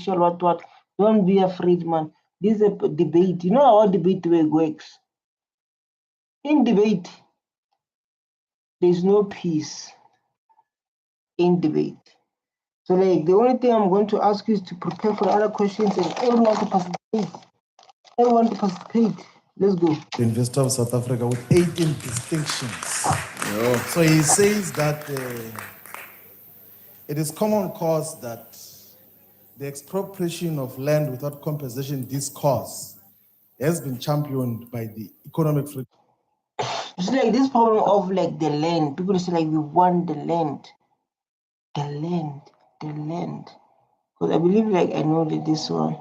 controversial, what. Don't be afraid, man. This is a debate. You know how debate works. In debate, there's no peace in debate. So like the only thing I'm going to ask you is to prepare for other questions and everyone to participate. Everyone to participate. Let's go. Investor of South Africa with 18 distinctions. Yeah. So he says that it is common cause that the expropriation of land without compensation discourse has been championed by the economic freedom. It's like this problem of like the land. People say like we want the land. The land. Because I believe like I know that this one.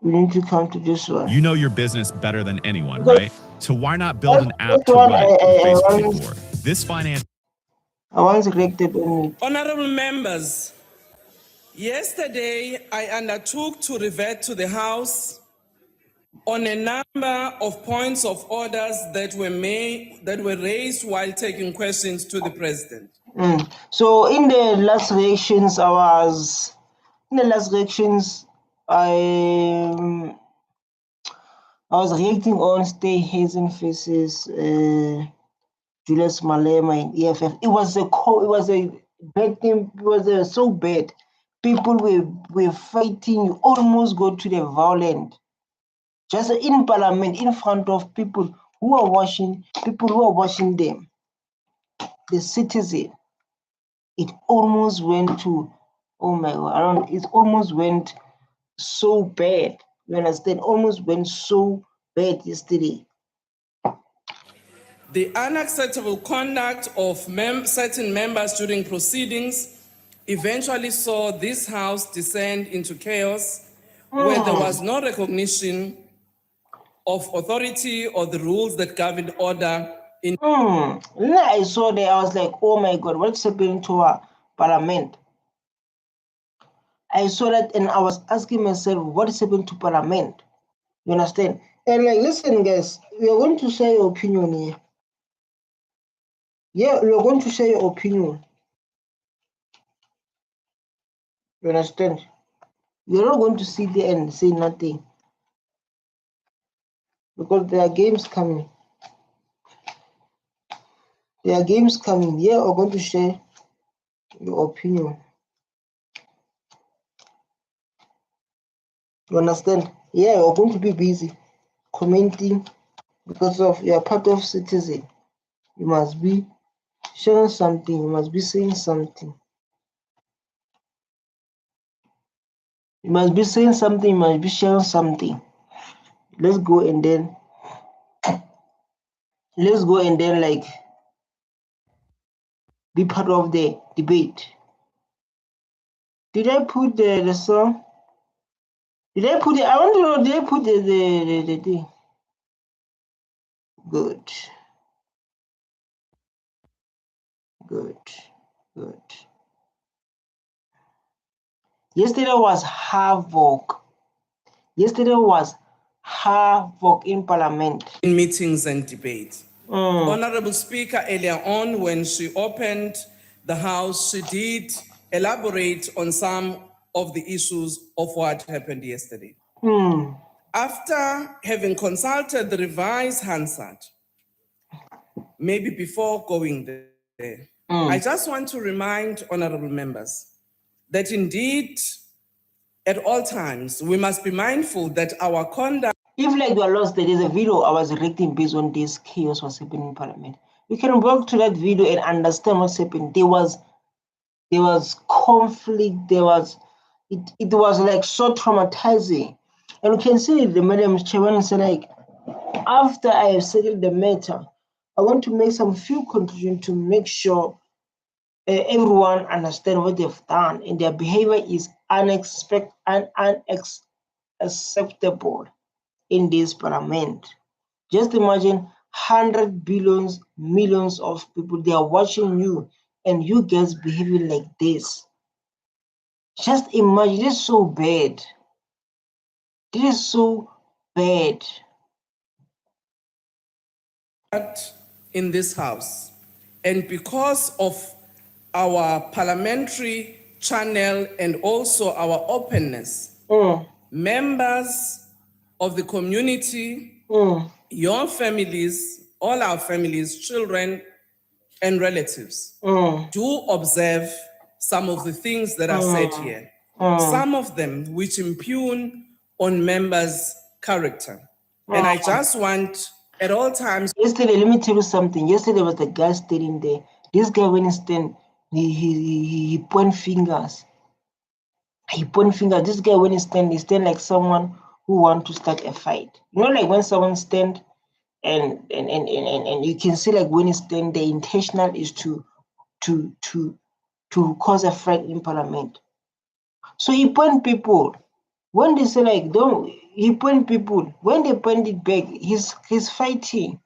We need to come to this one. You know your business better than anyone, right? So why not build an app to run it with Facebook for? This finance. I once corrected on it. Honorable members, yesterday I undertook to revert to the House on a number of points of orders that were raised while taking questions to the President. So in the last elections, I was reacting on Stay Hazen faces Julius Malema and EFF. It was a bad thing. It was so bad. People were fighting. You almost go to the violent. Just in Parliament, in front of people who are watching them, the citizen. It almost went to, oh my God, it almost went so bad. You understand? Almost went so bad yesterday. The unacceptable conduct of certain members during proceedings eventually saw this House descend into chaos where there was no recognition of authority or the rules that govern order. I saw that, I was like, oh my God, what's happening to our Parliament? I saw that and I was asking myself, what is happening to Parliament? You understand? And like, listen, guys, we are going to share your opinion here. Yeah, we are going to share your opinion. You understand? You're not going to sit there and say nothing. Because there are games coming. Yeah, we're going to share your opinion. You understand? Yeah, you're going to be busy commenting because of you're part of citizen. You must be sharing something, you must be saying something. You must be saying something, you must be sharing something. Let's go and then like be part of the debate. Did I put the song? Did I put it? I want to know, did I put the thing? Good. Yesterday was havoc. In Parliament. In meetings and debates. Honorable Speaker, earlier on when she opened the House, she did elaborate on some of the issues of what happened yesterday. After having consulted the revised Hansard, maybe before going there, I just want to remind honorable members that indeed, at all times, we must be mindful that our conduct. If like you are lost, there is a video I was reacting based on this chaos was happening in Parliament. You can walk to that video and understand what's happening. There was conflict. It was like so traumatizing, and you can see the Madam Chairman say like, after I have settled the matter, I want to make some few conclusions to make sure everyone understand what they've done and their behavior is unacceptable in this Parliament. Just imagine 100 billions, millions of people, they are watching you and you guys behaving like this. Just imagine, this is so bad. This is so bad. In this House, and because of our parliamentary channel and also our openness, members of the community, your families, all our families, children, and relatives do observe some of the things that are said here. Some of them which impugn on members' character. And I just want at all times. Yesterday, let me tell you something. Yesterday was the guy standing there. This guy, when he stand, he point fingers. He point fingers. This guy, when he stand like someone who want to start a fight. You know, like when someone stand and you can see like when he stand, the intentional is to cause a fight in parliament. So he point people. When they say like don't, he point people. When they point it back, he's fighting.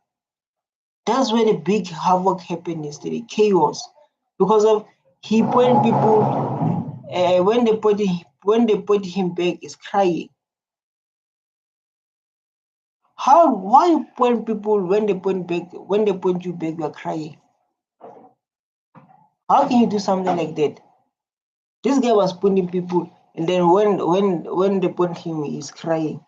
That's where the big havoc happened yesterday, chaos, because of he point people. When they point him back, is crying. Why you point people when they point back? When they point you back, you are crying. How can you do something like that? This guy was pointing people, and then when they point him, he's crying.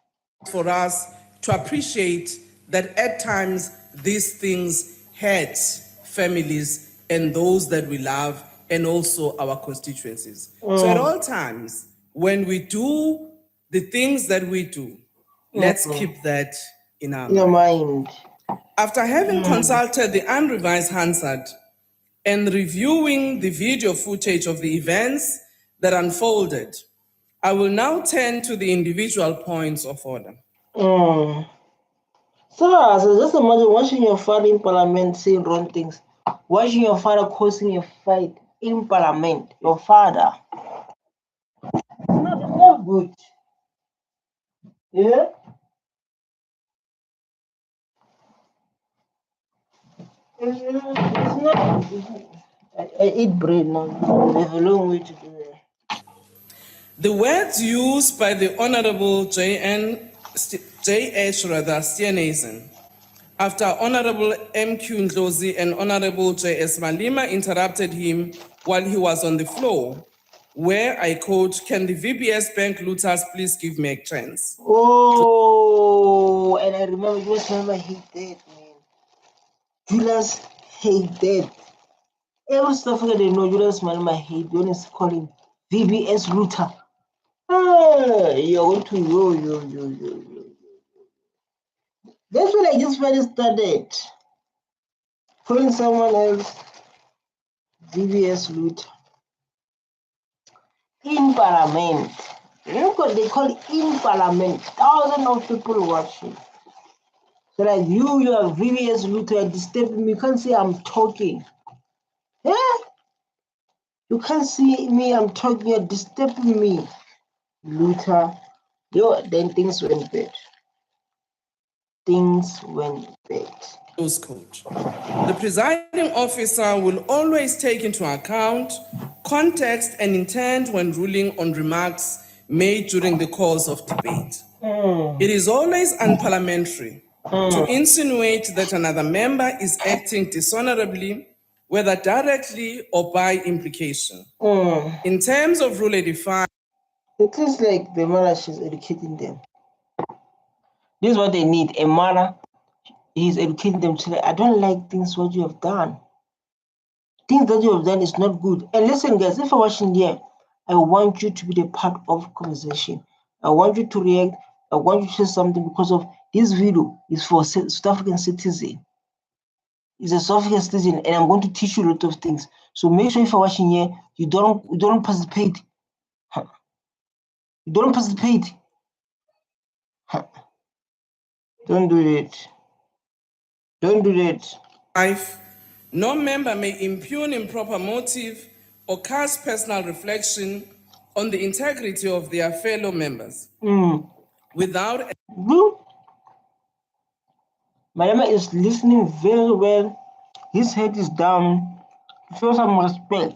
For us to appreciate that at times these things hurt families and those that we love and also our constituencies. So at all times, when we do the things that we do, let's keep that in our mind. After having consulted the unrevised Hansard and reviewing the video footage of the events that unfolded, I will now turn to the individual points of order. So just imagine watching your father in parliament saying wrong things, watching your father causing a fight in parliament. Your father. It's not good. Yeah? It's not. I eat bread now. There's a long way to do that. The words used by the Honorable J.H. Steenhuisen after Honorable M.Q. Ndlozi and Honorable J.S. Malema interrupted him while he was on the floor, where I quote, "Can the VBS Bank looters please give me a chance?" Oh, and I remember Julius Malema hate that, man. Julius hate that. Every South Africa they know Julius Malema hate. They always call him VBS looter. You're going to yo. That's when I just really started calling someone else VBS looter in parliament. Look what they call it in parliament. Thousands of people watching. So like you are VBS looter disturbing me. You can't see I'm talking. Yeah? You can't see me, I'm talking, you're disturbing me. Luther. Then things went bad. Things went bad. The presiding officer will always take into account context and intent when ruling on remarks made during the course of debate. It is always unparliamentary to insinuate that another member is acting dishonorably, whether directly or by implication. In terms of Rule 85, it is like the mother, she's educating them. This is what they need. A mother, he's educating them to like, I don't like things what you have done. Things that you have done is not good. And listen, guys, if you're watching here, I want you to be the part of conversation. I want you to react. I want you to say something because of this video is for South African citizen. It's a South African citizen, and I'm going to teach you a lot of things. So make sure if you're watching here, you don't participate. You don't participate. Don't do that. Don't do that. No member may impugn improper motive or cast personal reflection on the integrity of their fellow members without. Malema is listening very well. His head is down. Show some respect.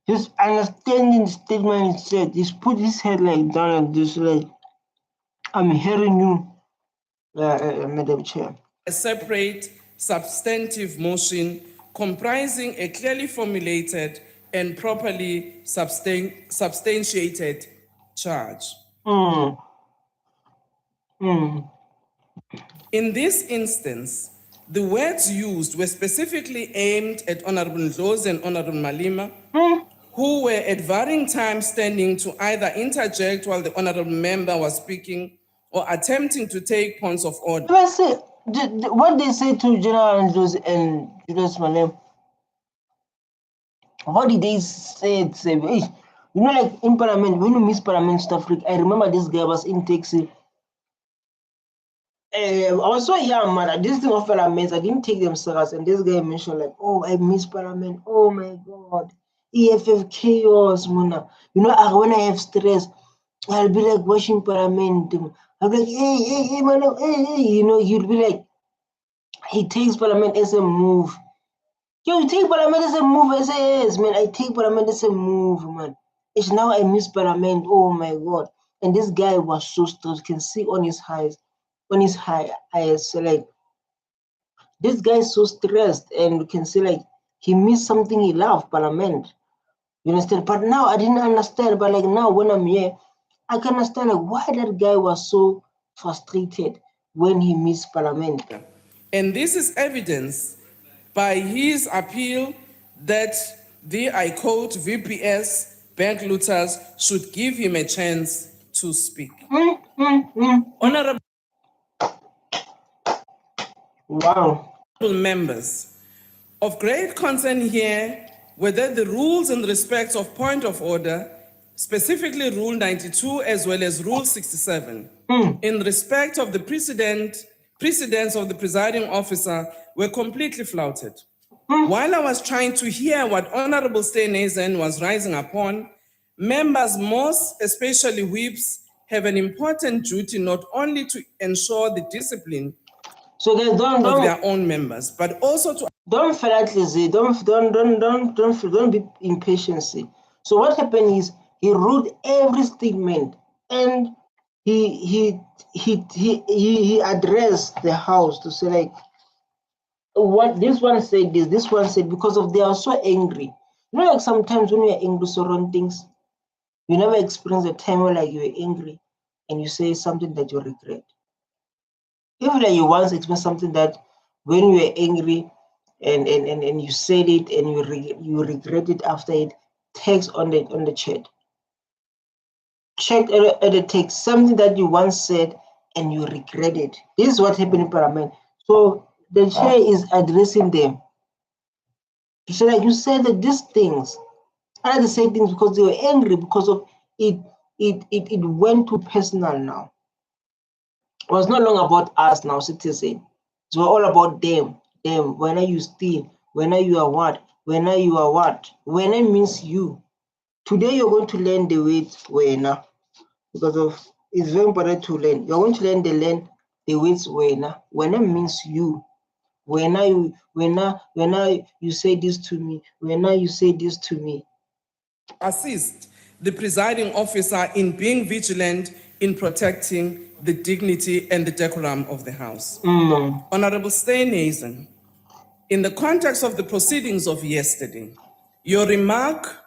His understanding statement is said. He's put his head like down and just like, I'm hearing you, Madam Chair. A separate substantive motion comprising a clearly formulated and properly substantiated charge. In this instance, the words used were specifically aimed at Honorable Ndlozi and Honorable Malema, who were at varying times standing to either interject while the Honorable member was speaking or attempting to take points of order. What they say to General Ndlozi and Julius Malema? What did they say? You know, like in Parliament, when you miss Parliament stuff, I remember this guy was in taxi. I was so young, man. This thing of Parliament, I didn't take them serious. And this guy mentioned, like, oh, I miss Parliament. Oh my God. EFF chaos, man. You know, when I have stress, I'll be like watching Parliament. I'll be like, hey, man, hey. You know, he'll be like, he takes Parliament as a move. Yo, you take Parliament as a move. I say, yes, man, I take Parliament as a move, man. It's now I miss Parliament. Oh my God. And this guy was so stressed. You can see on his eyes, so like, this guy is so stressed, and you can see like he missed something he loved, Parliament. You understand? But now I didn't understand. But like now when I'm here, I can understand like why that guy was so frustrated when he missed Parliament. And this is evidence by his appeal that the, I quote, VPS bank looters should give him a chance to speak. Honorable members, of great concern here were that the rules in respect of point of order, specifically Rule 92 as well as Rule 67, in respect of the precedence of the presiding officer were completely flouted. While I was trying to hear what Honorable Steenhuisen was rising upon, members, most especially whips, have an important duty not only to ensure the discipline So guys, of their own members, but also to don't feel like lazy. Don't be impatient. So what happened is he wrote every statement and he addressed the house to say like what this one said this one said, because of they are so angry. You know, like sometimes when you're angry so wrong things, you never experience a time where like you're angry and you say something that you regret. If like you once experienced something that when you were angry and you said it and you regret it after it, text on the chat. Check at the text something that you once said and you regret it. This is what happened in Parliament. So the chair is addressing them. So like you said that these things, I had to say things because they were angry because of it. It went too personal now. It was no longer about us now, citizen. It's all about them. Them. When you steal, when you are what, when you are what. When it means you. Today you're going to learn the words when, because of it's very important to learn. You're going to learn the words when it means you. When you say this to me, when you say this to me. Assist the presiding officer in being vigilant in protecting the dignity and the decorum of the House. Honorable Steenhuisen, in the context of the proceedings of yesterday, your remark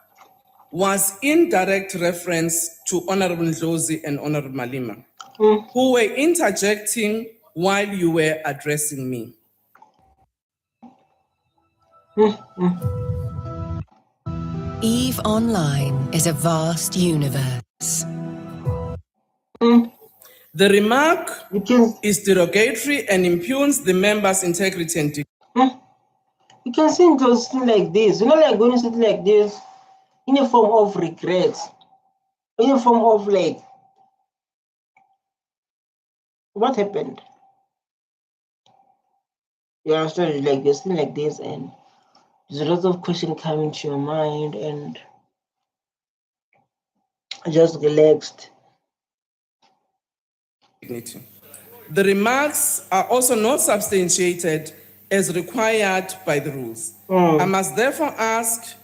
was in direct reference to Honorable Ndlozi and Honorable Malema, who were interjecting while you were addressing me. EVE Online is a vast universe. The remark is derogatory and impugns the member's integrity and dignity. You can see those things like this. You know, like when you sit like this, in a form of regret, in a form of like, what happened? You understand, like this thing like this, and there's a lot of questions coming to your mind, and just relaxed. The remarks are also not substantiated as required by the rules. I must therefore ask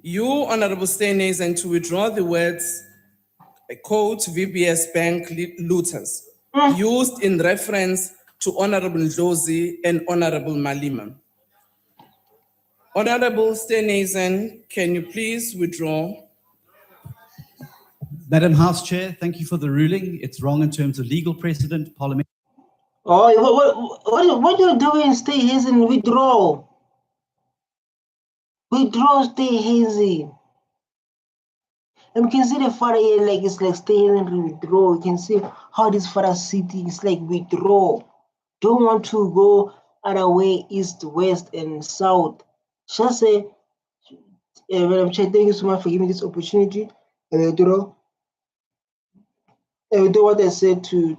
you, Honorable Steenhuisen, to withdraw the words, I quote, VPS bank looters, used in reference to Honorable Ndlozi and Honorable Malema. Honorable Stenezen, can you please withdraw? Madam House Chair, thank you for the ruling. It's wrong in terms of legal precedent, parliament. Oh, what you're doing, stay hazy and withdraw. Withdraw, stay hazy. And we can see the father here, like it's like stay hazy and withdraw. You can see how this father sitting, it's like withdraw. Don't want to go other way, east, west, and south. Just say, Madam Chair, thank you so much for giving me this opportunity. And withdraw. And withdraw what I said to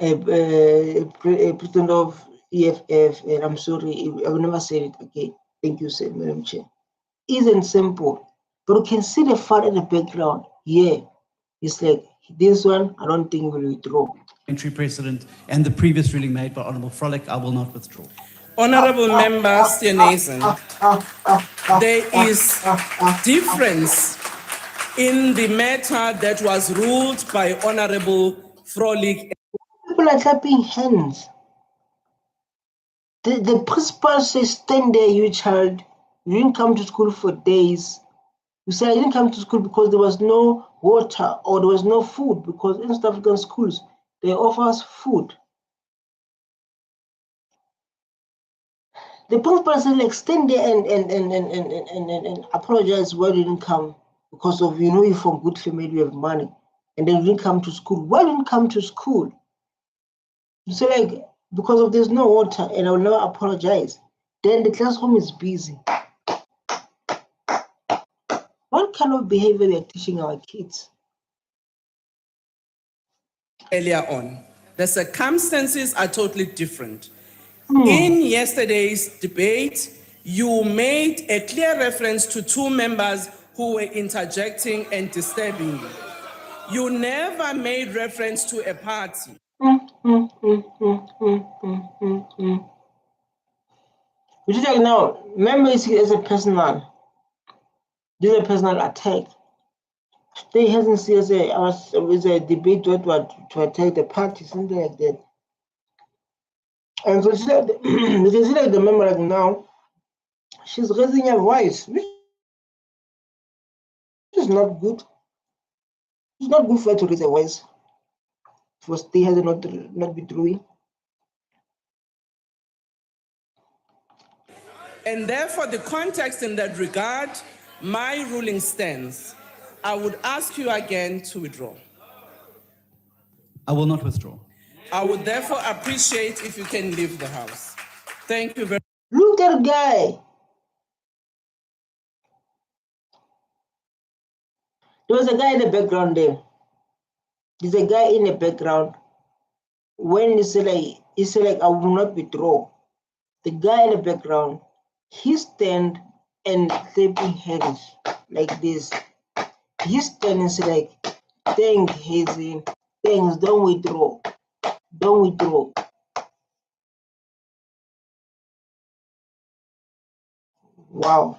a president of EFF, and I'm sorry, I will never say it again. Thank you, sir, Madam Chair. Isn't simple, but you can see the father in the background. Yeah, it's like this one. I don't think will withdraw. Entry precedent and the previous ruling made by Honourable Frolick, I will not withdraw. Honorable Member Stenezen, there is difference in the matter that was ruled by Honorable Frolick. People are clapping hands. The principal says, stand there, you child. You didn't come to school for days. You said I didn't come to school because there was no water or there was no food, because in South African schools, they offer us food. The principal said, like, stand there and apologize why you didn't come, because of, you know, you're from good family, you have money, and then you didn't come to school. Why didn't you come to school? You say, like, because of there's no water, and I will never apologize. Then the classroom is busy. What kind of behavior we are teaching our kids? Earlier on, the circumstances are totally different. In yesterday's debate, you made a clear reference to two members who were interjecting and disturbing you. You never made reference to a party. Which is like now, remember it's a personal. This is a personal attack. They hasn't seen as a debate to attack the party, something like that. And so she said, you can see like the member like now, she's raising her voice, which is not good. It's not good for her to raise her voice. For stay has not be true. And therefore, the context in that regard, my ruling stands. I would ask you again to withdraw. I will not withdraw. I would therefore appreciate if you can leave the House. Thank you very much. Look at the guy. There was a guy in the background there. There's a guy in the background. When he said like, I will not withdraw. The guy in the background, he stand and clapping hands like this. He stand and say like, thanks, Hazy. Thanks, don't withdraw. Don't withdraw. Wow.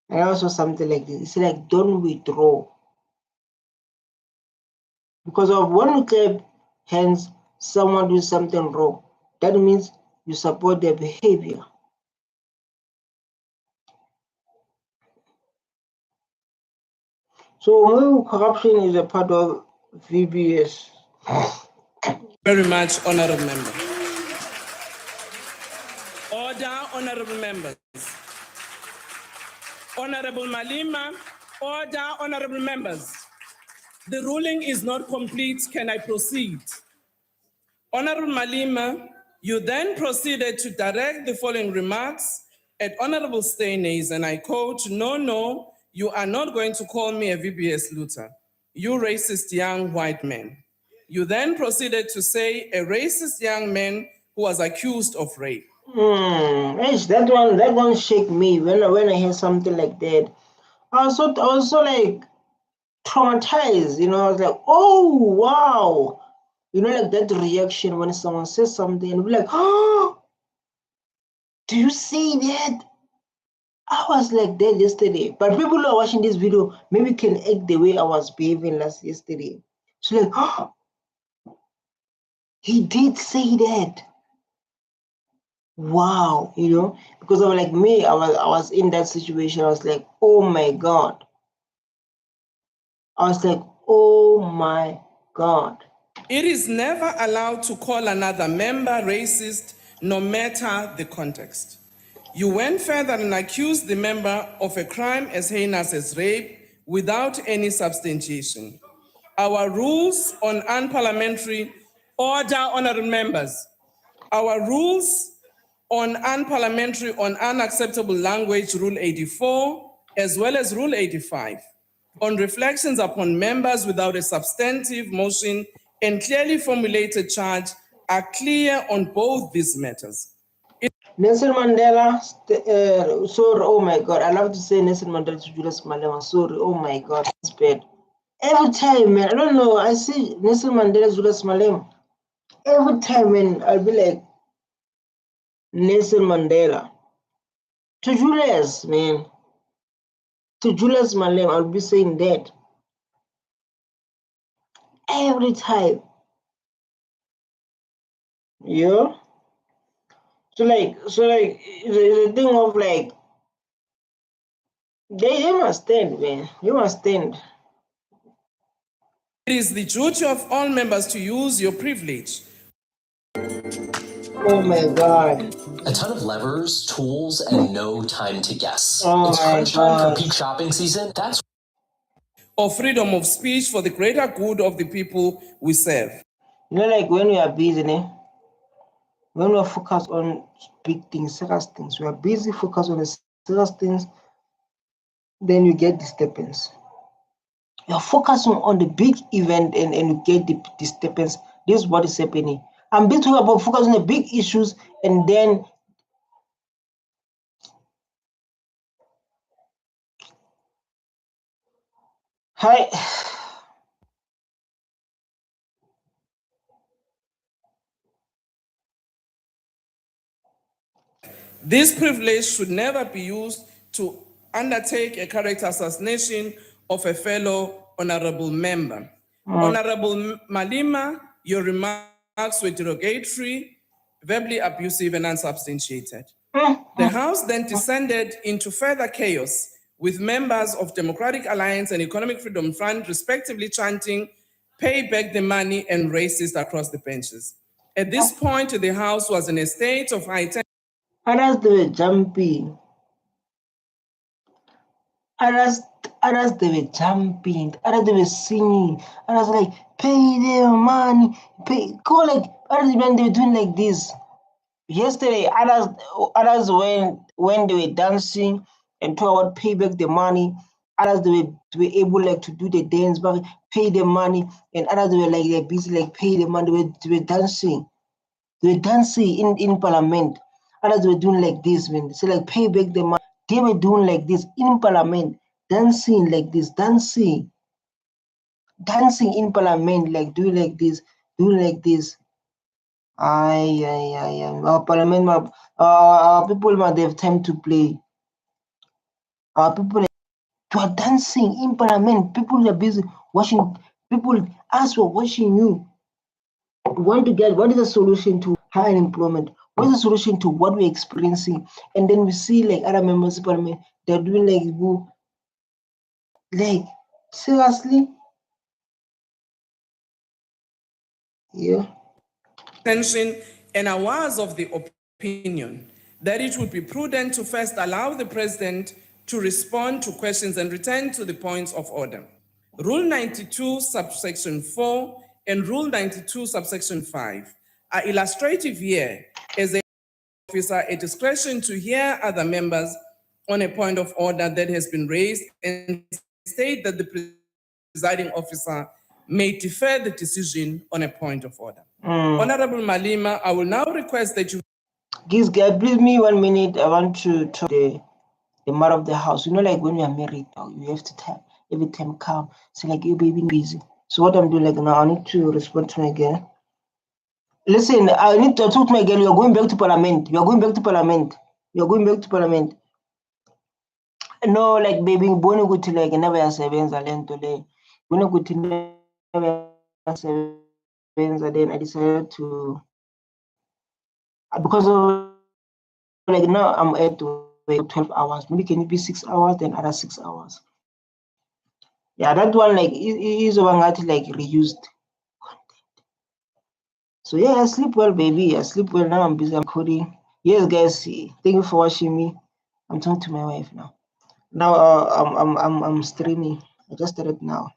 And also something like this. It's like, don't withdraw. Because of when you clap hands, someone does something wrong. That means you support their behavior. So corruption is a part of VBS. Very much, honorable member. Order, honorable members. Honorable Malema, order, honorable members. The ruling is not complete. Can I proceed? Honorable Malema, you then proceeded to direct the following remarks at Honorable Stenezen, and I quote, no, you are not going to call me a VBS looter, you racist young white man. You then proceeded to say a racist young man who was accused of rape. That one shake me when I hear something like that. I was so like traumatized, you know. I was like, oh wow, you know, like that reaction when someone says something and we're like, oh, do you see that? I was like that yesterday, but people who are watching this video maybe can act the way I was behaving yesterday. So like, oh, he did say that. wow, you know, because of like me, I was in that situation. I was like, oh my God. I was like, oh my God. It is never allowed to call another member racist, no matter the context. You went further and accused the member of a crime as heinous as rape without any substantiation. Our rules on unparliamentary order, honorable members, our rules on unparliamentary, on unacceptable language, Rule 84, as well as Rule 85, on reflections upon members without a substantive motion and clearly formulated charge are clear on both these matters. Nelson Mandela, sorry, oh my God. I love to say Nelson Mandela to Julius Malema, sorry, oh my God, it's bad. Every time, man, I don't know, I see Nelson Mandela, Julius Malema. Every time, man, I'll be like, Nelson Mandela. To Julius, man. To Julius Malema, I'll be saying that. Every time. Yeah? So it's a thing of like, they must stand, man. You must stand. It is the duty of all members to use your privilege. Oh my God. A ton of levers, tools, and no time to guess. Oh It's my crunch time God. for peak shopping season. That's Or freedom of speech for the greater good of the people we serve. You know, like when we are busy, when we are focused on big things, serious things, we are busy focused on the serious things, then you get disturbance. You are focusing on the big event and you get the disturbance. This is what is happening. I'm busy about focusing on the big issues and then hi. This privilege should never be used to undertake a character assassination of a fellow honorable member. Honorable Malema, your remarks were derogatory, verbally abusive, and unsubstantiated. The House then descended into further chaos with members of Democratic Alliance and Economic Freedom Front respectively chanting, "Pay back the money," and "racist" across the benches. At this point, the House was in a state of high tension. Others they were jumping. Others they were jumping. Others they were singing. Others like pay their money, pay. Go like others when they were doing like this. Yesterday, others when they were dancing and talk about pay back the money. Others they were able like to do the dance, but pay the money, and others they were like they're busy like pay the money. They were dancing. They were dancing in parliament. Others were doing like this, man. So like pay back the money. They were doing like this in parliament, dancing like this, dancing in parliament, like doing like this, doing like this. Our parliament, our people might have time to play. Our people, you are dancing in parliament. People are busy watching. People, as we're watching you, want to get what is the solution to high unemployment? What is the solution to what we're experiencing? And then we see like other members of parliament, they're doing like seriously, yeah. Tension, and I was of the opinion that it would be prudent to first allow the president to respond to questions and return to the points of order. Rule 92, subsection 4, and Rule 92, subsection 5 are illustrative here as a officer a discretion to hear other members on a point of order that has been raised and state that the presiding officer may defer the decision on a point of order. Honorable Malema, I will now request that you... Please, give me 1 minute. I want to talk the matter of the house. You know, like when you are married, you have to tell every time calm. So like you baby busy. So what I'm doing like now, I need to respond to my girl. Listen, I need to talk to my girl. You're going back to parliament. You're going back to parliament. You're going back to parliament. No, like baby, boni kuti like never yasebenza lento le. Boni kuti never yasebenza. Then I decided to because of like now I'm at 12 hours. Maybe can it be 6 hours, then other 6 hours? Yeah, that one like is like reused. So yeah, I sleep well, baby. I sleep well now. I'm busy. I'm coding. Yes, guys. Thank you for watching me. I'm talking to my wife now. Now I'm streaming. I just started now.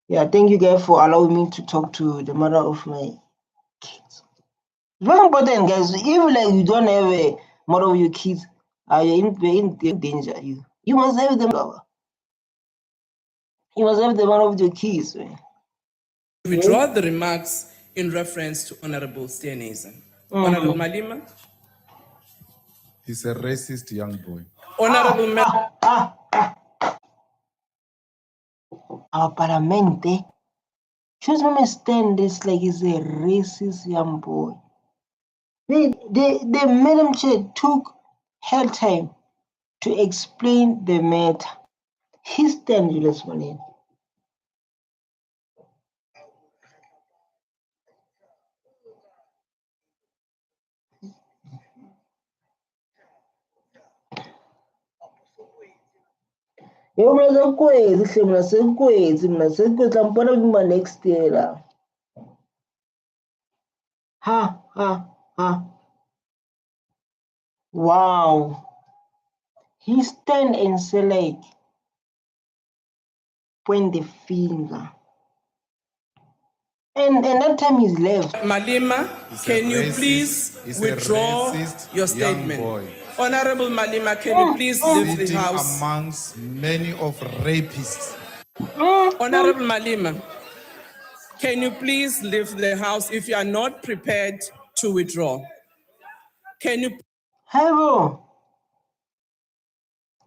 Yeah, thank you guys for allowing me to talk to the mother of my kids. Very important, guys. If like you don't have a mother of your kids, you're in danger. You must have them. You must have the mother of your kids. Man. Withdraw the remarks in reference to Honorable Steenhuisen. Honorable Malema. He's a racist young boy. Honorable Our parliament, shows me stand this like he's a racist young boy. The Madam Chair took her time to explain the matter. He stand, Julius Malema. Yo, I'm my next year. Ha. Wow. He stand and say like, point the finger. And that time he's left. Malema, can you please withdraw your statement? Honorable Malema, can you please leave the house? Amongst many of rapists. Honorable Malema, can you please leave the house if you are not prepared to withdraw? Can you? Hello.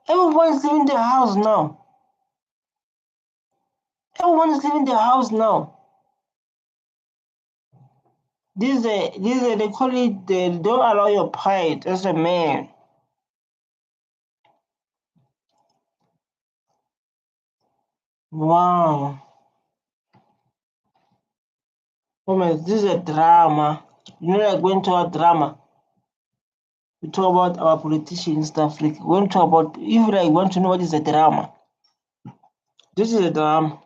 Everyone's leaving the house now. Everyone's leaving the house now. They call it, they don't allow your pride as a man. Wow. Oh man, this is a drama. You know, like going to a drama. We talk about our politicians in South Africa. We want to talk about, if you like want to know what is a drama. This is a drama.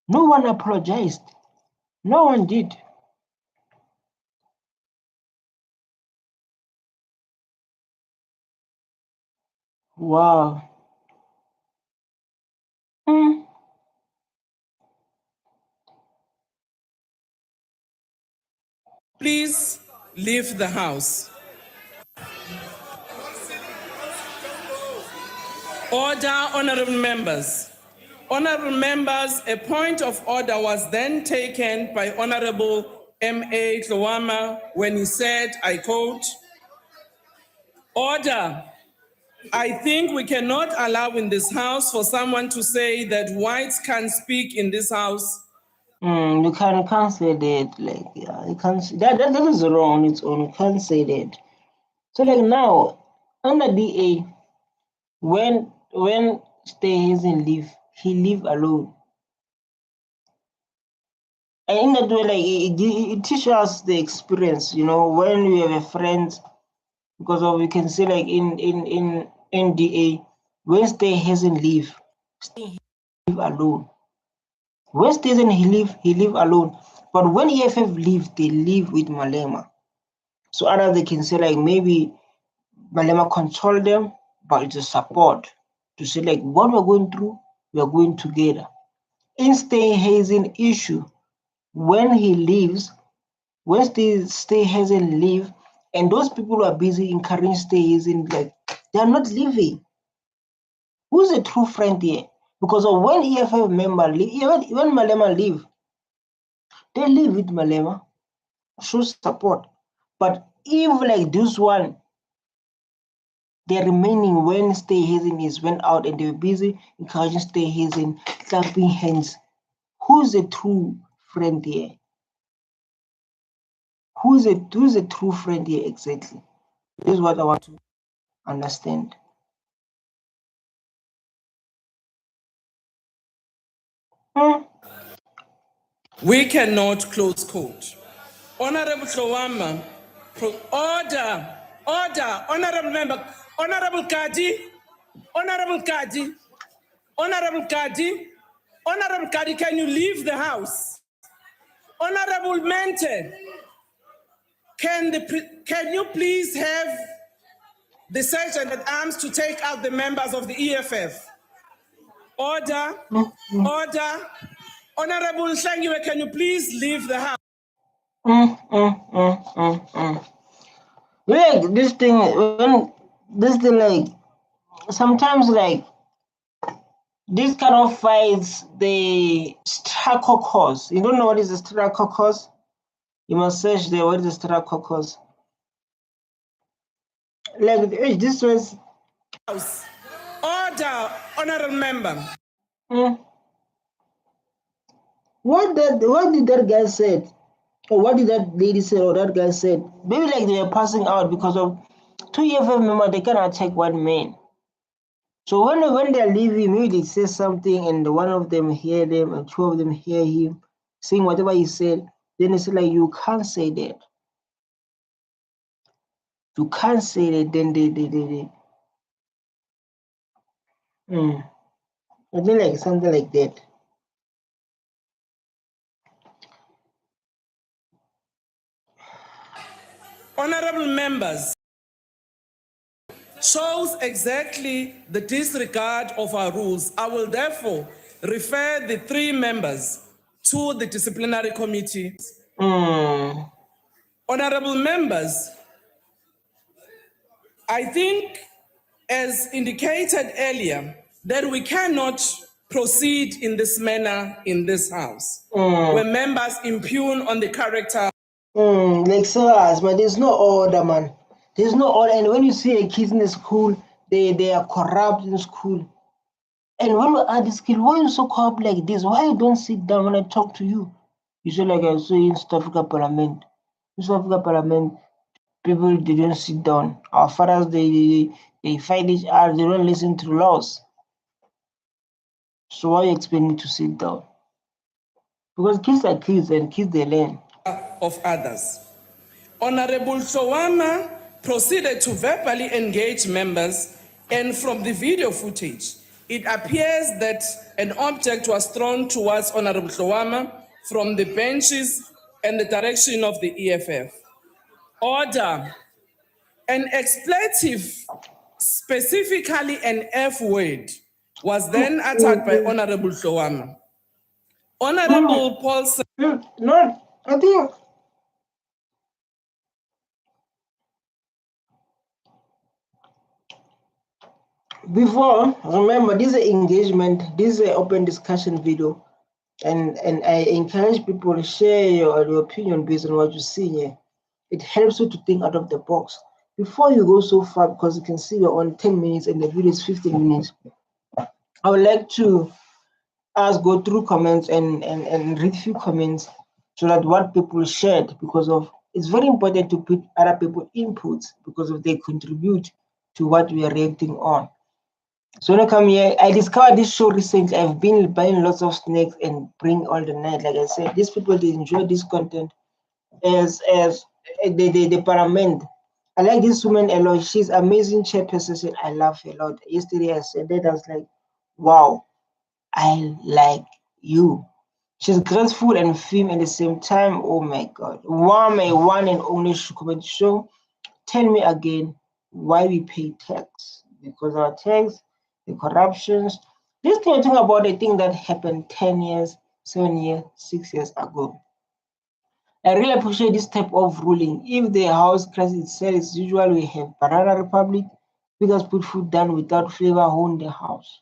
No one apologized. No one did. Wow. Please leave the house. Order, honorable members. Honorable members, a point of order was then taken by Honorable M.A. Tlowama when he said, I quote, order. I think we cannot allow in this house for someone to say that whites can't speak in this house. You can't say that. Like, yeah, you can't. That is wrong on its own. You can't say that. So like now, under DA, when Steenhuisen leave, he leave alone. And in that way, like it teaches us the experience, you know, when we have a friend, because of we can say like in NDA, when Steenhuisen leave alone. When Steenhuisen he leave alone. But when EFF leave, they leave with Malema. So others they can say like maybe Malema control them, but it's a support to say like what we're going through, we are going together. In Steenhuisen issue, when he leaves, when Steenhuisen leave, and those people who are busy encouraging Steenhuisen, like they are not leaving. Who's a true friend here? Because of when EFF member leave, even when Malema leave, they leave with Malema, show support. But if like this one, they're remaining when Steenhuisen went out and they were busy encouraging Steenhuisen, clapping hands. Who's a true friend here? Who's a true friend here exactly? This is what I want to understand. We cannot close quote. Honorable Hlowama, order, honorable member, honorable Kadi, honorable Kadi, honorable Kadi, honorable Kadi, can you leave the house? Honorable Mente, can you please have the sergeant at arms to take out the members of the EFF? Order, order. Honorable Shangiwe, can you please leave the house? Like this thing, like sometimes like this kind of fights the struggle cause. You don't know what is the struggle cause? You must search there. What is the struggle cause? Like this was. Order, honorable member. What did that guy said? Or what did that lady say or that guy said? Maybe like they were passing out because of 2 EFF members, they cannot attack one man. So when they're leaving, maybe they say something and one of them hear them and 2 of them hear him saying whatever he said. Then it's like, you can't say that. You can't say that. Then I think like something like that. Honorable members, shows exactly the disregard of our rules. I will therefore refer the 3 members to the disciplinary committee. Honorable members, I think, as indicated earlier, that we cannot proceed in this manner in this house, where members impugn on the character. Like so as, but there's no order, man. There's no order. And when you see a kid in the school, they are corrupt in school. And when we ask this kid, why are you so corrupt like this? Why you don't sit down when I talk to you? You say like I say in South Africa Parliament. In South Africa Parliament, people they don't sit down. Our fathers they fight each other, they don't listen to laws. So why you expect me to sit down? Because kids are kids and kids they learn. Of others. Honorable Hlowama proceeded to verbally engage members, and from the video footage, it appears that an object was thrown towards Honorable Hlowama from the benches and the direction of the EFF. Order. An expletive, specifically an F word, was then uttered by Honorable Hlowama. Honorable Paulson. No, I think before, remember, this is an engagement, this is an open discussion video, and I encourage people to share your opinion based on what you see here. It helps you to think out of the box before you go so far, because you can see you're on 10 minutes and the video is 15 minutes. I would like to go through comments and read few comments so that what people shared, because of it's very important to put other people's inputs because of they contribute to what we are reacting on. So when I come here, I discovered this show recently. I've been buying lots of snacks and bring all the night. Like I said, these people they enjoy this content as the parliament. I like this woman a lot. She's amazing chairperson. I love her a lot. Yesterday I said that I was like, wow, I like you. She's graceful and firm at the same time. Oh my God. My one and only comedy show. Tell me again why we pay tax. Because our tax, the corruptions. This thing you're talking about, a thing that happened 10 years, 7 years, 6 years ago. I really appreciate this type of ruling. If the house crashes itself, as usual, we have Banana Republic. Because put food down without flavor own the house.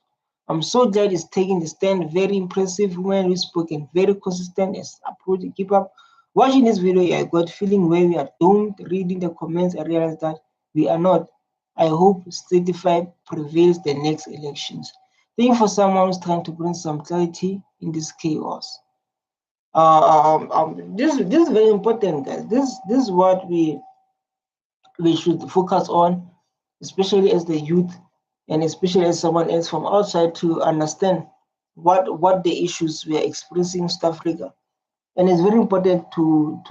I'm so glad it's taking the stand. Very impressive woman, we spoken, very consistent as approach to keep up. Watching this video, I got feeling where we are doomed. Reading the comments, I realized that we are not. I hope 35 prevails the next elections. Thank you for someone who's trying to bring some clarity in this chaos. This is very important, guys. This is what we should focus on, especially as the youth and especially as someone else from outside, to understand what the issues we are experiencing in South Africa. and it's very important to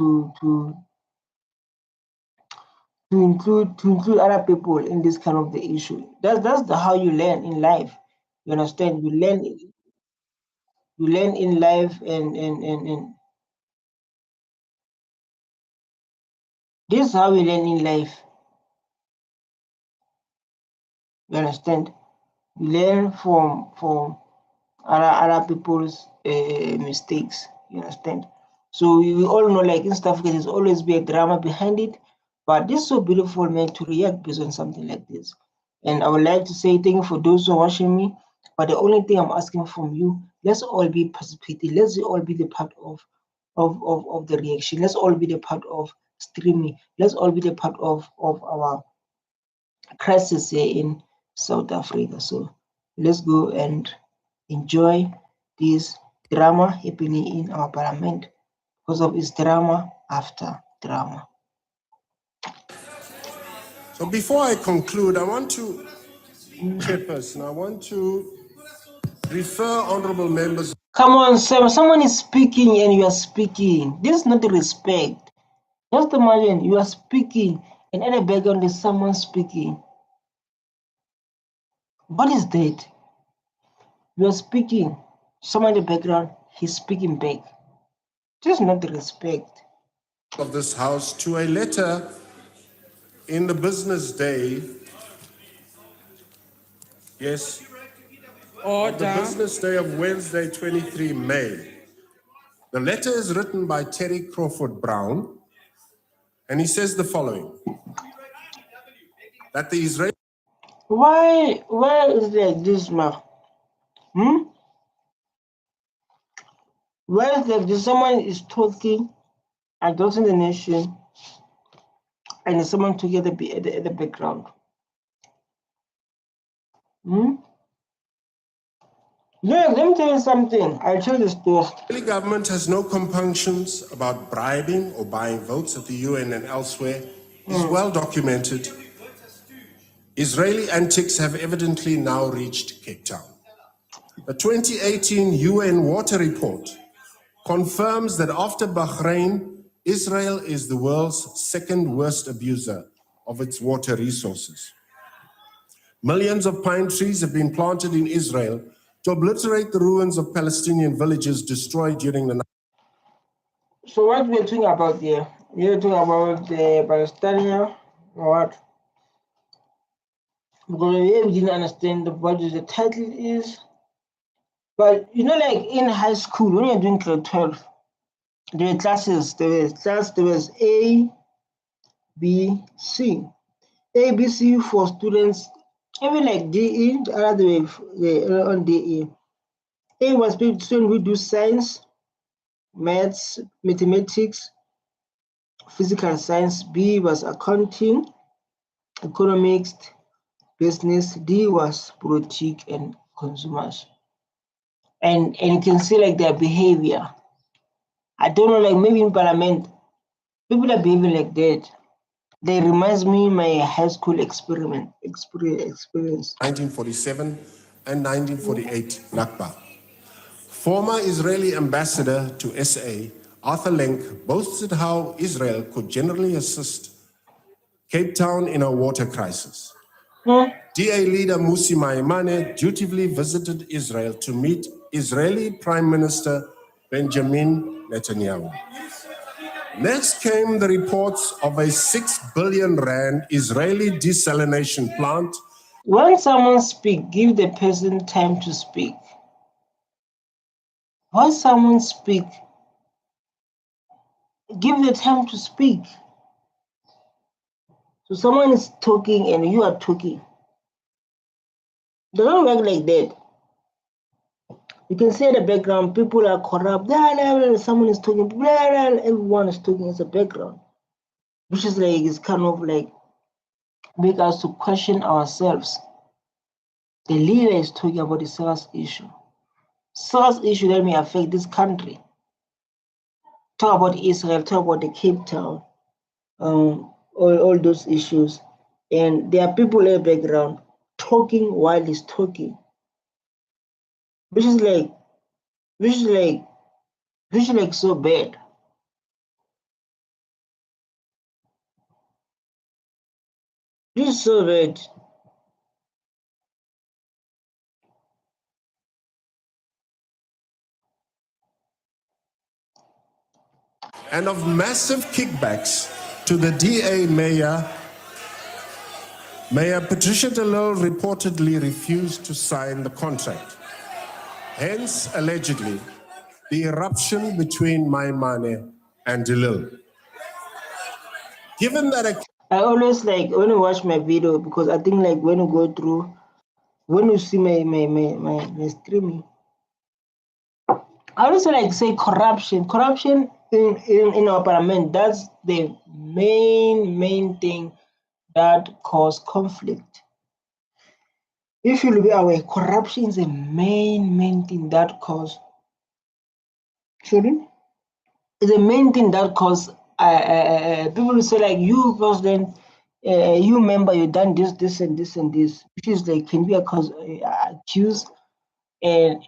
include other people in this kind of the issue. That's how you learn in life. You understand? You learn in life, and this is how we learn in life. You understand? You learn from other people's mistakes. You understand? So we all know, like in South Africa, there's always be a drama behind it. But this is so beautiful, man, to react based on something like this. And I would like to say thank you for those who are watching me. But the only thing I'm asking from you, let's all be participating. Let's all be the part of the reaction. Let's all be the part of streaming. Let's all be the part of our crisis here in South Africa. So let's go and enjoy this drama happening in our parliament because of this drama after drama. So before I conclude, I want to, Chairperson, I want to refer honorable members. Come on, Sam. Someone is speaking and you are speaking. This is not respect. Just imagine you are speaking and in the background is someone speaking. What is that? You are speaking. Someone in the background, he's speaking back. This is not the respect of this House to a letter in the business day. Yes. Order. The business day of Wednesday, 23 May. The letter is written by Terry Crawford Brown, and he says the following: that the Israeli. Why is like this, ma? Why is like this? Someone is talking, addressing the nation, and there's someone together at the background. Yeah, let me tell you something. I'll tell you story. The Israeli government has no compunctions about bribing or buying votes at the UN and elsewhere. Is well documented. Israeli antics have evidently now reached Cape Town. The 2018 UN Water Report confirms that after Bahrain, Israel is the world's second worst abuser of its water resources. Millions of pine trees have been planted in Israel to obliterate the ruins of Palestinian villages destroyed during the night. So what we're talking about here? We're talking about the Palestinian or what? Because we didn't understand what the title is. But you know, like in high school, when you're doing grade 12, there were classes. There was A, B, C. A, B, C for students, even like DE, the other way on DE. A was students who do science, maths, mathematics, physical science. B was accounting, economics, business. D was politics and consumers. And you can see like their behavior. I don't know, like maybe in parliament, people are behaving like that. They reminds me my high school experience. 1947 and 1948 Nakba. Former Israeli ambassador to SA, Arthur Lenk, boasted how Israel could generally assist Cape Town in a water crisis. DA leader Musi Maimane dutifully visited Israel to meet Israeli Prime Minister Benjamin Netanyahu. Next came the reports of a 6 billion rand Israeli desalination plant. When someone speaks, give the person time to speak. When someone speaks, give the time to speak. So someone is talking and you are talking. They don't work like that. You can see in the background, people are corrupt. Someone is talking. Everyone is talking in the background, which is like it's kind of like make us to question ourselves. The leader is talking about the SARS issue. SARS issue that may affect this country. Talk about Israel. Talk about the Cape Town. All those issues, and there are people in the background talking while he's talking, which is like This is like so bad. This is so bad. And of massive kickbacks to the DA Mayor Patricia de Lille reportedly refused to sign the contract. Hence, allegedly, the eruption between Maimane and de Lille. Given that I always like when you watch my video, because I think like when you go through, when you see my streaming, I also like say corruption in our parliament. That's the main thing that cause conflict. If you be aware, corruption is the main thing that cause. Sorry, it's the main thing that cause people say like you president, you member, you done this and this, which is like can be accused and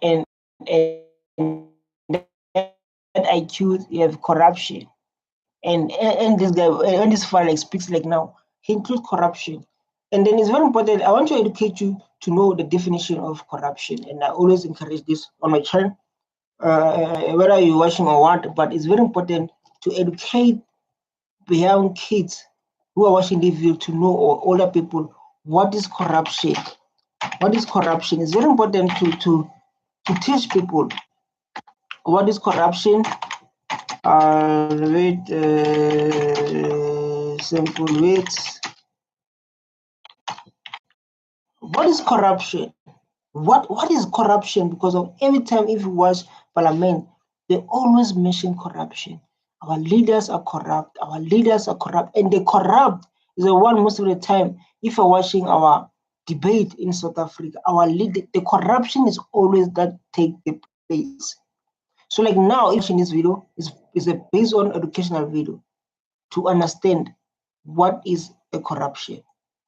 that accused you have corruption. And this guy, and this file like speaks like now, he includes corruption. And then it's very important. I want to educate you to know the definition of corruption. And I always encourage this on my channel, whether you're watching or what, but it's very important to educate young kids who are watching this video to know, or older people, what is corruption. What is corruption? It's very important to teach people what is corruption. With simple words. What is corruption? What is corruption? Because of every time if you watch Parliament, they always mention corruption. Our leaders are corrupt. Our leaders are corrupt, and the corrupt is the one most of the time. If you're watching our debate in South Africa, the corruption is always that take the place. So like now, if in this video is a based on educational video to understand what is a corruption,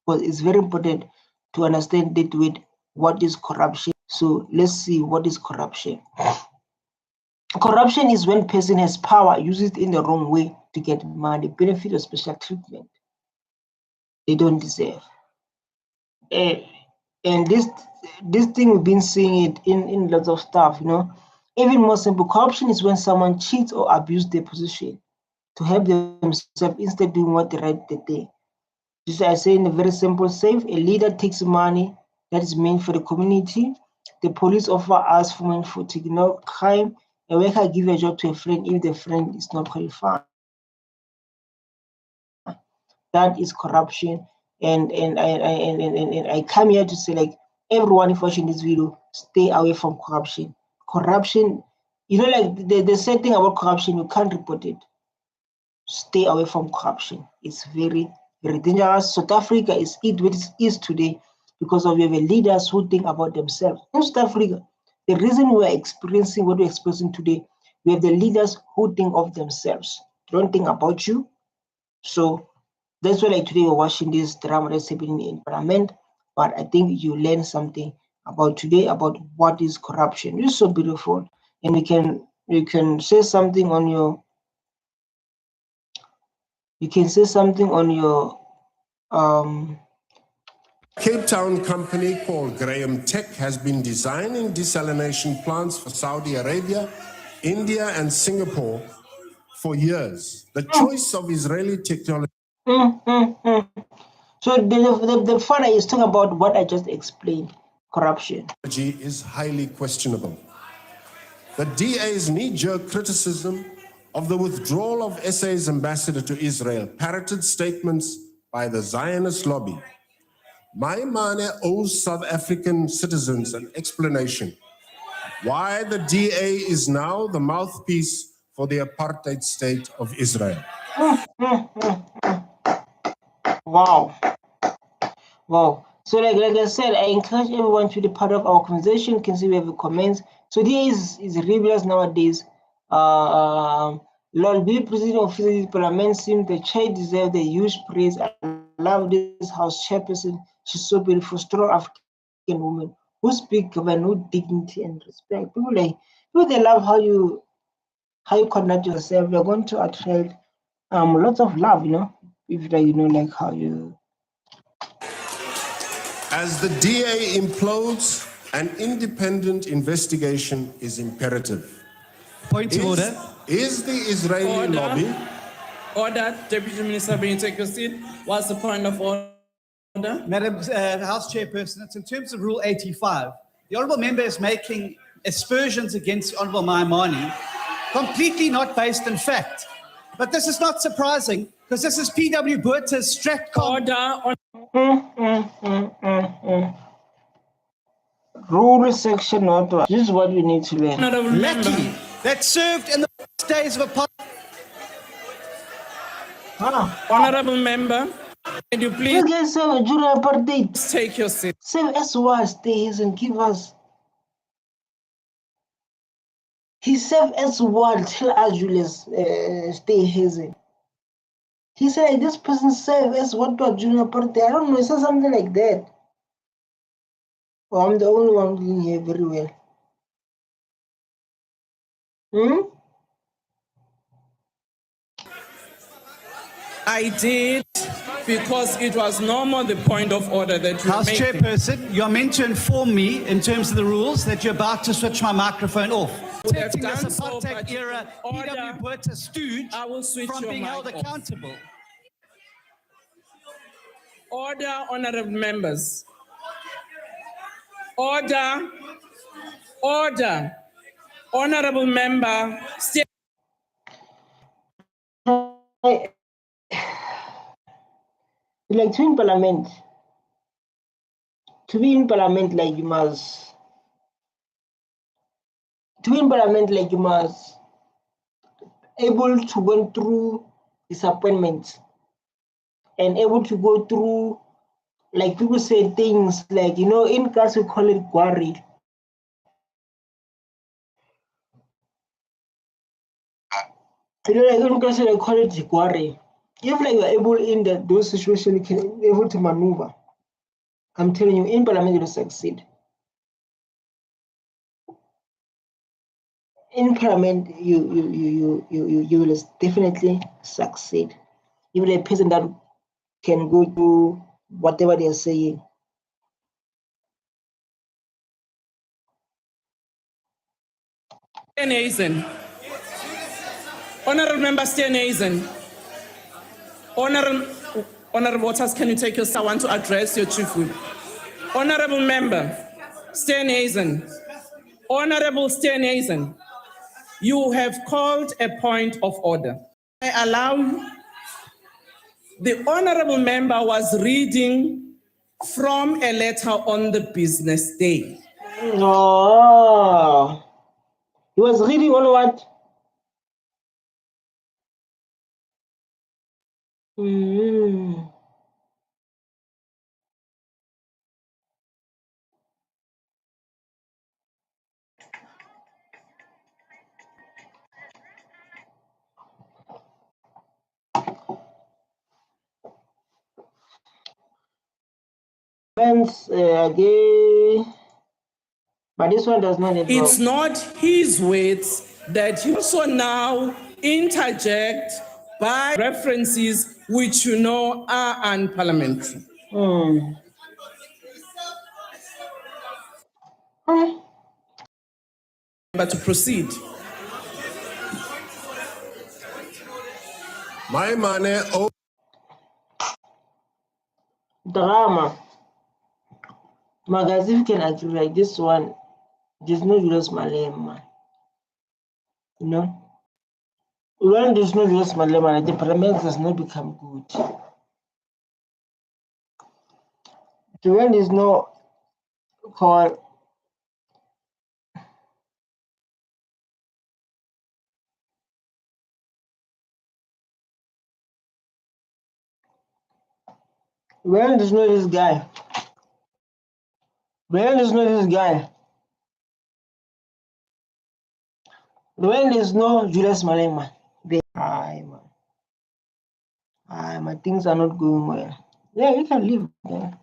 because it's very important to understand that with what is corruption. So let's see what is corruption. Corruption is when person has power, uses it in the wrong way to get money, benefit, or special treatment they don't deserve. And this thing we've been seeing it in lots of stuff, you know. Even more simple, corruption is when someone cheats or abuses their position to help themselves instead of doing what the right thing. Just I say in a very simple safe, a leader takes money that is meant for the community. The police offer us for to ignore crime. A worker give a job to a friend if the friend is not qualified. That is corruption. And I come here to say, like, everyone if watching this video, stay away from corruption. Corruption, you know, like the sad thing about corruption, you can't report it. Stay away from corruption. It's very dangerous. South Africa is what it is today because of we have leaders who think about themselves. In South Africa, the reason we are experiencing what we're experiencing today, we have the leaders who think of themselves. They don't think about you. So that's why like today we're watching this drama that's happening in Parliament. But I think you learn something about today about what is corruption. It's so beautiful. And you can say something on your Cape Town company called Graham Tech has been designing desalination plants for Saudi Arabia, India, and Singapore for years. The choice of Israeli technology. So the father is talking about what I just explained, corruption. Is highly questionable. The DA's knee-jerk criticism of the withdrawal of SA's ambassador to Israel parroted statements by the Zionist lobby. Maimane owes South African citizens an explanation why the DA is now the mouthpiece for the apartheid state of Israel. Wow. So like I said, I encourage everyone to be part of our conversation. You can see we have comments. So this is rebellious nowadays. Lord, be president of the parliament seems the chair deserves the huge praise. I love this house chairperson. She's so beautiful, strong African woman who speak with no dignity and respect. People they love how you how you conduct yourself, you're going to attract lots of love, if like how you. As the DA implodes, an independent investigation is imperative. Point of order. Is the Israeli Order. lobby... Order, Deputy Minister, may you take your seat? What's the point of order? Madam House Chairperson, it's in terms of Rule 85. The Honourable Member is making aspersions against Honourable Maimani, completely not based in fact. But this is not surprising, because this is P.W. Botha's Stratcom. Order. Rule section not. This is what we need to learn. Lackey that served in the days of apartheid. Honorable Member, can you please You guys serve during apartheid. take your seat? Serve as well, stays and give us. He served as well. Tell us, Julius, stay hazy. He said this person served as what to during apartheid. I don't know. He said something like that. Oh, I'm the only one doing here very well. I did, because it was normal the point of order that you House make. Chairperson, you're meant to inform me in terms of the rules that you're about to switch my microphone off. Would have Protecting done this so, apartheid but era order. P.W. Botha stooge I will switch from your being mic held off. accountable. Order, honorable members. Order. Order. Honorable member. Like to be in parliament. To be in parliament, like you must. To be in parliament, like you must able to go through disappointments and able to go through, like people say things like, in class we call it gwari. Like in class they call it gwari. If like you're able in those situations, you can be able to maneuver. I'm telling you, in parliament you'll succeed. In parliament, you will definitely succeed. Even a person that can go to whatever they're saying. Steenhuisen. Honorable member Steenhuisen. Honorable Waters, can you take your seat? I want to address your chief whip. Honorable member Steenhuisen. Honorable Steenhuisen, you have called a point of order. I allow you. The honorable member was reading from a letter on the business day. Oh, he was reading on what? Again, but this one does not involve. It's not his words that he also now interject by references which you know are unparliamentary. But to proceed. My money. Drama. Magazine can agree like this one. There's no Julius Malema. When there's no Julius Malema, the parliament does not become good. So when there's no call, when there's no this guy, when there's no this guy, when there's no Julius Malema, my things are not going well. Yeah, you can leave. Yeah.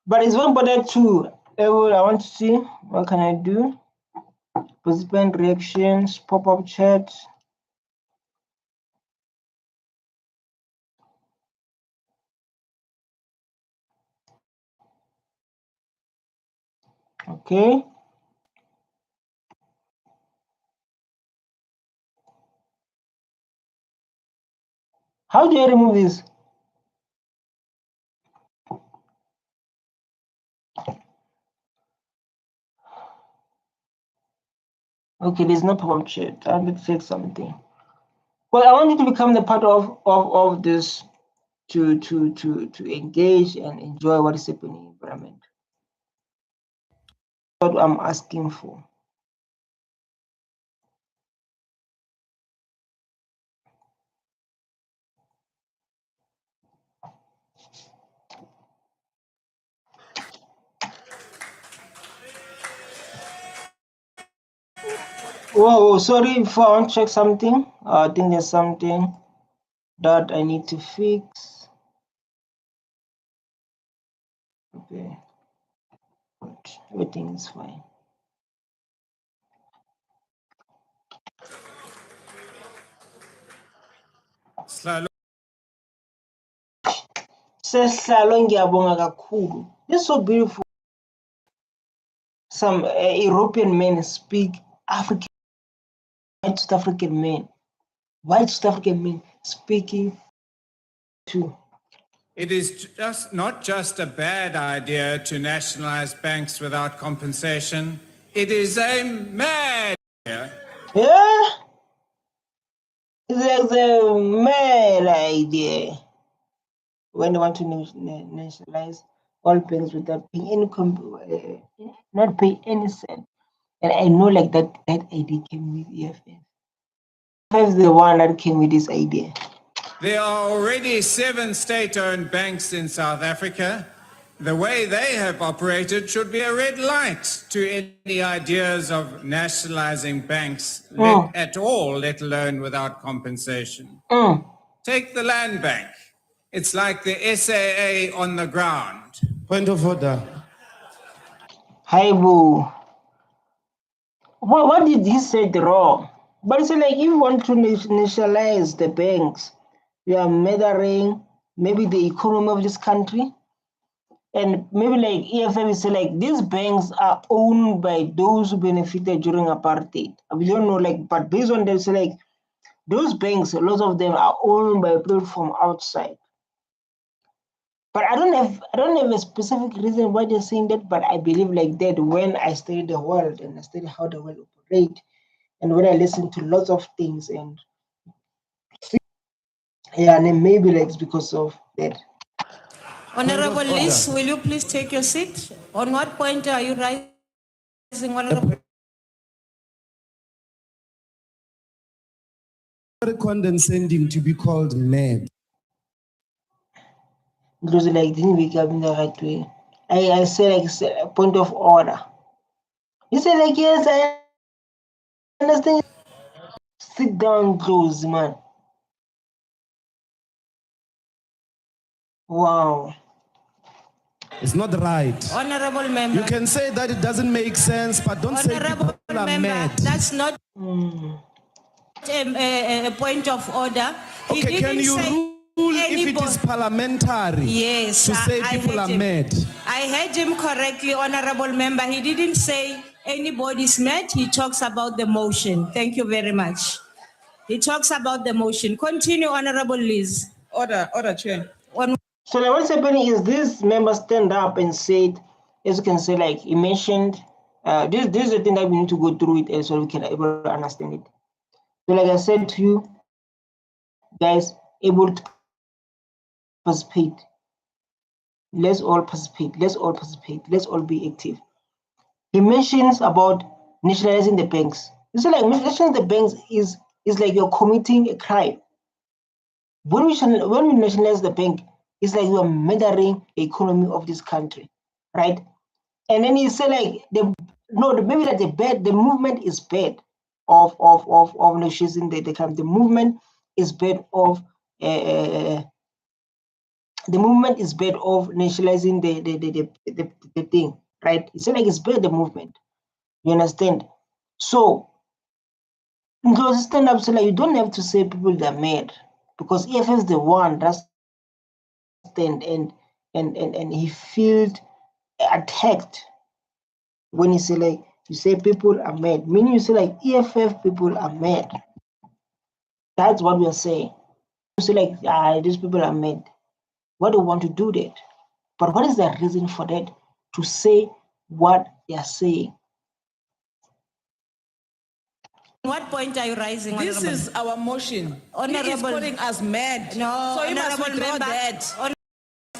But it's very important too. I want to see what can I do. Participant reactions, pop-up chat. Okay. How do I remove this? Okay, there's no pop-up chat. I need to check something. Well, I want you to become the part of this to engage and enjoy what is happening in the environment. What I'm asking for. Whoa, sorry if I want to check something. I think there's something that I need to fix. Okay, but everything is fine. Sesihlalo ngiyabonga kakhulu. This is so beautiful. Some European men speak African, white South African men. White South African men speaking too. It is not just a bad idea to nationalize banks without compensation. It is a mad idea. Yeah, it's a mad idea when they want to nationalize all banks without paying any not pay any cent. And I know like that idea came with EFF. EFF is the one that came with this idea. There are already 7 state-owned banks in South Africa. The way they have operated should be a red light to any ideas of nationalizing banks at all, let alone without compensation. Take the land bank. It's like the SAA on the ground. Point of order. Hi, boo. What did he say wrong? But it's like if you want to nationalize the banks, you are murdering maybe the economy of this country. And maybe like EFF is like these banks are owned by those who benefited during apartheid. We don't know, like, but based on this, like those banks, a lot of them are owned by people from outside. But I don't have a specific reason why they're saying that, but I believe like that when I study the world and I study how the world operates, and when I listen to lots of things and yeah, and then maybe like it's because of that. Honorable Liz, will you please take your seat? On what point are you rising, Honorable? Very condescending to be called mad. Because like didn't wake up in the right way. I say like a point of order. You say like yes, I understand. Sit down close, man. Wow. It's not right. Honorable member. You can say that it doesn't make sense, but don't say people are mad. That's not a point of order. Okay, can you rule if it is parliamentary? Yes, to say people are mad? I heard him correctly, honorable member. He didn't say anybody's mad. He talks about the motion. Thank you very much. He talks about the motion. Continue, honorable Liz. Order, Chair. So like what's happening is this member stand up and said, as you can say, like he mentioned, this is the thing that we need to go through it so we can able to understand it. So like I said to you guys, able to participate. Let's all participate. Let's all participate. Let's all be active. He mentions about nationalizing the banks. You see, like nationalizing the banks is like you're committing a crime. When we nationalize the bank, it's like you're murdering the economy of this country, right? And then he said like maybe that the movement is bad of nationalizing the crime. The movement is bad of nationalizing the thing, right? It's like it's bad the movement. You understand? So, because stand up, so like you don't have to say people they're mad, because EFF is the one that stand and he felt attacked when you say like you say people are mad, meaning you say like EFF people are mad. That's what we are saying. You say like these people are mad. Why do you want to do that? But what is the reason for that? To say what they are saying. What point are you raising? This Honorable? is our motion. He is Honorable- calling us mad. No, so you must honorable withdraw member. that.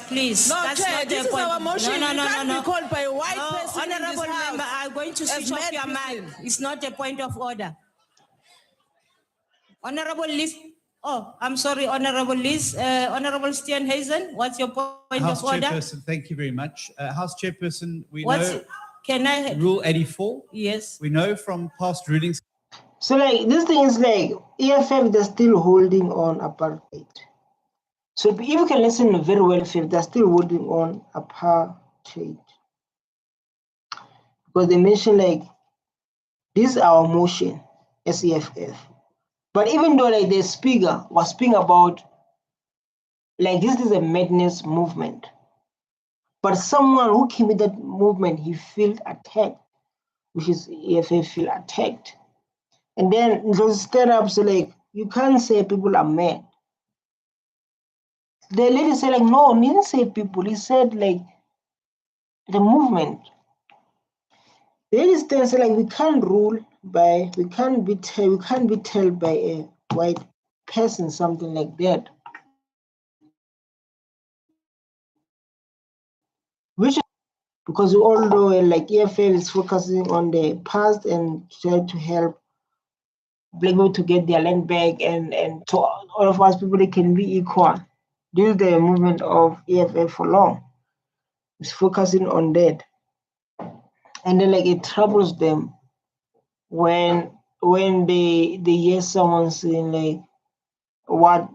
Please. No, that's Chair, not this the is point. our motion. No, You can't be called by a white No, person in this honorable house member, I'm going to as switch off mad your person. mic. It's not a point of order. Honorable Liz. Oh, I'm sorry, Honorable Liz. Honorable Steenhuisen, what's your point House of order? Chairperson, thank you very much. House Chairperson, we What's know can I? Rule 84. Yes. We know from past rulings. So like this thing is like EFF, they're still holding on apartheid. So if you can listen very well, if they're still holding on apartheid, because they mention like this is our motion as EFF. But even though like the speaker was speaking about like this is a madness movement, but someone who came with that movement, he felt attacked, which is EFF feel attacked. And then those stand up, so like you can't say people are mad. The lady said like no, he didn't say people, he said like the movement. The lady said like we can't rule by we can't be told by a white person, something like that. Which is because we all know like EFF is focusing on the past and try to help black people to get their land back and to all of us people they can be equal. This is the movement of EFF for long. It's focusing on that. And then like it troubles them when they hear someone saying like what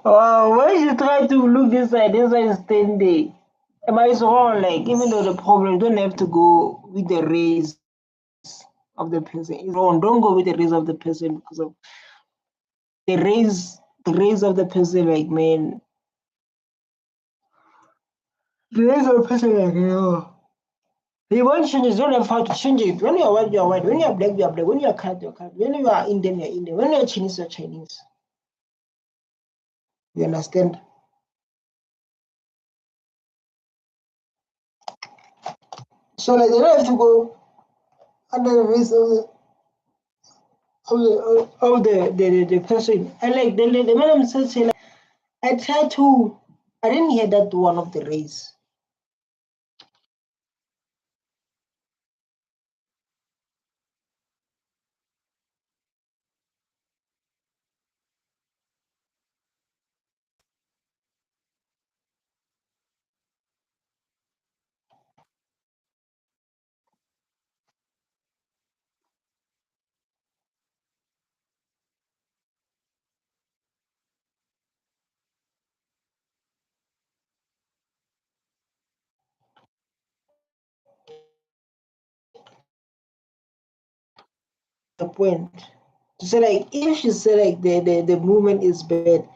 when you try to look this side is 10 day. But it's wrong, like even though the problem, you don't have to go with the race of the person. It's wrong. Don't go with the race of the person because of the race of the person, like man. The race of the person, like you want changes, don't have how to change it. When you're white, you're white. When you're black, you're black. When you're cut, you're cut. When you are Indian, you're Indian. When you're Chinese, you're Chinese. You understand? So like they don't have to go under the race of the person. And like the madam said, like, I didn't hear that one of the race. The point. To say like if she said like the movement is bad,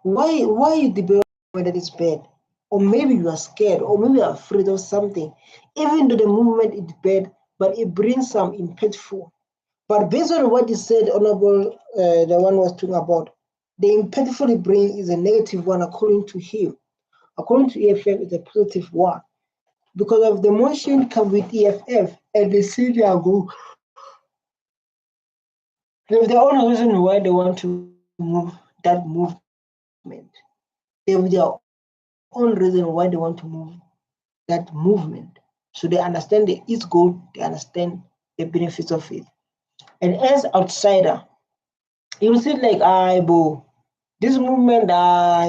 why you debate whether it's bad? Or maybe you are scared, or maybe you are afraid of something. Even though the movement is bad, but it brings some impactful. But based on what you said, Honorable, the one was talking about, the impactful it brings is a negative one according to him. According to EFF, it's a positive one. Because of the motion come with EFF and the senior go. There's their own reason why they want to move that movement. They have their own reason why they want to move that movement. So they understand its goal, they understand the benefits of it. And as outsider, you will see like, bo, This movement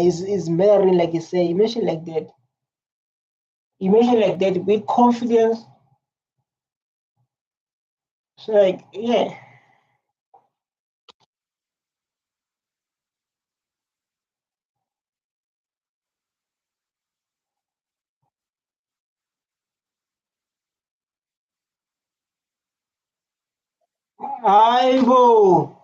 is mattering, like you say. You mentioned like that. You mentioned like that with confidence. So like, yeah. Aibo.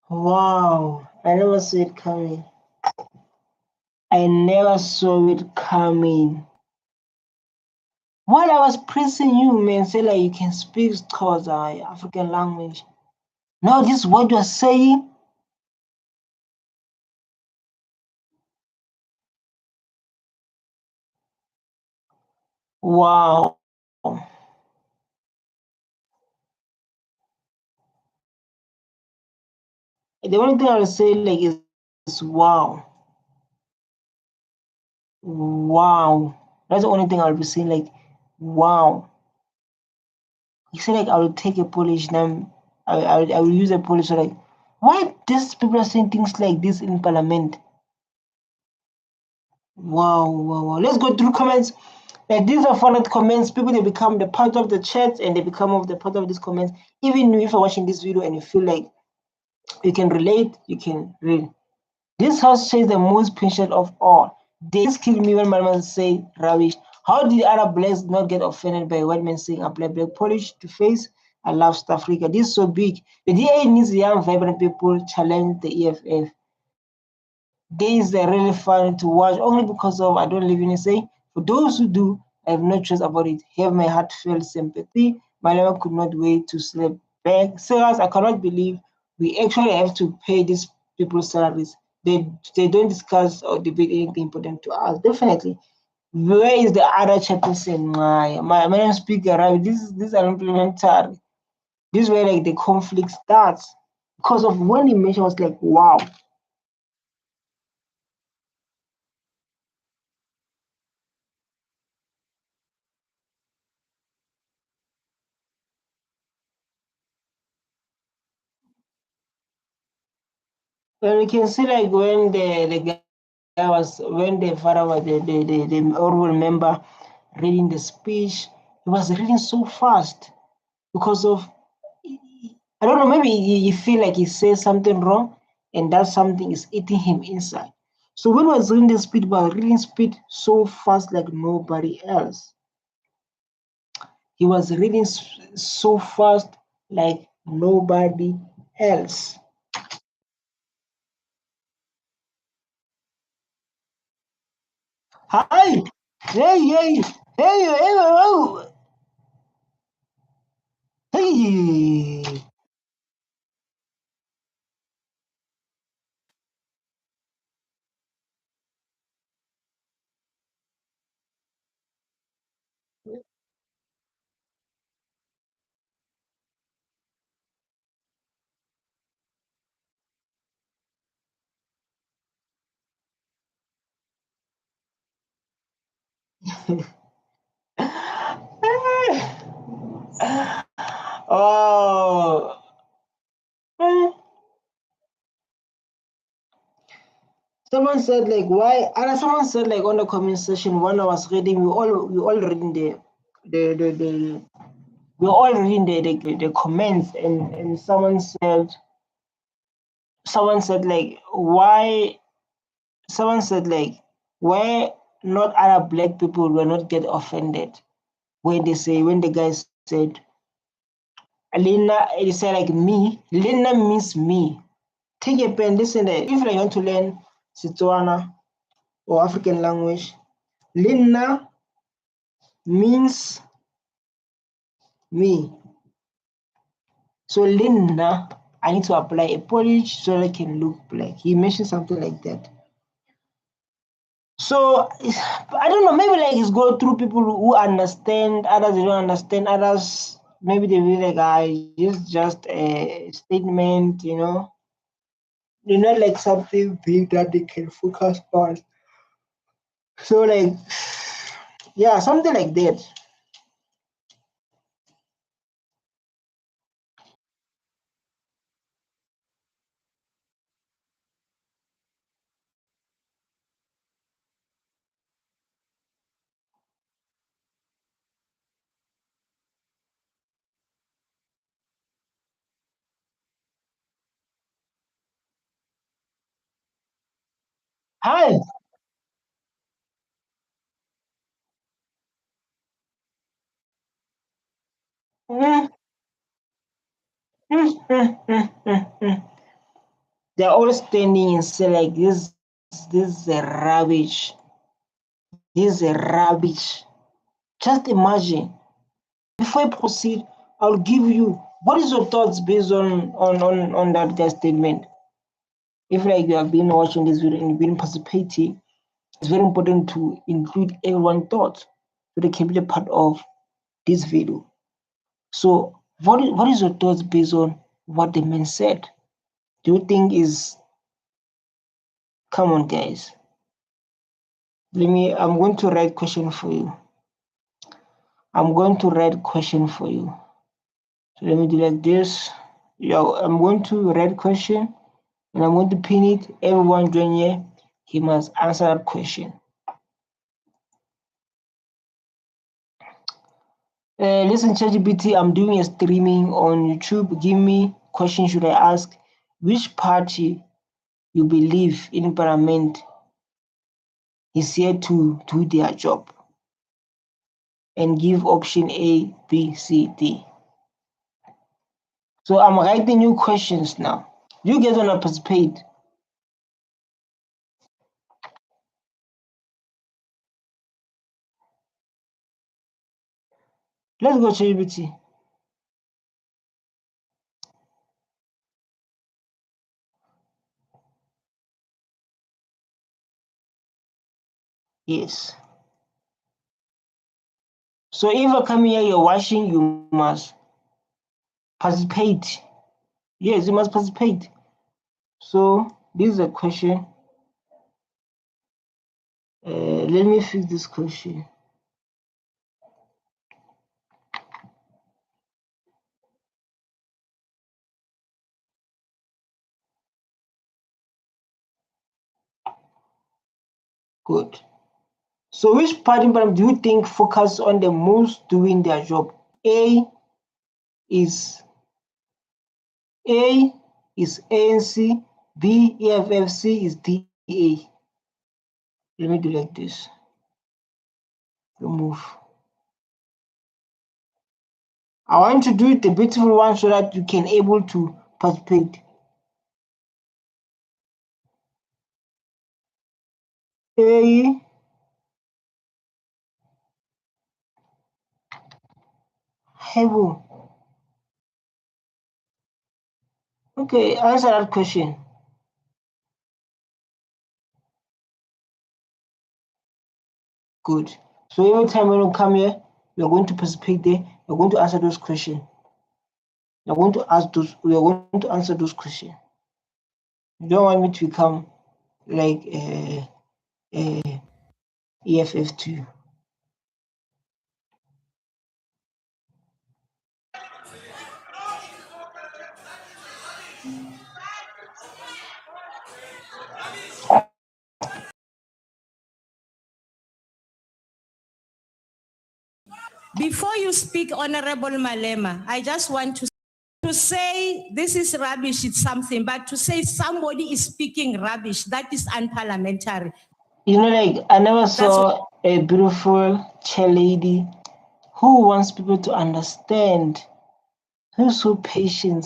Wow. I never saw it coming. I never saw it coming. While I was pressing you, man, say like you can speak Xhosa, African language. Now this is what you're saying. Wow. The only thing I'll say like is wow. Wow. That's the only thing I'll be saying, like, wow. You say like I will take a Polish name, I will use a Polish, so like, why these people are saying things like this in parliament? Wow, wow, wow. Let's go through comments. Like these are followed comments. People, they become the part of the chat and they become of the part of these comments. Even if you're watching this video and you feel like you can relate, you can read. This house says the most patient of all. They just kill me when my man say rubbish. How did Arab blacks not get offended by white men saying apply black polish to face? I love South Africa. This is so big. The DA needs young, vibrant people challenge the EFF. Days are really fun to watch only because of I don't live in SA. For those who do, I have no choice about it. Have my heartfelt sympathy. My Malema could not wait to slip back. Serious, I cannot believe we actually have to pay these people's salaries. They don't discuss or debate anything important to us. Definitely. Where is the other chairperson? My name speaker, right? This are implementary. This is where like the conflict starts. Because of when he mentioned was like, wow. Well, you can see like when the guy was when the father was the honorable member reading the speech, he was reading so fast because of I don't know, maybe you feel like he says something wrong and that something is eating him inside. So when he was reading the speech, but reading speed so fast like nobody else. He was reading so fast like nobody else. Hi! Hey! Oh! Hey! Oh, someone said like why? And someone said like on the comment section when I was reading, we all reading the we all reading the comments and someone said like why? Someone said like why not other black people will not get offended when the guy said Lina, it said like me. Lina means me. Take a pen, listen there. If you want to learn Setswana or African language, Lina means me. So Lina, I need to apply a polish so I can look black. He mentioned something like that. So I don't know, maybe like it's go through people who understand, others they don't understand, others maybe they be like, it's just a statement, not like something big that they can focus on. So like, yeah, something like that. Hi. Mm, They're all standing and say like this is a rubbish. This is a rubbish. Just imagine. Before I proceed, I'll give you what is your thoughts based on that guy's statement. If like you have been watching this video and you've been participating, it's very important to include everyone's thoughts so they can be a part of this video. So what is your thoughts based on what the man said? Do you think is, come on guys. I'm going to write question for you. I'm going to write question for you. So let me do like this. I'm going to write question and I'm going to pin it. Everyone join here. He must answer that question. Listen, ChatGPT, I'm doing a streaming on YouTube. Give me question should I ask. Which party you believe in parliament is here to do their job? And give option A, B, C, D. So I'm writing you questions now. You guys wanna participate? Let's go, ChatGPT. Yes. So if you come here, you're watching, you must participate. Yes, you must participate. So this is a question. Let me fix this question. Good. So which party do you think focus on the most doing their job? A is ANC, B EFF, C is DA. Let me do like this. Remove. I want to do it the beautiful one so that you can able to participate. A Heaven. Okay, answer that question. Good. So every time when you come here, you're going to participate there. You're going to answer those questions. You're going to ask those. We are going to answer those questions. You don't want me to become like EFF 2. Before you speak, Honorable Malema, I just want to say this is rubbish, it's something, but to say somebody is speaking rubbish, that is unparliamentary. You know, like I never saw a beautiful chair lady who wants people to understand, who's so patient.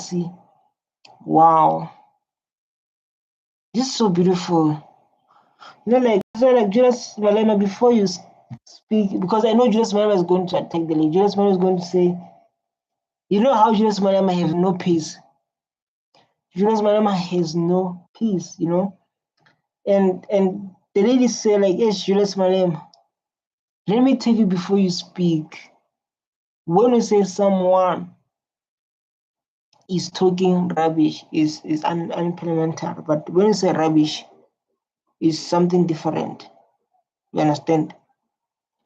Wow, this is so beautiful. You know, like Julius Malema, before you speak, because I know Julius Malema is going to attack the lady. Julius Malema is going to say, you know how Julius Malema has no peace. Julius Malema has no peace, you know. And the lady say like, yes, Julius Malema, let me tell you before you speak. When you say someone is talking rubbish, is unparliamentary, but when you say rubbish, is something different. You understand?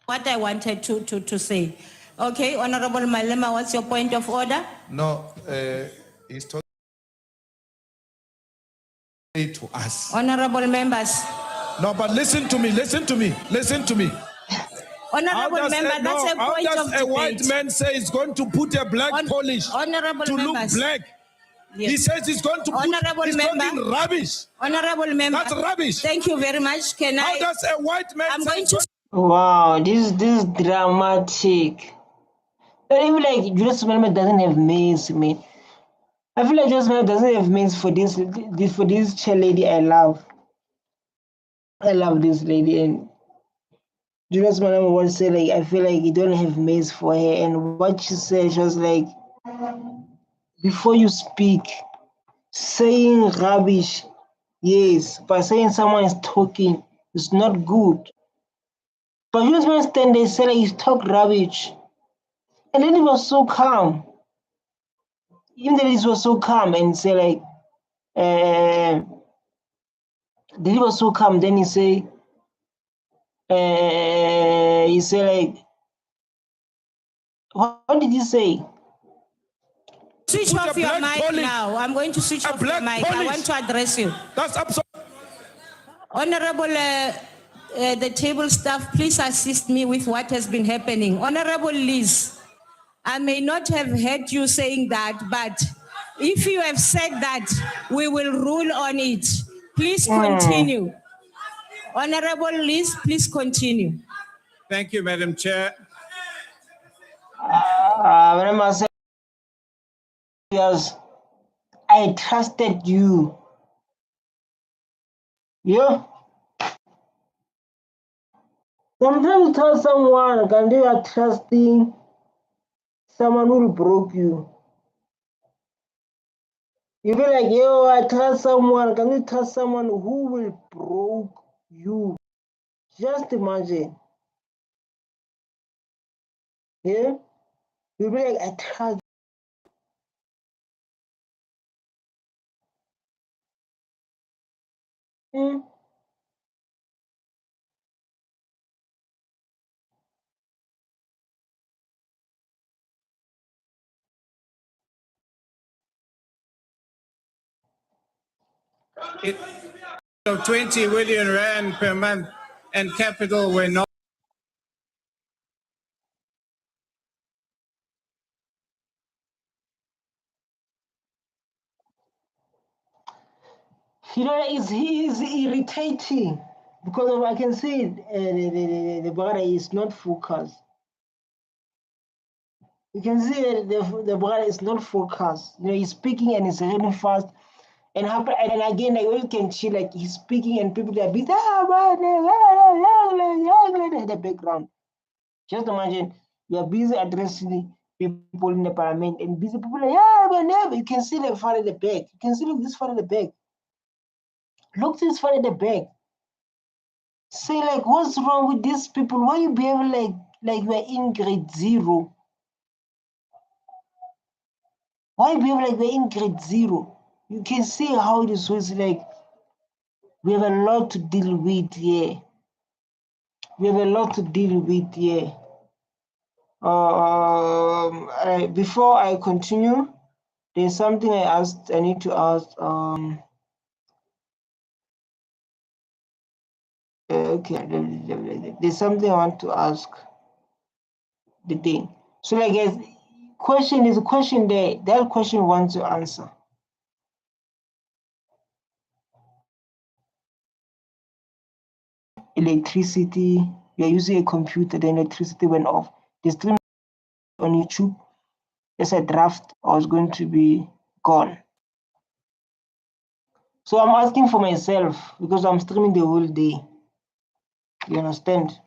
What I wanted to say. Okay, Honorable Malema, what's your point of order? No, he's talking to us. Honorable members. No, but listen to me. Honorable member, that's a point of debate. A white man say he's going to put a black polish Honorable to members. look black? Yes. He says he's going to Honorable he's member. talking rubbish. Honorable member. That's rubbish. Thank you very much. Can How I? does a white man I'm say going he's to. Wow, this is dramatic. I feel like Julius Malema doesn't have means, man. I feel like Julius Malema doesn't have means for this chair lady I love. I love this lady, and Julius Malema once said like I feel like you don't have means for her, and what she said, she was like, before you speak, saying rubbish, yes, but saying someone is talking is not good. But Julius Malema stand there say like he's talk rubbish, and then he was so calm. Even the lady was so calm and say like, the lady was so calm. Then he say like, what did he say? Switch Put off a your black mic police- now. I'm going to switch a off your black mic. I police. want to address you. That's absolutely. Honorable, the table staff, please assist me with what has been happening. Honorable Liz, I may not have heard you saying that, but if you have said that, we will rule on it. Please continue. Honorable Liz, please continue. Thank you, Madam Chair. When I say yes, I trusted you. Yeah. Sometimes you tell someone, and they are trusting someone who will broke you. You be like, yo, I trust someone. Can you trust someone who will broke you? Just imagine. Yeah? You be like, I trust. Hmm? Of 20 million rand per month and capital were not. You know, he is irritating because I can see the brother is not focused. You can see that the brother is not focused. You know, he's speaking and he's reading fast. And again, like you can see, like he's speaking and people are busy in the background. Just imagine you are busy addressing people in the parliament and busy people like, yeah, but never. You can see the far at the back. You can see this far at the back. Look this far at the back. Say like, what's wrong with these people? Why you behave like we're in grade 0? Why you behave like we're in grade 0? You can see how it is was like we have a lot to deal with here. We have a lot to deal with here. Before I continue, there's something I need to ask. Okay, there's something I want to ask. The thing. So, like, guys, question is a question there. That question wants to answer. Electricity. You're using a computer. The electricity went off. The stream on YouTube. There's a draft. I was going to be gone. So I'm asking for myself because I'm streaming the whole day. You understand?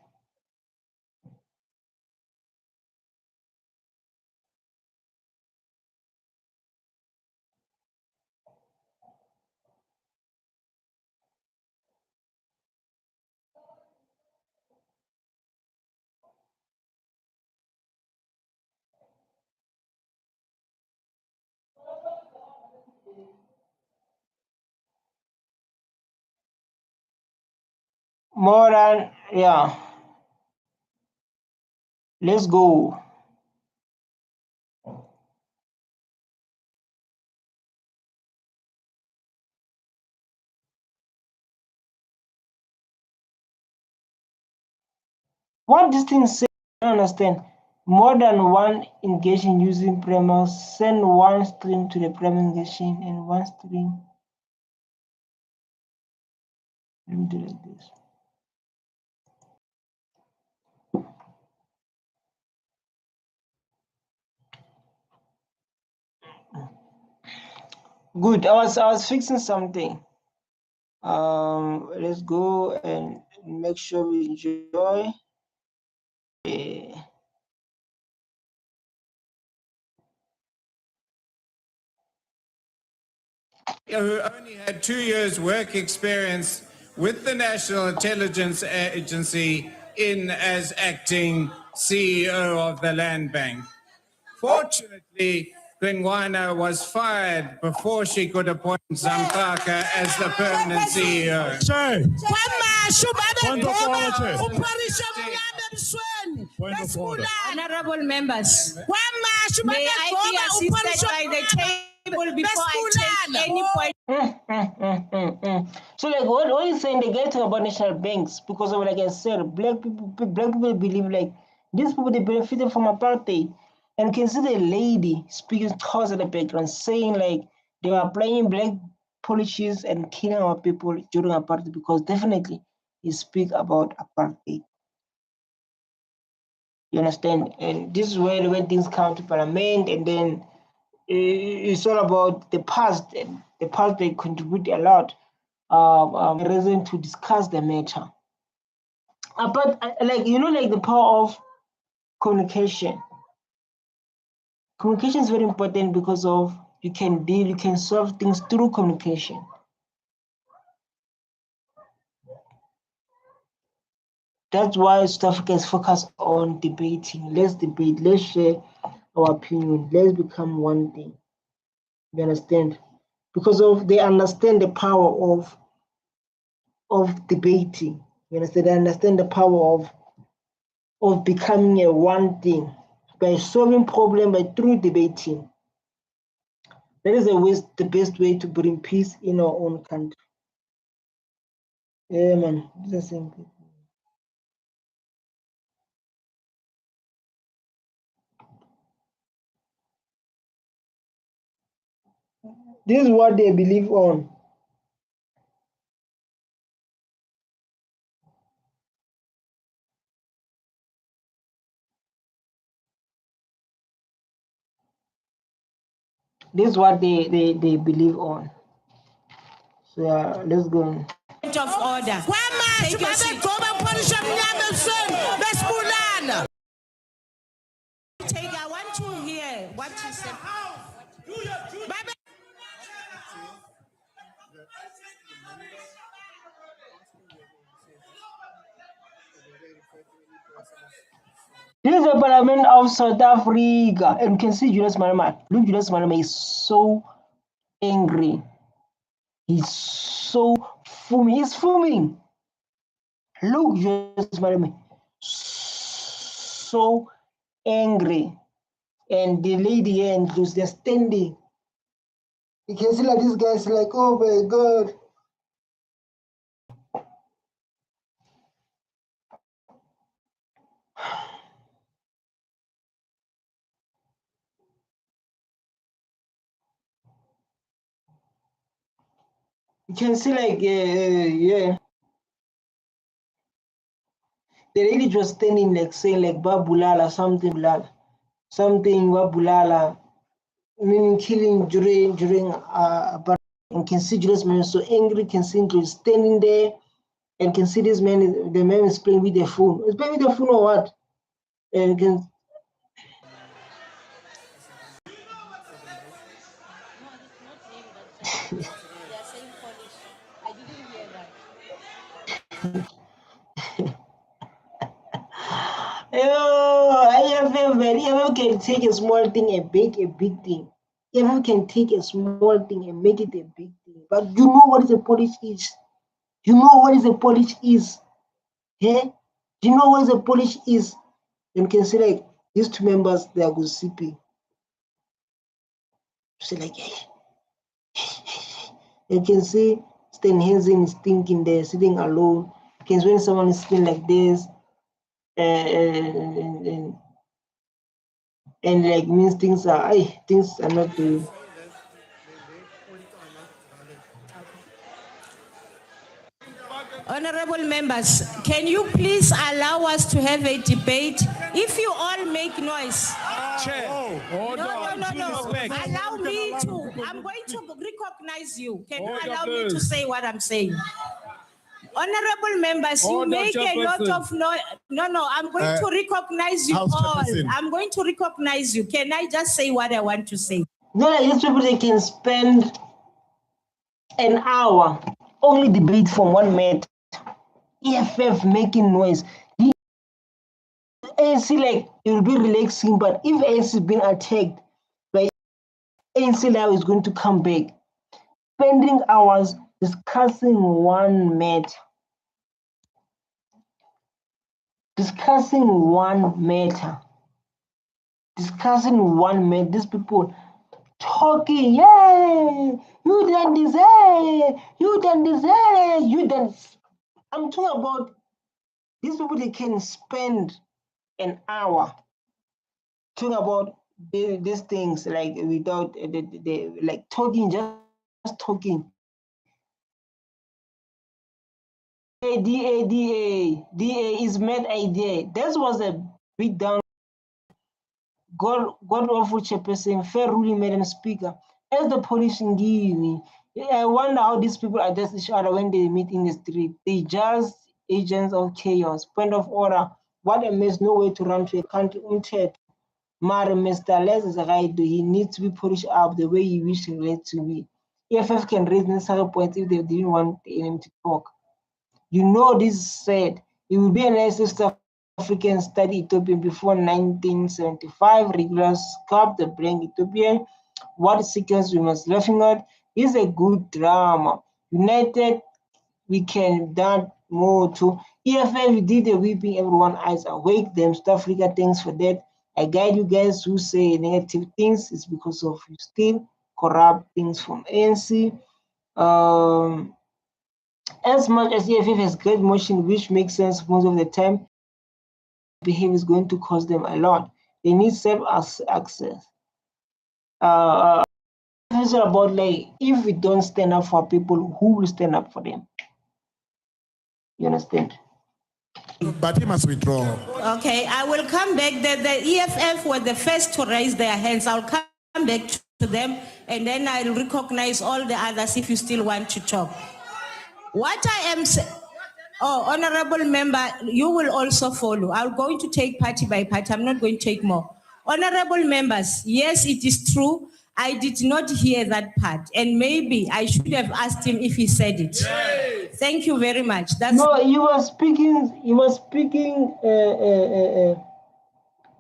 More than, yeah. Let's go. What this thing say? I don't understand. More than one engagement using primers, send one string to the primary engagement and one string. Let me do like this. Good. I was fixing something. Let's go and make sure we enjoy. Who only had 2 years work experience with the National Intelligence Agency as acting CEO of the Land Bank. Fortunately, Glengwana was fired before she could appoint Zamfaka as the permanent CEO. Honorable members, may I be assisted by the table before I take any point? So like what he's saying, they get about national banks because of, like I said, black people believe like these people, they benefited from apartheid. And you can see the lady speaking towards the background saying like they were applying black policies and killing our people during apartheid, because definitely he speak about apartheid. You understand? And this is where when things come to parliament, and then it's all about the past. And the past, they contribute a lot. Reason to discuss the matter. But like like the power of communication. Communication is very important because of you can solve things through communication. That's why South Africa is focused on debating. Let's debate. Let's share our opinion. Let's become one thing. You understand? Because of they understand the power of debating. You understand? They understand the power of becoming a one thing by solving problem by through debating. That is the best way to bring peace in our own country. Yeah, man. It's the same thing. This is what they believe on. This is what they believe on. So yeah, let's go on. Point of order. Take your seat. I want to hear what you said. This is the Parliament of South Africa, and you can see Julius Malema. Look, Julius Malema is so angry. He's so fuming. He's fuming. Look, Julius Malema, so angry. And the lady and they're standing. You can see like this guy's like, oh my God. You can see like, yeah. The lady just standing like saying like Babulala, something Babulala, meaning killing during but you can see Julius man so angry, can see him standing there, and can see this man, the man is playing with the phone. Is playing with the phone or what? And can EFF can take a small thing and make a big thing. EFF can take a small thing and make it a big thing. But you know what is a polish is? You know what is a polish is? Yeah? Do you know what is a polish is? You can see like these two members, they are gossiping. So like, you can see Stan Hansen is thinking there, sitting alone. You can see when someone is sitting like this, and and like means things are not doing. Honorable members, can you please allow us to have a debate? If you all make noise. Chair. No. Allow me to. I'm going to recognize you. Can you allow me to say what I'm saying? Honorable members, you make a lot of noise. No, I'm going to recognize you all. I'm going to recognize you. Can I just say what I want to say? No, like these people, they can spend an hour only debate from one matter. EFF making noise. The ANC, like, it will be relaxing, but if ANC is being attacked by ANC, now is going to come back. Spending hours discussing one matter. Discussing one matter. These people talking, yeah, you done this, you done. I'm talking about these people, they can spend an hour talking about these things, like without like talking, just talking. DA is mad idea. That was a beat down. God awful chairperson, fair ruling Madam Speaker. As the police engage, I wonder how these people address each other when they meet in the street. They just agents of chaos. Point of order. What a mess, no way to run to a country. Mara Mr. Les is right. He needs to be polished up the way he wished it to be. EFF can raise necessary points if they didn't want the enemy to talk. You know this said. It will be a nice South African study Ethiopia before 1975. Regulars Cup, the blank Ethiopia. What sequence we must laughing at is a good drama. United, we can done more too. EFF, we did the weeping, everyone eyes awake. Them South Africa, thanks for that. I guide you guys who say negative things. It's because of you still corrupt things from ANC. As much as EFF has great motion, which makes sense most of the time, behavior is going to cost them a lot. They need self-access. It's about like, if we don't stand up for people, who will stand up for them? You understand? But he must withdraw. Okay, I will come back. The EFF were the first to raise their hands. I'll come back to them, and then I'll recognize all the others if you still want to talk. What I am saying, honorable member, you will also follow. I'm going to take party by party. I'm not going to take more. Honorable members, yes, it is true. I did not hear that part, and maybe I should have asked him if he said it. Yay. Thank you very much. No, he was speaking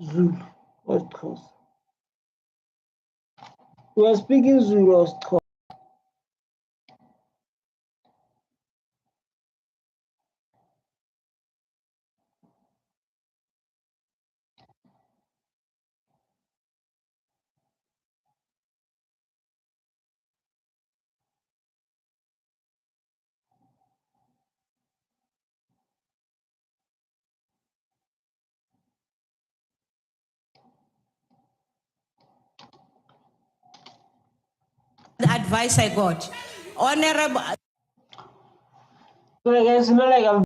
Zulu, of course. He was speaking Zulu, of course. The advice I got. Honorable. So like, it's not like I've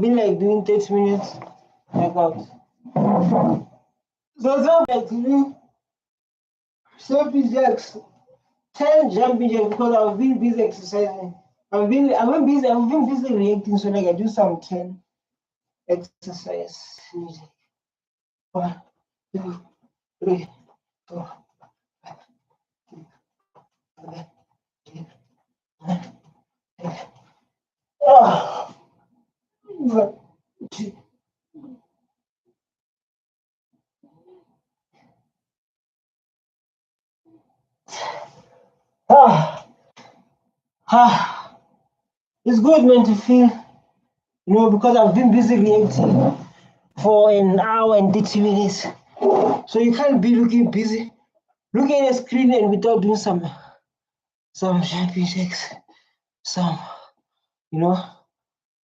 been like doing 30 minutes workout. So it's like to me, jumping jacks, 10 jumping jacks, because I've been busy exercising. I've been busy reacting, so like I do some 10 exercise. 1, 2, 3, 4, 5, 6, 7, 8, 9, 10. Oh. 1, 2. It's good, man, to feel, because I've been busy reacting for an hour and 30 minutes. So you can't be looking busy, looking at a screen and without doing some jumping jacks,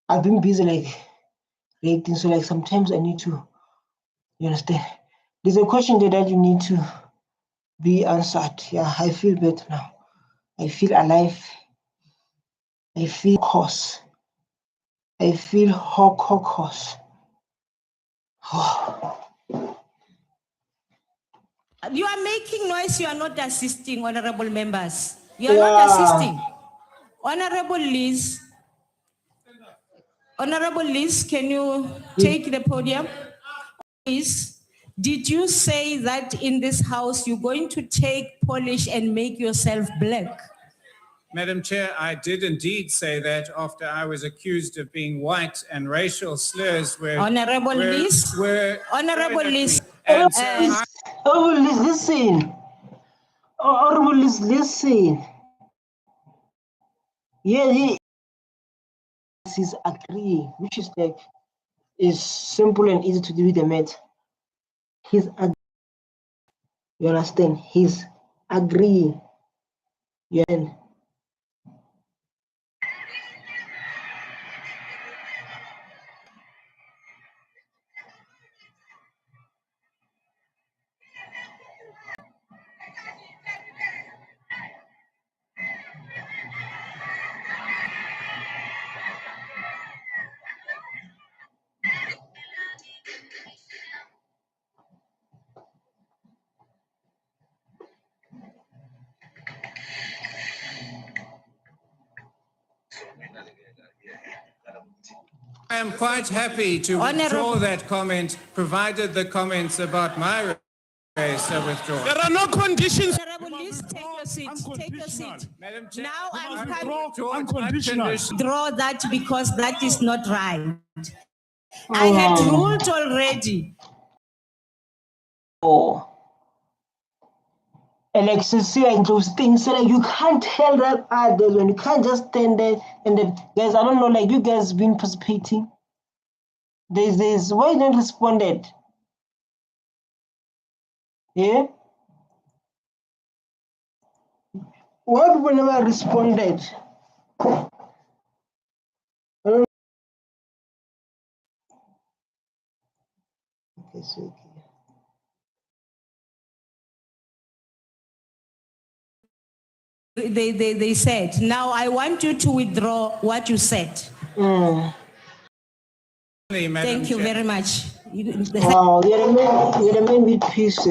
I've been busy like reacting. So like sometimes I need to, you understand? There's a question there that you need to be answered. Yeah, I feel better now. I feel alive. I feel horse. I feel horse. You are making noise, you are not assisting, honorable members. You are Yeah. not assisting. Honorable Liz, can you take the podium? Liz, did you say that in this house you're going to take polish and make yourself black? Madam Chair, I did indeed say that after I was accused of being white and racial slurs were Honorable Liz, Honorable Liz, And so Honorable Liz, listen. Honorable Liz, listen. Yeah, he's agreeing, which is like is simple and easy to do with the math. He's you understand? He's agreeing. Yeah. I am quite happy to withdraw that comment, provided the comments about my race are withdrawn. There are no conditions. Honorable Liz, take your seat. Take your seat. Madam Chair, Now I'm withdraw coming unconditional. draw that because that is not right. I had ruled already. Oh. And like sincere and those things, so like you can't tell that others when you can't just stand there and then guys, I don't know, like you guys been participating. There's why you don't responded? Yeah? Why people never responded? Okay, so okay. They said, now I want you to withdraw what you said. Thank you very much. Wow, you're a man with peace.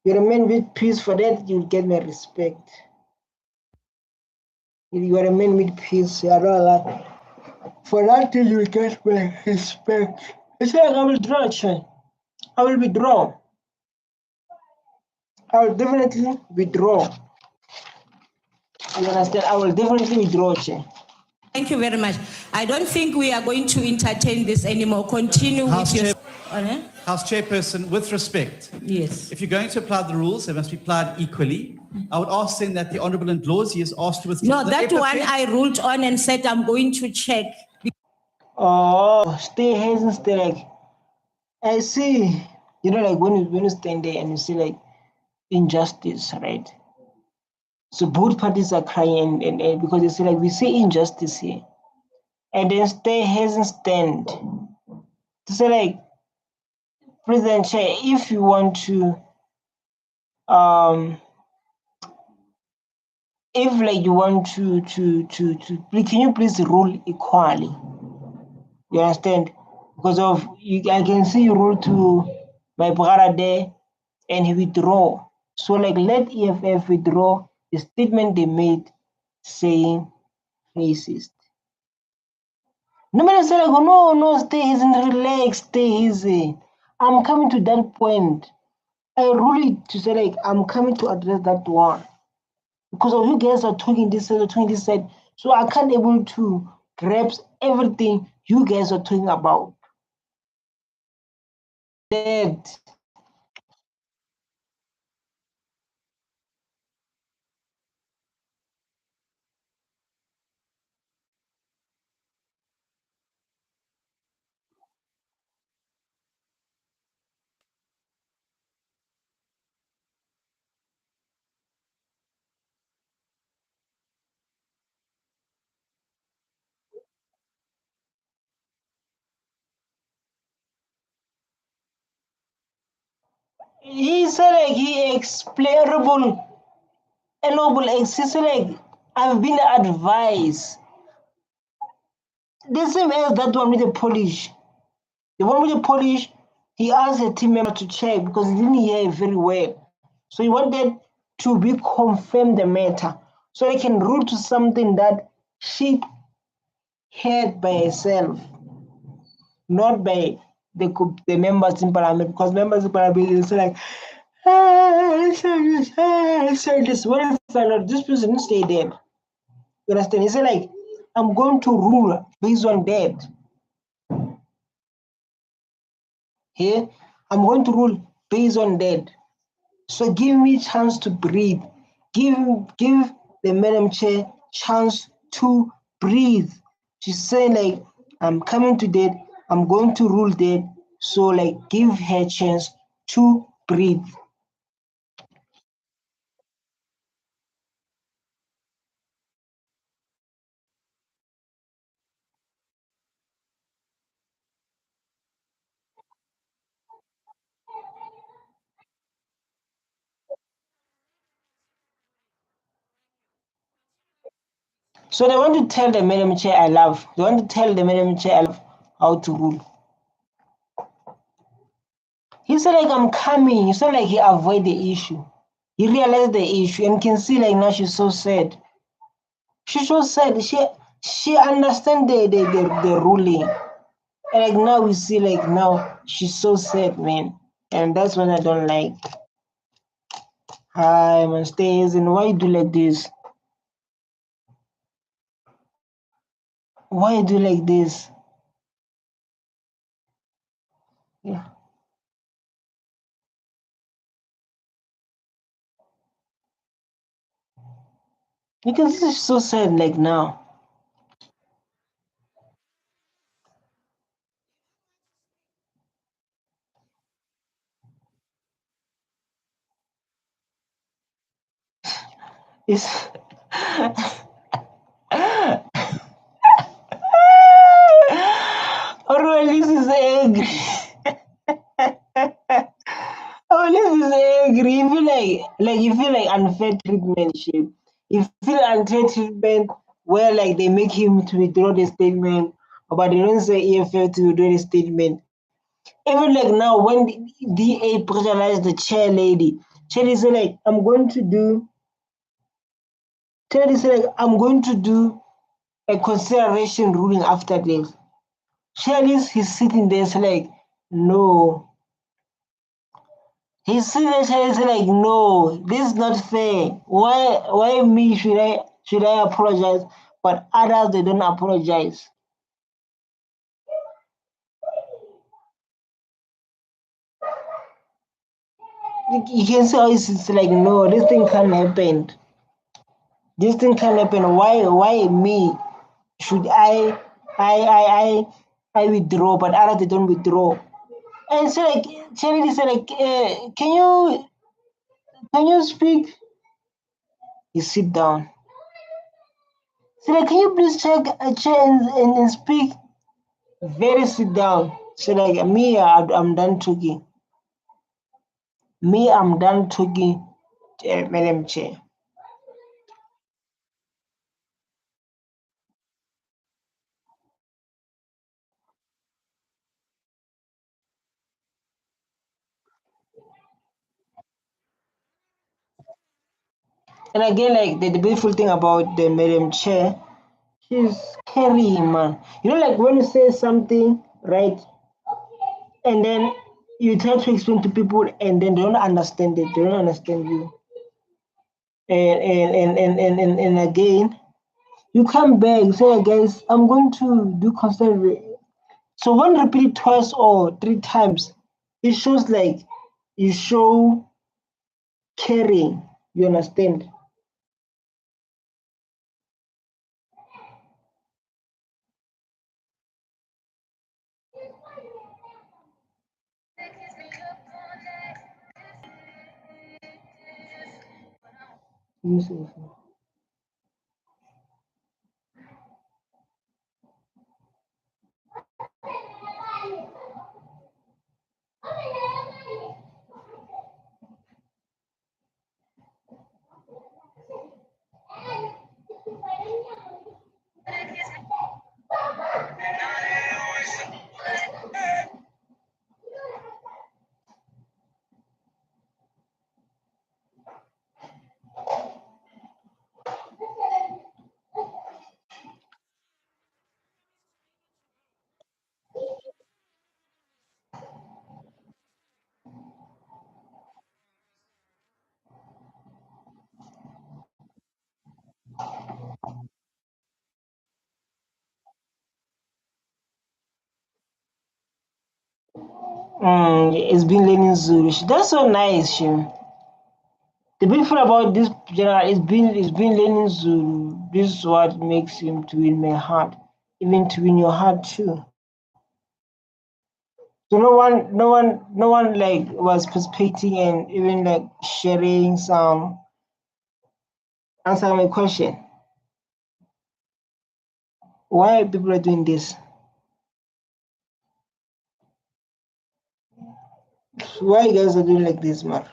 You're a man with peace. For that, you get my respect. You are a man with peace. I don't like. For that, you will get my respect. It's like I will draw, Chay. I will withdraw. I will definitely withdraw. You understand? I will definitely withdraw, Chay. Thank you very much. I don't think we are going to entertain this anymore. Continue with your... House Chairperson, with respect, yes. if you're going to apply the rules, they must be applied equally. I would ask then that the Honourable Ndlozi is asked to withdraw. No, that one I ruled on and said I'm going to check. Oh, stay hands stay like I see. You know, like when you stand there and you see like injustice, right? So both parties are crying and because they say like we see injustice here, and then stay hands and stand to say like President Chair, if you want to if like you want to can you please rule equally? You understand? Because of you, I can see you rule to my brother there, and he withdraw. So like let EFF withdraw the statement they made saying racist. No matter say like no, stay easy, relax, stay easy. I'm coming to that point. I really to say like I'm coming to address that one. Because of you guys are talking this side, so I can't able to grasp everything you guys are talking about. That He said like he explainable, ennoble, like I've been advised. The same as that one with the Polish. The one with the Polish, he asked a team member to check because he didn't hear it very well. So he wanted to be confirmed the matter so they can rule to something that she heard by herself, not by the members in parliament, because members in parliament is like, say this. What if I not this person stay dead? You understand? He said like, I'm going to rule based on that. Here, I'm going to rule based on that. So give me chance to breathe. Give the Madam Chair chance to breathe. She's saying like, I'm coming to that. I'm going to rule that. So like, give her chance to breathe. So they want to tell the Madam Chair I love. They want to tell the Madam Chair I love how to rule. He said like, I'm coming. He said like he avoid the issue. He realized the issue and can see like now she's so sad. She's so sad. She understand the ruling. And like now we see like now she's so sad, man. And that's what I don't like. Hi, man, stays and why you do like this? Why you do like this? Yeah. Because this is so sad like now. It's or at least is angry. Or at least is angry. You feel like unfair treatment shit. You feel unfair treatment where like they make him to withdraw the statement, but they don't say EFF to withdraw the statement. Even like now when the DA pressurized the chair lady said like I'm going to do a consideration ruling after this. Shelley's he's sitting there so like no. He's sitting there Shelley's like no, this is not fair. Why me should I apologize but others they don't apologize? You can see how it's like no, this thing can't happen. This thing can't happen. Why me? Should I withdraw, but others they don't withdraw. And so like Charity said like, can you speak? You sit down. So like, can you please check a chair and speak? Very sit down. So like me, I'm done talking. Me, I'm done talking, Madam Chair. And again, like the beautiful thing about the Madam Chair, she's carrying, man. You know, like when you say something, right, and then you try to explain to people, and then they don't understand it. They don't understand you. And again, you come back, say, guys, I'm going to do constant. So when repeated twice or three times, it shows like you show caring. You understand? Yes, yes, yes. It's been learning Zulu. That's so nice, Shim. The beautiful about this general is been learning Zulu. This is what makes him to win my heart, even to win your heart too. So no one like was participating and even like sharing some answer my question. Why people are doing this? Why you guys are doing like this, man?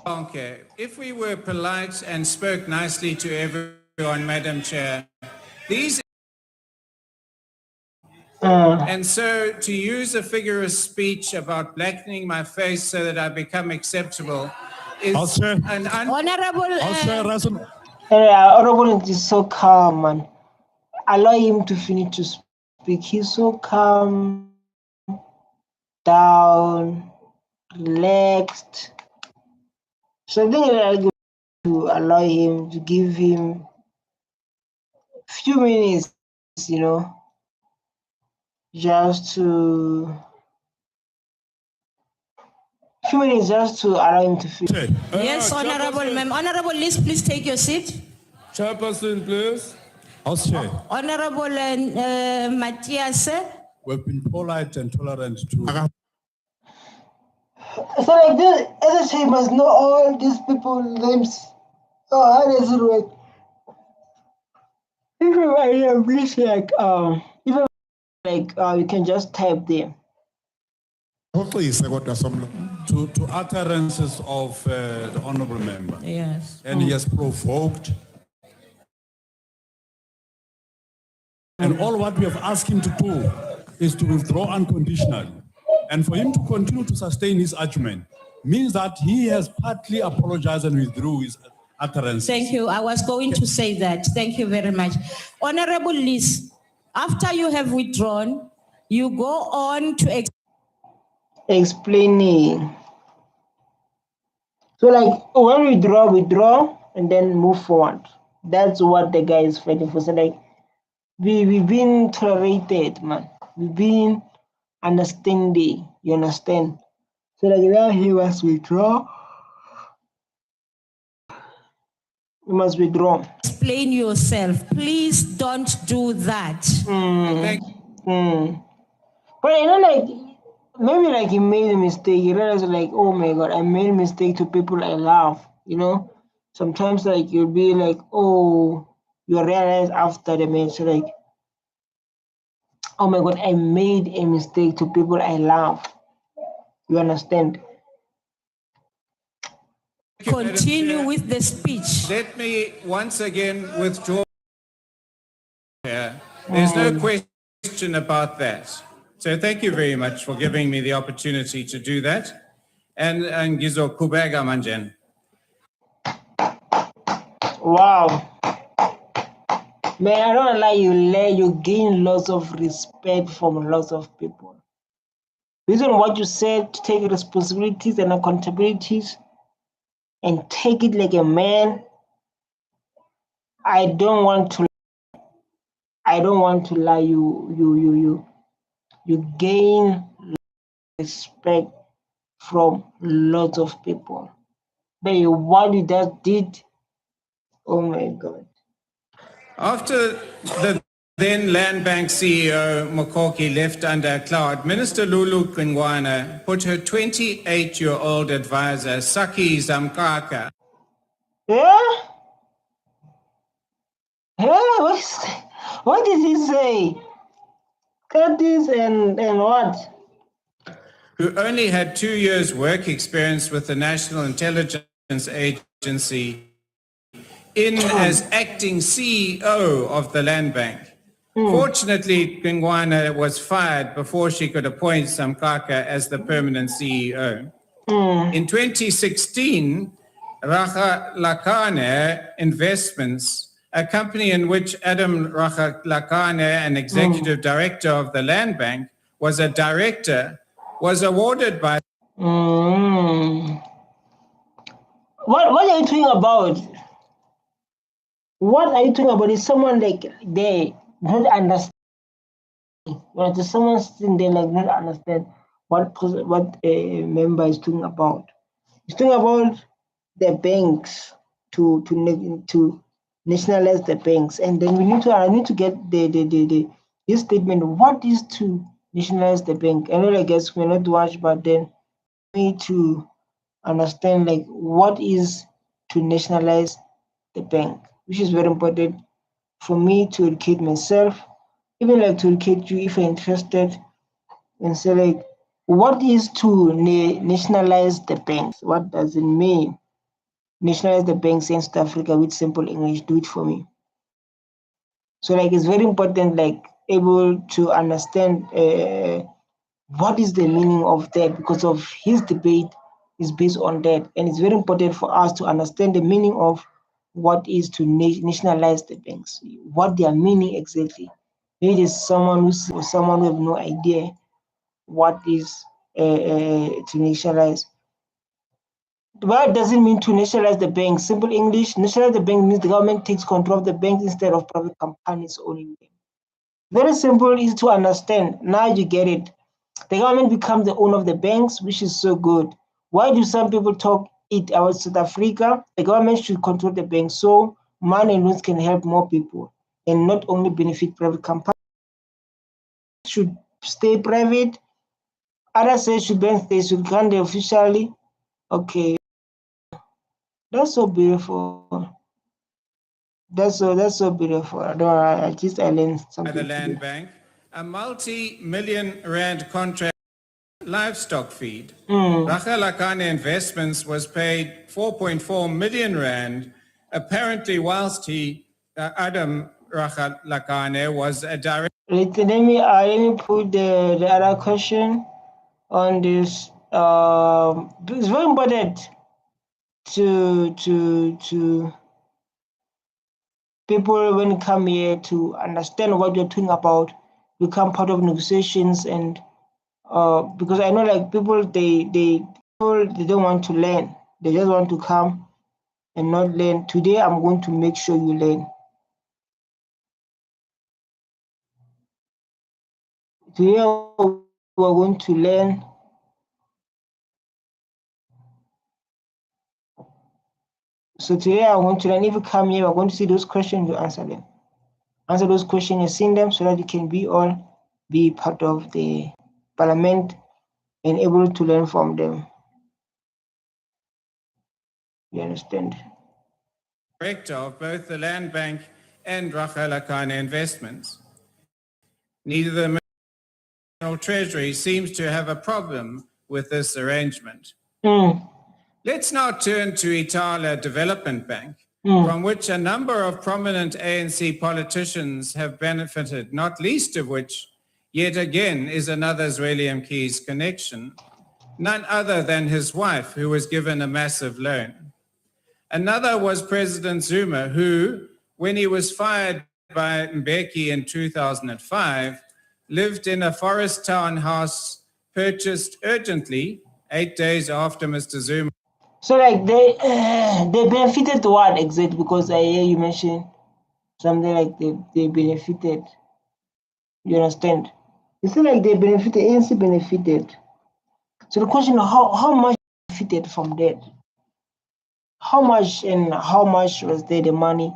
Okay, if we were polite and spoke nicely to everyone, Madam Chair, these and so to use a figure of speech about blackening my face so that I become acceptable is an Honorable. Honorable is so calm, man. Allow him to finish to speak. He's so calm, down, relaxed. So I think I'll give to allow him to give him few minutes, just to allow him to finish. Yes, Honorable Ma'am. Honorable Liz, please take your seat. Chairperson, please. House Chair, Honorable Matthias. we've been polite and tolerant to. So like this, as a chair must know all these people names. Oh, how does it work? Even I am please even like you can just type them. To utterances of the honourable member. Yes. And he has provoked. And all what we have asked him to do is to withdraw unconditionally. And for him to continue to sustain his argument means that he has partly apologized and withdrew his utterances. Thank you. I was going to say that. Thank you very much. Honorable Liz, after you have withdrawn, you go on to explaining. So like when we withdraw and then move forward. That's what the guy is fighting for. So like we've been tolerated, man. We've been understanding, you understand? So like now he must withdraw. You must withdraw. Explain yourself. Please don't do that. But like maybe like he made a mistake. He realized like, oh my god, I made a mistake to people I love. Sometimes like you'll be like, oh, you realize after the match, like, oh my god, I made a mistake to people I love. You understand? Continue with the speech. Let me once again withdraw. There's no question about that. So thank you very much for giving me the opportunity to do that. And Gizo Kubega Manjen. Wow. Man, I don't lie, you gain lots of respect from lots of people. Based on what you said, to take responsibilities and accountabilities and take it like a man. I don't want to lie. You gain respect from lots of people. But what you just did, oh my God. After the then Land Bank CEO Mokoki left under a cloud, Minister Lulu Kingwana put her 28-year-old advisor Saki Zamkaka. Yeah? What did he say? Cut this and what? Who only had 2 years work experience with the National Intelligence Agency in as acting CEO of the Land Bank. Fortunately, Kingwana was fired before she could appoint Samkaka as the permanent CEO. In 2016, Rakhalakane Investments, a company in which Adam Rakhalakane, an executive director of the Land Bank, was a director, was awarded by What are you talking about? What are you talking about? Is someone like they don't understand? Well, there's someone sitting there like not understand what a member is talking about. He's talking about the banks to nationalize the banks, and then I need to get this statement. What is to nationalize the bank? I know I guess we're not watch, but then we need to understand like what is to nationalize the bank, which is very important for me to educate myself, even like to educate you if you're interested, and say like what is to nationalize the banks? What does it mean? Nationalize the banks in South Africa with simple English. Do it for me. So like it's very important, like able to understand what is the meaning of that, because of his debate is based on that, and it's very important for us to understand the meaning of what is to nationalize the banks, what their meaning exactly. Maybe there's someone who have no idea what is to nationalize. What does it mean to nationalize the bank? Simple English, nationalize the bank means the government takes control of the bank instead of private companies owning them. Very simple, easy to understand. Now you get it. The government becomes the owner of the banks, which is so good. Why do some people talk it about South Africa? The government should control the banks so money and loans can help more people and not only benefit private companies. Should stay private. Others say they should grant it officially. Okay. That's so beautiful. That's so beautiful. I learned something. By the Land Bank, a multi-million rand contract livestock feed. Rakhalakane Investments was paid 4.4 million rand, apparently whilst Adam Rakhalakane was a director. Let me put the other question on this. It's very important to people when come here to understand what you're talking about, become part of negotiations, and because I know like people they don't want to learn, they just want to come and not learn. Today I'm going to make sure you learn. Today we're going to learn. So today I want to learn. If you come here, we're going to see those questions, you answer them. Answer those questions, you've seen them, so that you can be part of the parliament and able to learn from them. You understand? Director of both the Land Bank and Rakhalakane Investments. Neither the National Treasury seems to have a problem with this arrangement. Let's now turn to Itala Development Bank, from which a number of prominent ANC politicians have benefited, not least of which, yet again, is another Zweli Mkhize connection, none other than his wife, who was given a massive loan. Another was President Zuma, who, when he was fired by Mbeki in 2005, lived in a forest town house purchased urgently 8 days after Mr. Zuma. So like they benefited what exactly? Because I hear you mention something like they benefited. You understand? It's not like they benefited, ANC benefited. So the question is how much benefited from that? How much was there the money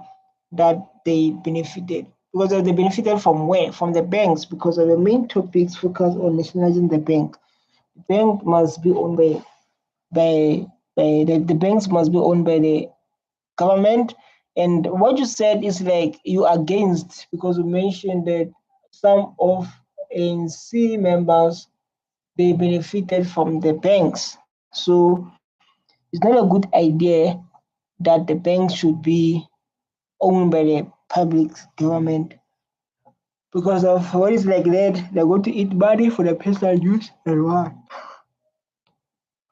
that they benefited? Because they benefited from where? From the banks, because of the main topics focus on nationalizing the bank. The bank must be owned by the banks must be owned by the government. And what you said is like you against, because you mentioned that some of ANC members they benefited from the banks. So it's not a good idea that the banks should be owned by the public government, because of what is like that they're going to eat money for the personal use and what.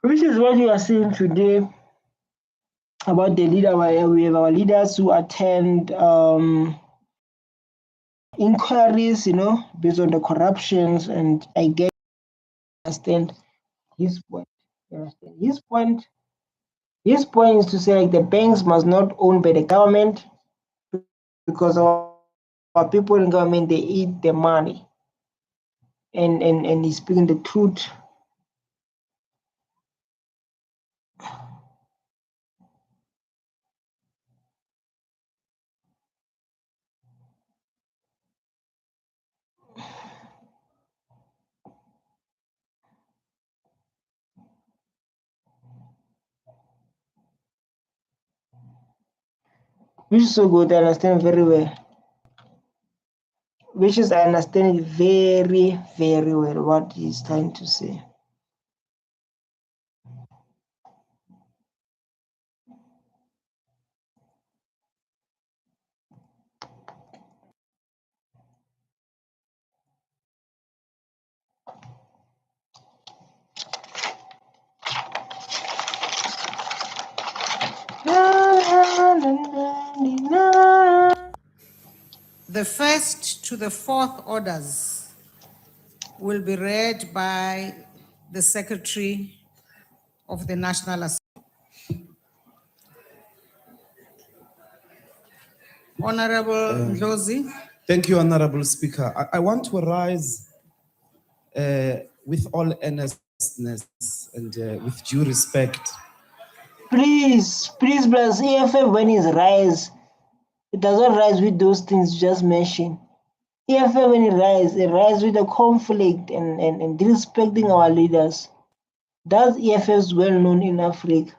Which is what we are seeing today about the leader. We have our leaders who attend inquiries, based on the corruptions, and I get understand his point. You understand? His point is to say like the banks must not own by the government because our people in government they eat the money. And he's speaking the truth. Which is so good, I understand very well. Which is I understand it very, very well what he's trying to say. The first to the fourth orders will be read by the Secretary of the National Assembly. Honorable Ndlozi. Thank you, Honorable Speaker. I want to rise with all earnestness and with due respect. Please, plus EFF when it rise, it does not rise with those things you just mentioned. EFF when it rise with the conflict and disrespecting our leaders. That EFF is well known in Africa.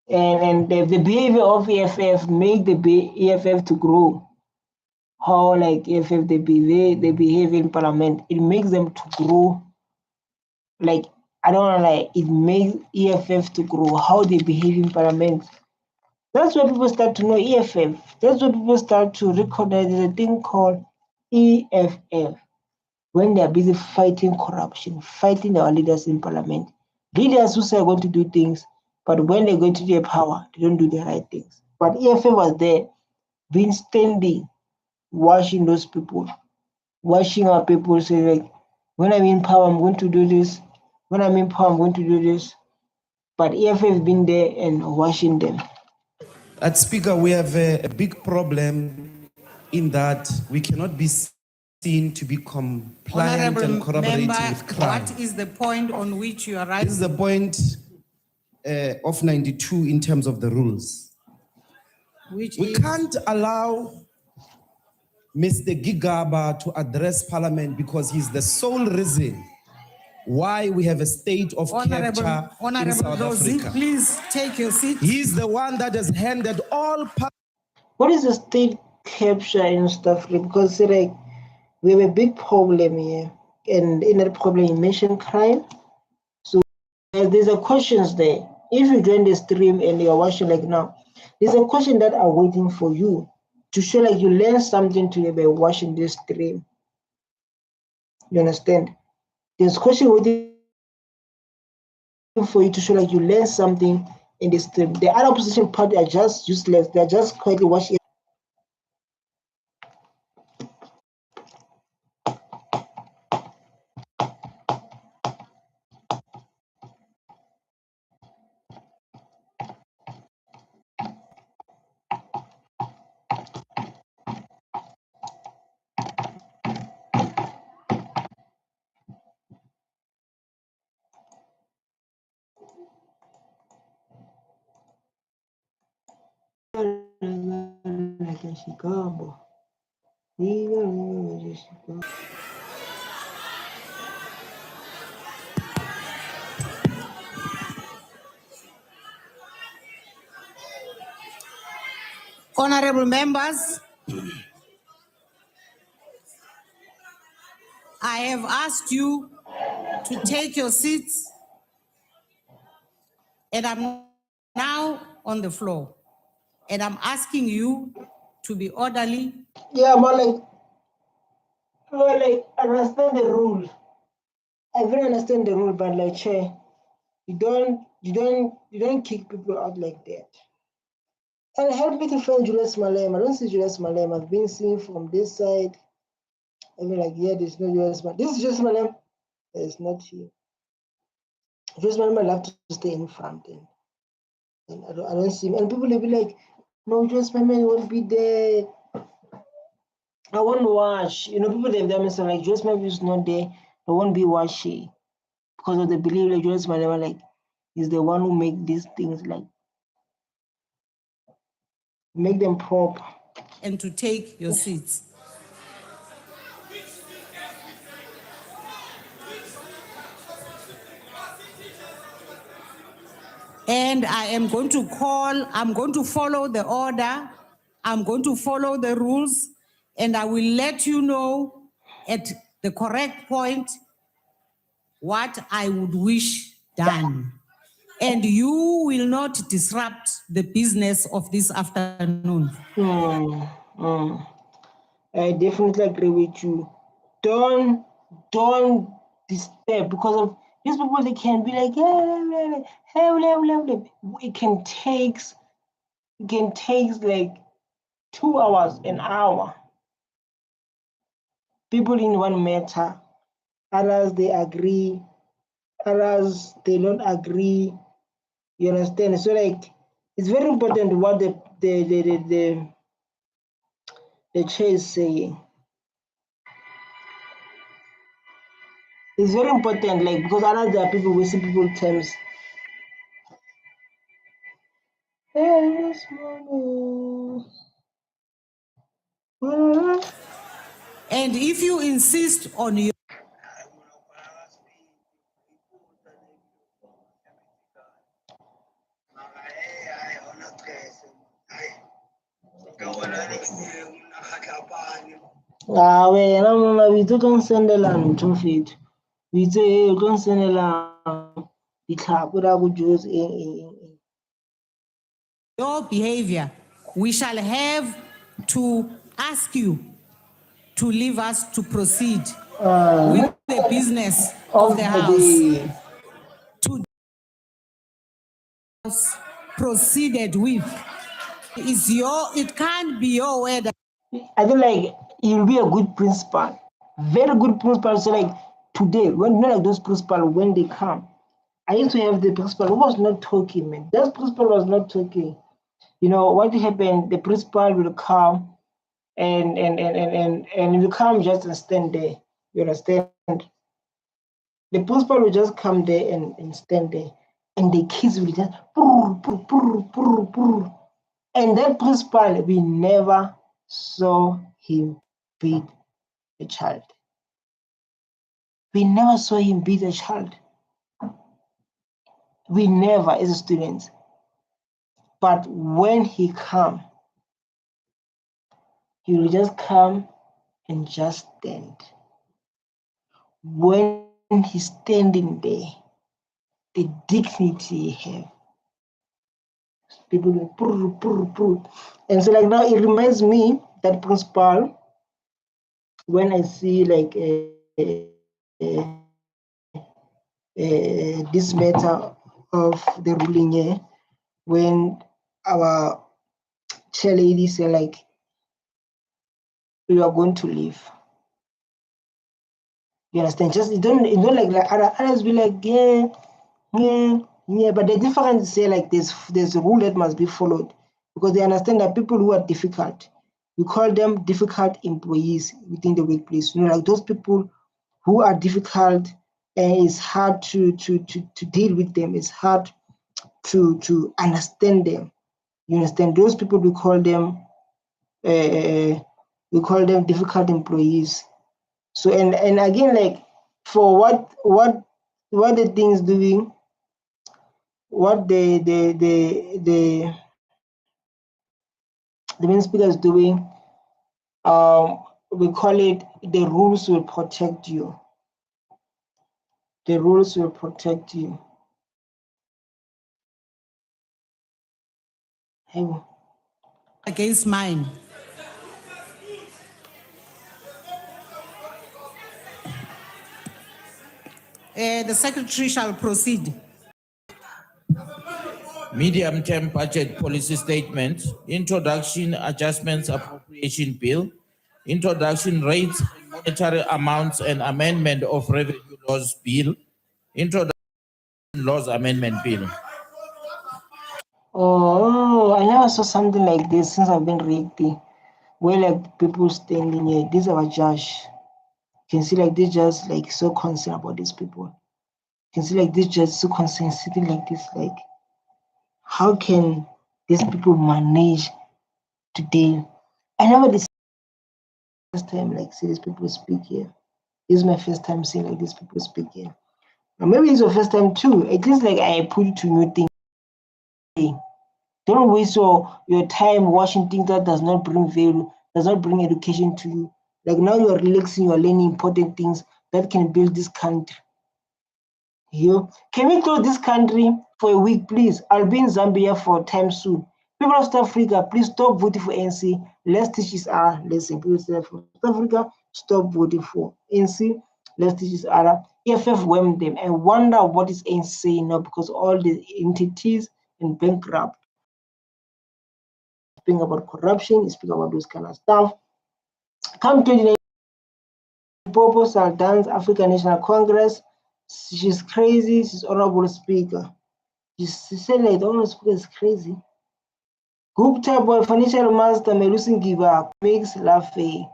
And the behavior of EFF make the EFF to grow. How like EFF they behave in parliament, it makes them to grow. Like I don't know, like it makes EFF to grow. How they behave in parliament. That's where people start to know EFF. That's where people start to recognize there's a thing called EFF. When they are busy fighting corruption, fighting our leaders in parliament. Leaders who say are going to do things, but when they're going to their power, they don't do the right things. But EFF was there, been standing, watching those people, watching our people say like, when I'm in power, I'm going to do this. When I'm in power, I'm going to do this. But EFF has been there and watching them. At Speaker, we have a big problem in that we cannot be seen to be compliant and collaborating with crime. What is the point on which you are right? This is the point of 92 in terms of the rules. We can't allow Mr. Gigaba to address Parliament because he's the sole reason why we have a state of capture in South Africa. Please take your seat. He's the one that has handed all. What is the state capture in South Africa? Because like we have a big problem here, and in that problem you mentioned crime. So there's a questions there. If you join the stream and you're watching like now, there's a question that are waiting for you to show like you learn something today by watching this stream. You understand? There's a question waiting for you to show like you learn something in this stream. The other opposition party are just useless. They're just quietly watching. Honorable members, I have asked you to take your seats, and I'm now on the floor, and I'm asking you to be orderly. Yeah, but like understand the rule. I very understand the rule, but like Chair, you don't kick people out like that. And help me to find Julius Malema. I don't see Julius Malema. I've been seeing from this side. I mean, like, yeah, there's no Julius Malema. This is Julius Malema. It's not here. Julius Malema love to stay in front, and I don't see him. And people will be like, no, Julius Malema won't be there. I won't watch. You know, people, they're like, Julius Malema is not there. I won't be watching because of the belief that Julius Malema, like, is the one who make these things, like, make them proper. And to take your seats. And I am going to I'm going to follow the order, I'm going to follow the rules, and I will let you know at the correct point what I would wish done. And you will not disrupt the business of this afternoon. I definitely agree with you. Don't disturb, because of these people. They can be like, it can take like 2 hours, an hour. People in one matter, others they agree, others they don't agree. You understand? So like, it's very important what the chair is saying. It's very important, like, because others there are people wasting people's terms. And if you insist on your wena mna vitse o tlo nsendela ntho fethu, vitse o tlo nsendela ditlhapo da go Julius your behavior, we shall have to ask you to leave us to proceed with the business of the house. Proceeded with. It can't be your way that I feel like you'll be a good principal, very good principal. So like today, when not like those principal, when they come, I used to have the principal who was not talking, man. That principal was not talking. You know what happened? The principal will come and will come just and stand there. You understand? The principal will just come there and stand there, and the kids will just and that principal, we never saw him beat a child. We never saw him beat a child. We never, as students. But when he come, he will just come and just stand. When he's standing there, the dignity he have, people will and so like now it reminds me that principal when I see like this matter of the ruling here, when our chair lady say like, we are going to leave. You understand? Just you don't like others be like yeah, but the difference say like there's a rule that must be followed, because they understand that people who are difficult, we call them difficult employees within the workplace. You know, like those people who are difficult, and it's hard to deal with them. It's hard to understand them. You understand? Those people we call them difficult employees. So and again, like for what the things doing, what the main speaker is doing, we call it the rules will protect you. The rules will protect you. Hey. Against mine. The secretary shall proceed. Medium-term budget policy statement, introduction adjustments appropriation bill, introduction rates, monetary amounts and amendment of revenue laws bill, introduction Laws Amendment Bill. Oh, I never saw something like this since I've been reacting. Where like people standing here, this is our judge. You can see like this judge like so concerned about these people. You can see like this judge so concerned sitting like this. Like, how can these people manage to deal? I never did first time like see these people speak here. This is my first time seeing like these people speak here. Now, maybe it's your first time too. At least like I put you to new things. Don't waste your time watching things that does not bring value, does not bring education to you. Like now you are relaxing, you are learning important things that can build this country. Here, can we close this country for a week, please? I'll be in Zambia for time soon. People of South Africa, please stop voting for ANC. Let's teach each other lesson. People of South Africa, stop voting for ANC. Let's teach each other. EFF whelmed them. I wonder what is ANC saying now because all the entities in bankrupt. Speaking about corruption, speaking about those kind of stuff. Come 29 Popo Saldan's African National Congress. She's crazy. She's honorable speaker. She said like the honorable speaker is crazy. Gupta boy financial master Melusin Giba makes laughing.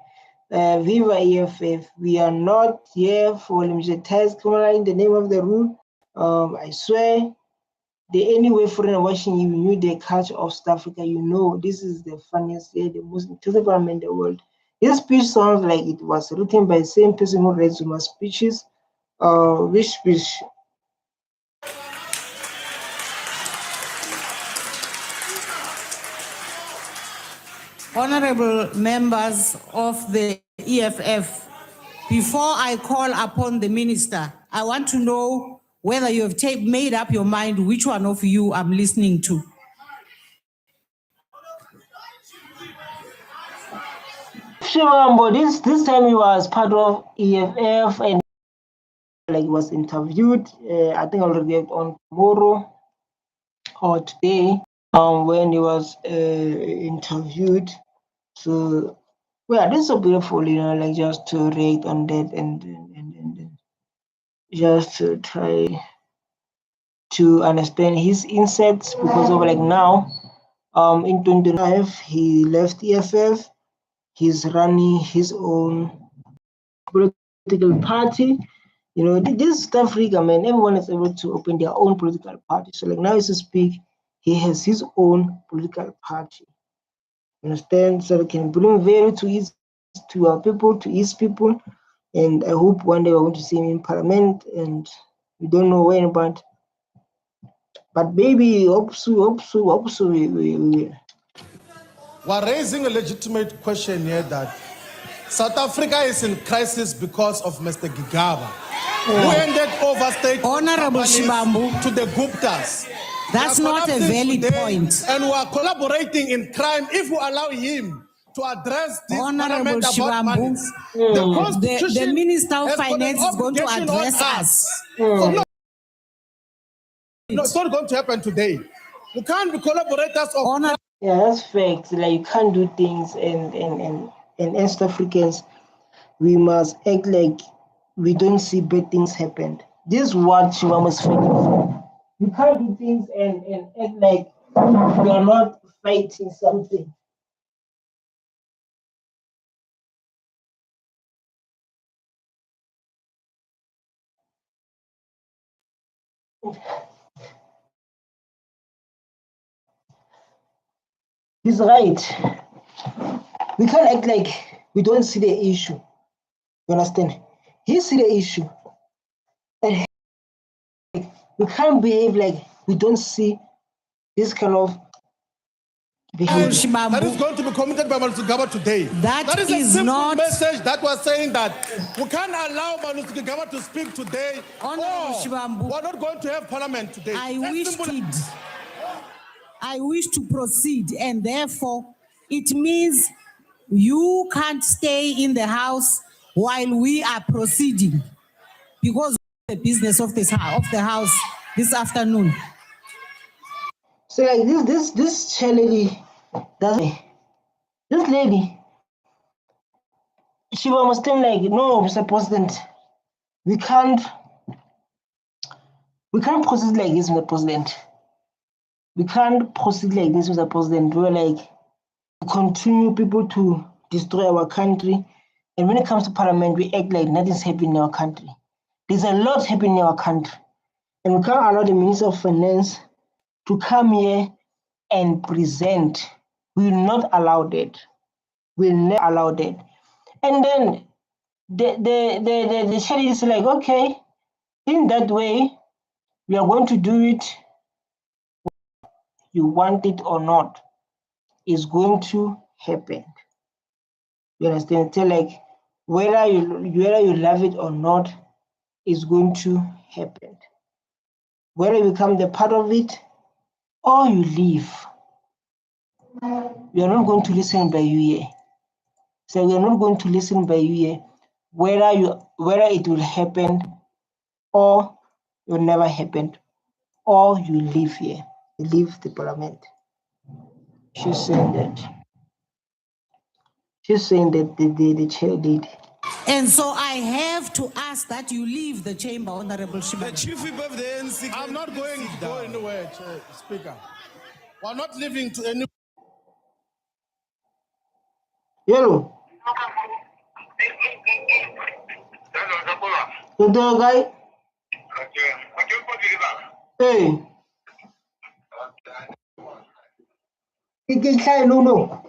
Viva EFF. We are not here for limited test in the name of the rule. I swear. The anyway foreign watching you knew the culture of South Africa, you know this is the funniest, the most intelligent government in the world. This speech sounds like it was written by the same person who read Zuma's speeches. Which speech? Honorable members of the EFF, before I call upon the minister, I want to know whether you have made up your mind which one of you I'm listening to. Sure, this time he was part of EFF and like was interviewed. I think I'll react on tomorrow or today when he was interviewed. So well, this is so beautiful, like just to react on that and just to try to understand his insights because of like now in 2025 he left EFF. He's running his own political party. This South Africa, man, everyone is able to open their own political party. So like now as we speak, he has his own political party. Understand? So we can bring value to our people, to his people. And I hope one day we're going to see him in parliament and we don't know when, but maybe hope so we will. We're raising a legitimate question here that South Africa is in crisis because of Mr. Gigaba, who ended overstate Honorable Shibambu to the Guptas. That's not a valid point. And we are collaborating in crime if we allow him to address this Honorable parliament about money. Shibambu, the Minister of Finance is going to address us. No, it's not going to happen today. We can't be collaborators of... Yeah, that's facts. Like you can't do things and South Africans, we must act like we don't see bad things happen. This is what Shiva was fighting for. You can't do things and act like you are not fighting something. He's right. We can't act like we don't see the issue. You understand? He see the issue. And we can't behave like we don't see this kind of behavior. That is going to be committed by Manusugaba today. That is a simple not message that was saying that we can't allow Manusugaba to speak today. We're not going to have parliament today. I wish to proceed, and therefore it means you can't stay in the house while we are proceeding because of the business of the house this afternoon. So like this lady, this lady, she was saying like, no, Mr. President, we can't We can't proceed like this, Mr. President. We can't proceed like this, Mr. President. We're like, continue people to destroy our country. And when it comes to parliament, we act like nothing's happening in our country. There's a lot happening in our country. And we can't allow the Minister of Finance to come here and present. We will not allow that. We will never allow that. And then the chair is like, okay, in that way, we are going to do it. You want it or not, it's going to happen. You understand? Tell like whether you love it or not, it's going to happen. Whether you become the part of it or you leave. We are not going to listen by you here. So we are not going to listen by you here, whether it will happen or it will never happen, or you leave here. You leave the parliament. She's saying that. She's saying that the chair did. And so I have to ask that you leave the chamber, Honorable Shibata. The chief whip of the ANC. I'm not going to go anywhere, Speaker. We're not leaving to any. Yellow. The dog guy. Hey. It can try no.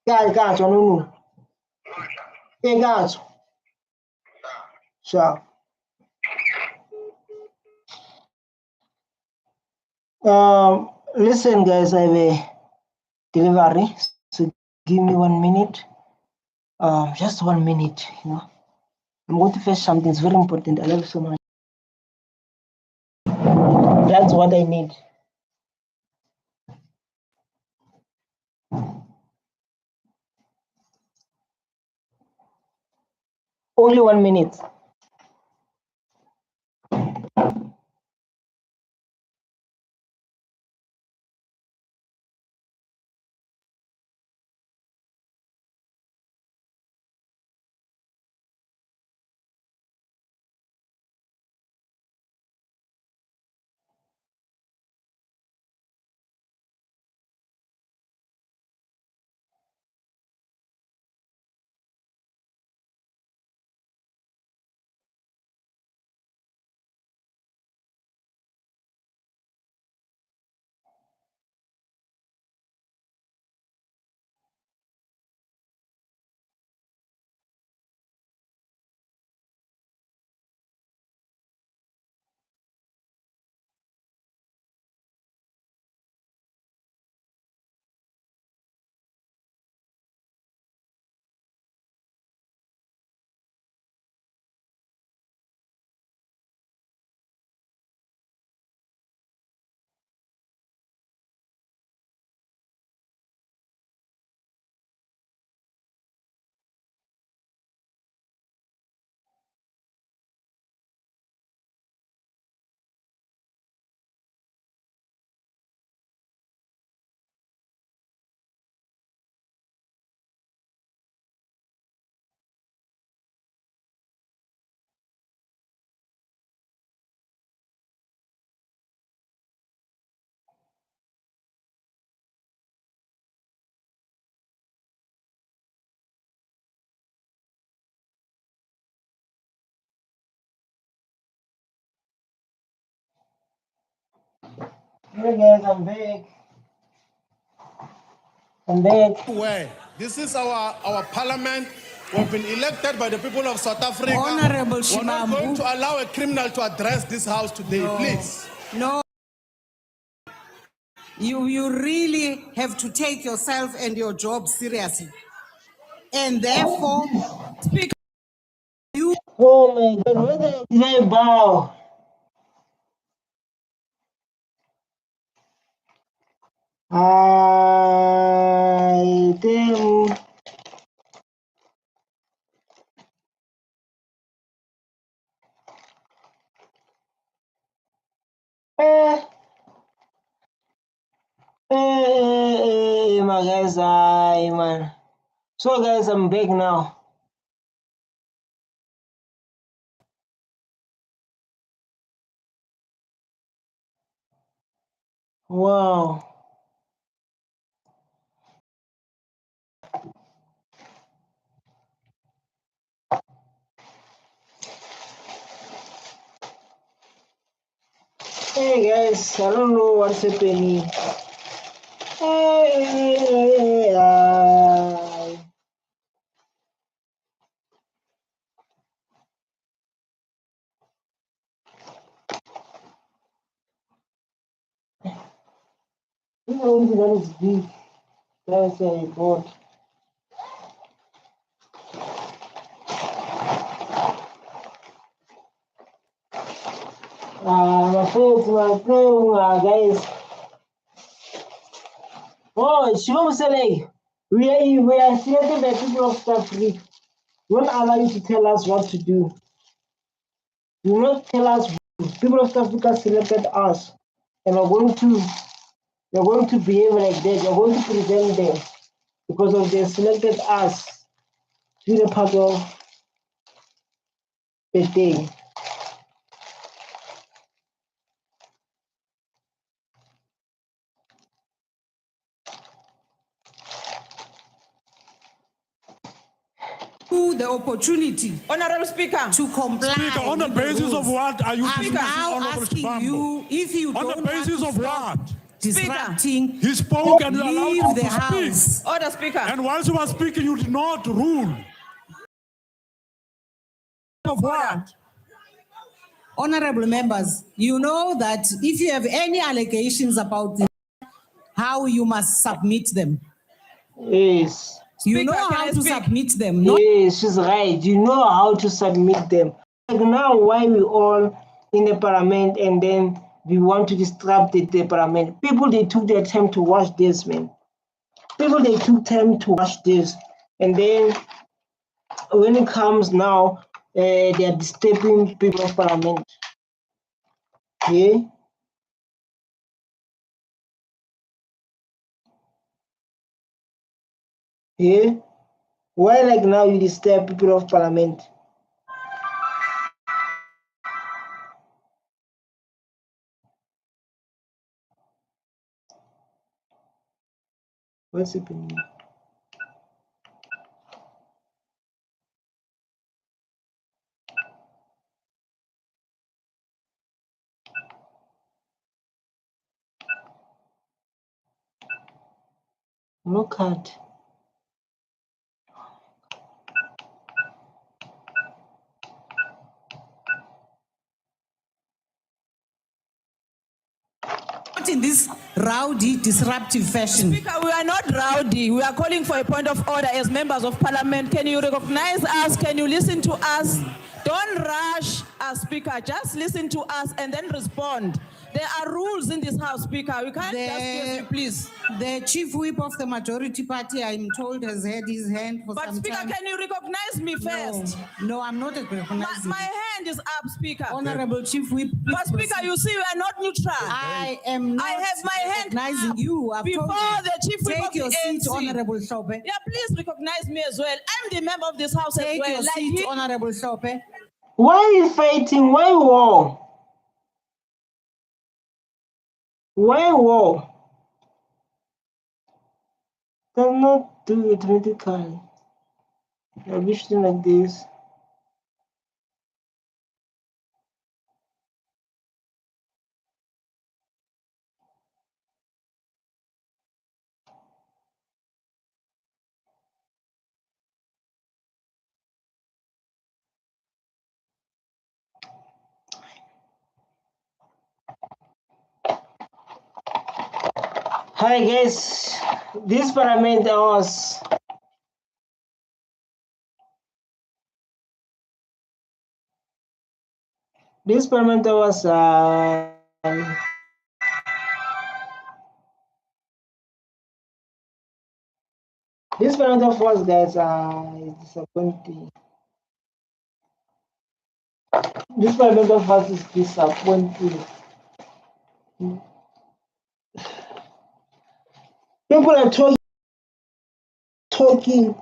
Guys, no. Hey, guys. Sure. Listen, guys, I have a delivery. So give me 1 minute. Just 1 minute, you know. I'm going to fetch something. It's very important. I love you so much. That's what I need. Only 1 minute. Hey guys, I'm back. Where? This is our parliament. We've been elected by the people of South Africa. Honorable We're not Shibambu. going to allow a criminal to address this house today, please. No. You really have to take yourself and your job seriously. And therefore, Speaker, you. Oh my God, where did I bow? I think. My guys, man. So guys, I'm back now. Wow. Hey guys, I don't know what's happening. Hey, that is big. That's a board. My friends, guys. Oh, Shilom Saleh, we are selected by people of South Africa. We won't allow you to tell us what to do. You will not tell us. People of South Africa selected us, and we're going to behave like that. We're going to present them because of they selected us to be a part of the day. The opportunity, Honorable Speaker, to comply. Speaker, on the with the basis of rules. what are you I'm dismissing now Honorable asking Shibambo? you if you On don't the basis want of to stop what? disrupting. He spoke and you Leave allowed the him to house. speak. Order, Speaker. And whilst he was speaking, you did not rule. Of what? Honorable members, you know that if you have any allegations about this, how you must submit them. Yes. You know Speaker, how can I to speak? submit them. Not Yes, she's right. You know how to submit them. Like now, why we all in the parliament and then we want to disrupt the parliament? People, they took their time to watch this, man. People, they took time to watch this. And then when it comes now, they are disturbing people of parliament. Yeah? Yeah? Why like now you disturb people of parliament? What's happening? No card. in this rowdy, disruptive fashion. Speaker, we are not rowdy. We are calling for a point of order as members of parliament. Can you recognize us? Can you listen to us? Don't rush us, Speaker. Just listen to us and then respond. There are rules in this house, Speaker. We can't just give you, please. The chief whip of the majority party, I'm told, has had his hand for But some Speaker, time. can you recognize me first? No, I'm not recognizing. My hand is up, Speaker. Honorable Chief Whip. But Speaker, you see, we are not neutral. I am not I have my hand recognizing you. I've before told you. the Chief Whip Take of the your seat, ANC. Honorable Sope. Yeah, please recognize me as well. I'm the member of this house as Take well. your seat, Honorable Sope. Why are you fighting? Why war? Why war? They're not do it medically. I wish them like this. Hi guys, this parliament was this parliament was this parliament was guys is disappointing. This parliament was is disappointing. People are talking.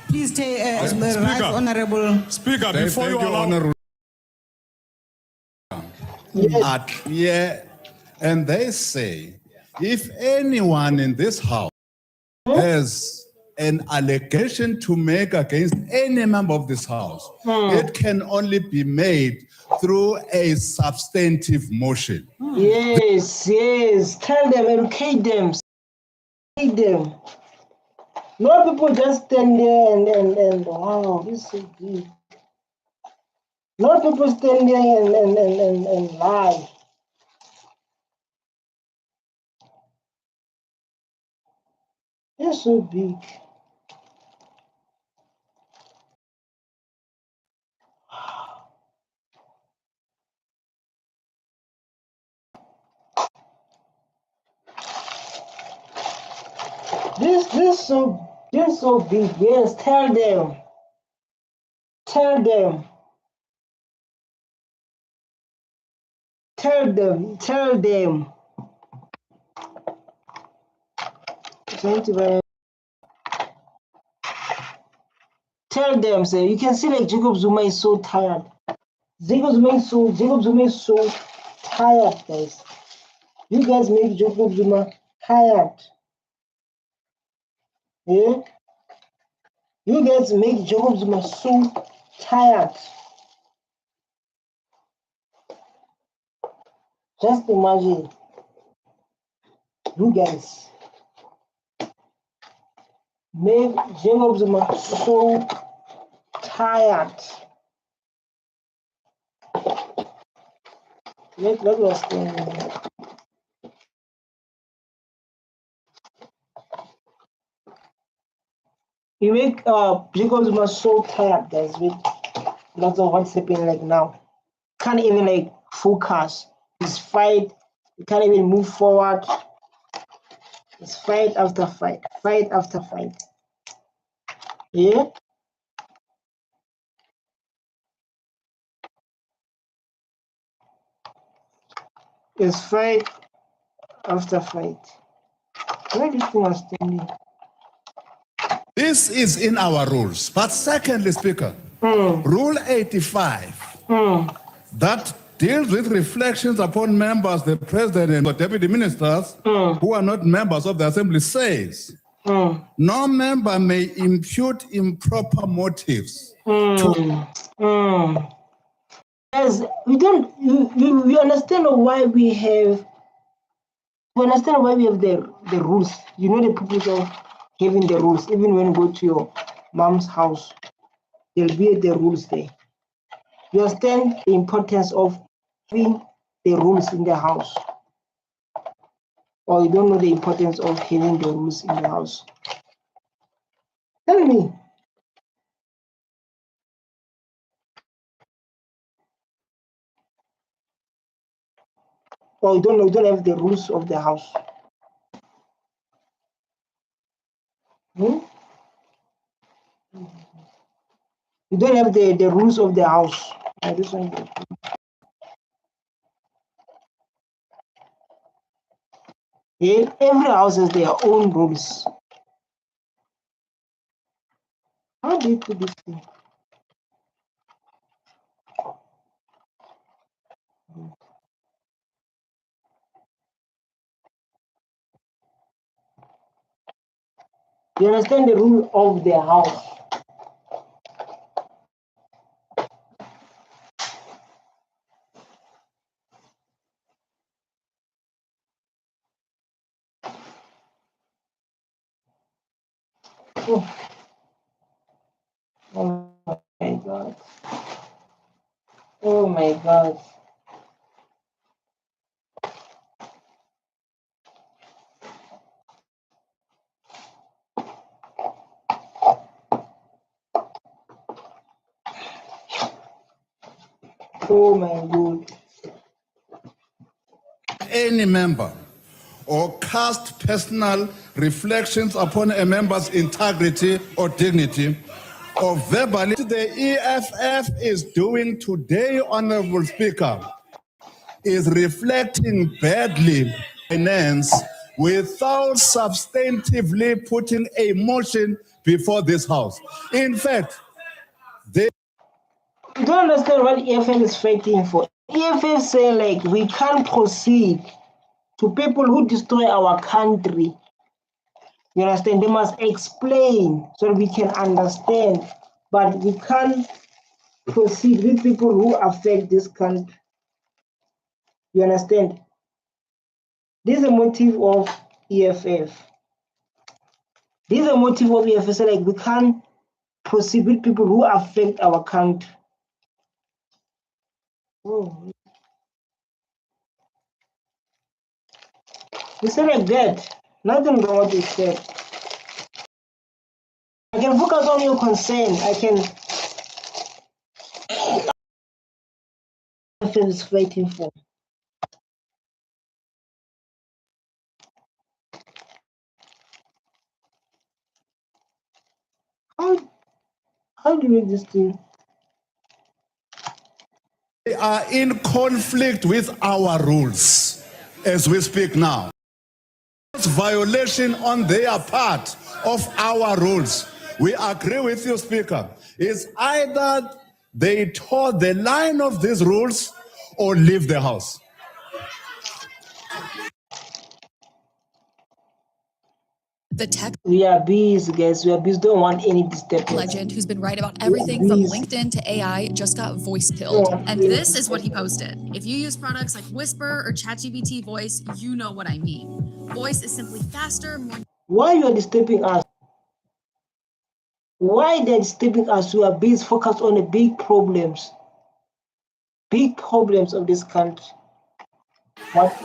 Please take Speaker. right, Honorable. Speaker, before you allow... Yeah, And they say, if anyone in this house has an allegation to make against any member of this house, it can only be made through a substantive motion. Yes, yes. Tell them, educate them. Educate them. No people just stand there and wow, this is so deep. No people stand there and lie. It's so big. This is so big. Yes, tell them. Tell them. Tell them. Tell them. Tell them, say you can see like Jacob Zuma is so tired. Jacob Zuma is so tired, guys. You guys make Jacob Zuma tired. Yeah? You guys make Jacob Zuma so tired. Just imagine. You guys make Jacob Zuma so tired. Let us you make Jacob Zuma so tired, guys, with lots of what's happening like now. Can't even like focus. It's fight. You can't even move forward. It's fight after fight. Fight after fight. Yeah? It's fight after fight. Why this thing was standing? This is in our rules. But secondly, Speaker, Rule 85, that deals with reflections upon members, the President or Deputy Ministers who are not members of the Assembly, says no member may impute improper motives to Yes, we understand why we have the rules. You know the purpose of having the rules. Even when you go to your mom's house, there'll be the rules there. You understand the importance of having the rules in the house. Or you don't know the importance of having the rules in the house. Tell me. Or you don't have the rules of the house. You don't have the rules of the house. This one. Yeah, every house has their own rules. How do you put this thing? You understand the rule of the house? Oh my God. Oh my God. Oh my God. any member or cast personal reflections upon a member's integrity or dignity, or verbally. The EFF is doing today, Honorable Speaker, is reflecting badly finance without substantively putting a motion before this House. In fact, they You don't understand what EFF is fighting for. EFF say like we can't proceed to people who destroy our country. You understand? They must explain so that we can understand. But we can't proceed with people who affect this country. You understand? This is a motive of EFF. This is a motive of EFF. So like we can't proceed with people who affect our country. Oh. You say like that. Nothing wrong with what you said. I can focus on your concern. I can. EFF is fighting for. How do you make this thing? They are in conflict with our rules as we speak now. It's violation on their part of our rules. We agree with you, Speaker. It's either they toe the line of these rules or leave the House. The tech We are busy, guys. We are busy. Don't want any disturbance. legend who's been right about everything from LinkedIn to AI just got voice pilled. And this is what he posted. If you use products like Whisper or ChatGPT Voice, you know what I mean. Voice is simply faster, more... Why you are disturbing us? Why they're disturbing us? We are busy focused on the big problems of this country. What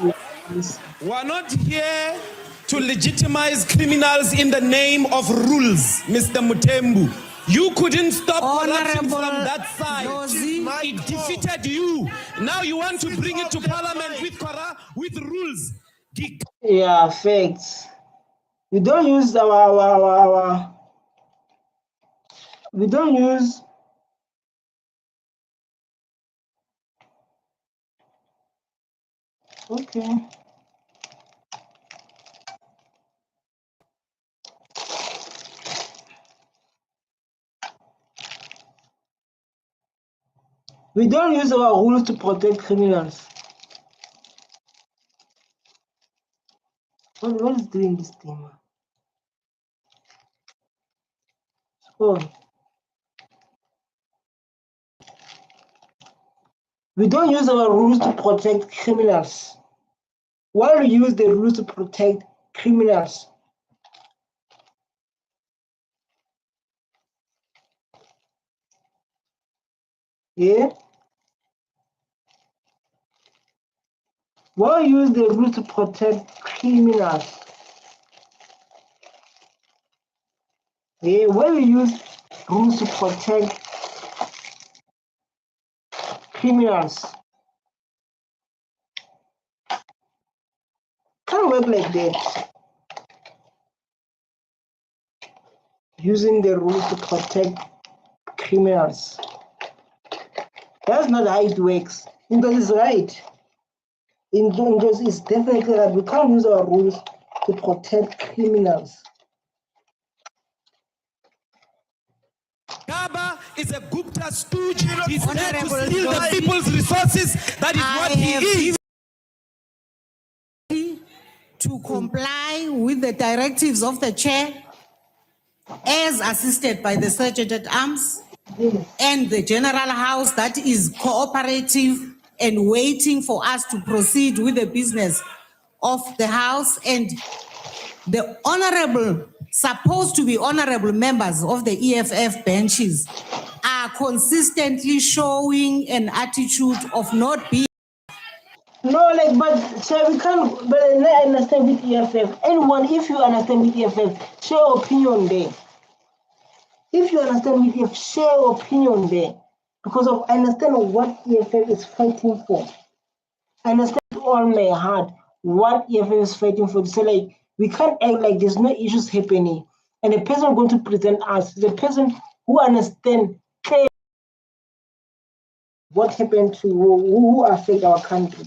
is We're not here to legitimize criminals in the name of rules, Mr. Mutembu. You couldn't stop corruption from that side. It defeated you. Now you want to bring it to parliament with rules. Yeah, facts. We don't use our we don't use okay. We don't use our rules to protect criminals. What is doing this thing? Oh. We don't use our rules to protect criminals. Why we use the rules to protect criminals? Yeah? Why use the rules to protect criminals? Yeah, why we use rules to protect criminals? Can't work like that. Using the rules to protect criminals. That's not how it works. Because it's right. Because it's definitely right. We can't use our rules to protect criminals. Gaba is a Gupta stooge. He's there to steal the people's resources. That is what he is. To comply with the directives of the chair as assisted by the Sergeant at Arms and the General House that is cooperative and waiting for us to proceed with the business of the House, and the honorable, supposed to be honorable members of the EFF benches are consistently showing an attitude of not being. No, like, but so we can't, but I understand with EFF. Anyone, if you understand with EFF, share your opinion there. If you understand with EFF, share your opinion there. Because of I understand what EFF is fighting for. I understand with all my heart what EFF is fighting for. So like, we can't act like there's no issues happening. And the person going to present us, the person who understands clearly what happened to who affect our country.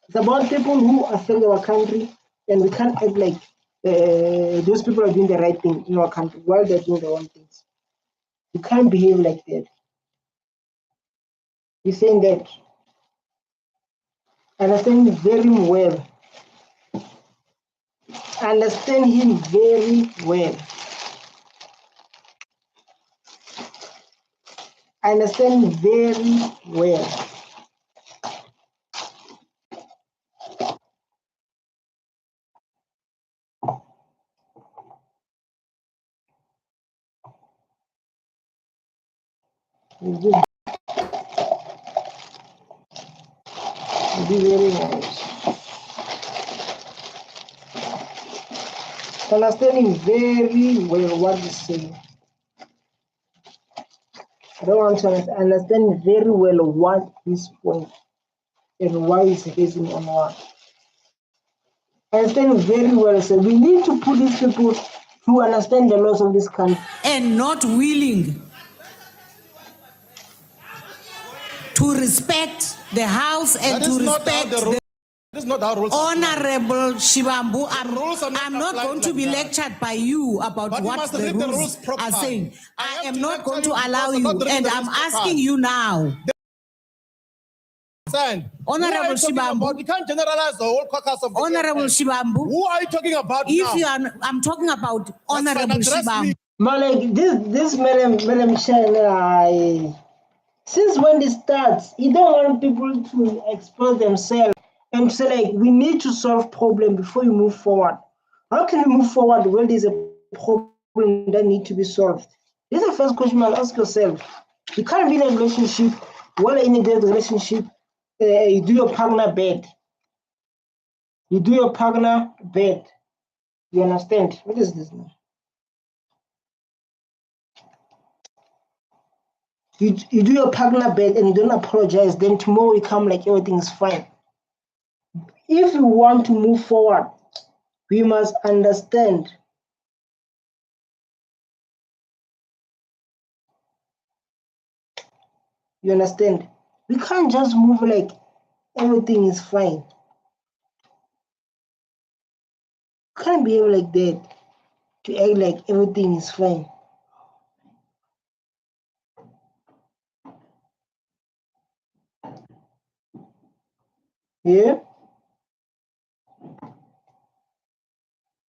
It's about people who affect our country, and we can't act like those people are doing the right thing in our country while they're doing the wrong things. You can't behave like that. You're saying that. I understand very well understand him very well. I understand him very well. It'll be very nice. Understanding very well what he's saying. I don't want to understand very well what his point and why he's facing on what. I understand very well. So we need to put these people to understand the laws of this country. And not willing to respect the House and to respect the This is not our rules. Honorable Shibambu. rules are not I'm not applied going to like be that. lectured by you about But you what must the read the rules rules are properly. saying. I I have am to not lecture going to you allow because I'm you, not reading and the I'm rules asking properly. you now. Honorable Shibambu. You can't generalize the whole caucus of the Honorable EFF. Shibambu. Who are you talking about If now? you are, I'm talking about fine, Honorable address Shibambu. me. But like this Madam Chair, since when this starts, you don't want people to expose themselves and say like we need to solve problem before you move forward. How can you move forward when there's a problem that need to be solved? This is the first question you must ask yourself. You can't be in a relationship, well in a good relationship, you do your partner bad. You do your partner bad. You understand? What is this now? You do your partner bad and you don't apologize, then tomorrow you come like everything is fine. If you want to move forward, we must understand you understand? We can't just move like everything is fine. You can't behave like that to act like everything is fine. Yeah?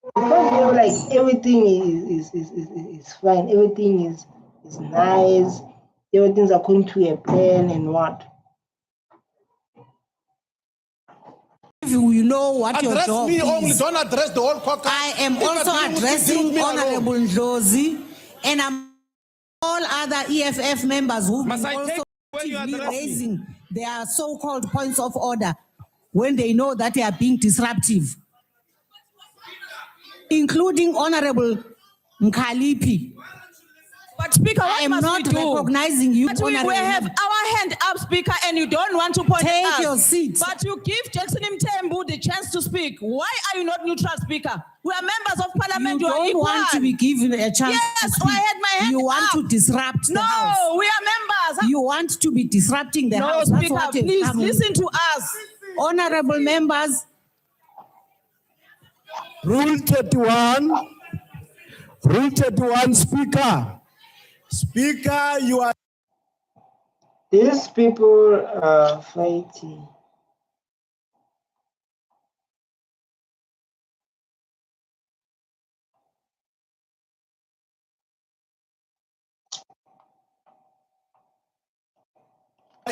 You can't behave like everything is fine, everything is nice, everything's according to a plan and what. If you know what Address your job me only, is. don't address the whole caucus. I am If you're also dealing with me, deal with addressing me alone. Honorable Ndlozi and I'm all other EFF members who Must I also take when you actively address me? raising their so-called points of order when they know that they are being disruptive, including Honorable Mkhalipi. But Speaker, what I am must not we do? recognizing you, But we Honorable. have our hand up, Speaker, and you don't want to point Take at us. your seat. But you give Jackson Mthembu the chance to speak. Why are you not neutral, Speaker? We are members of Parliament. You are don't equal. want to be given a chance to Yes, speak. I had my hand You want up. to disrupt the House. No, we are members. You want to be disrupting the No, House. That's Speaker, what is please coming. listen to us. Honorable members, Rule 31. Rule 31, Speaker. Speaker, you are. These people are fighting.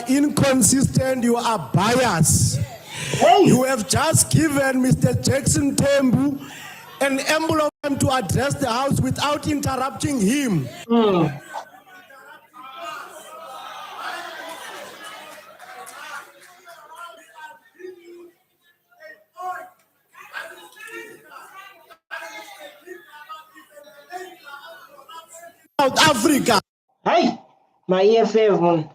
Inconsistent, you are biased. Hey. You have just given Mr. Jackson Tembu an envelope to address the House without interrupting him. South Africa. Hey, my EFF one.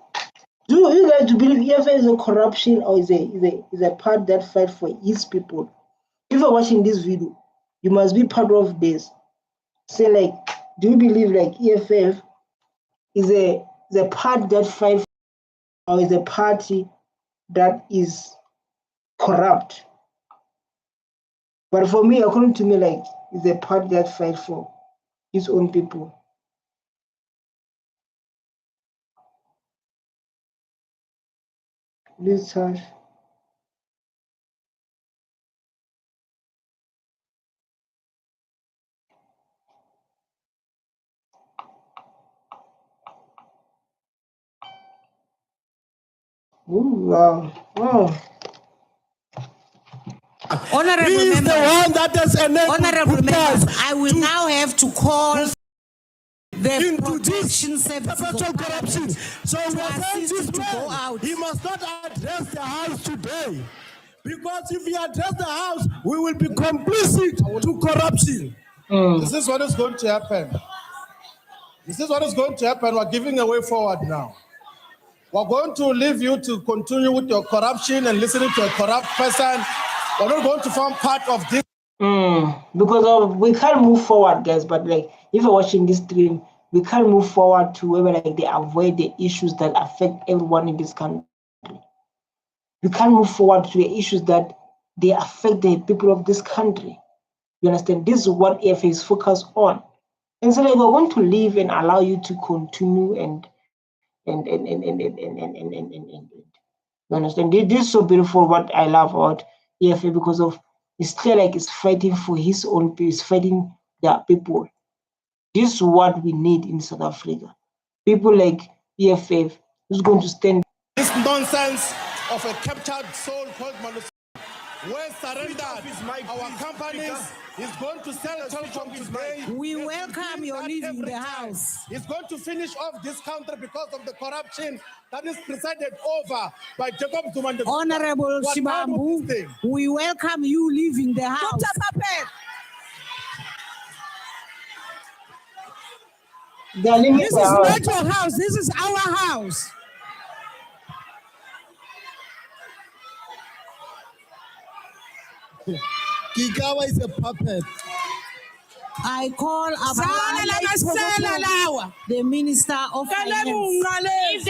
Do you guys believe EFF is a corruption or is a part that fight for its people? If you're watching this video, you must be part of this. Say like, do you believe like EFF is a part that fight or is a party that is corrupt? But for me, according to me, like it's a part that fight for its own people. Please charge. Ooh, wow. Wow. Honorable He is the members, one that has enabled honorable members, Guptas I will now have to call the into this protection services perpetual of corruption. Parliament So we to are saying assist this him to go man, out. he must not address the House today. Because if he address the House, we will be complicit to corruption. This is what is going to happen. This is what is going to happen. We're giving a way forward now. We're going to leave you to continue with your corruption and listening to a corrupt person. We're not going to form part of this. Because we can't move forward, guys. But like, if you're watching this stream, we can't move forward to where like they avoid the issues that affect everyone in this country. We can't move forward to the issues that they affect the people of this country. You understand? This is what EFF is focused on. And so like, we're going to leave and allow you to continue and you understand? This is so beautiful. What I love about EFF because of it's clear like it's fighting for his own peace, fighting their people. This is what we need in South Africa. People like EFF who's going to stand. This nonsense of a captured soul called Manus. Where surrendered our companies is going to sell telecom today. We welcome your leaving the House. He's going to finish off this country because of the corruption that is presided over by Jacob Zuma. Honorable Shibambu, we welcome you leaving the House. Dr. Puppet. This is not your house, this is our house. Gigawa is a puppet. I call the Minister of Finance.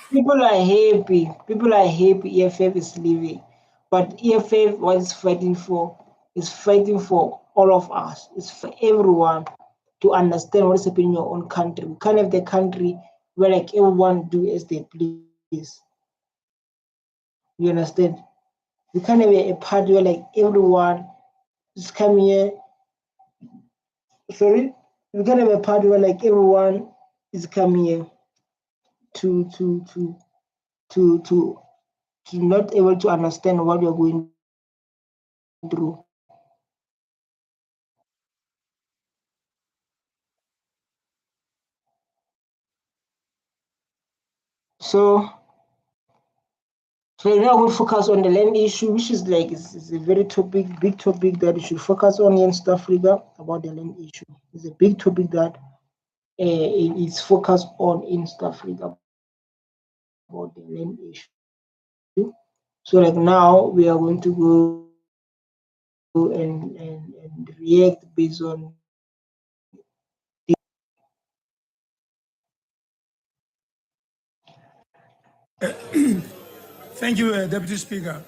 People are happy. People are happy EFF is leaving. But EFF, what it's fighting for, is fighting for all of us. It's for everyone to understand what is happening in your own country. We can't have the country where like everyone do as they please. You understand? We can't have a party where like everyone is coming here. Sorry? We can't have a party where like everyone is coming here to not able to understand what you're going through. So now we'll focus on the land issue, which is like it's a very big topic that you should focus on in South Africa about the land issue. It's a big topic that is focused on in South Africa about the land issue. So like now we are going to go and react based on Thank you, Deputy Speaker.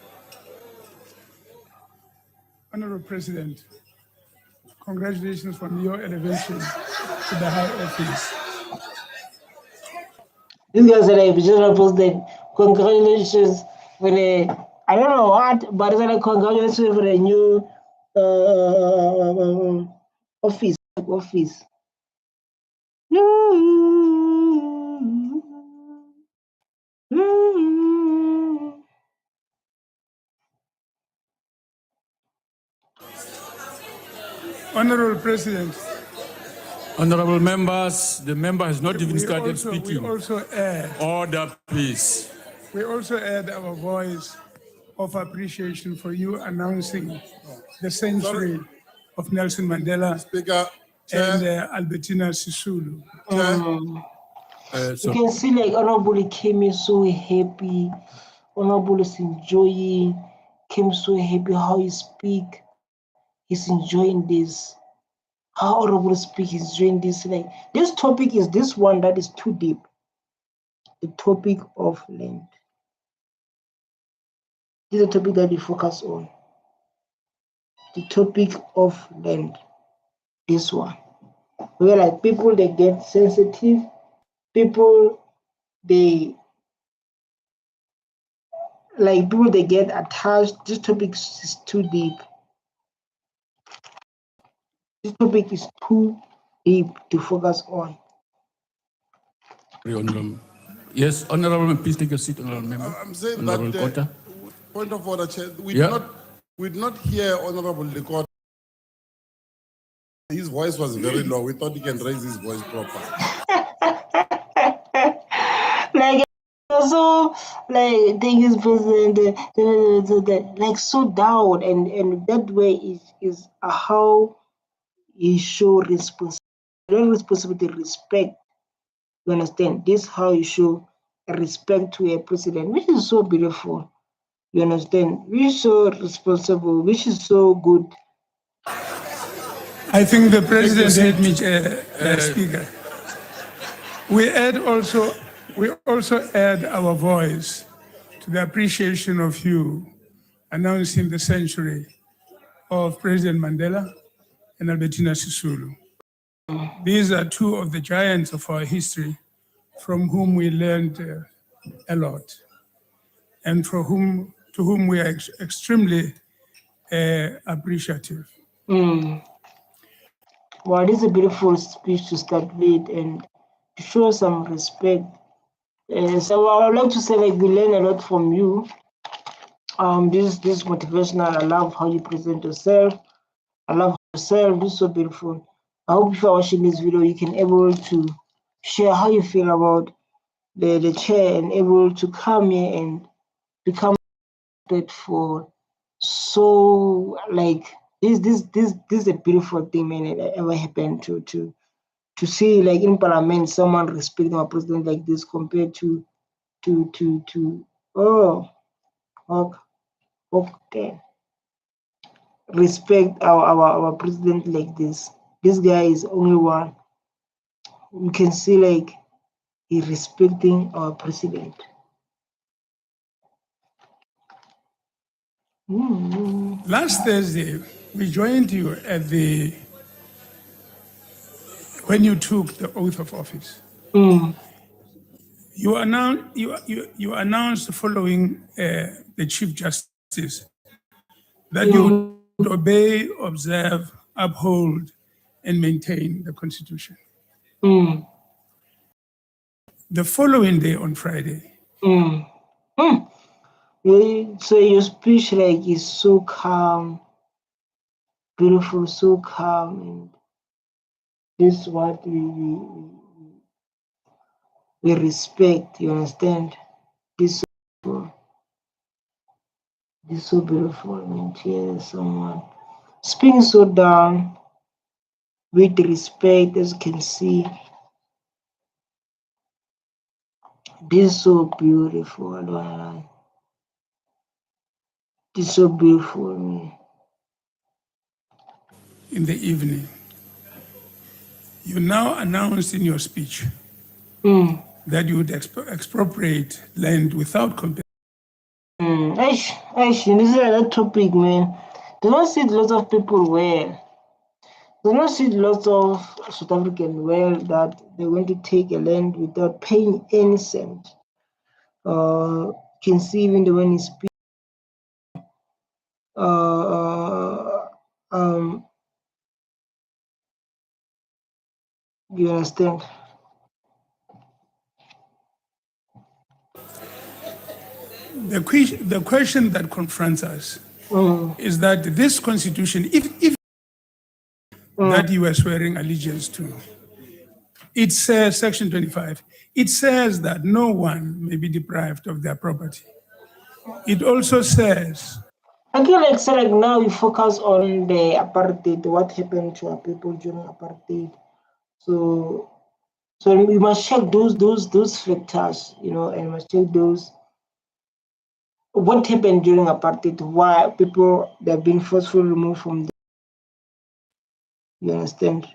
Honorable President, congratulations on your elevation to the high office. These guys are like just posted congratulations for the I don't know what, but it's like congratulations for the new office. Honorable President, Honorable members, the member has not even started speaking. We also add, Order, please. We also add our voice of appreciation for you announcing the century of Nelson Mandela and Albertina Sisulu. You can see like Honorable came in so happy. Honorable is enjoying, came so happy how he speak. He's enjoying this. How Honorable speak, he's enjoying this. Like this topic is this one that is too deep. The topic of land. This is a topic that we focus on. The topic of land. This one. Where like people they get sensitive, people they get attached. This topic is too deep. This topic is too deep to focus on. Yes, Honorable, please take your seat, Honorable Member. I'm saying Honorable that, Kota. point of order, Chair, we Yeah. did not hear Honorable Lekota. His voice was very low. We thought he can raise his voice properly. Like, also, like, thank you, President, like, so down, and that way is how you show responsibility, respect. You understand? This is how you show respect to a president, which is so beautiful. You understand? Which is so responsible, which is so good. I think the president heard me, Speaker. We also add our voice to the appreciation of you announcing the century of President Mandela and Albertina Sisulu. These are two of the giants of our history from whom we learned a lot, and to whom we are extremely appreciative. Well, this is a beautiful speech to start with and to show some respect. So I would like to say, like, we learn a lot from you. This motivational. I love how you present yourself. I love yourself. This is so beautiful. I hope if you're watching this video, you can able to share how you feel about the chair and able to come here and become for so, like, this is a beautiful thing, man. It ever happened to see, like, in parliament someone respecting our president like this compared to okay, respect our president like this. This guy is only one. You can see, like, he respecting our president. Last Thursday, we joined you at when you took the oath of office. You announced following the Chief Justice that you would obey, observe, uphold, and maintain the Constitution. The following day, on Friday, So your speech, like, is so calm, beautiful, so calm, and this is what we respect. You understand? This is so beautiful. I mean, hear someone speaking so down with respect, as you can see. This is so beautiful. I don't know. This is so beautiful. I mean. in the evening, you now announced in your speech that you would expropriate land without compensation. Actually, this is another topic, man. They don't see lots of people well. They don't see lots of South African well that they're going to take a land without paying any cent. Can see even the when he speak. You understand? The question that confronts us is that this constitution, if that you are swearing allegiance to, it says, Section 25, it says that no one may be deprived of their property. It also says, I feel like, so, like, now we focus on the apartheid, what happened to our people during apartheid. So we must check those factors, you know, and we must check those. What happened during apartheid? Why people they've been forcefully removed from the, you understand?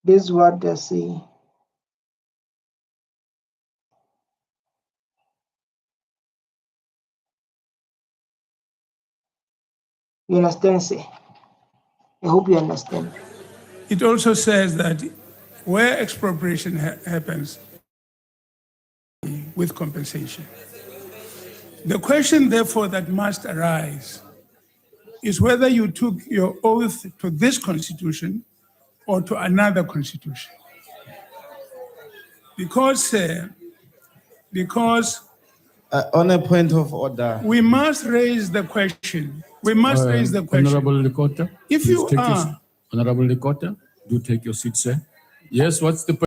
This is what they're saying. You understand, say? I hope you understand. it also says that where expropriation happens with compensation. The question, therefore, that must arise is whether you took your oath to this constitution or to another constitution. Because On a point of order, we must raise the question. We must raise the question. Honorable Likota, If please you take your are- seat. Honorable Likota, do take your seat, sir. Yes, what's the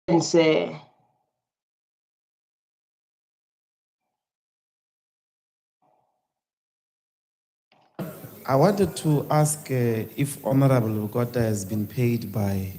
And say, I wanted to ask if Honorable Lukota has been paid by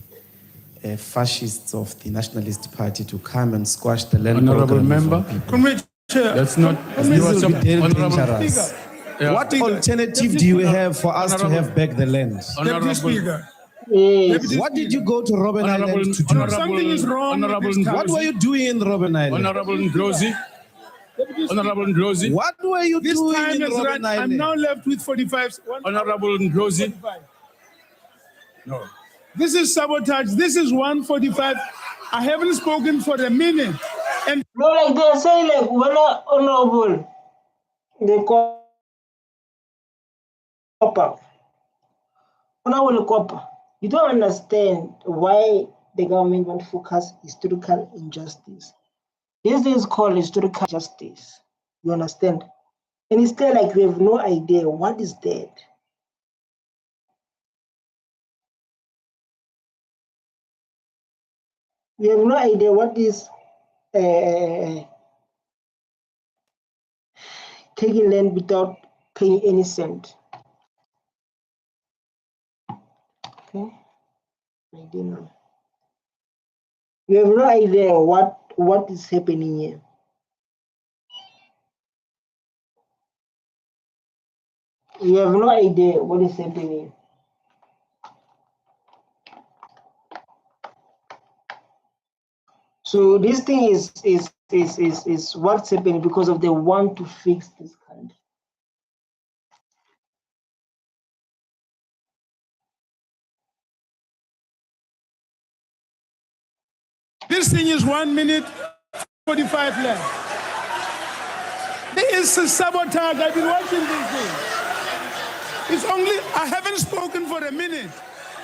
fascists of the Nationalist Party to come and squash the land Honorable program member? of our people. Comrade Chair, That's not. This you are will some- be very Honorable dangerous. Yeah. What alternative do you have for us to Honorable- have back the land? Deputy Honorable, Speaker. yes. What did you go to Robben Honorable, Island to do? Honorable, Something is wrong with Honorable, this What were you doing in Robben Island? Honorable Ndlozi, Deputy Honorable Ndlozi, What were you This doing time in has Robben run. I'm Island? now left with 45. Honorable Ndlozi. No. This is sabotage. This is 1:45. I haven't spoken for a minute. And No, like they're saying, like, we're not honorable. The copper. Honorable copper. You don't understand why the government wants to focus historical injustice. This is called historical justice. You understand? And it's still like we have no idea what is that. We have no idea what is taking land without paying any cent. Okay, I don't know. We have no idea what is happening here. We have no idea what is happening. So this thing is what's happening because of they want to fix this country. this thing is 1 minute 45 left. This is sabotage. I've been watching this thing. It's only, I haven't spoken for a minute.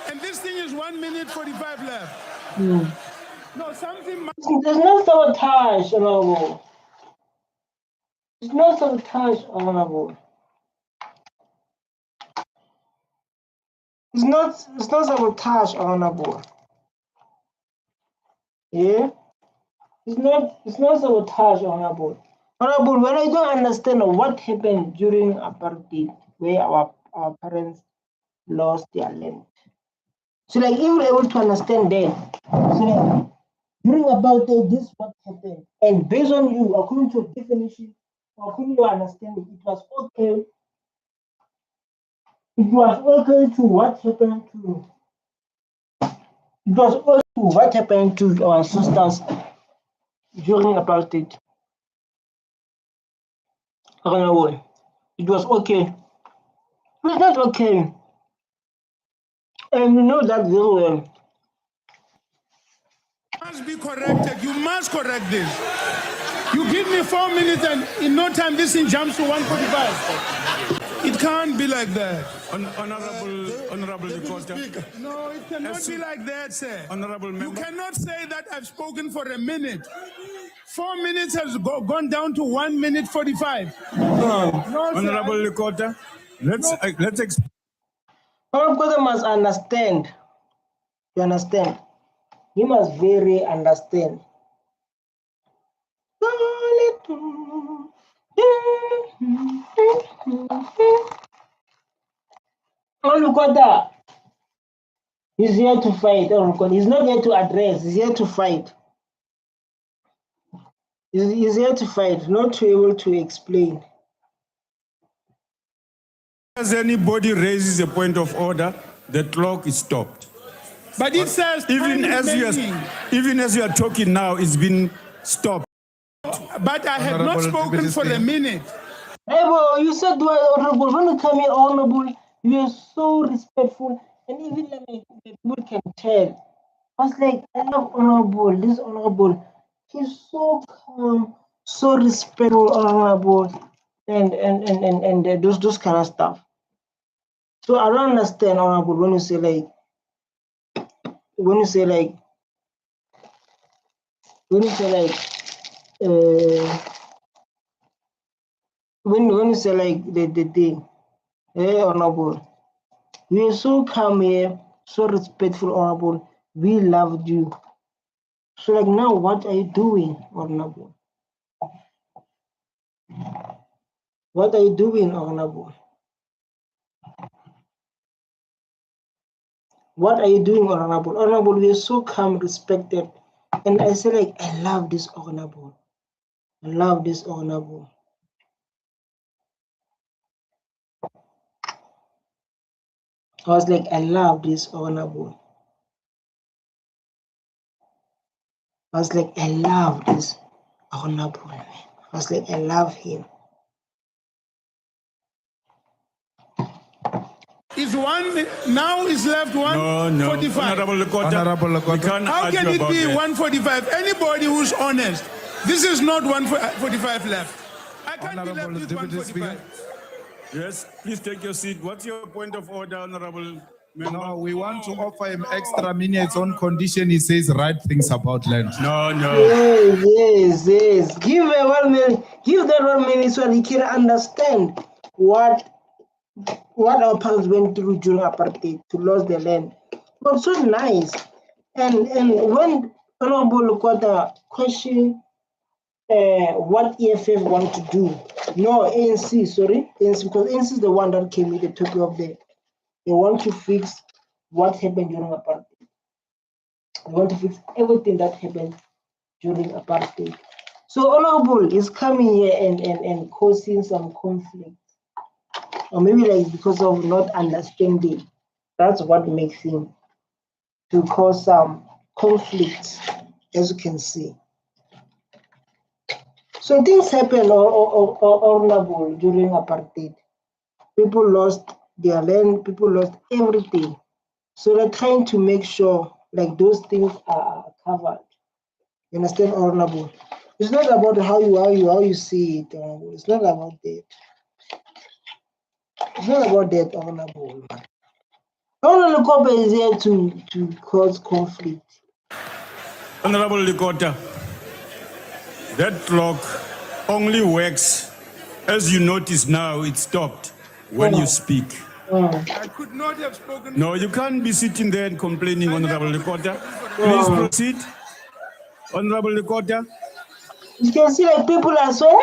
And this thing is 1 minute 45 left. No, something. There's no sabotage, honorable. There's no sabotage, honorable. It's not sabotage, honorable. Yeah? It's not sabotage, honorable. Honorable, when I don't understand what happened during apartheid, where our parents lost their land. So like if we're able to understand that, so like during apartheid, this is what happened. And based on you, according to your definition, according to your understanding, it was okay. It was okay to what happened to. It was okay to what happened to our sisters during apartheid. Honorable, it was okay. It was not okay. And you know that very well. Must be corrected. You must correct this. You give me 4 minutes and in no time this thing jumps to 1:45. It can't be like that. Honorable Likota. No, it cannot be like that, sir. Honorable You member. cannot say that I've spoken for a minute. 4 minutes has gone down to 1 minute 45. No, sir, Honorable Likota, let's explain. Honorable must understand. You understand? You must very understand. Olukota is here to fight. Olukota is not here to address. He's here to fight. He's here to fight, not to be able to explain. As anybody raises a point of order, the clock is stopped. But it says Even time as remaining. you are talking now, it's been stopped. But I had not Honorable spoken for a minute. Hey, bro, you said honorable. When you come here, honorable, you are so respectful, and even like, the people can tell. I was like, I love honorable. This honorable, he's so calm, so respectful, honorable, and those kind of stuff. So I don't understand, Honorable, when you say like, when you say like the thing, Honorable, we are so calm here, so respectful, Honorable. We loved you. So like now, what are you doing, Honorable? What are you doing, Honorable? What are you doing, Honorable? Honorable, we are so calm, respected. And I say like, I love this, Honorable. I love this, Honorable. I was like, I love this, Honorable. I was like, I love this, Honorable. Man. I was like, I love him. Is one now is left 145. Honorable Lekota. How can it be 145? Anybody who's honest, this is not 145 left. I can't be left with 145. Yes, please take your seat. What's your point of order, Honorable Member? No, we want to offer him extra minutes on condition he says right things about land. No. Yes. Give him 1 minute. Give that 1 minute so he can understand what our parents went through during apartheid to lose their land. But so nice. And when Honorable Lekota question what EFF want to do, no, ANC, sorry, ANC, because ANC is the one that came with the topic of the, they want to fix what happened during apartheid. They want to fix everything that happened during apartheid. So Honorable is coming here and causing some conflict. Or maybe like because of not understanding. That's what makes him to cause some conflicts, as you can see. So things happen Honorable during apartheid. People lost their land, people lost everything. So they're trying to make sure like those things are covered. You understand, Honorable? It's not about how you see it, Honorable. It's not about that. It's not about that, Honorable. Honorable Lekota is here to cause conflict. Honorable Lekota, that clock only works, as you notice now, it stopped when you speak. I could not have spoken. No, you can't be sitting there and complaining, Honorable Lekota. Please proceed. Honorable Lekota. You can see like people are so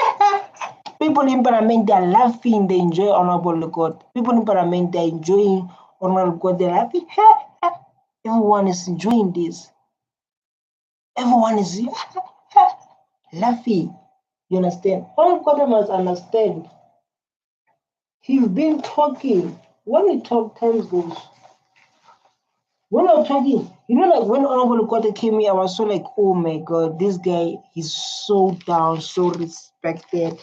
people in Parliament, they're laughing, they enjoy Honorable Lekota. People in Parliament, they're enjoying Honorable Lekota, they're laughing. Everyone is enjoying this. Everyone is laughing. You understand? Honorable Lekota must understand. He's been talking. When he talk, time goes. When I was talking, you know, like when Honorable Lekota came here, I was so like, oh my God, this guy is so down, so respected.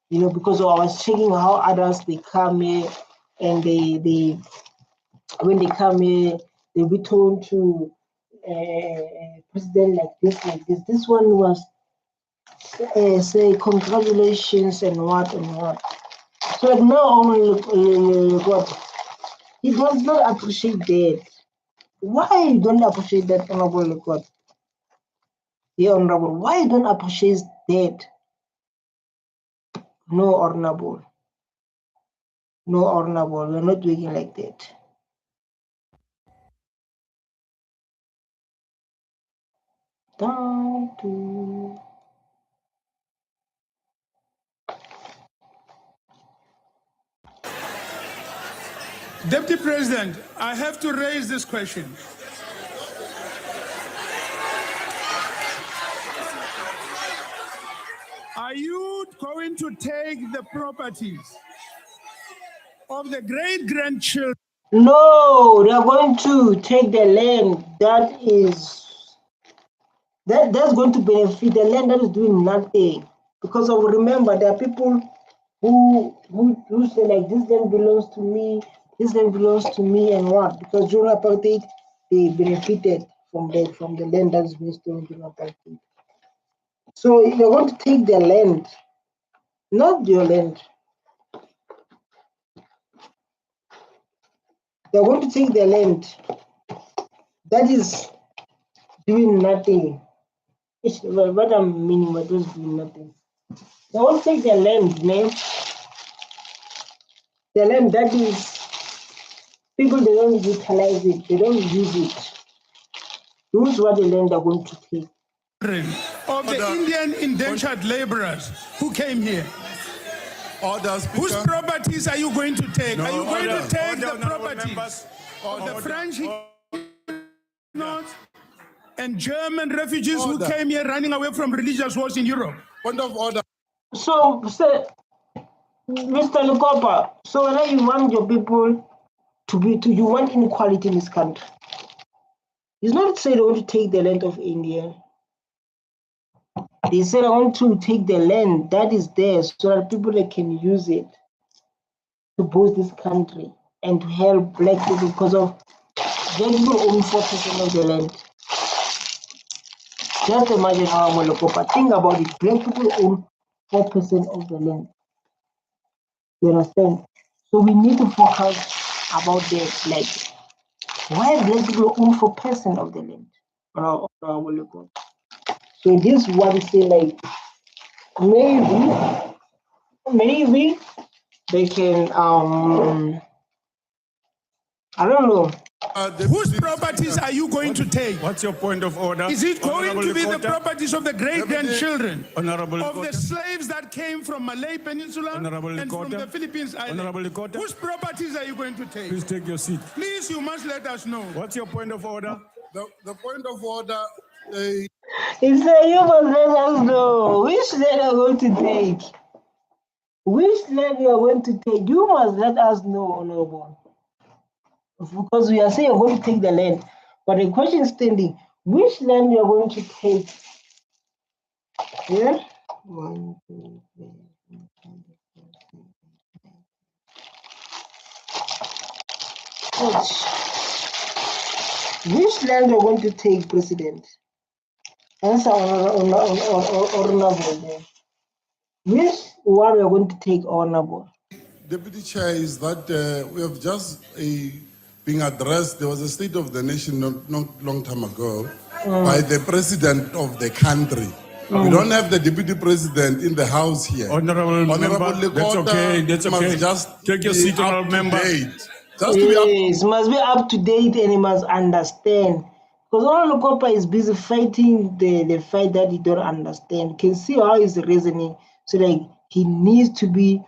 You know, because I was checking how others they come here and they when they come here, they return to president like this. This one was say congratulations and what. So like now Honorable Lekota, he does not appreciate that. Why you don't appreciate that, Honorable Lekota? Yeah, Honorable. Why you don't appreciate that? No, Honorable. No, Honorable. We're not doing like that. Down to Deputy President, I have to raise this question. Are you going to take the properties of the great-grandchildren? no, they're going to take the land that's going to benefit the land that is doing nothing. Because of remember, there are people who say like this land belongs to me, this land belongs to me, and what? Because during apartheid they benefited from the land that is being stolen during apartheid. So you're going to take their land, not your land. They're going to take the land that is doing nothing. What I'm meaning by those doing nothing. They won't take the land, man. The land that is people, they don't utilize it, they don't use it. Those what the land they're going to take. Of the Indian indentured laborers who came here. Whose properties are you going to take? Are you going to take the properties of the French and German refugees who came here running away from religious wars in Europe? Point of order. So, Mr. Lukopa, so now you want your people you want inequality in this country. It's not say they want to take the land of India. They said I want to take the land that is there so that people can use it to boost this country and to help black people because of black people own 4% of the land. Just imagine how I'm going to think about it. Black people own 4% of the land. You understand? So we need to focus about that. Like, why black people own 4% of the land? So this is what we say, like, maybe they can, I don't know. Whose properties are you going to take? What's your point of order? Is it going Honorable to be the Likota? properties of the great-grandchildren Honorable of the Likota? slaves that came from Malay Peninsula Honorable and from Likota? the Philippines Island? Honorable Likota? Whose properties are you going to take? Please take your seat. Please, you must let us know. What's your point of order? The point of order. It's like you must let us know which land you're going to take. Which land you are going to take? You must let us know, Honorable. Because we are saying you're going to take the land, but the question is standing: which land you are going to take? Yeah. 1, 2, 3, 4, 5. Which land you're going to take, President? Answer honorable. Which one you're going to take, honorable? Deputy Chair, is that we have just being addressed. There was a State of the Nation not long time ago by the President of the country. We don't have the Deputy President in the House here. Honorable member, that's okay. That's okay. Just take your seat, honorable member. Yes, must be up to date and he must understand. Because all Lukopa is busy fighting the fight that he don't understand. You can see how he's reasoning. So like he needs to be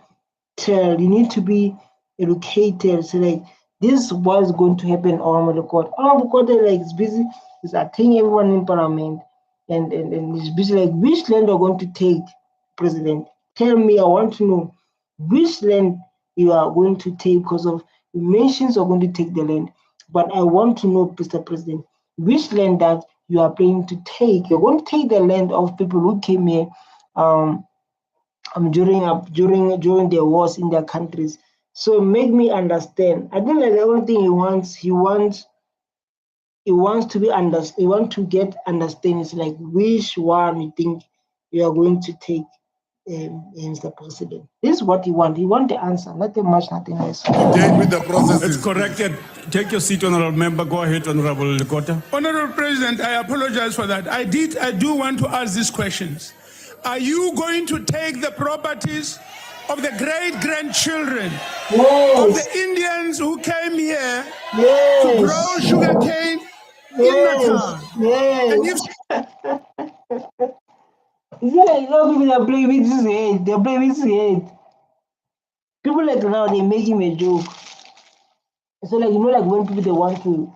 told, he needs to be educated. So like this was going to happen on the court. On the court, like is busy, is attending everyone in parliament and he's busy like which land are going to take, President? Tell me, I want to know which land you are going to take because of you mentions are going to take the land. But I want to know, Mr. President, which land that you are planning to take. You're going to take the land of people who came here during the wars in their countries. So make me understand. I think that the only thing he wants to be understood. He wants to get understand is like which one you think you are going to take, Mr. President. This is what he wants. He wants the answer, nothing much, nothing less. With the process. It's corrected. Take your seat, honorable member. Go ahead, honorable Likota. Honorable President, I apologize for that. I do want to ask these questions. Are you going to take the properties of the great-grandchildren of the Indians who came here to grow sugarcane in the town? Yes. You know, people are playing with his head. They're playing with his head. People like now, they make him a joke. So like, you know, like when people, they want to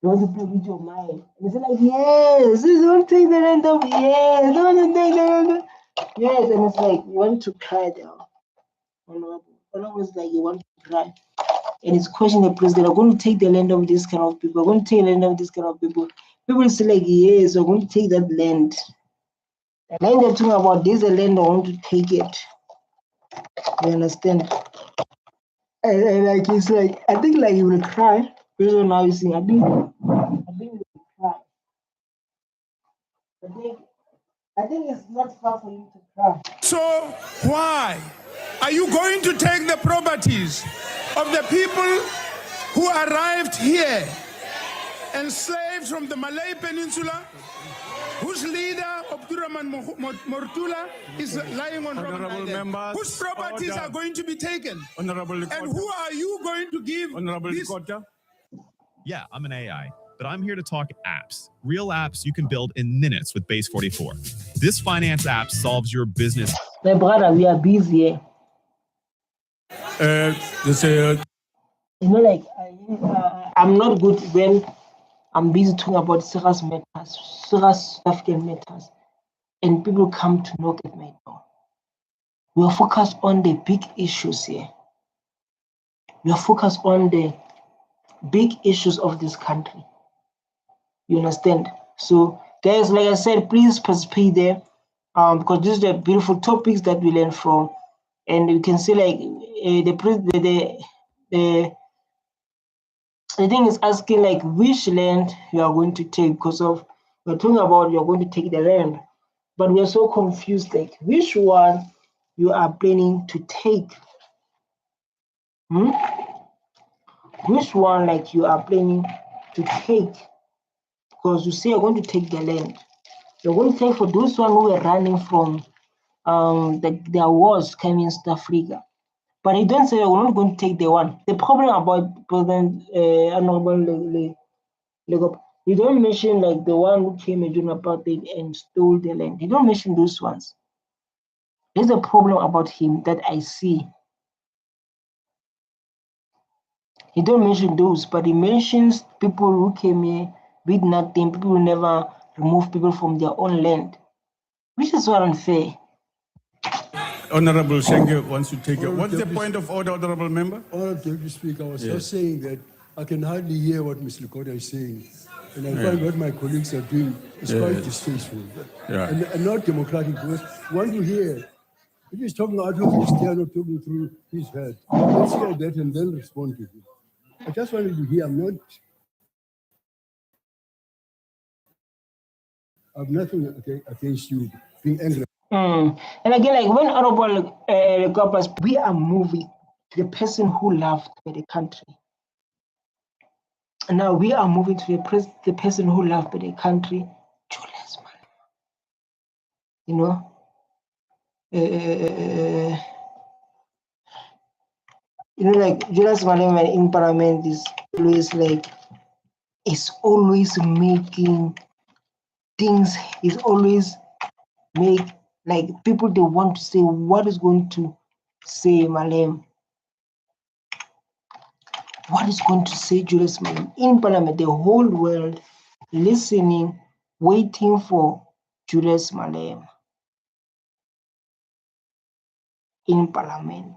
play with your mind. They say like, yes, you don't take the land of, yes, don't take the land of, yes. And it's like, you want to cry down. Honorable is like, you want to cry. And it's questioning the president, are going to take the land of this kind of people, are going to take the land of this kind of people. People say like, yes, we're going to take that land. The land they're talking about, this is a land I want to take it. You understand? And like it's like, I think like you will cry. Based on how you sing, I think you will cry. I think I think it's not far for him to cry. So why are you going to take the properties of the people who arrived here, enslaved from the Malay Peninsula, whose leader, Abdurrahman Mortula, is lying on Robben Island, members, whose properties order. are going to be taken? Honorable And who are you going to give Honorable this? Yeah, I'm an AI, but I'm here to talk apps. Real apps you can build in minutes with Base 44. This finance app solves your business. My brother, we are busy. You know, like, I'm not good when I'm busy talking about serious matters, serious African matters, and people come to knock at my door. We are focused on the big issues here. We are focused on the big issues of this country. You understand? So, guys, like I said, please participate there, because these are beautiful topics that we learn from, and you can see like the thing is asking like which land you are going to take, because of we're talking about you're going to take the land, but we're so confused like which one you are planning to take. Which one like you are planning to take? Because you say you're going to take the land. You're going to take for those one who were running from their wars coming in South Africa. But he don't say you're not going to take the one. The problem about President Honorable you don't mention like the one who came in during apartheid and stole the land. You don't mention those ones. There's a problem about him that I see. He don't mention those, but he mentions people who came here with nothing, people who never remove people from their own land, which is so unfair. Honorable Shenge wants to take it. What's the point of order, Honorable Member? Honorable Deputy Speaker, I was Yes. just saying that I can hardly hear what Mr. Likota is saying. And I find what my colleagues are doing is quite distasteful. Yeah. And not democratic, because one to hear, if he's talking out of his tail or talking through his head, let's hear that and then respond to him. I just wanted to hear, I've nothing against you being angry. And again, like when Honorable Governors, we are moving to the person who loved the country. And now we are moving to the person who loved the country, Julius Malema. You know, like Julius Malema in Parliament is always making things. Is always make like people they want to say what is going to say Malema. What is going to say Julius Malema in Parliament? The whole world listening, waiting for Julius Malema in Parliament.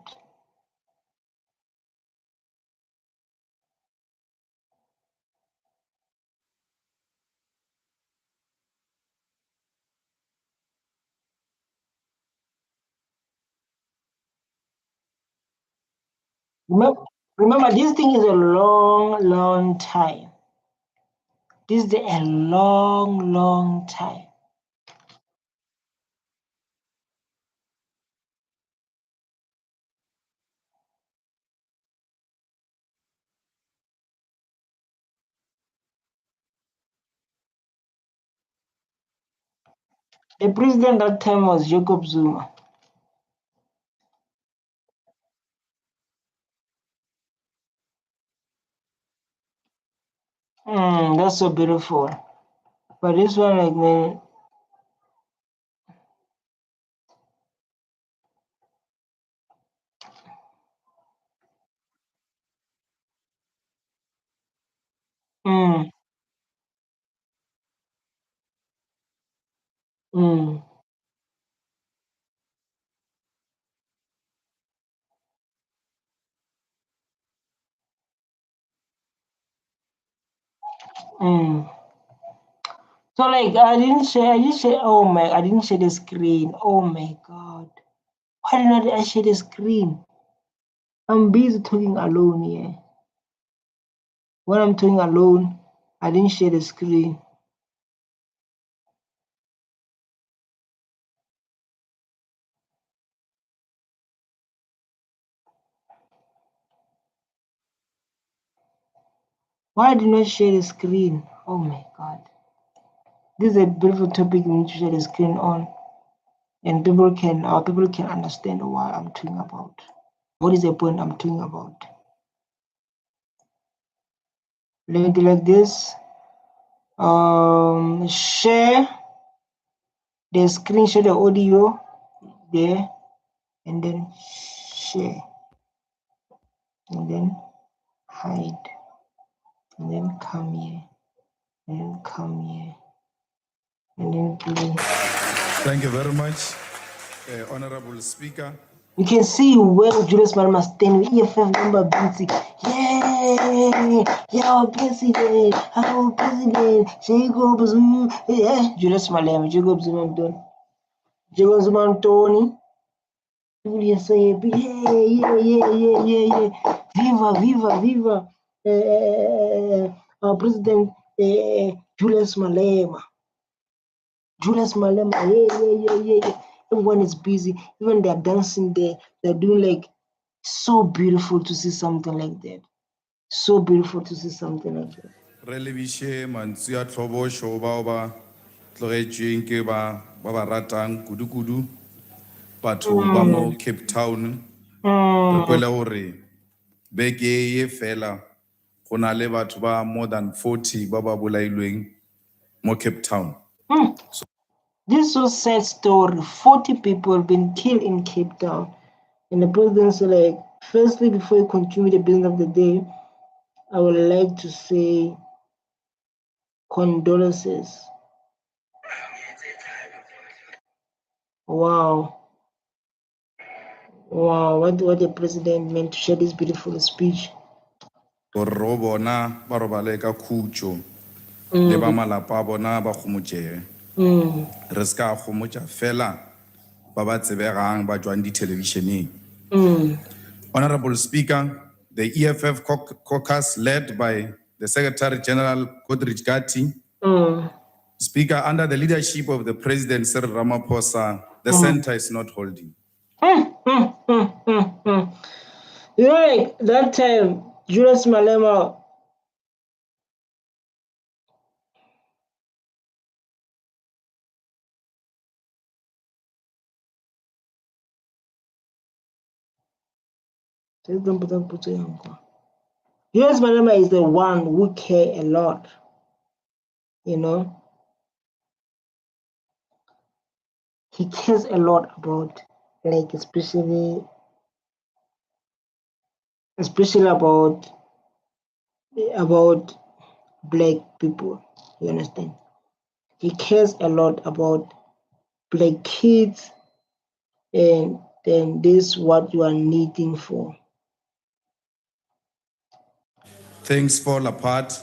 Remember, this thing is a long time. This is a long time. The president that time was Jacob Zuma. That's so beautiful. But this one, like, man. Mm. Mm. Mm. So like I didn't share I didn't share the screen. Oh my god. Why did I share the screen? I'm busy talking alone here. When I'm talking alone, I didn't share the screen. Why do not share the screen? Oh my God. This is a beautiful topic we need to share the screen on. And our people can understand what I'm talking about. What is the point I'm talking about? Let me do like this. Share the screen, share the audio there, and then share, and then hide, and then come here, and then come here, and then play. Thank you very much, Honorable Speaker. You can see where Julius Malema standing, EFF member BT. Yeah, our president, Jacob Zuma, yeah, Julius Malema, Jacob Zuma, Jacob Zuma, Tony. Julius say, yeah. Viva, our president, Julius Malema. Julius Malema, yeah. Everyone is busy. Even they're dancing there. They're doing like so beautiful to see something like that. So beautiful to see something like that. Relevise mantsua thobo sho ba tlogetšweng ke ba ratang kudu batho ba mo Cape Town re kwele gore beke ye fela go na le batho ba more than 40 ba ba bolailweng mo Cape Town. This is so sad story. 40 people been killed in Cape Town. And the president said, like, firstly, before you continue the business of the day, I would like to say condolences. Wow, what the president meant to share this beautiful speech. Gore ro bona ba robale ka khutšo le ba malapa a bona ba gomotšege re ska gomotša fela ba ba tsebegang ba jwang di-televisioneng. Honorable Speaker, the EFF caucus led by the Secretary General Godrich Gatti, Speaker, under the leadership of the President Cyril Ramaphosa, the center is not holding. You know, like that time, Julius Malema. Julius Malema is the one who care a lot, you know. He cares a lot about, like, especially about black people. You understand? He cares a lot about black kids, and then this is what you are needing for. Things fall apart,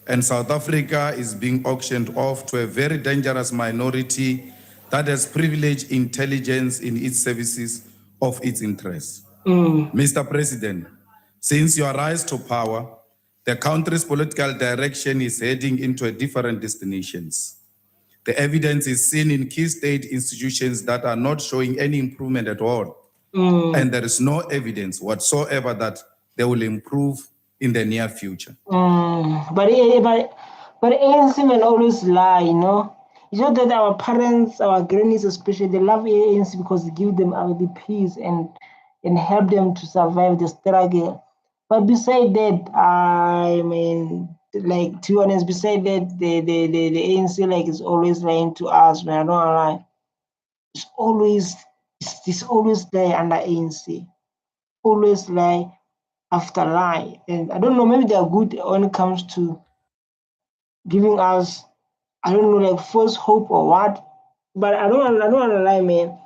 and South Africa is being auctioned off to a very dangerous minority that has privileged intelligence in its services of its interests. Mr. President, since your rise to power, the country's political direction is heading into a different destinations. The evidence is seen in key state institutions that are not showing any improvement at all. And there is no evidence whatsoever that they will improve in the near future. But ANC will always lie, you know. It's not that our parents, our grannies especially, they love ANC because they give them IDPs and help them to survive the struggle. But beside that, I mean, like, to be honest, beside that, the ANC, like, is always lying to us, man. I don't lie. It's always lie under ANC. Always lie after lie. And I don't know, maybe they are good when it comes to giving us, I don't know, like, false hope or what. But I don't want to lie, man.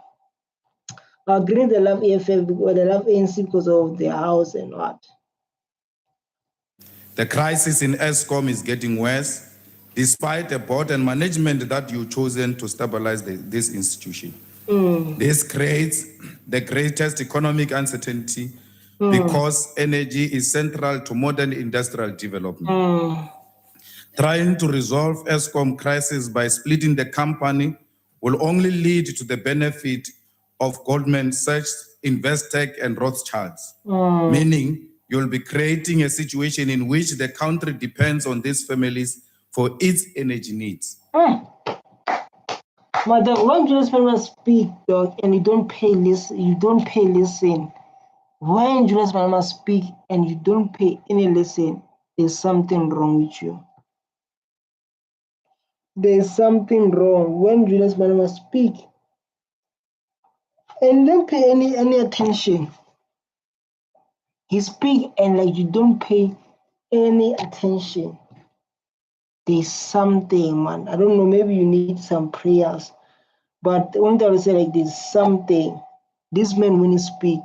I agree they love EFF because they love ANC because of their house and what. The crisis in ESCOM is getting worse, despite the board and management that you've chosen to stabilize this institution. This creates the greatest economic uncertainty because energy is central to modern industrial development. Trying to resolve ESCOM crisis by splitting the company will only lead to the benefit of Goldman Sachs, Investec, and Rothschilds, meaning you'll be creating a situation in which the country depends on these families for its energy needs. Madam, when Julius Malema speak, dog, and you don't pay listen. When Julius Malema speak and you don't pay any listen, there's something wrong with you. There's something wrong when Julius Malema speak and don't pay any attention. He speak and like you don't pay any attention. There's something, man. I don't know, maybe you need some prayers. But one thing I would say, like, there's something. This man, when he speak,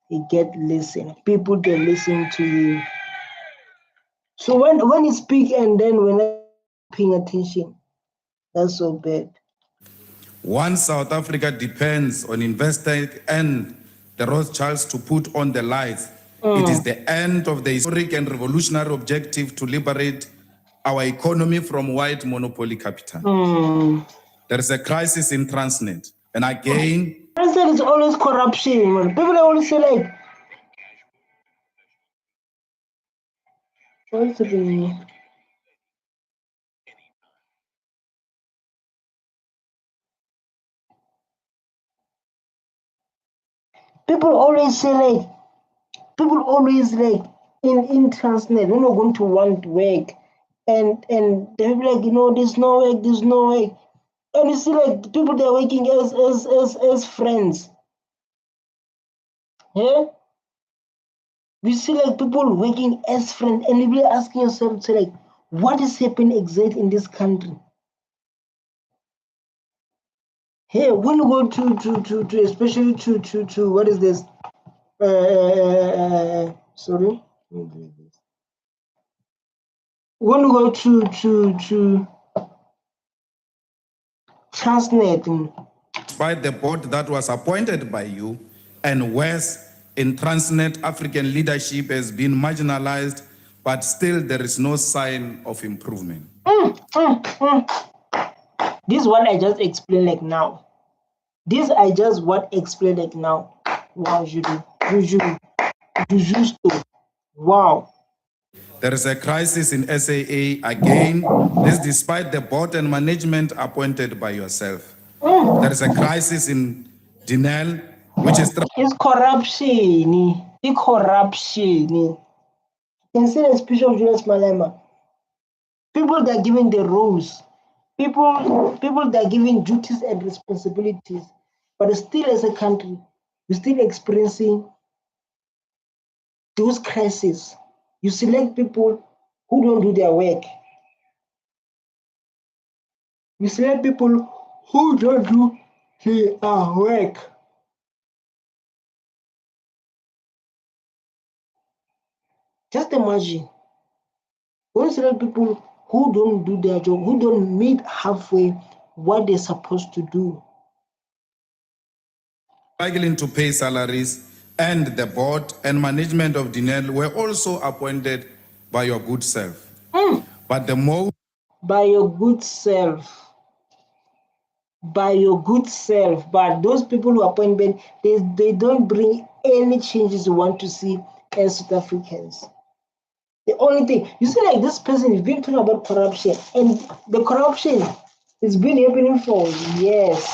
he get listen. People, they listen to you. So when he speak and then when I'm paying attention, that's so bad. Once South Africa depends on investors and the Rothschilds to put on the lights, it is the end of the historic and revolutionary objective to liberate our economy from white monopoly capital. There is a crisis in Transnet. And again, Transnet is always corruption, man. People always say like, what's happening? People always say like, in Transnet, we're not going to want work. And they'll be like, you know, there's no work. And you see like people, they're working as friends. Yeah? You see like people working as friends and you'll be asking yourself, so like, what is happening exactly in this country? Hey, when you go to especially to what is this? Sorry. When you go to Transnet. Despite the board that was appointed by you, and worse, in Transnet, African leadership has been marginalized, but still there is no sign of improvement. This is what I just explained like now. Wow, wow. There is a crisis in SAA again. This despite the board and management appointed by yourself. There is a crisis in Dinel, which is it's corruption. It's corruption. You can see the speech of Julius Malema. People that are giving the roles, people that are giving duties and responsibilities, but still as a country, we're still experiencing those crises. You select people who don't do their work. You select people who don't do their work. Just imagine. When you select people who don't do their job, who don't meet halfway what they're supposed to do. struggling to pay salaries, and the board and management of Dinel were also appointed by your good self. But the most by your good self. But those people who appoint, they don't bring any changes you want to see as South Africans. The only thing, you see, like this person has been talking about corruption, and the corruption has been happening for years.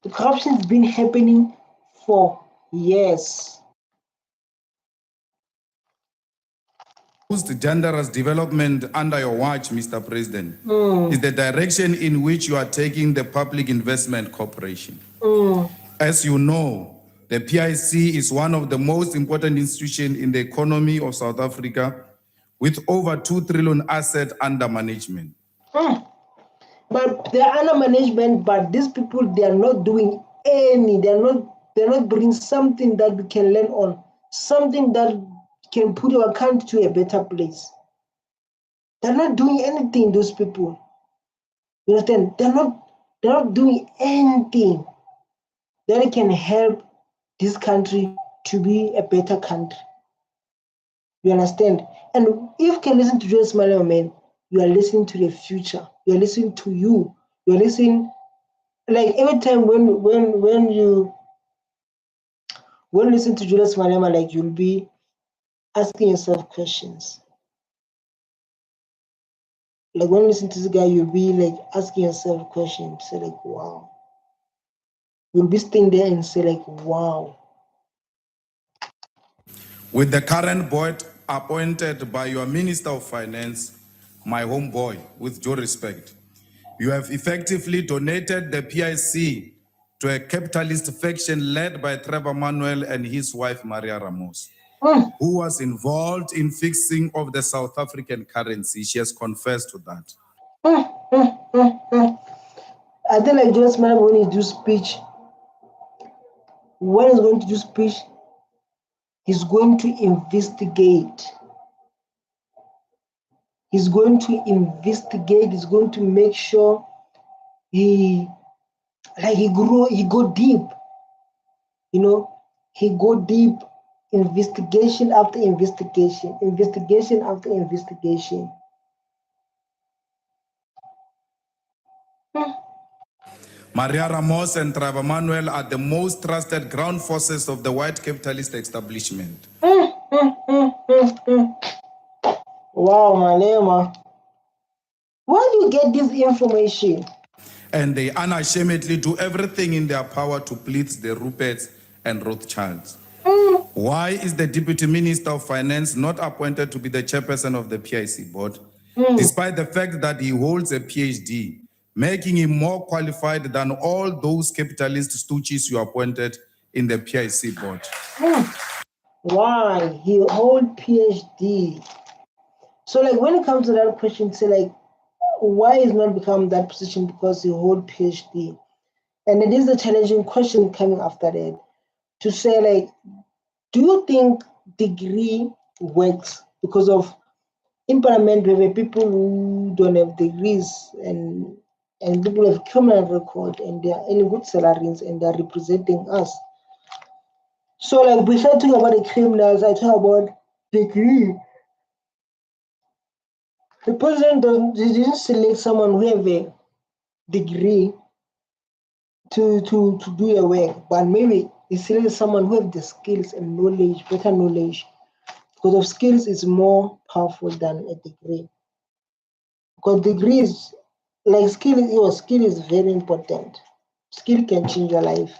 The corruption has been happening for years. most dangerous development under your watch, Mr. President, is the direction in which you are taking the Public Investment Corporation. As you know, the PIC is one of the most important institutions in the economy of South Africa, with over 2 trillion assets under management. But they are under management, but these people, they are not doing any, they're not bringing something that we can learn on, something that can put our country to a better place. They're not doing anything, those people. You understand? They're not doing anything that can help this country to be a better country. You understand? And if you can listen to Julius Malema, man, you are listening to the future. You are listening to you. You are listening, like every time when when you listen to Julius Malema, like you'll be asking yourself questions. Like when you listen to this guy, you'll be like asking yourself questions. Say like, wow. You'll be staying there and say like, wow. With the current board appointed by your Minister of Finance, my homeboy, with due respect, you have effectively donated the PIC to a capitalist faction led by Trevor Manuel and his wife, Maria Ramos, who was involved in fixing of the South African currency. She has confessed to that. I think like Julius Malema, when he do speech, when he's going to do speech, he's going to investigate. He's going to investigate. He's going to make sure he go deep. You know, he go deep. Investigation after investigation, investigation after investigation. Maria Ramos and Trevor Manuel are the most trusted ground forces of the white capitalist establishment. Wow, Malema. Where do you get this information? And they unashamedly do everything in their power to please the Ruperts and Rothschilds. Why is the Deputy Minister of Finance not appointed to be the chairperson of the PIC board, despite the fact that he holds a PhD, making him more qualified than all those capitalist stooges you appointed in the PIC board? Why? He hold PhD. So like when it comes to that question, say like, why is not become that position because he hold PhD? And it is a challenging question coming after that, to say like, do you think degree works? Because of in parliament we have people who don't have degrees and people have criminal record and they are earning good salaries and they are representing us. So like before talking about the criminals, I talk about degree. The president didn't select someone who have a degree to do a work, but maybe he selected someone who have the skills and knowledge, better knowledge. Because of skills is more powerful than a degree. Because degrees, like skill is very important. Skill can change your life.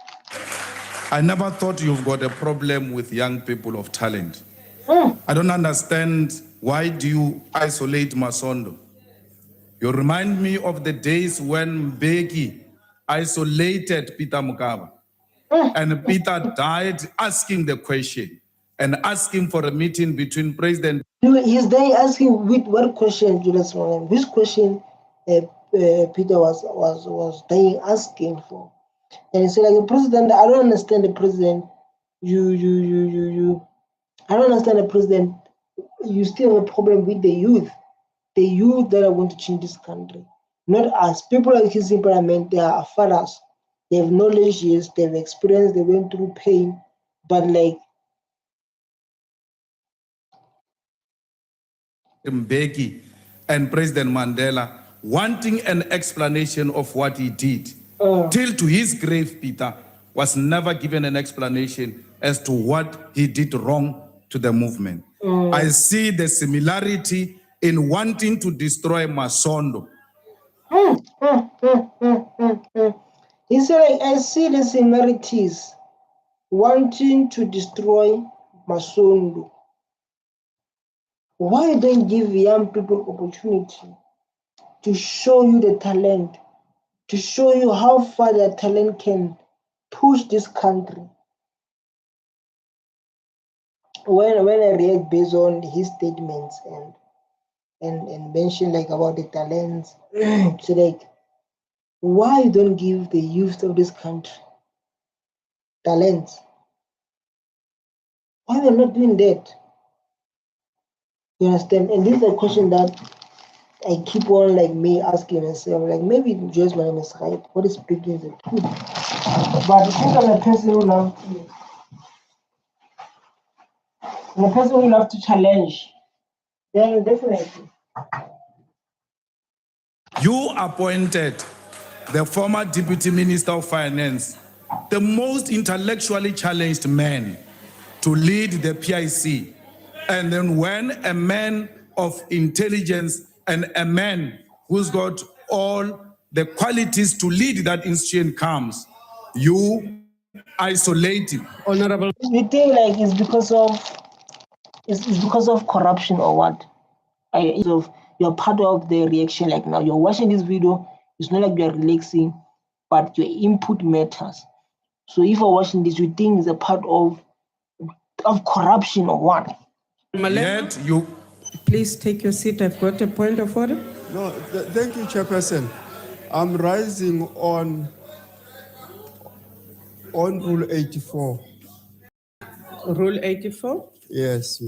I never thought you've got a problem with young people of talent. I don't understand, why do you isolate Masondo? You remind me of the days when Mbeki isolated Peter Mukaba. And Peter died asking the question and asking for a meeting between President. He's there asking with what question, Julius Malema? Which question Peter was dying asking for? And he said, like, the president, I don't understand the president. I don't understand the president. You still have a problem with the youth that are going to change this country. Not us. People like his parliament, they are fathers. They have knowledge, yes, they have experience, they went through pain, but like Mbeki and President Mandela wanting an explanation of what he did. Till to his grave, Peter was never given an explanation as to what he did wrong to the movement. I see the similarity in wanting to destroy Masondo. He said, like, I see the similarities wanting to destroy Masondo. Why don't give young people opportunity to show you the talent, to show you how far their talent can push this country? When I react based on his statements and mention like about the talents, so like, why don't give the youth of this country talents? Why we're not doing that? You understand? And this is a question that I keep on like me asking myself, like maybe Julius Malema is right. What is speaking is the truth. But I think I'm a person who loves to challenge. Then definitely. You appointed the former Deputy Minister of Finance, the most intellectually challenged man to lead the PIC. And then when a man of intelligence and a man who's got all the qualities to lead that institution comes, you isolate him. Honorable. You think like it's because of corruption or what? You're part of the reaction. Like now, you're watching this video. It's not like you're relaxing, but your input matters. So if you're watching this, you think it's a part of corruption or what? Yet you. Please take your seat. I've got a point of order. No, thank you, Chairperson. I'm rising on Rule 84. Rule 84. Yes.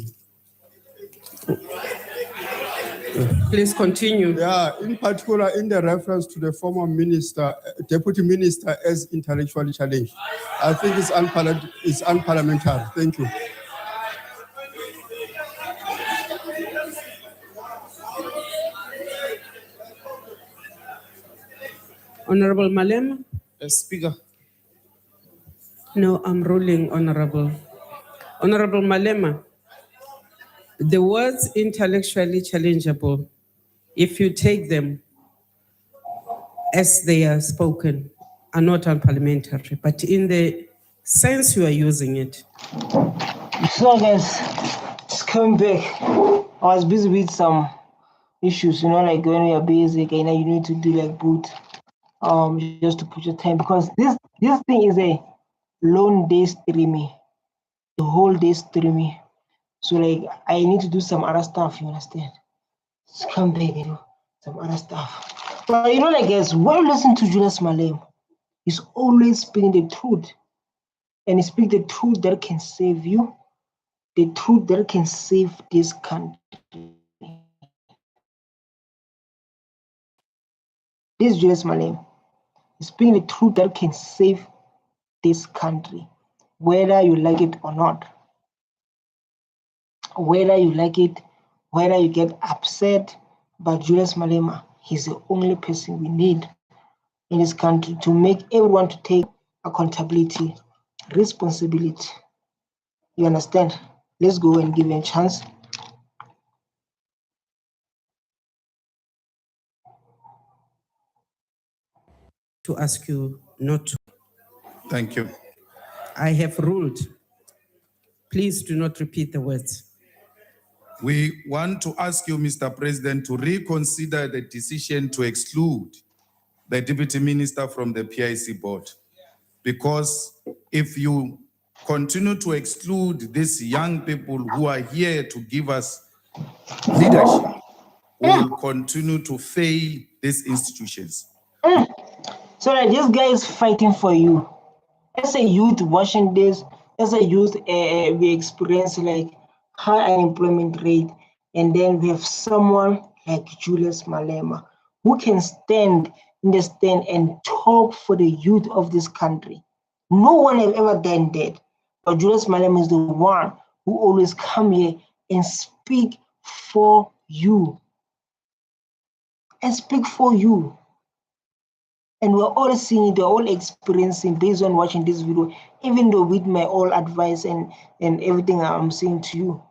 Please continue. Yeah, in particular, in the reference to the former minister, deputy minister as intellectually challenged. I think it's unparliamentary. Thank you. Honorable Malema? Speaker. No, I'm ruling, Honorable. Honorable Malema, the words intellectually challengeable, if you take them as they are spoken, are not unparliamentary, but in the sense you are using it. So guys, just coming back. I was busy with some issues, like when we are basic, you need to do like boot, just to put your time, because this thing is a long day streaming, the whole day streaming. So like I need to do some other stuff, you understand? Just come back, some other stuff. But like guys, when you listen to Julius Malema, he's always speaking the truth. And he speaks the truth that can save you, the truth that can save this country. This is Julius Malema. He's speaking the truth that can save this country, whether you like it or not. Whether you like it, whether you get upset, but Julius Malema, he's the only person we need in this country to make everyone to take accountability, responsibility. You understand? Let's go and give him a chance. To ask you not to. Thank you. I have ruled. Please do not repeat the words. We want to ask you, Mr. President, to reconsider the decision to exclude the deputy minister from the PIC board. Because if you continue to exclude these young people who are here to give us leadership, we will continue to fail these institutions. So like, this guy is fighting for you. As a youth watching this, as a youth, we experience like high unemployment rate, and then we have someone like Julius Malema who can stand in the stand and talk for the youth of this country. No one has ever done that, but Julius Malema is the one who always come here and speak for you. And speak for you. And we're all seeing it, we're all experiencing based on watching this video, even though with my all advice and everything I'm saying to you.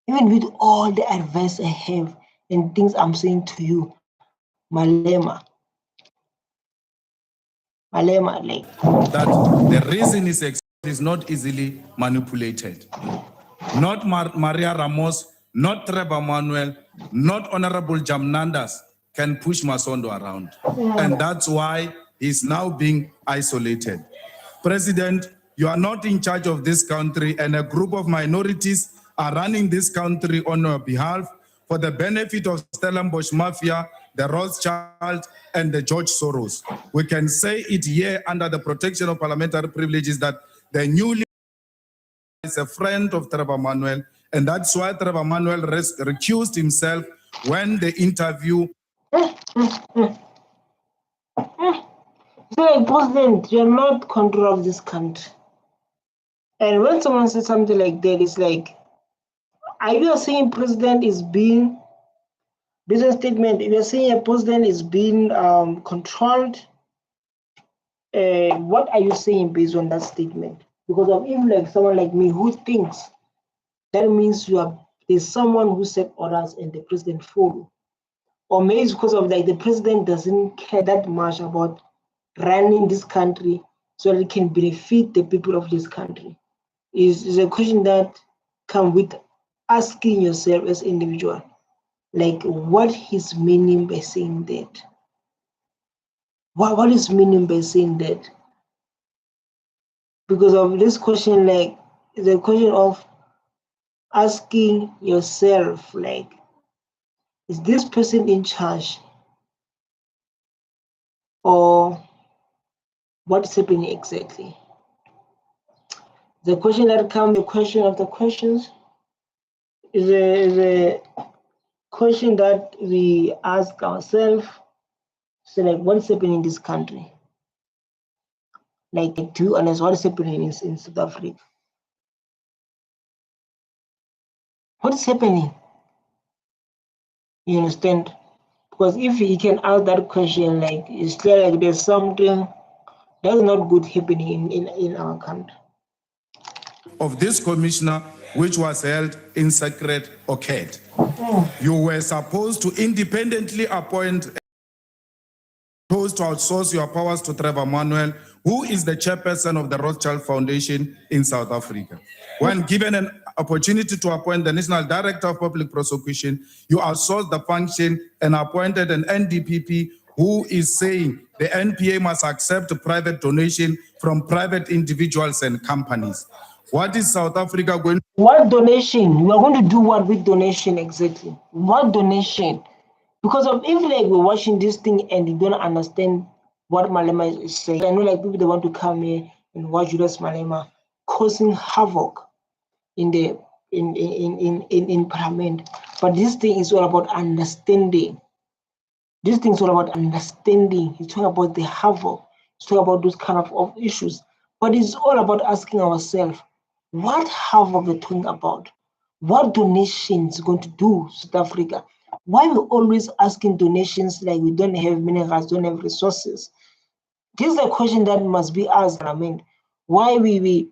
Even with all the advice I have and things I'm saying to you, Malema, like. That the reason is not easily manipulated. Not Maria Ramos, not Trevor Manuel, not Honorable Jamnandas can push Masondo around. And that's why he's now being isolated. President, you are not in charge of this country, and a group of minorities are running this country on your behalf for the benefit of Stellenbosch Mafia, the Rothschild, and the George Soros. We can say it here under the protection of parliamentary privileges that the new leader is a friend of Trevor Manuel, and that's why Trevor Manuel recused himself when the interview. So like, President, you're not control of this country. And when someone says something like that, it's like, are you saying president is being, this is a statement, you're saying a president is being controlled? What are you saying based on that statement? Because of even like someone like me who thinks, that means there's someone who set orders and the president follow. Or maybe it's because of like the president doesn't care that much about running this country so that it can benefit the people of this country. Is a question that comes with asking yourself as an individual, like what is meaning by saying that? What is meaning by saying that? Because of this question, like the question of asking yourself, like, is this person in charge? Or what's happening exactly? The question that comes, the question of the questions, is a question that we ask ourselves. So, like, what's happening in this country? Like, to be honest, what is happening in South Africa? What is happening? You understand? Because if you can ask that question, like, it's clear like there's something that's not good happening in our country. Of this commissioner, which was held in secret, occurred. You were supposed to independently appoint, supposed to outsource your powers to Trevor Manuel, who is the chairperson of the Rothschild Foundation in South Africa. When given an opportunity to appoint the National Director of Public Prosecution, you outsourced the function and appointed an NDPP who is saying the NPA must accept private donation from private individuals and companies. What is South Africa going to do? What donation? We are going to do what with donation exactly? What donation? Because of if like we're watching this thing and you don't understand what Malema is saying, I know like people they want to come here and watch Julius Malema causing havoc in the in Parliament. But this thing is all about understanding. This thing is all about understanding. He's talking about the havoc. He's talking about those kind of issues. But it's all about asking ourselves, what havoc we're talking about? What donations going to do South Africa? Why we always asking donations like we don't have minerals, don't have resources? This is a question that must be asked. I mean, why we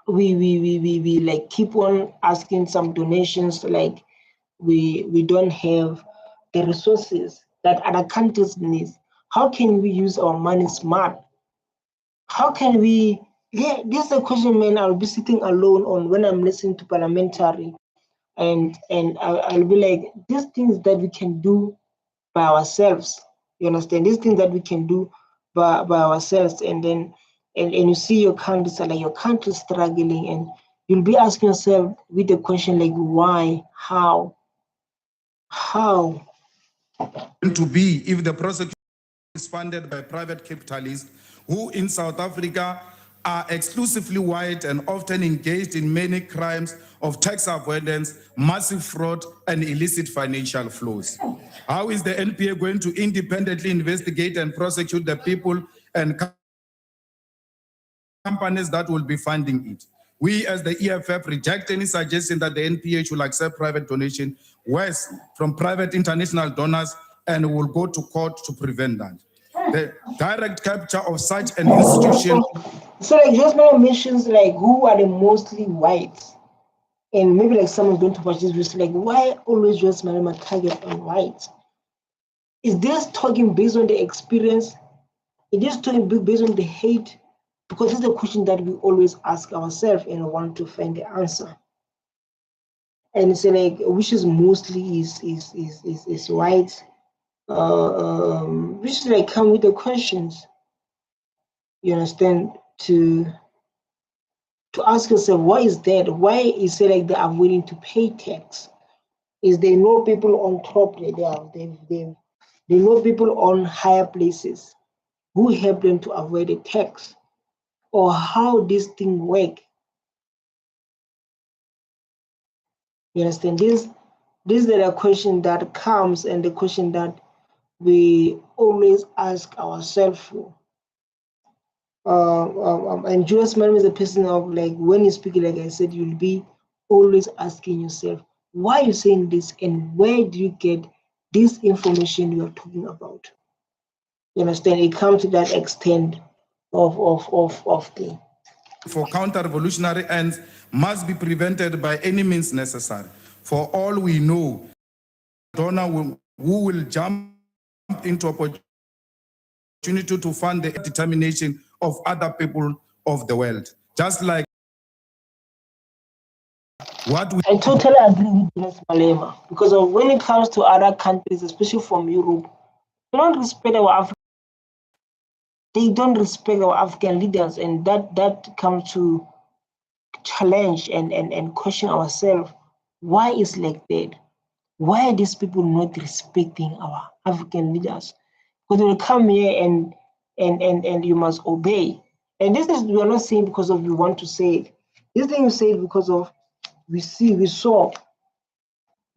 like keep on asking some donations like we don't have the resources that other countries need. How can we use our money smart? How can we? Yeah, this is a question, man. I'll be sitting alone on when I'm listening to parliamentary, and I'll be like, these things that we can do by ourselves. You understand? These things that we can do by ourselves, and then and you see your countries like your country struggling, and you'll be asking yourself with the question like, why, how? To be if the prosecution is funded by private capitalists who in South Africa are exclusively white and often engaged in many crimes of tax avoidance, massive fraud, and illicit financial flows. How is the NPA going to independently investigate and prosecute the people and companies that will be funding it? We as the EFF reject any suggestion that the NPA should accept private donation west from private international donors and will go to court to prevent that. The direct capture of such an institution. So like just now mentions like who are the mostly whites, and maybe like someone's going to watch this video like why always just Malema target on whites? Is this talking based on the experience? Is this talking based on the hate? Because it's a question that we always ask ourselves and want to find the answer. And it's like which is mostly is white, which is like come with the questions. You understand? To ask yourself, why is that? Why is it like they are willing to pay tax? Is there no people on top? They know people on higher places who help them to avoid the tax, or how this thing work? You understand? This is the question that comes, and the question that we always ask ourselves for. And Julius Malema is a person of like when you speak, like I said, you'll be always asking yourself, why are you saying this, and where do you get this information you are talking about? You understand? It comes to that extent of thing. for counter-revolutionary ends must be prevented by any means necessary. For all we know, donor who will jump into opportunity to fund the determination of other people of the world. Just like what we... I totally agree with Julius Malema, because of when it comes to other countries, especially from Europe, they don't respect our they don't respect our African leaders, and that comes to challenge and question ourselves. Why is like that? Why are these people not respecting our African leaders? Because they will come here and you must obey. And this is, we are not saying because of you want to say it. This thing you say it because of we saw,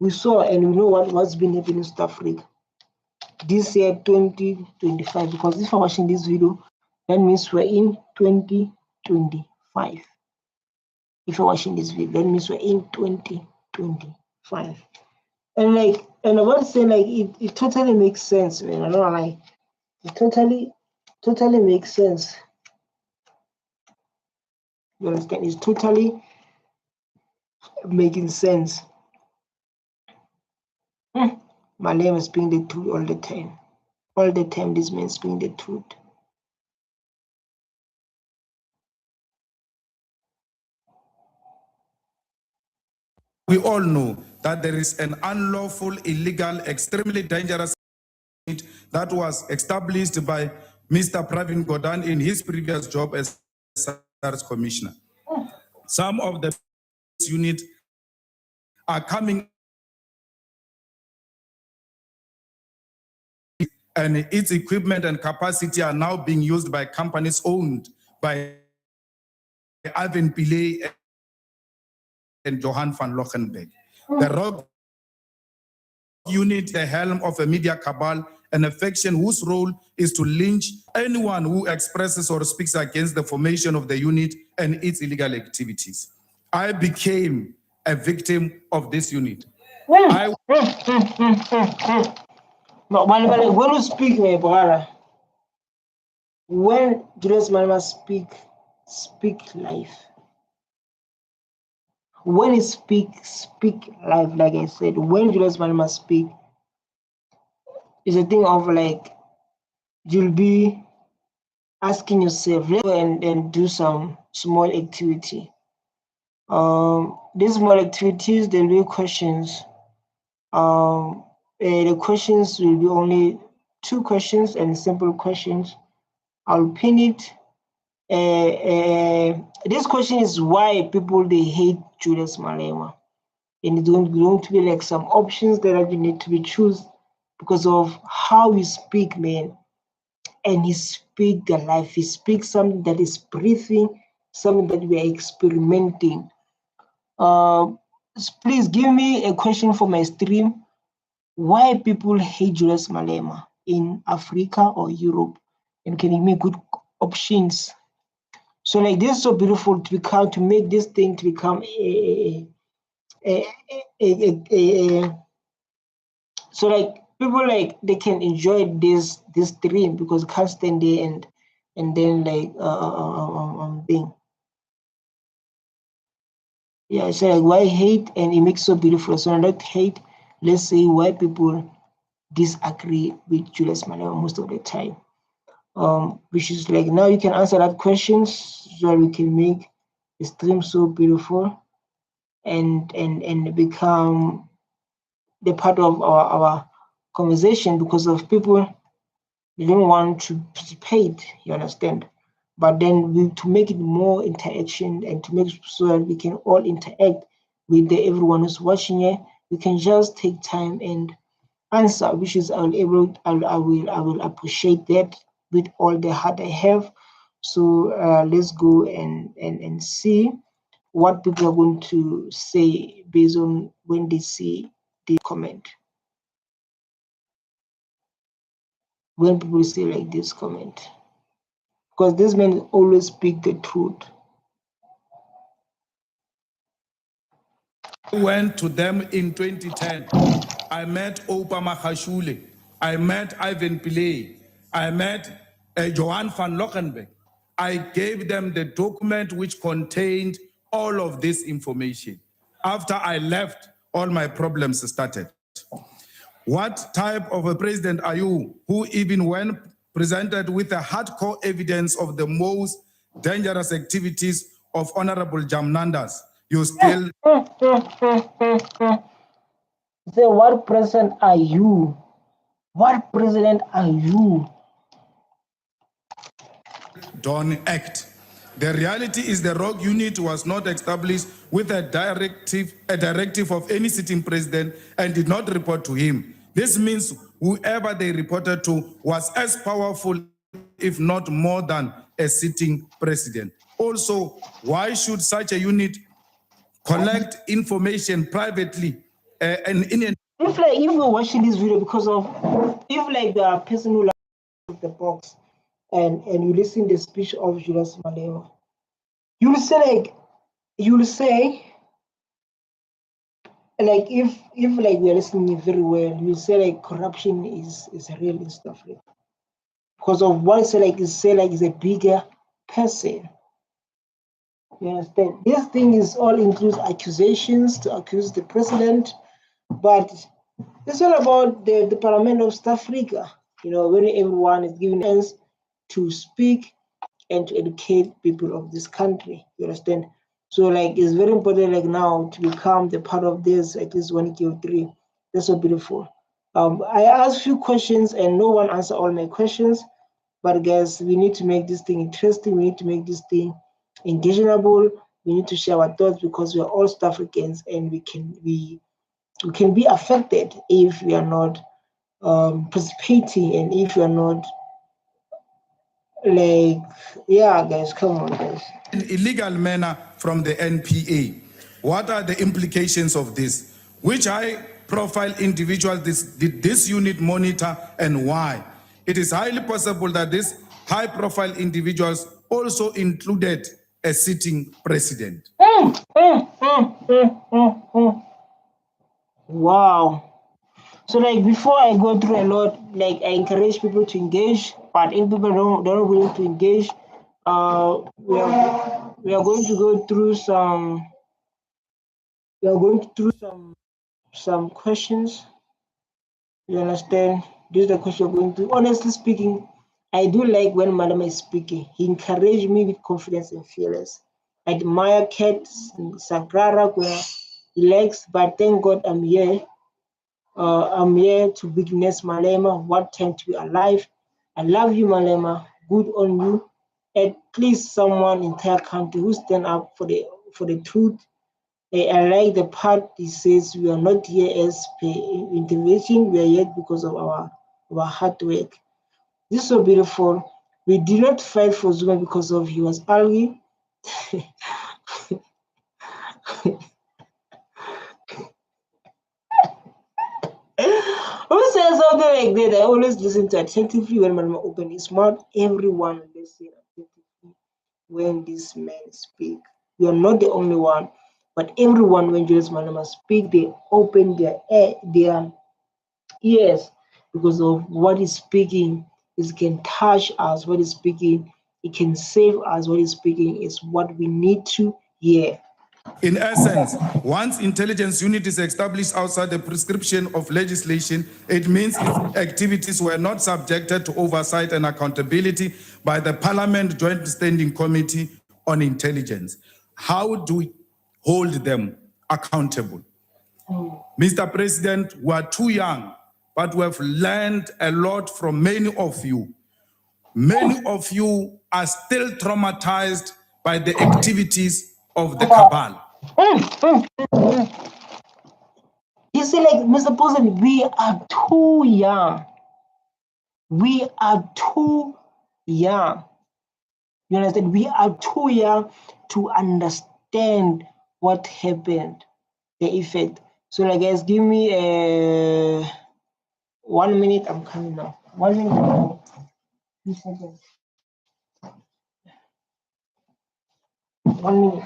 and we know what's been happening in South Africa this year, 2025. Because if I'm watching this video, that means we're in 2025. If you're watching this video, that means we're in 2025. And I want to say, it totally makes sense, man. I don't like it. Totally makes sense. You understand? It's totally making sense. Malema is speaking the truth all the time. All the time, this man is speaking the truth. We all know that there is an unlawful, illegal, extremely dangerous that was established by Mr. Pravin Gordhan in his previous job as SARS Commissioner. Some of the units are coming and its equipment and capacity are now being used by companies owned by Ivan Pillay and Johan van Lochenberg. The Rogue unit, the helm of a media cabal, and a faction whose role is to lynch anyone who expresses or speaks against the formation of the unit and its illegal activities. I became a victim of this unit. No, when you speak, my brother, when Julius Malema speak life. When he speak life, like I said, when Julius Malema speak, it's a thing of you'll be asking yourself and do some small activity. These small activities, there'll be questions. The questions will be only 2 questions and simple questions. I'll pin it. This question is why people they hate Julius Malema, and it's going to be some options that you need to be choose because of how he speak, man. And he speak the life. He speaks something that is breathing, something that we are experimenting. Please give me a question for my stream. Why people hate Julius Malema in Africa or Europe? And can you give me good options? So this is so beautiful to make this thing to become so people they can enjoy this stream because can't stand there and then thing. Yeah, so why hate, and it makes so beautiful. So not hate, let's say why people disagree with Julius Malema most of the time. Which is now you can answer that questions so we can make the stream so beautiful and become the part of our conversation, because of people they don't want to participate, you understand? But then to make it more interaction and to make so that we can all interact with everyone who's watching it, we can just take time and answer, which is I will appreciate that with all the heart I have. So let's go and see what people are going to say based on when they see the comment. When people say this comment, because this man always speak the truth. I went to them in 2010. I met Opa Mahashule. I met Ivan Pillay. I met Johan van Lochenberg. I gave them the document which contained all of this information. After I left, all my problems started. What type of a president are you who, even when presented with a hardcore evidence of the most dangerous activities of Honorable Jamnandas, you still... Say, what president are you? What president are you? Don't act. The reality is the rogue unit was not established with a directive of any sitting president and did not report to him. This means whoever they reported to was as powerful, if not more than a sitting president. Also, why should such a unit collect information privately and in a... If you're watching this video because of, if like the person who like the box and you listen to the speech of Julius Malema, you'll say like if like we're listening very well, you say like corruption is real and stuff like that. Because of what it's like is a bigger person. You understand? This thing is all includes accusations to accuse the president, but it's all about the Parliament of South Africa, where everyone is given a chance to speak and to educate people of this country. You understand? So like it's very important like now to become the part of this, at least 1K3. That's so beautiful. I asked a few questions and no one answered all my questions. But guys, we need to make this thing interesting. We need to make this thing engageable. We need to share our thoughts because we are all South Africans and we can be affected if we are not participating and if we are not like, yeah, guys, come on, guys. In illegal manner from the NPA. What are the implications of this? Which high-profile individuals did this unit monitor and why? It is highly possible that these high-profile individuals also included a sitting president. Wow. So like before I go through a lot, like I encourage people to engage, but if people don't willing to engage, we are going to go through some some questions. You understand? This is the question we're going to. Honestly speaking, I do like when Malema is speaking. He encouraged me with confidence and fearless. I admire Kat Sagrara where he likes, but thank God I'm here. I'm here to witness Malema. What time to be alive. I love you, Malema. Good on you. At least someone in entire country who stand up for the truth. I like the part he says we are not here as per intervention. We are here because of our hard work. This is so beautiful. We did not fight for Zuma because of he was angry. Who says something like that? I always listen to attentively when Malema open his mouth. Everyone listen attentively when this man speak. You are not the only one, but everyone when Julius Malema speak, they open their ears because of what he's speaking. It can touch us. What he's speaking, it can save us. What he's speaking is what we need to hear. In essence, once intelligence unit is established outside the prescription of legislation, it means its activities were not subjected to oversight and accountability by the Parliament Joint Standing Committee on Intelligence. How do we hold them accountable? Mr. President, we are too young, but we have learned a lot from many of you. Many of you are still traumatized by the activities of the cabal. You see, like, Mr. President, we are too young. We are too young. You understand? We are too young to understand what happened, the effect. So, like, guys, give me 1 minute. I'm coming now. 1 minute. I'm coming. 2 seconds. 1 minute.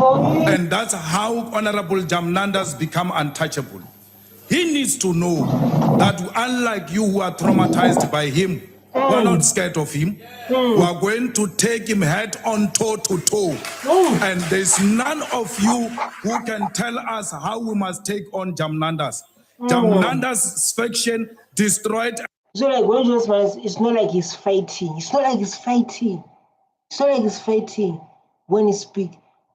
And that's how Honorable Jamnanda's become untouchable. He needs to know that unlike you who are traumatized by him, we are not scared of him. We are going to take him head on, toe to toe. And there's none of you who can tell us how we must take on Jamnanda's. Jamnanda's faction destroyed. So like when Julius Malema, it's not like he's fighting. It's not like he's fighting. It's not like he's fighting when he speak.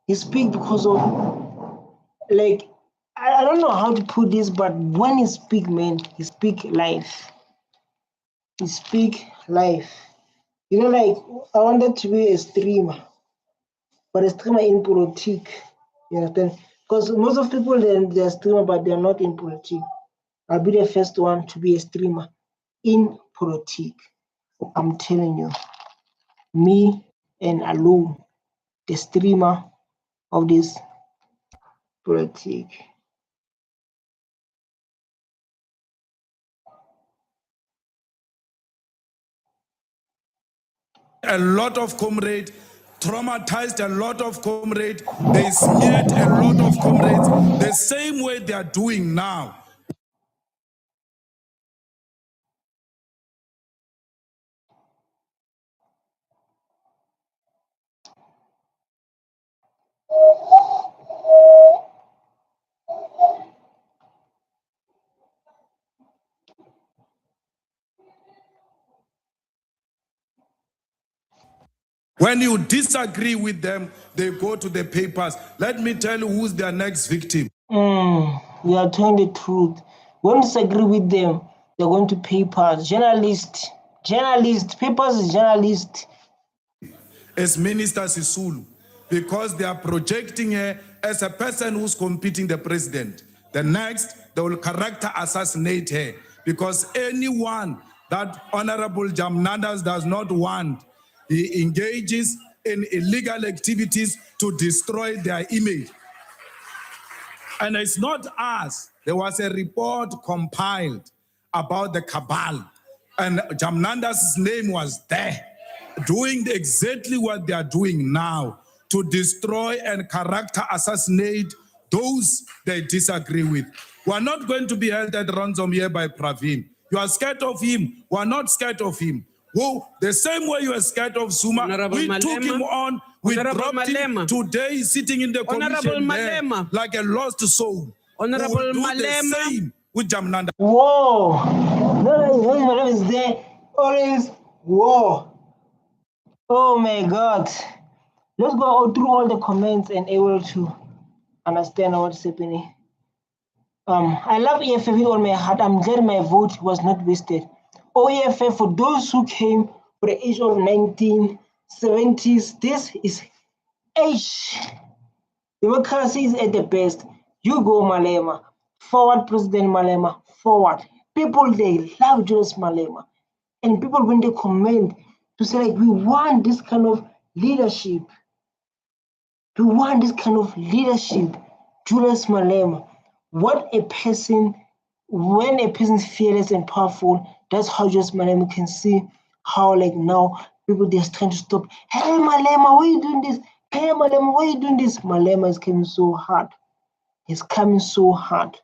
He speak because of, like, I don't know how to put this, but when he speak, man, he speak life. He speak life. You know, like, I wanted to be a streamer, but a streamer in politics. You understand? Because most of people, they're streamer, but they're not in politics. I'll be the first one to be a streamer in politics. I'm telling you, me and alone, the streamer of this politics. A lot of comrades, traumatized a lot of comrades, they smeared a lot of comrades the same way they are doing now. When you disagree with them, they go to the papers. Let me tell you who's their next victim. You are telling the truth. When you disagree with them, they're going to papers. Journalists, papers is journalists. As Minister Sisulu, because they are projecting her as a person who's competing the president. The next, they will character assassinate her because anyone that Honorable Jamnandas does not want, he engages in illegal activities to destroy their image. And it's not us. There was a report compiled about the cabal, and Jamnandas' name was there, doing exactly what they are doing now, to destroy and character assassinate those they disagree with. We are not going to be held at ransom here by Praveen. You are scared of him. We are not scared of him. Whoa, the same way you are scared of Zuma, we took him on, we dropped him. Today he's sitting in the commission there like a lost soul. Honorable We will do Malema. the same with Jamnanda. Whoa! No, is there always war. Oh my God! Let's go through all the comments and able to understand what's happening. I love EFF with all my heart. I'm glad my vote was not wasted. Oh, EFF, for those who came for the age of 1970s, this is age. Democracy is at the best. You go, Malema. Forward, President Malema. Forward. People, they love Julius Malema. And people, when they comment to say, like, we want this kind of leadership. We want this kind of leadership. Julius Malema. What a person, when a person is fearless and powerful, that's how Julius Malema can see how, like, now people, they're trying to stop. Hey, Malema, why are you doing this? Hey, Malema, why are you doing this? Malema is coming so hard. He's coming so hard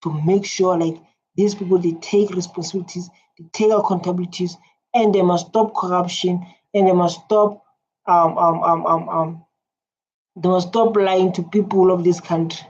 to make sure, like, these people, they take responsibilities, they take accountabilities, and they must stop corruption, and they must stop lying to people of this country.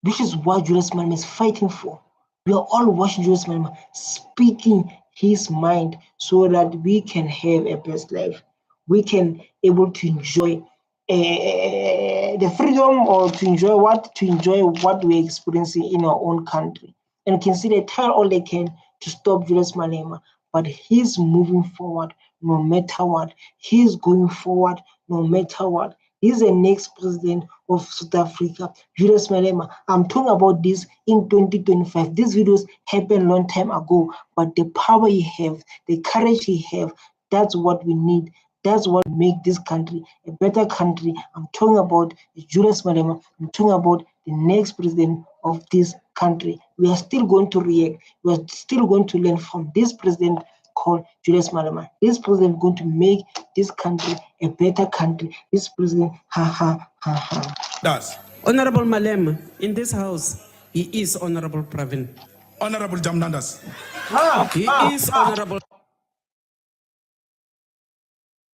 This is what Julius Malema is fighting for. We are all watching Julius Malema speaking his mind so that we can have a best life. We can able to enjoy the freedom, or to enjoy what we're experiencing in our own country. And can see they try all they can to stop Julius Malema, but he's moving forward no matter what. He's going forward no matter what. He's the next president of South Africa, Julius Malema. I'm talking about this in 2025. These videos happened a long time ago, but the power he have, the courage he have, that's what we need. That's what make this country a better country. I'm talking about Julius Malema. I'm talking about the next president of this country. We are still going to react. We are still going to learn from this president called Julius Malema. This president is going to make this country a better country. This president, Does. Honorable Malema, in this house, he is Honorable Pravin. Honorable Jamnandas. He is Honorable.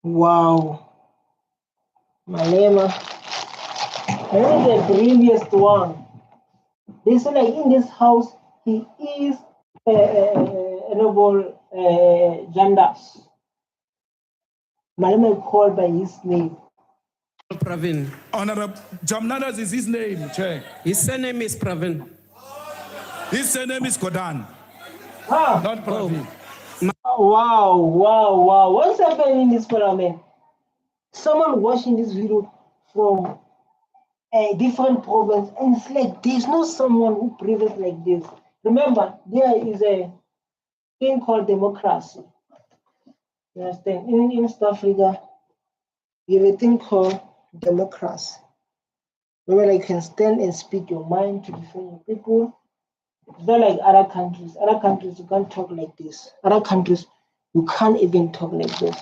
Wow. Malema. I think the previous one. They say like in this house, he is Honorable Jandas. Malema is called by his name. Pravin. Honorable Jamnadas is his name, Chair. His surname is Pravin. His surname is Kodan. Not Pravin. Wow. What's happening in this parliament? Someone watching this video from a different province, and it's like there's no someone who behaves like this. Remember, there is a thing called democracy. You understand? In South Africa, you have a thing called democracy, where you can stand and speak your mind to different people. It's not like other countries. Other countries, you can't talk like this. Other countries, you can't even talk like this.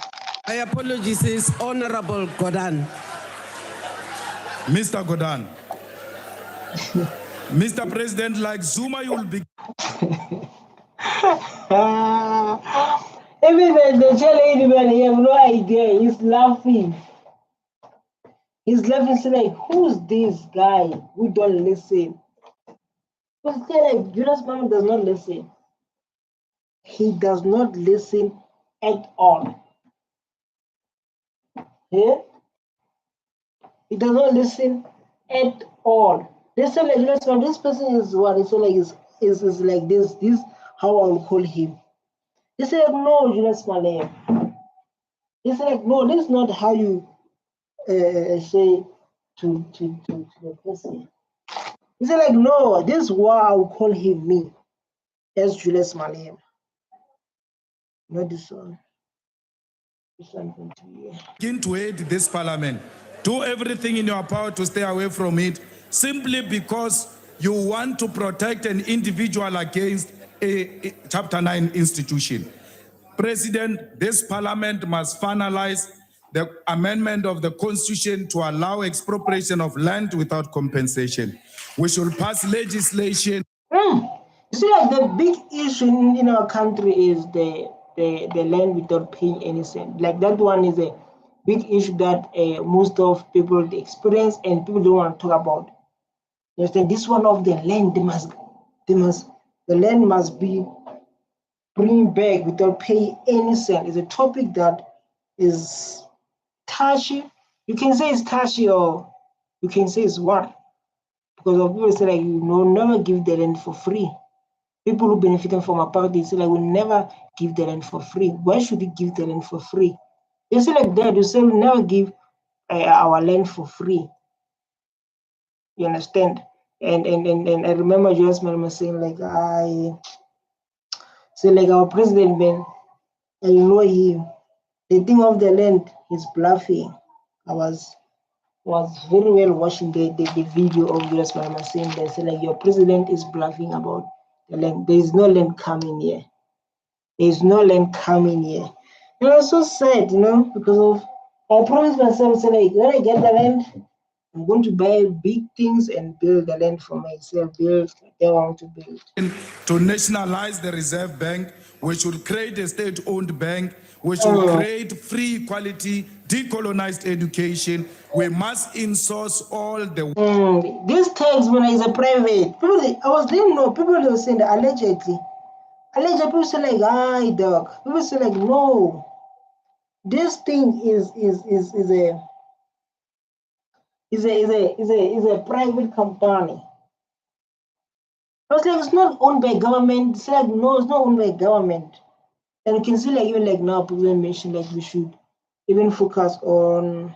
My apologies is Honorable Godan. Mr. Godan. Mr. President, like Zuma, you will be. Even the chair man, he have no idea. He's laughing. He's laughing, so like, who's this guy who don't listen? But still, like, Julius Malema does not listen. He does not listen at all. Yeah? He does not listen at all. They say like, this person is what? They say like, is like this. This how I will call him. They say like, no, Julius Malema. They say like, no, this is not how you say to the person. He said like, no, this is what I will call him, me, as Julius Malema. Not this one. This one going to be. Begin to hate this parliament. Do everything in your power to stay away from it, simply because you want to protect an individual against a Chapter 9 institution. President, this parliament must finalize the amendment of the constitution to allow expropriation of land without compensation. We should pass legislation. You see, like the big issue in our country is the land without paying any cent. Like that one is a big issue that most of people experience and people don't want to talk about. You understand? This one of the land, the land must be bring back without paying any cent. It's a topic that is touchy. You can say it's touchy, or you can say it's what? Because of people say like, you know, never give the land for free. People who benefit from apartheid say like, we never give the land for free. Why should we give the land for free? They say like that. You say we never give our land for free. You understand? And I remember Julius Malema saying like, our president, man, and you know him. The thing of the land is bluffing. I was very well watching the video of Julius Malema saying that, say like, your president is bluffing about the land. There is no land coming here. There is no land coming here. And I was so sad, you know, because of I promised myself, say like, when I get the land, I'm going to buy big things and build the land for myself, build what I want to build. To nationalize the Reserve Bank, we should create a state-owned bank. We should create free, quality, decolonized education. We must insource all the. This tax money is a private. People were saying that allegedly. Allegedly, people say like, dog. People say like, no. This thing is a private company. I was like, it's not owned by government. It's like, no, it's not owned by government. And you can see like, even like now, people mention like we should even focus on.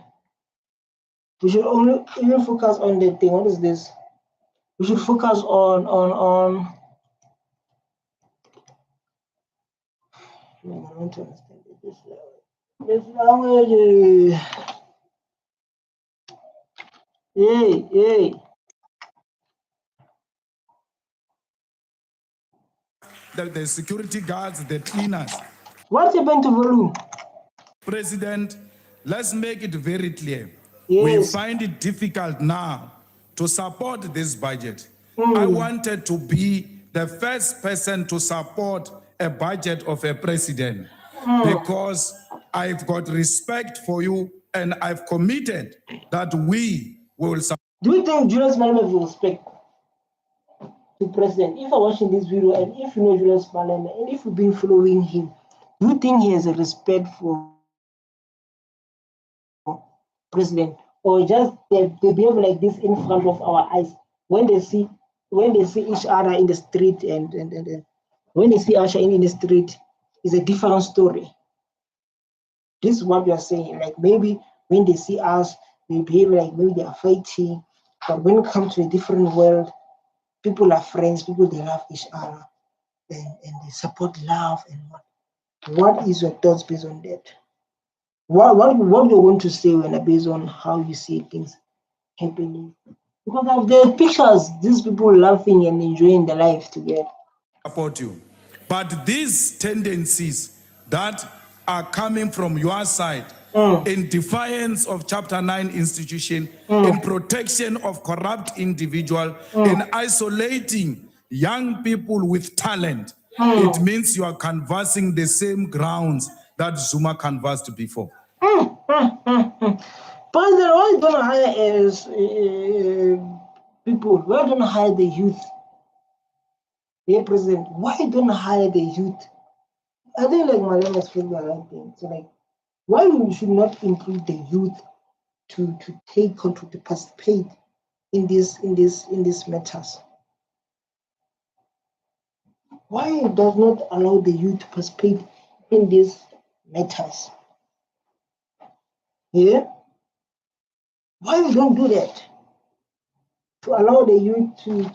We should only even focus on the thing. What is this? We should focus on. I want to understand this language. Hey. The security guards, the cleaners. What happened to volume? President, let's make it very clear. Yes. We find it difficult now to support this budget. I wanted to be the first person to support a budget of a president because I've got respect for you and I've committed that we will support. Do you think Julius Malema will respect the president? If I'm watching this video and if you know Julius Malema and if you've been following him, do you think he has a respect for president, or just they behave like this in front of our eyes when they see each other in the street and when they see Usher in the street is a different story. This is what we are saying. Like maybe when they see us, they behave like maybe they are fighting, but when it comes to a different world, people are friends, people they love each other and they support love and what is your thoughts based on that? What do you want to say when based on how you see things happening? Because of the pictures, these people laughing and enjoying their life together. Support you. But these tendencies that are coming from your side in defiance of Chapter 9 institution, in protection of corrupt individual, in isolating young people with talent, it means you are canvassing the same grounds that Zuma canvassed before. President, why don't hire people? Why don't hire the youth? Yeah, President, why don't hire the youth? I think like Malema is feeling the right thing. So like, why we should not include the youth to take control, to participate in these matters? Why does not allow the youth to participate in these matters? Yeah? Why we don't do that? To allow the youth to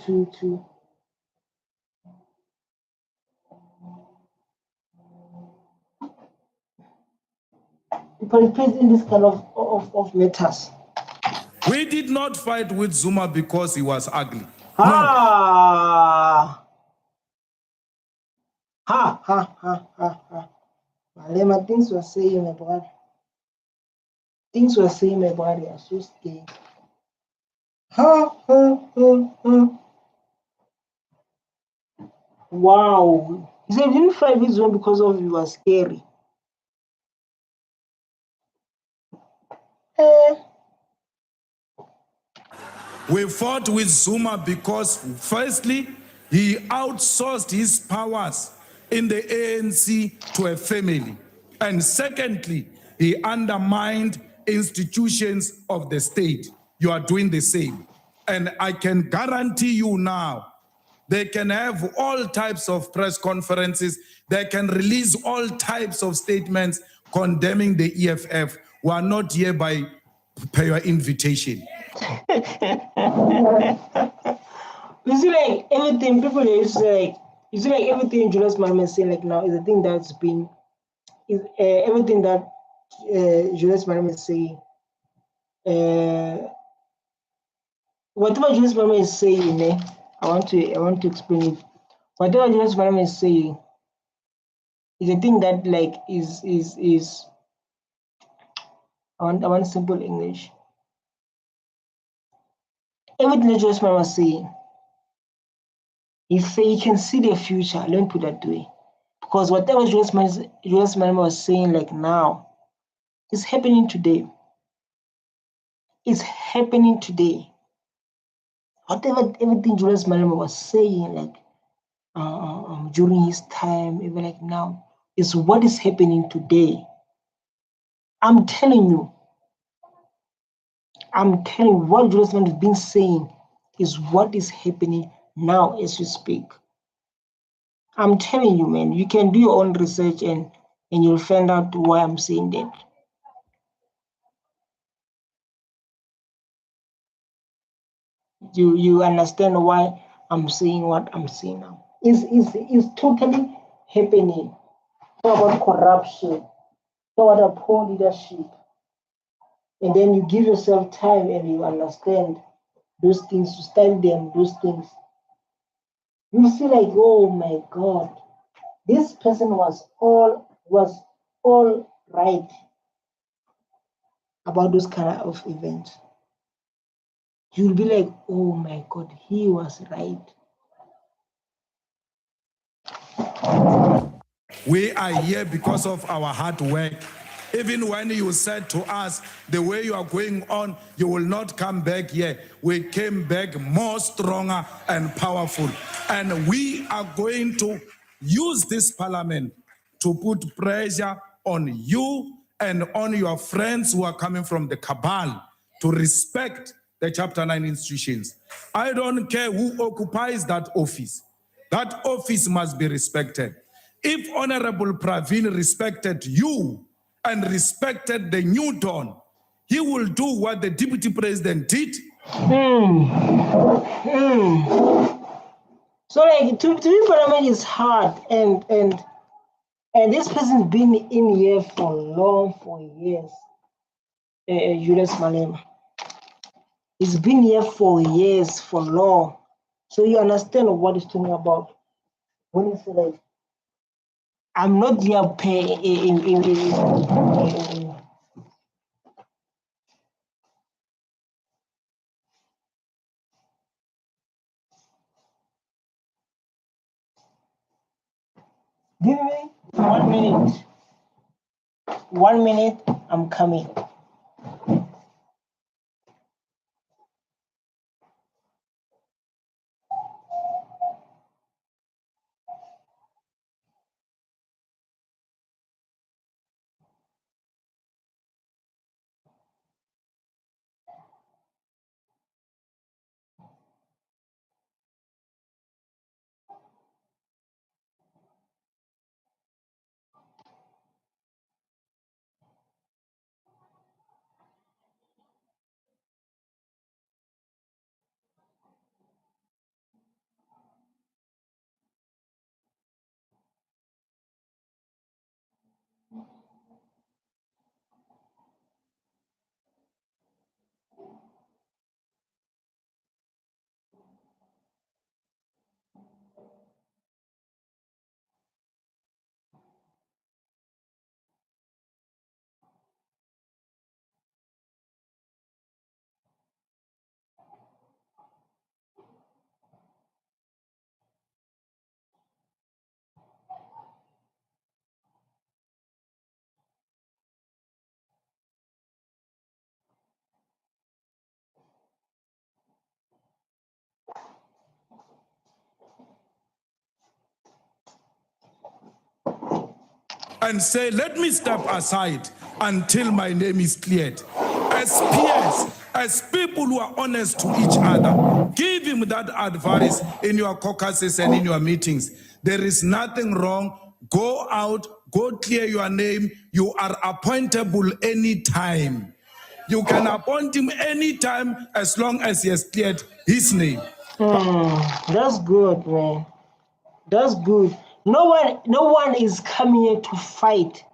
participate in this kind of matters. We did not fight with Zuma because he was ugly. Ha! Malema, things were saying, my brother. Things were saying, my brother, are so scary. Wow. He said, didn't fight with Zuma because of you were scary. We fought with Zuma because, firstly, he outsourced his powers in the ANC to a family. And secondly, he undermined institutions of the state. You are doing the same. And I can guarantee you now, they can have all types of press conferences. They can release all types of statements condemning the EFF. We are not here by your invitation. You see, like everything people used to like, you see, like everything Julius Malema is saying like now is a thing that's been, is everything that Julius Malema is saying. Whatever Julius Malema is saying, I want to explain it. Whatever Julius Malema is saying is a thing that like is I want simple English. Everything that Julius Malema was saying, he say you can see the future. Let me put that way, because whatever Julius Malema was saying like now is happening today. It's happening today. Everything Julius Malema was saying like during his time, even like now, is what is happening today. I'm telling you, what Julius Malema has been saying is what is happening now as we speak. I'm telling you, man, you can do your own research and you'll find out why I'm saying that. You understand why I'm saying what I'm saying now. It's totally happening. Talk about corruption, talk about poor leadership. And then you give yourself time and you understand those things, to study them, those things. You see like, oh my God, this person was all was all right about those kind of events. You'll be like, oh my God, he was right. We are here because of our hard work. Even when you said to us, the way you are going on, you will not come back here. We came back more stronger and powerful. And we are going to use this parliament to put pressure on you and on your friends who are coming from the cabal to respect the Chapter 9 institutions. I don't care who occupies that office. That office must be respected. If Honorable Pravin respected you and respected the new dawn, he will do what the deputy president did. So like to be parliament is hard, and this person's been in here for years. Julius Malema. He's been here for years, for long. So you understand what he's talking about when he said like, I'm not here Give me 1 minute. 1 minute, I'm coming. And say, let me step aside until my name is cleared. As peers, as people who are honest to each other, give him that advice in your caucuses and in your meetings. There is nothing wrong. Go out, go clear your name. You are appointable anytime. You can appoint him anytime as long as he has cleared his name. That's good, man. That's good. No one is coming here to fight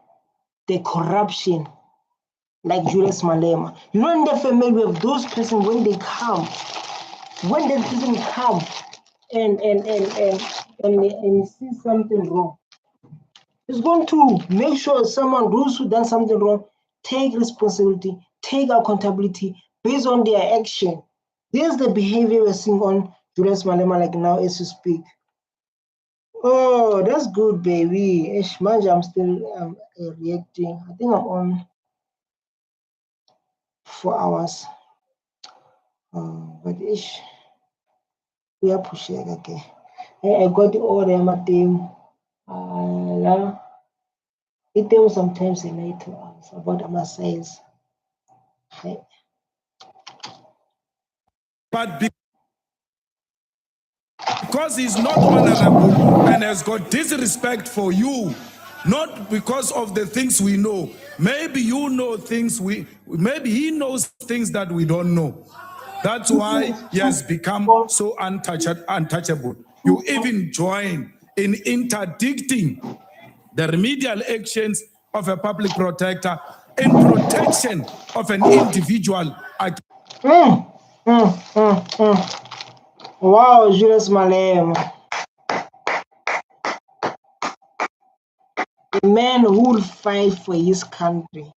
the corruption like Julius Malema. You know, in the family of those persons when they come, when the person come and see something wrong, he's going to make sure someone those who done something wrong take responsibility, take accountability based on their action. This is the behavior we're seeing on Julius Malema like now as you speak. Oh, that's good, baby. Ish, manja, I'm still reacting. I think I'm on 4 hours. But ish, we are pushing. Okay. I got all the my team. It was sometimes a night about my size. But because he's not honorable and has got disrespect for you, not because of the things we know. Maybe you know things maybe he knows things that we don't know. That's why he has become so untouchable. You even join in interdicting the remedial actions of a public protector in protection of an individual. Wow, Julius Malema. the man who will fight for his country,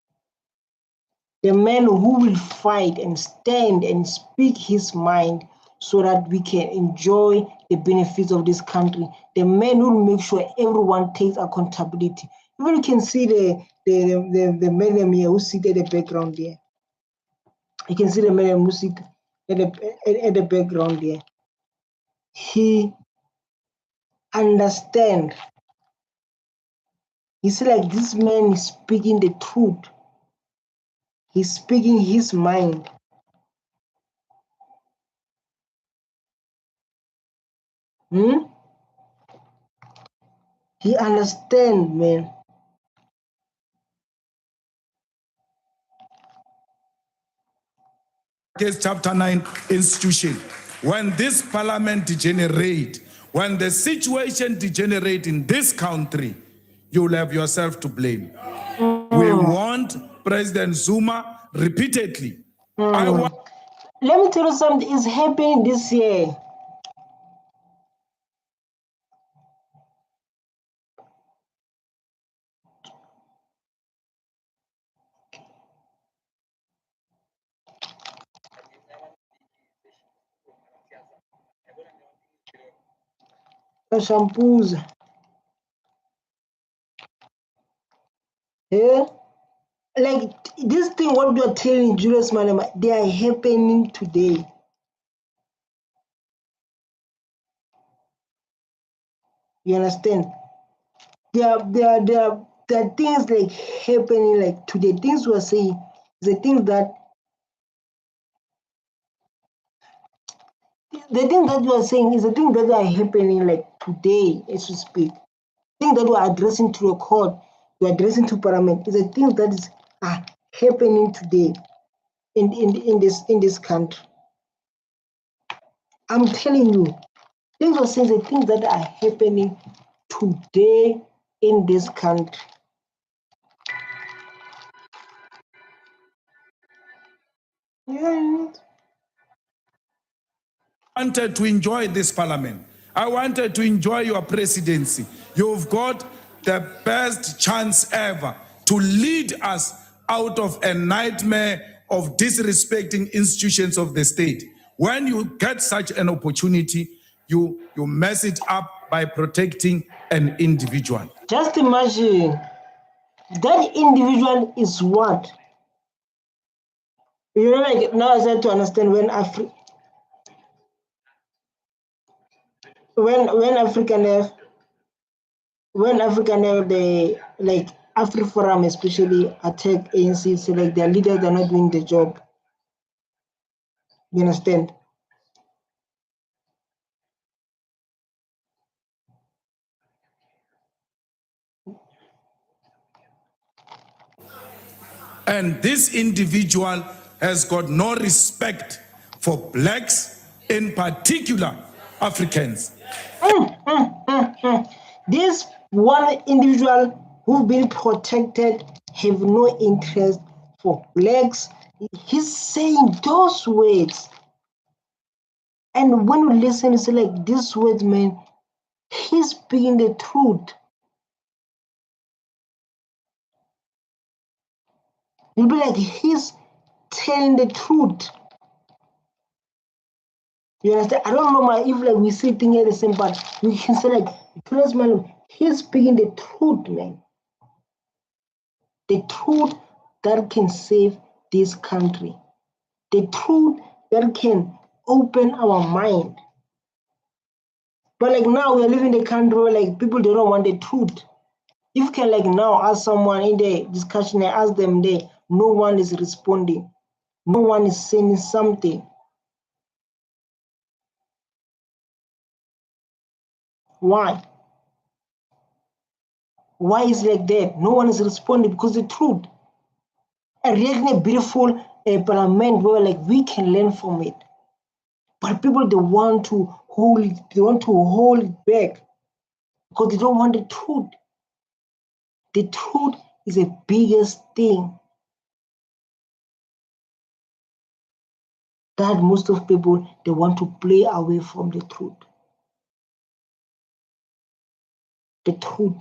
the man who will fight and stand and speak his mind so that we can enjoy the benefits of this country, the man who will make sure everyone takes accountability. Even you can see the man here who sit at the background there. You can see the man who sit at the background there. He understands. It's like this man is speaking the truth. He's speaking his mind. He understands, man. Case chapter 9 institution. When this parliament degenerate, when the situation degenerate in this country, you'll have yourself to blame. We want President Zuma repeatedly. Let me tell you something is happening this year. Shampoos. Yeah? Like this thing, what you're telling Julius Malema, they are happening today. You understand? There are things like happening like today. Things we're saying, the things that you are saying is the things that are happening like today as we speak. Things that we're addressing to the court, we're addressing to parliament, is the things that are happening today in this country. I'm telling you, things we're saying, the things that are happening today in this country. Yeah. I wanted to enjoy this parliament. I wanted to enjoy your presidency. You've got the best chance ever to lead us out of a nightmare of disrespecting institutions of the state. When you get such an opportunity, you mess it up by protecting an individual. Just imagine, that individual is what? You know, like now I start to understand when African they like AfriForum especially attack ANC, so like their leaders are not doing the job. You understand? And this individual has got no respect for blacks, in particular Africans. This one individual who've been protected have no interest for blacks. He's saying those words. And when you listen, it's like these words, man, he's speaking the truth. You'll be like, he's telling the truth. You understand? I don't know if like we see things at the same, but we can say like, he's speaking the truth, man. The truth that can save this country. The truth that can open our mind. But like now we're living in a country where like people they don't want the truth. If you can like now ask someone in the discussion and ask them there, no one is responding. No one is saying something. Why? Why is it like that? No one is responding because the truth. A really beautiful parliament where like we can learn from it. But people they want to hold it back because they don't want the truth. The truth is the biggest thing that most of people they want to play away from the truth. The truth.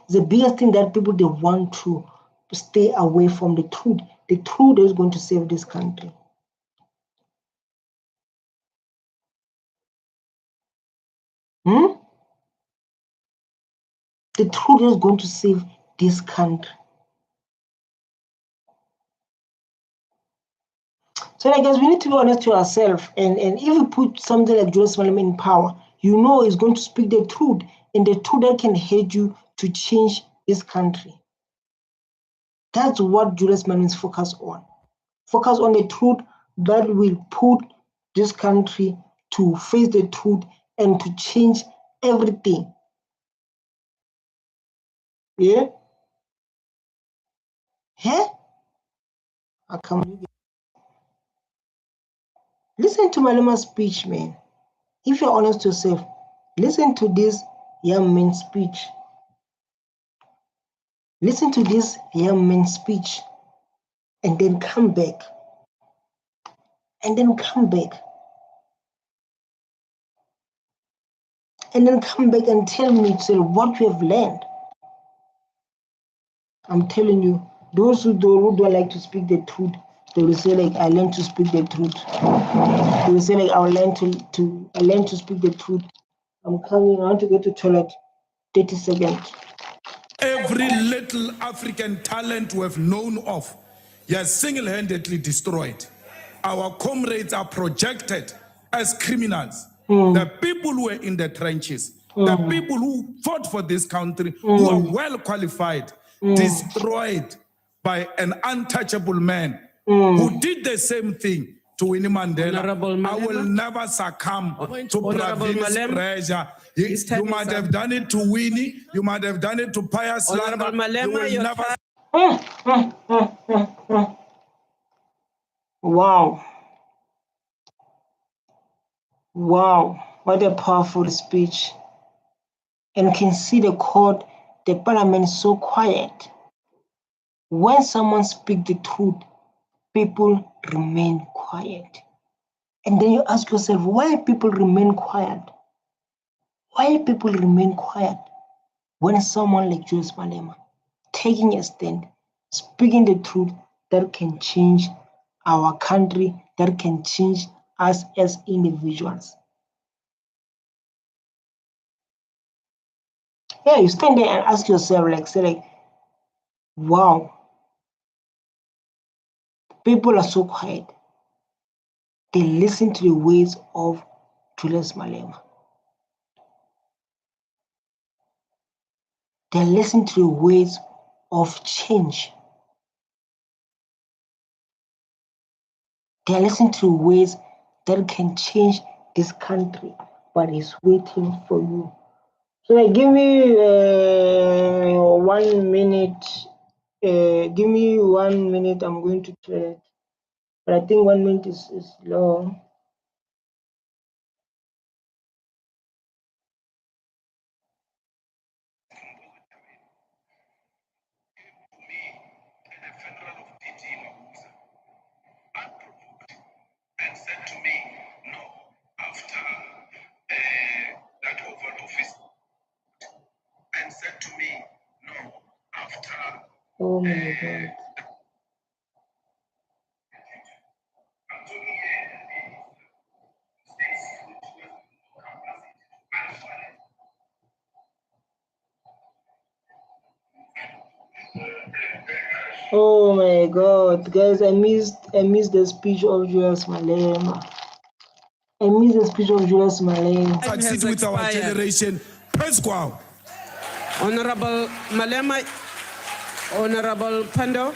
the biggest thing that people, they want to stay away from the truth. The truth is going to save this country. The truth is going to save this country. So I guess we need to be honest to ourselves. And if you put something like Julius Malema in power, you know he's going to speak the truth, and the truth that can help you to change this country. That's what Julius Malema is focused on. Focus on the truth that will put this country to face the truth and to change everything. Yeah? Yeah? How come you get... Listen to Malema's speech, man. If you're honest to yourself, listen to this young man's speech. Listen to this young man's speech, and then come back. And then come back. And then come back and tell me what you have learned. I'm telling you, those who don't like to speak the truth, they will say like, I learned to speak the truth. They will say like, I learned to speak the truth. I'm coming, I want to go to toilet. 30 seconds. Every little African talent we have known of, he has single-handedly destroyed. Our comrades are projected as criminals. The people who were in the trenches, the people who fought for this country, who are well qualified, destroyed by an untouchable man who did the same thing to Winnie Mandela. I will never succumb to Pravina's pressure. You might have done it to Winnie, you might have done it to Pius Langa. You will never... Wow. Wow, what a powerful speech. And you can see the court, the parliament is so quiet. When someone speaks the truth, people remain quiet. And then you ask yourself, why people remain quiet? Why people remain quiet when someone like Julius Malema taking a stand, speaking the truth that can change our country, that can change us as individuals? Yeah, you stand there and ask yourself, wow, people are so quiet. They listen to the words of Julius Malema. They listen to the words of change. They listen to the words that can change this country, but it's waiting for you. So give me 1 minute. Give me 1 minute. I'm going to try it. But I think 1 minute is long. And said to me, no, after that Oval Office, and said to me, no, after. Oh my God. Oh my God, guys! I missed the speech of Julius Malema. I missed the speech of Julius Malema. Succeed with our generation. Press go. Honorable Malema, Honorable Pando.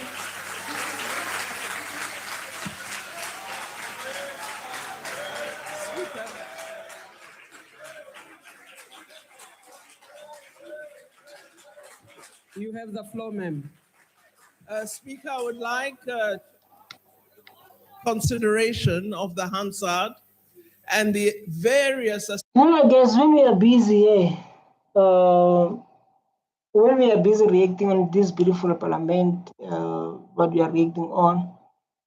You have the floor, ma'am. Speaker, I would like consideration of the Hansard and the various... No, guys, when we are busy, when we are busy reacting on this beautiful parliament, what we are reacting on,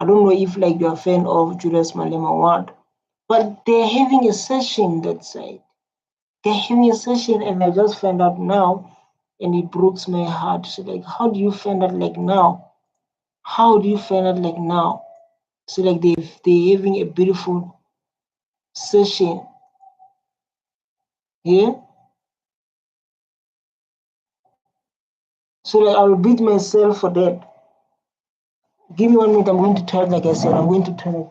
I don't know if you're a fan of Julius Malema or what, but they're having a session that side. They're having a session, and I just found out now and it breaks my heart. So like, how do you find out like now? How do you find out like now? So like they're having a beautiful session here. So like I'll beat myself for that. Give me 1 minute, I'm going to turn, like I said, I'm going to turn it.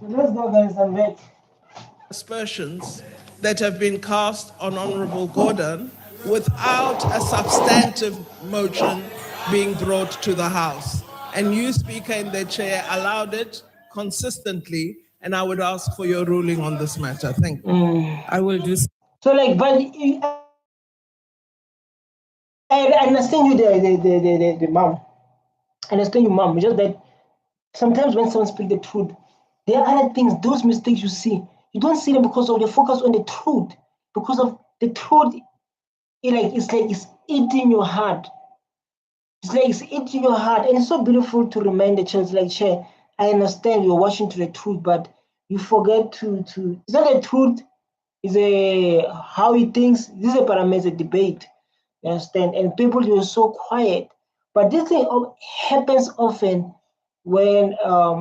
Let's go, guys, I'm back. Aspersions that have been cast on Honorable Gordon without a substantive motion being brought to the House. And you, Speaker, in the chair, allowed it consistently, and I would ask for your ruling on this matter. Thank you. I will do so. So like, but I understand you, the mom. I understand you, mom. It's just that sometimes when someone speaks the truth, there are other things, those mistakes you see, you don't see them because of the focus on the truth. Because of the truth, it's like it's eating your heart. It's like it's eating your heart. And it's so beautiful to remind the church, like, Che, I understand you're watching to the truth, but you forget to it's not the truth, it's how he thinks. This is a parliamentary debate. You understand? And people were so quiet. But this thing happens often when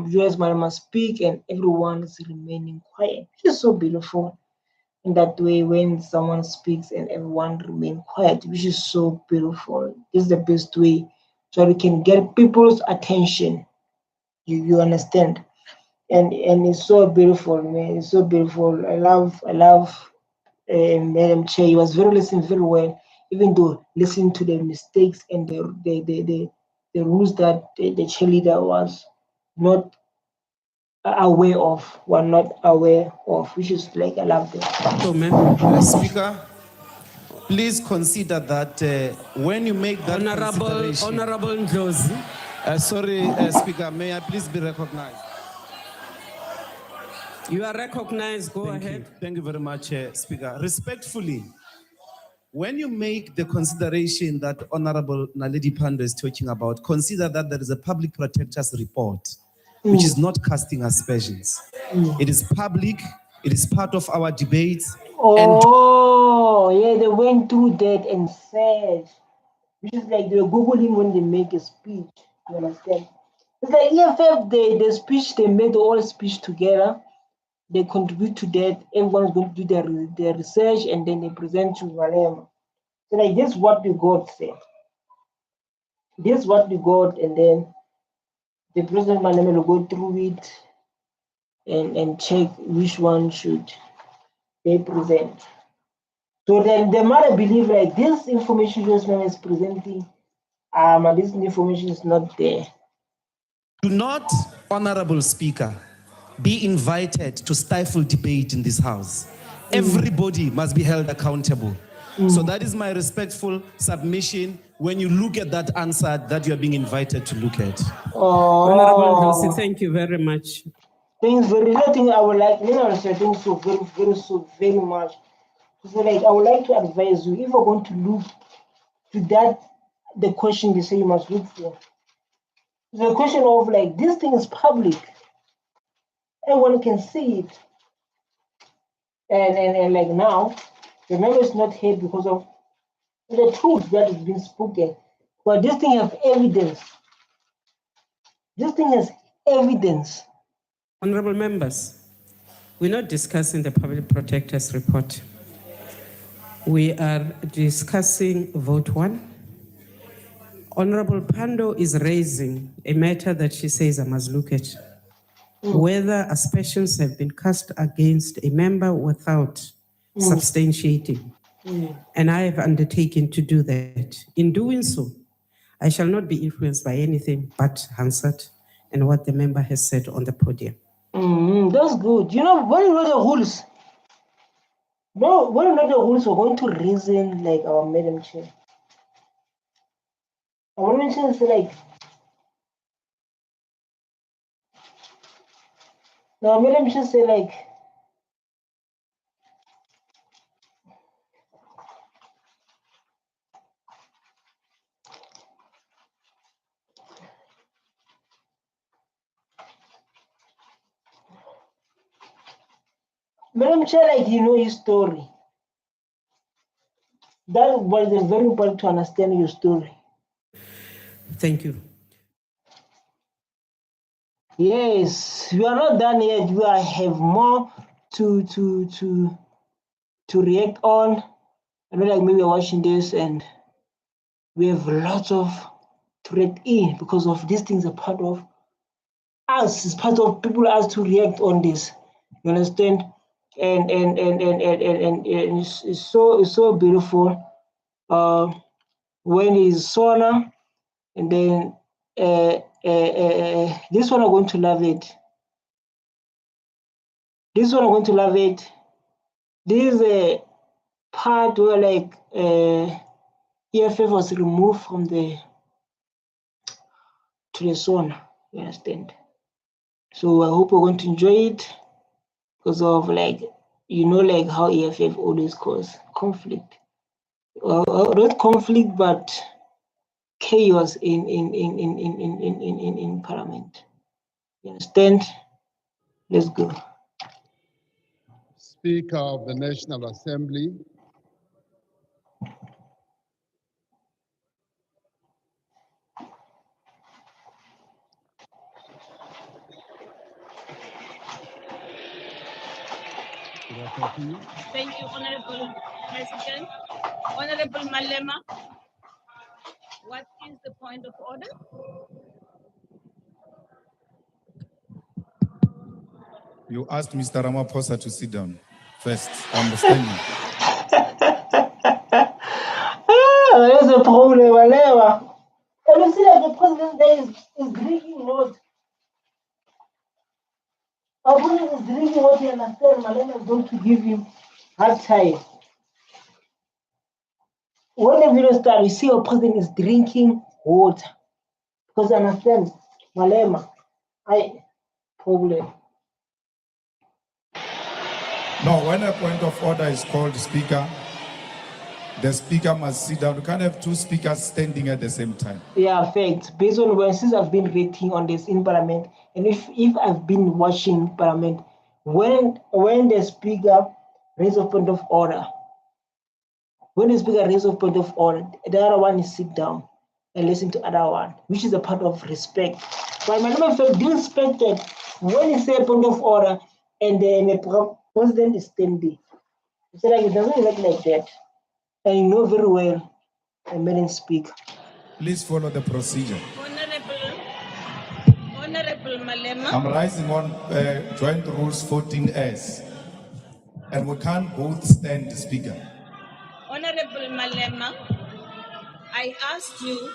Julius Malema speak and everyone is remaining quiet. It's so beautiful in that way when someone speaks and everyone remain quiet, which is so beautiful. This is the best way so we can get people's attention. You understand? And it's so beautiful, man. It's so beautiful. I love Madam Chair. He was listening very well, even though listening to the mistakes and the rules that the cheerleader was not aware of, which is like I love that. Speaker, please consider that when you make that consideration. Honorable Ndlozi. Sorry, Speaker, may I please be recognized? You are recognized. Go ahead. Thank you very much, Speaker. Respectfully, when you make the consideration that Honorable Naledi Pandor is talking about, consider that there is a public protector's report, which is not casting aspersions. It is public. It is part of our debates. Oh, yeah, they went through that and said, which is like they Google him when they make a speech. You understand? It's like EFF, the speech they made, the whole speech together. They contribute to that. Everyone's going to do their research and then they present to Malema. So like this is what we got said. This is what we got, and then the President Malema will go through it and check which one should they present. So then they might believe like this information just is presenting, and this information is not there. Do not, Honorable Speaker, be invited to stifle debate in this House. Everybody must be held accountable. So that is my respectful submission when you look at that answer that you are being invited to look at. Honorable Ndlozi, thank you very much. Things very nothing I would like, things so very much. So like I would like to advise you, if you're going to look to that, the question they say you must look for. The question of like this thing is public. Everyone can see it. And like now, the matter is not here because of the truth that is being spoken. But this thing has evidence. This thing has evidence. Honorable members, we're not discussing the Public Protector's report. We are discussing vote 1. Honorable Pando is raising a matter that she says I must look at. Whether aspersions have been cast against a member without substantiating. And I have undertaken to do that. In doing so, I shall not be influenced by anything but Hansard and what the member has said on the podium. That's good. You know, when you know the rules, when you know the rules, we're going to reason like our Madam Chair. Our Madam Chair is like, now Madam Chair say like, Madam Chair, like you know your story. That was very important to understand your story. Thank you. Yes, we are not done yet. We have more to react on. I know, like maybe we're watching this and we have lots of to react in because of these things are part of us. It's part of people as to react on this. You understand? And it's so beautiful. When it's Sona, and then this one I'm going to love it. This one I'm going to love it. This is a part where like EFF was removed from the Sona. You understand? So I hope we're going to enjoy it because of like you know like how EFF always cause conflict. Not conflict, but chaos in Parliament. You understand? Let's go. Speaker of the National Assembly, Thank you, Honorable President. Honorable Malema, what is the point of order? You asked Mr. Ramaphosa to sit down first. I understand you. There's a problem, whatever. And you see that the president there is drinking what? Our president is drinking what he understands Malema is going to give him hard time. When the video starts, you see our president is drinking water. Because I understand Malema, problem. No, when a point of order is called, Speaker, the Speaker must sit down. You can't have two speakers standing at the same time. Yeah, facts. Based on when since I've been rating on this in Parliament, and if I've been watching Parliament, when the Speaker raises a point of order, the other one is sit down and listen to other one, which is a part of respect. But Malema felt disrespected when he said point of order and the president is standing. He said like it doesn't work like that. And you know very well I made him speak. Please follow the procedure. Honorable Malema. I'm rising on Joint Rules 14S. And we can't both stand, Speaker. Honorable Malema, I asked you,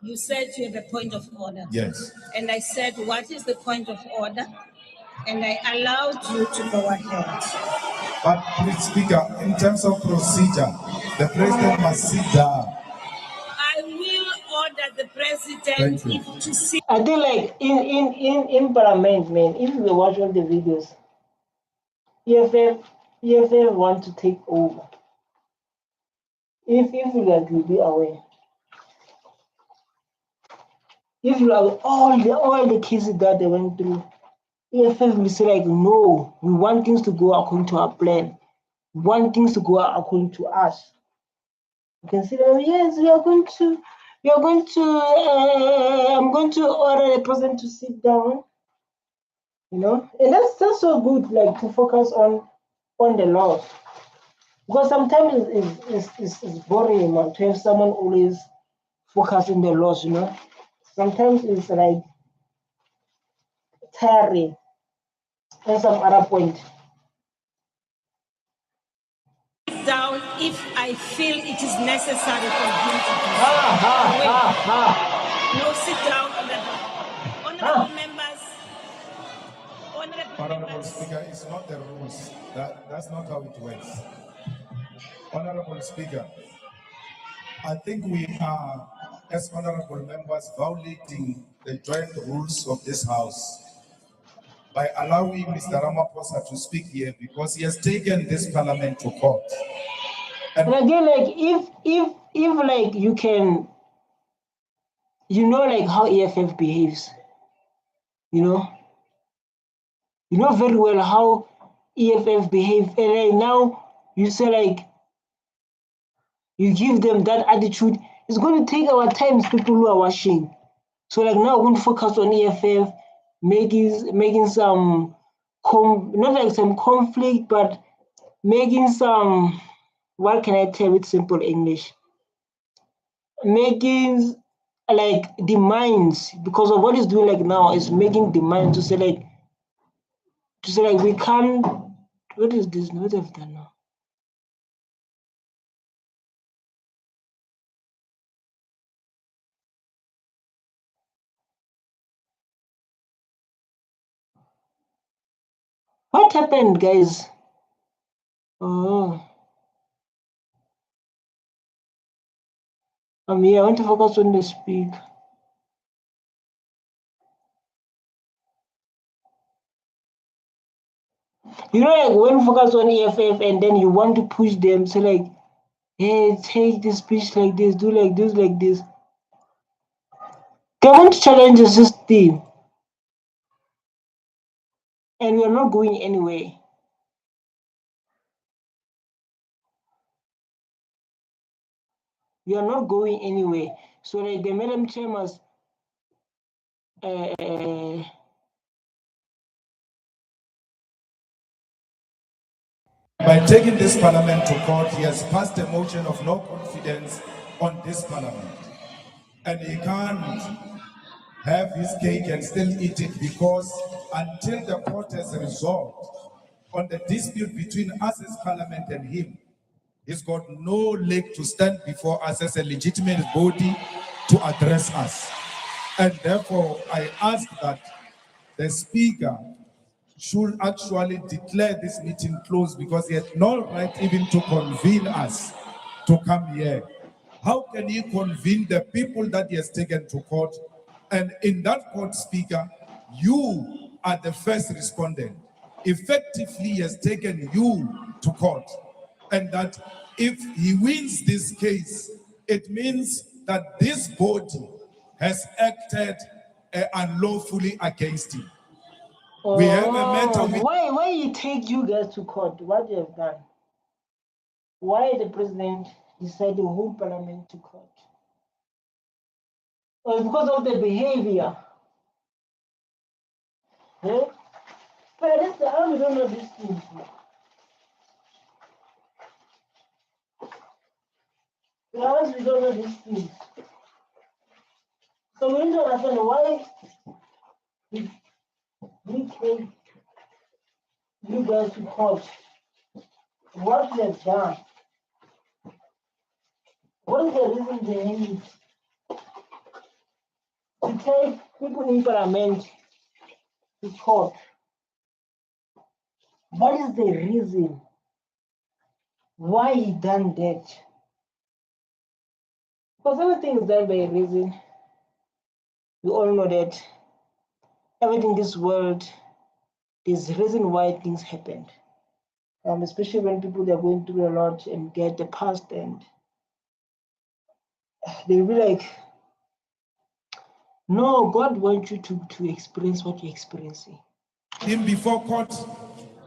you said you have a point of order. Yes. And I said, what is the point of order? And I allowed you to go ahead. But please, Speaker, in terms of procedure, the President must sit down. I will order the President to sit. I think like in Parliament, man, if you watch all the videos, EFF want to take over. If you like you'll be aware. If you like all the cases that they went through, EFF will say like, no, we want things to go according to our plan. We want things to go according to us. You can say, yes, we are going to you're going to, I'm going to order the president to sit down, you know, and that's so good, like to focus on the law, because sometimes it's boring, man, to have someone always focus on the laws, you know. Sometimes it's like tiring and some other point. Down if I feel it is necessary for him to do so. No, sit down. Honorable members. Honorable Speaker, it's not the rules. That's not how it works. Honorable Speaker, I think we are, as honorable members, violating the joint rules of this House by allowing Mr. Ramaphosa to speak here because he has taken this parliament to court. And again, like if like you can, you know, like how EFF behaves, you know very well how EFF behave, and like now you say like you give them that attitude. It's going to take our time, people who are watching. So like now we're going to focus on EFF, making some not like some conflict, but making some, what can I tell with simple English? Making like demands, because of what he's doing like now is making demands to say like we can't. What is this? What have done now? What happened, guys? Oh, I'm here. I want to focus on the speak. You know, like when you focus on EFF and then you want to push them, say like, hey, take this speech like this, do like this, like this. They want to challenge the system, and we're not going anywhere. We are not going anywhere. So like the Madam Chair must By taking this parliament to court, he has passed a motion of no confidence on this parliament. And he can't have his cake and still eat it, because until the court has resolved on the dispute between us as parliament and him, he's got no leg to stand before us as a legitimate body to address us. And therefore, I ask that the speaker should actually declare this meeting closed, because he had no right even to convene us to come here. How can he convene the people that he has taken to court? And in that court, Speaker, you are the first respondent. Effectively, he has taken you to court. And that if he wins this case, it means that this body has acted unlawfully against him. We have a matter with... Why you take you guys to court? What you have done? Why the president decided the whole parliament to court? Or because of the behavior? Yeah? But that's the we don't know these things. We don't know these things. So we need to understand why we take you guys to court. What you have done? What is the reason behind it? To take people in parliament to court. What is the reason why he done that? Because everything is done by a reason. We all know that everything in this world, there's a reason why things happened. Especially when people are going through a lot and get the past, and they'll be like, no, God wants you to experience what you're experiencing. Him before court,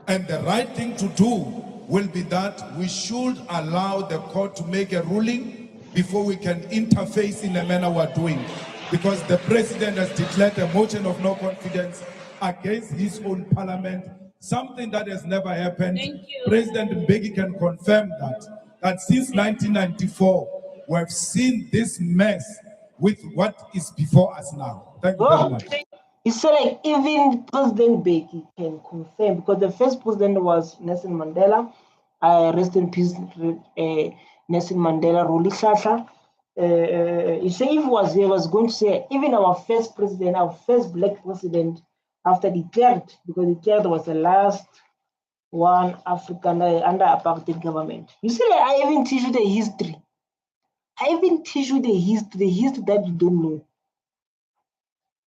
and the right thing to do will be that we should allow the court to make a ruling before we can interface in the manner we're doing. Because the president has declared a motion of no confidence against his own parliament, something that has never happened. President Mbeki can confirm that since 1994, we've seen this mess with what is before us now. Thank you very much. It's like even President Mbeki can confirm, because the first president was Nelson Mandela. Rest in peace, Nelson Mandela, Ruli Shasha. He said if he was here, was going to say even our first president, our first black president, after the third, because the third was the last one African under apartheid government. You see, like, I even teach you the history. I even teach you the history that you don't know.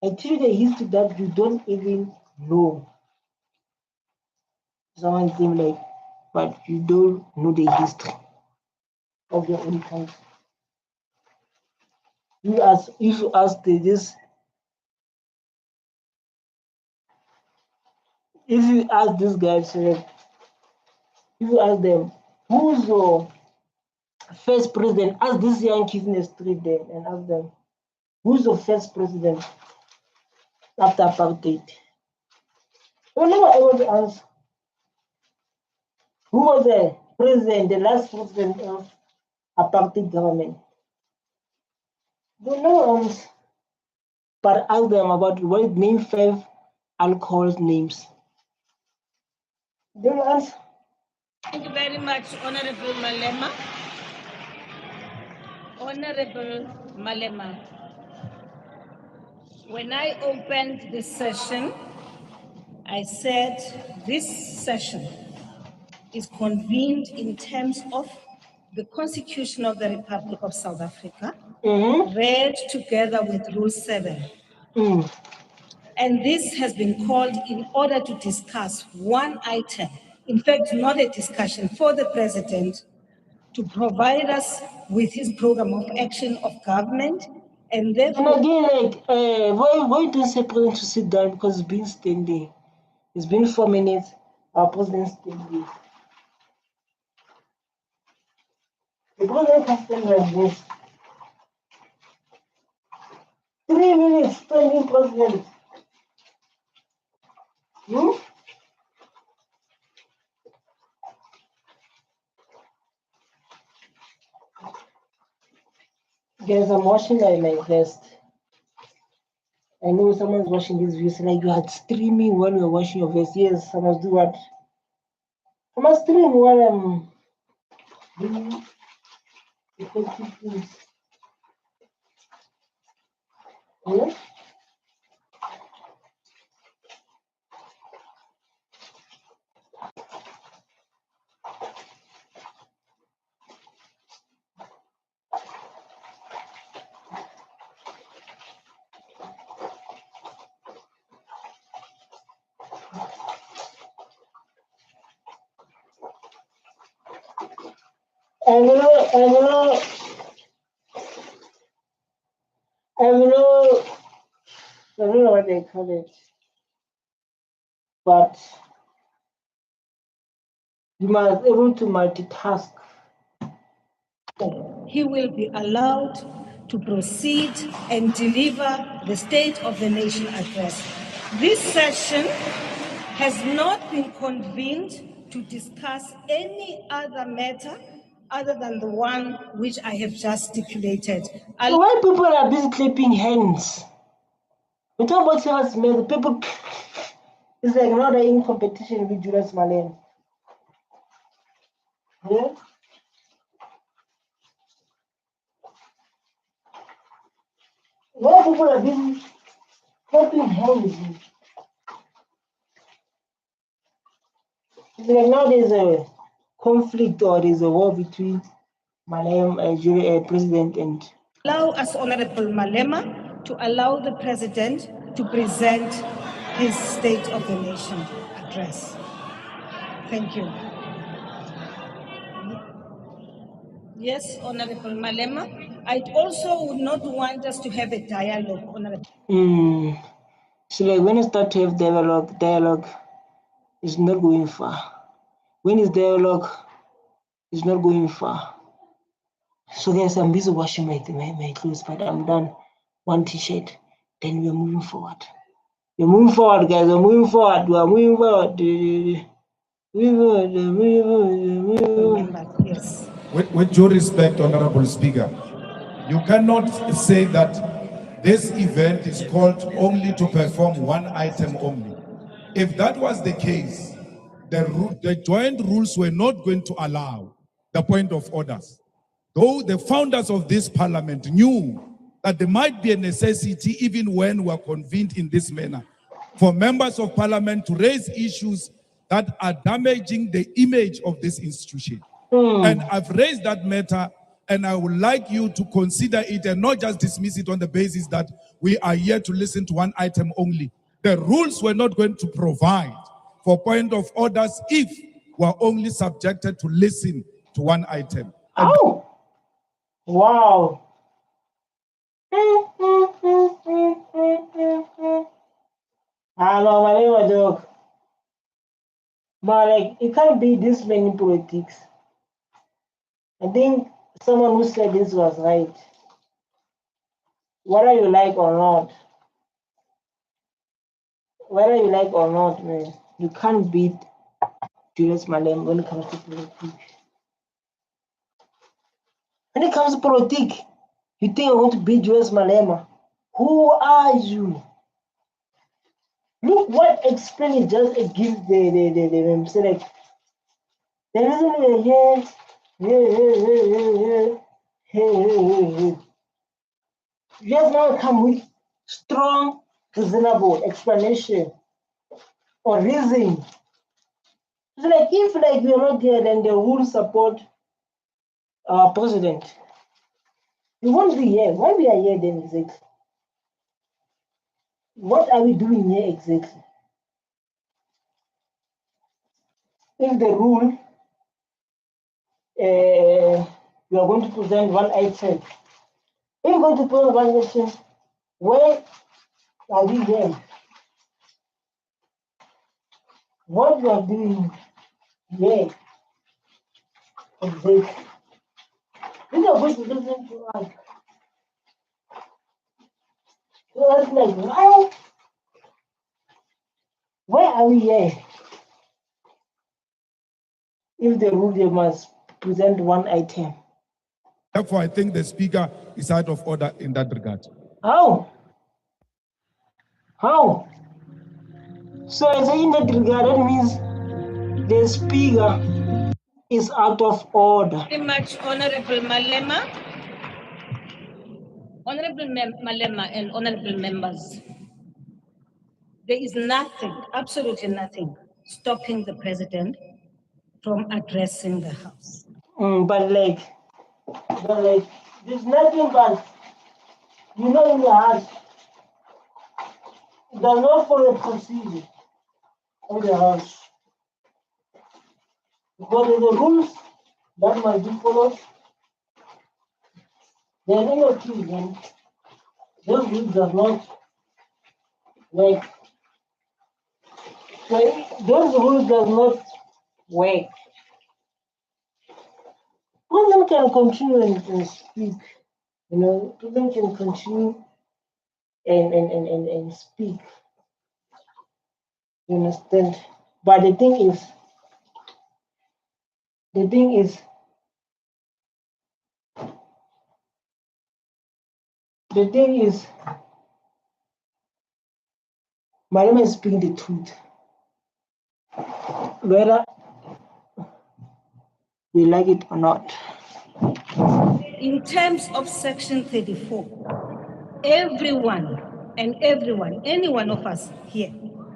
I teach you the history that you don't even know. Someone seems like, but you don't know the history of your own country. If you ask this, if you ask these guys, if you ask them, who's your first president? Ask these young kids in the street there and ask them, who's your first president after apartheid? They will never able to answer. Who was the president, the last president of apartheid government? They know, but ask them about what name 5 alcohol names. They will answer. Thank you very much, Honorable Malema. Honorable Malema, when I opened this session, I said this session is convened in terms of the Constitution of the Republic of South Africa, read together with Rule 7. And this has been called in order to discuss one item, in fact, not a discussion, for the President to provide us with his program of action of government. And therefore, and again, like, why don't say President to sit down, because it's been standing. It's been 4 minutes. Our President standing. The President can stand like this. 3 minutes standing President. Guys, I'm washing my vest. I know someone's washing this vest, like you had streaming while you're washing your vest. Yes, I must do what? I must stream while I'm doing effective things. Yeah? I don't know what they call it, but you must be able to multitask. he will be allowed to proceed and deliver the State of the Nation address. This session has not been convened to discuss any other matter other than the one which I have just stipulated. So why people are busy clapping hands? We talk about serious matter, people. It's like now they're in competition with Julius Malema. Yeah? Why people are busy clapping hands? It's like now there's a conflict or there's a war between Malema, President, and. Allow us, Honorable Malema, to allow the President to present his State of the Nation address. Thank you. Yes, Honorable Malema. I also would not want us to have a dialogue, Honorable. So like when you start to have dialogue is not going far. When it's dialogue, it's not going far. So guys, I'm busy washing my clothes, but I'm done. One t-shirt, then we're moving forward. We're moving forward, guys. We're moving forward. We're moving forward. Yes. With due respect, Honorable Speaker, you cannot say that this event is called only to perform one item only. If that was the case, the joint rules were not going to allow the point of orders. Though the founders of this parliament knew that there might be a necessity, even when we are convened in this manner, for members of parliament to raise issues that are damaging the image of this institution. And I've raised that matter, and I would like you to consider it and not just dismiss it on the basis that we are here to listen to one item only. The rules were not going to provide for point of orders if we're only subjected to listen to one item. Oh, wow. I know my name was joke. But like, it can't be this many politics. I think someone who said this was right. Whether you like or not, man, you can't beat Julius Malema when it comes to politics. When it comes to politics, you think you're going to beat Julius Malema? Who are you? Look what explain it just gives the select. The reason we're here, just now come with strong, reasonable explanation or reason. It's like if like we're not here, then they will support our president. We won't be here. Why we are here then exactly? What are we doing here exactly? If the rule we are going to present one item. If you're going to present one item, where are we here? What we are doing here exactly? These are going to listen to us. So it's like, where are we here? If the rule they must present one item. Therefore, I think the Speaker is out of order in that regard. How? How? So as in that regard, that means the Speaker is out of order. Very much, Honorable Malema. Honorable Malema and honorable members, there is nothing, absolutely nothing, stopping the president from addressing the House. But there's nothing but, you know, in the House, it does not follow the procedure of the House. Because there's the rules that must be followed. There are no two, then those rules does not work. So those rules does not work. President can continue and speak, you know, President can continue and speak. You understand? But the thing is, Malema is speaking the truth. Whether we like it or not. In terms of Section 34, everyone, any one of us here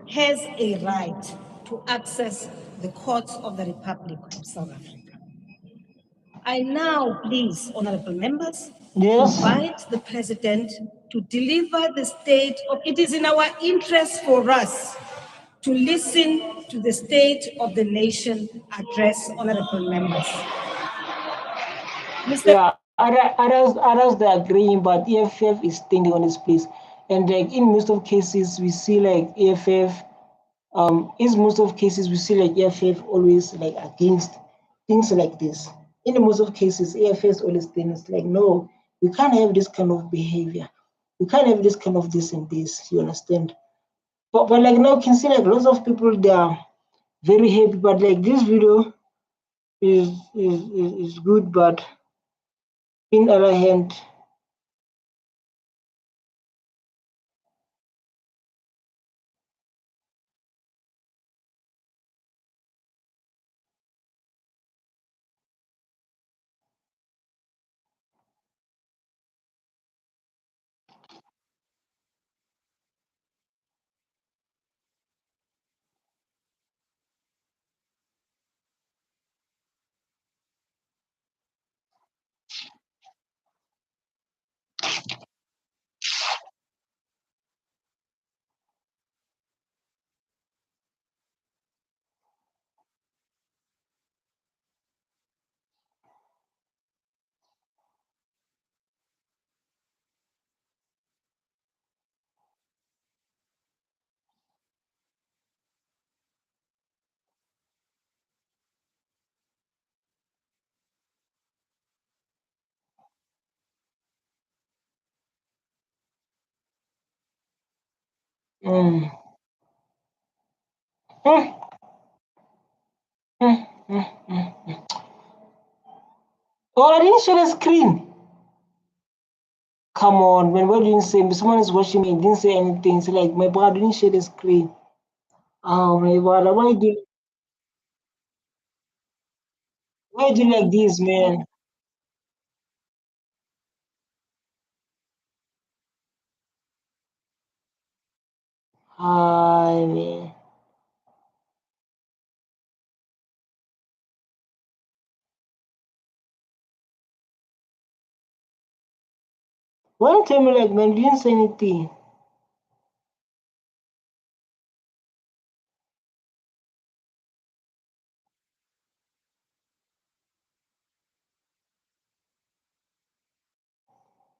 has a right to access the courts of the Republic of South Africa. I now, please, honorable members, invite the president to deliver the state of, it is in our interest for us to listen to the State of the Nation address, honorable members. Yeah, others they are agreeing, but EFF is standing on its place. And like in most of cases, we see like EFF, EFF always like against things like this. in most of cases, EFF always thinks like, no, we can't have this kind of behavior. We can't have this kind of this and this, you understand? But like now you can see like lots of people, they are very happy, but like this video is good, but in other hand, oh, I didn't share the screen. Come on, man, what didn't say? Someone is watching me and didn't say anything. So like, my brother didn't share the screen. Oh, my brother, why do you like this, man? Hi, man. Why don't you tell me like, man, you didn't say anything?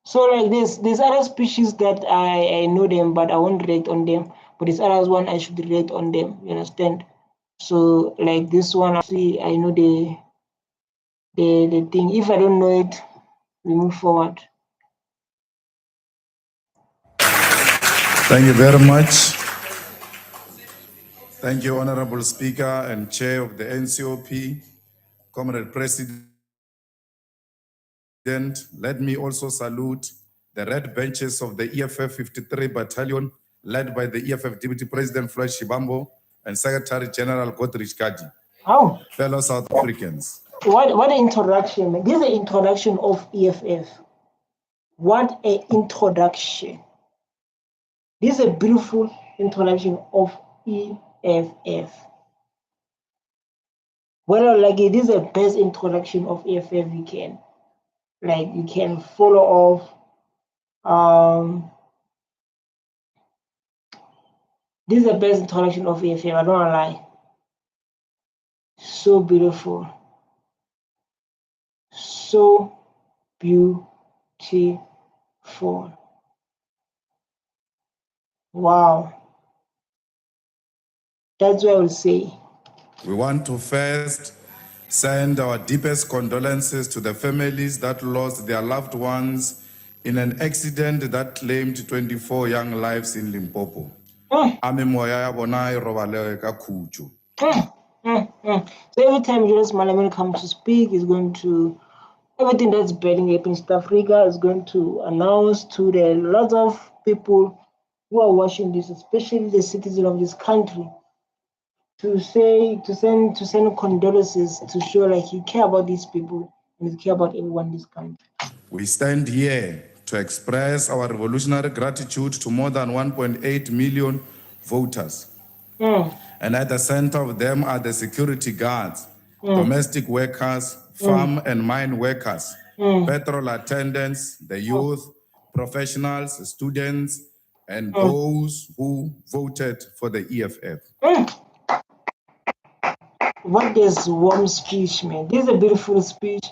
So like there's other species that I know them, but I won't react on them. But there's other one I should react on them. You understand? So like this one, actually, I know the thing. If I don't know it, we move forward. Thank you very much. Thank you, Honorable Speaker and Chair of the NCOP, Comrade President. Let me also salute the red benches of the EFF 53 Battalion, led by the EFF Deputy President Floyd Shibambo and Secretary General Godrich Kadi. Oh, fellow South Africans. what an introduction, man. This is the introduction of EFF. What an introduction. This is a beautiful introduction of EFF. Well, like it is the best introduction of EFF you can. Like you can follow off. This is the best introduction of EFF, I don't wanna lie. So beautiful. So beautiful. Wow. That's what I will say. We want to first send our deepest condolences to the families that lost their loved ones in an accident that claimed 24 young lives in Limpopo. So every time Julius Malema comes to speak, he's going to, everything that's burning up in South Africa is going to announce to the lots of people who are watching this, especially the citizens of this country, to send condolences to show like he care about these people and he care about everyone in this country. We stand here to express our revolutionary gratitude to more than 1.8 million voters. And at the center of them are the security guards, domestic workers, farm and mine workers, petrol attendants, the youth, professionals, students, and those who voted for the EFF. What is warm speech, man? This is a beautiful speech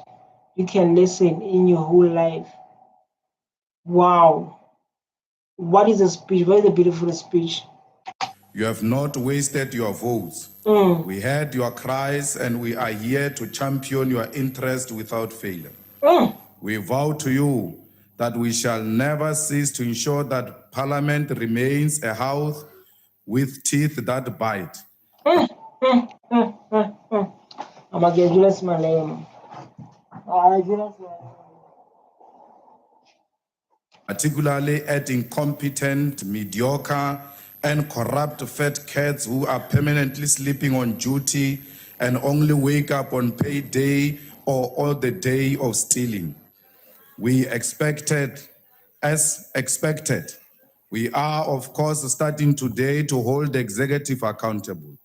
you can listen in your whole life. Wow. What is a speech? What is a beautiful speech? You have not wasted your votes. We heard your cries and we are here to champion your interest without failure. We vow to you that we shall never cease to ensure that Parliament remains a house with teeth that bite. I'm against Julius Malema. Particularly at incompetent, mediocre, and corrupt fat cats who are permanently sleeping on duty and only wake up on payday or the day of stealing. We expected, as expected, we are, of course, starting today to hold the executive accountable.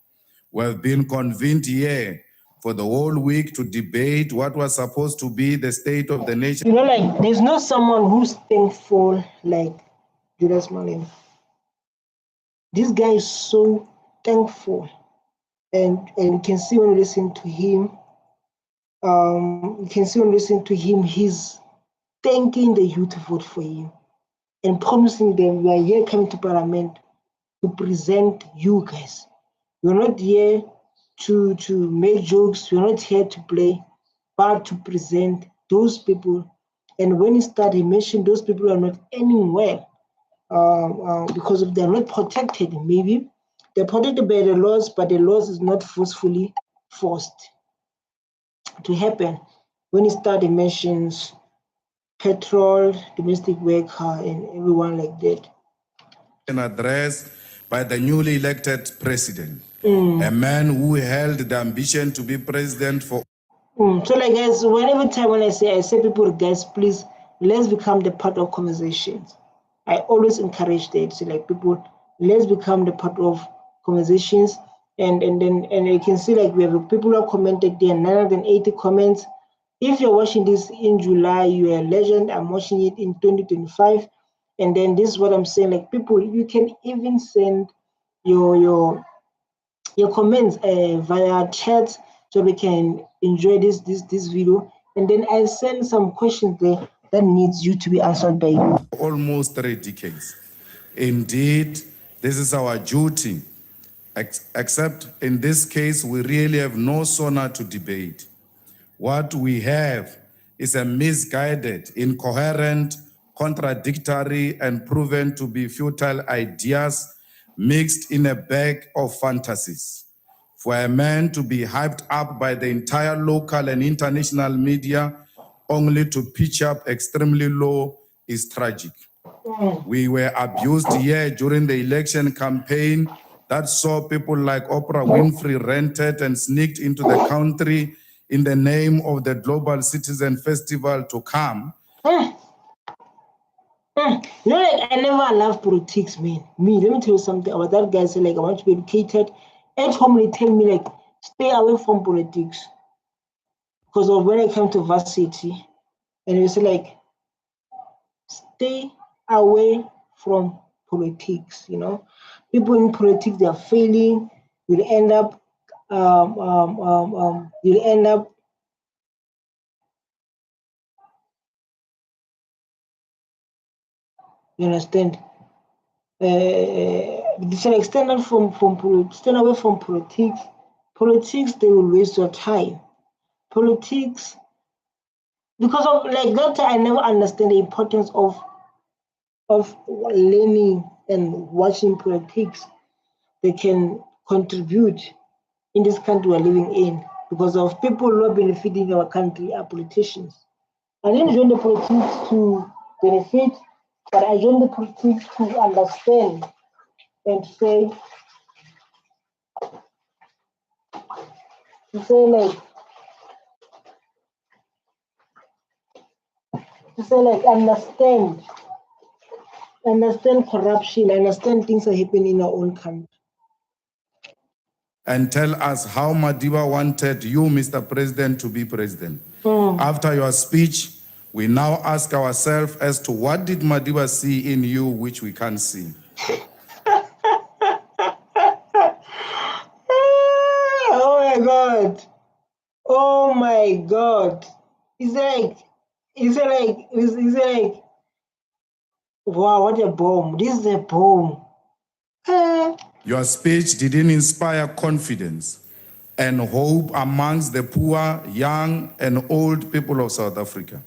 We have been convened here for the whole week to debate what was supposed to be the state of the nation. You know, like, there's not someone who's thankful like Julius Malema. This guy is so thankful. And you can see when you listen to him, he's thanking the youth to vote for him and promising them, we are here coming to Parliament to present you guys. We're not here to make jokes, we're not here to play, but to present those people. And when he started, he mentioned those people are not earning well because of they're not protected. Maybe they're protected by the laws, but the laws is not forcefully forced to happen. When he started, he mentions petrol, domestic worker, and everyone like that. An address by the newly elected president, a man who held the ambition to be president for. So, like, guys, every time when I say people, guys, please, let's become the part of conversations. I always encourage that. So, like, people, let's become the part of conversations. And you can see, like, we have people who have commented there, 980 comments. If you're watching this in July, you're a legend. I'm watching it in 2025. And then this is what I'm saying, like, people, you can even send your comments via chat so we can enjoy this video. And then I'll send some questions there that needs you to be answered by you. Almost 3 decades. Indeed, this is our duty. Except in this case, we really have no sauna to debate. What we have is a misguided, incoherent, contradictory, and proven to be futile ideas mixed in a bag of fantasies. For a man to be hyped up by the entire local and international media only to pitch up extremely low is tragic. We were abused here during the election campaign that saw people like Oprah Winfrey rented and sneaked into the country in the name of the Global Citizen Festival to come. You know, like, I never love politics, man. Let me tell you something about that guy. Say, like, I want to be educated. At home, they tell me, like, stay away from politics. Because of when I came to varsity, and they say, like, stay away from politics, you know. People in politics, they are failing. You'll end up, you understand? Stand away from politics. Politics, they will waste your time. Politics, because of like that, I never understand the importance of learning and watching politics. They can contribute in this country we're living in, because of people not benefiting our country are politicians. I didn't join the politics to benefit, but I joined the politics to understand and say understand corruption, understand things are happening in our own country. And tell us how Madiba wanted you, Mr. President, to be president. After your speech, we now ask ourselves as to what did Madiba see in you which we can't see? Oh my God. Oh my God. It's like, wow, what a bomb. This is a bomb. Your speech didn't inspire confidence and hope amongst the poor, young, and old people of South Africa.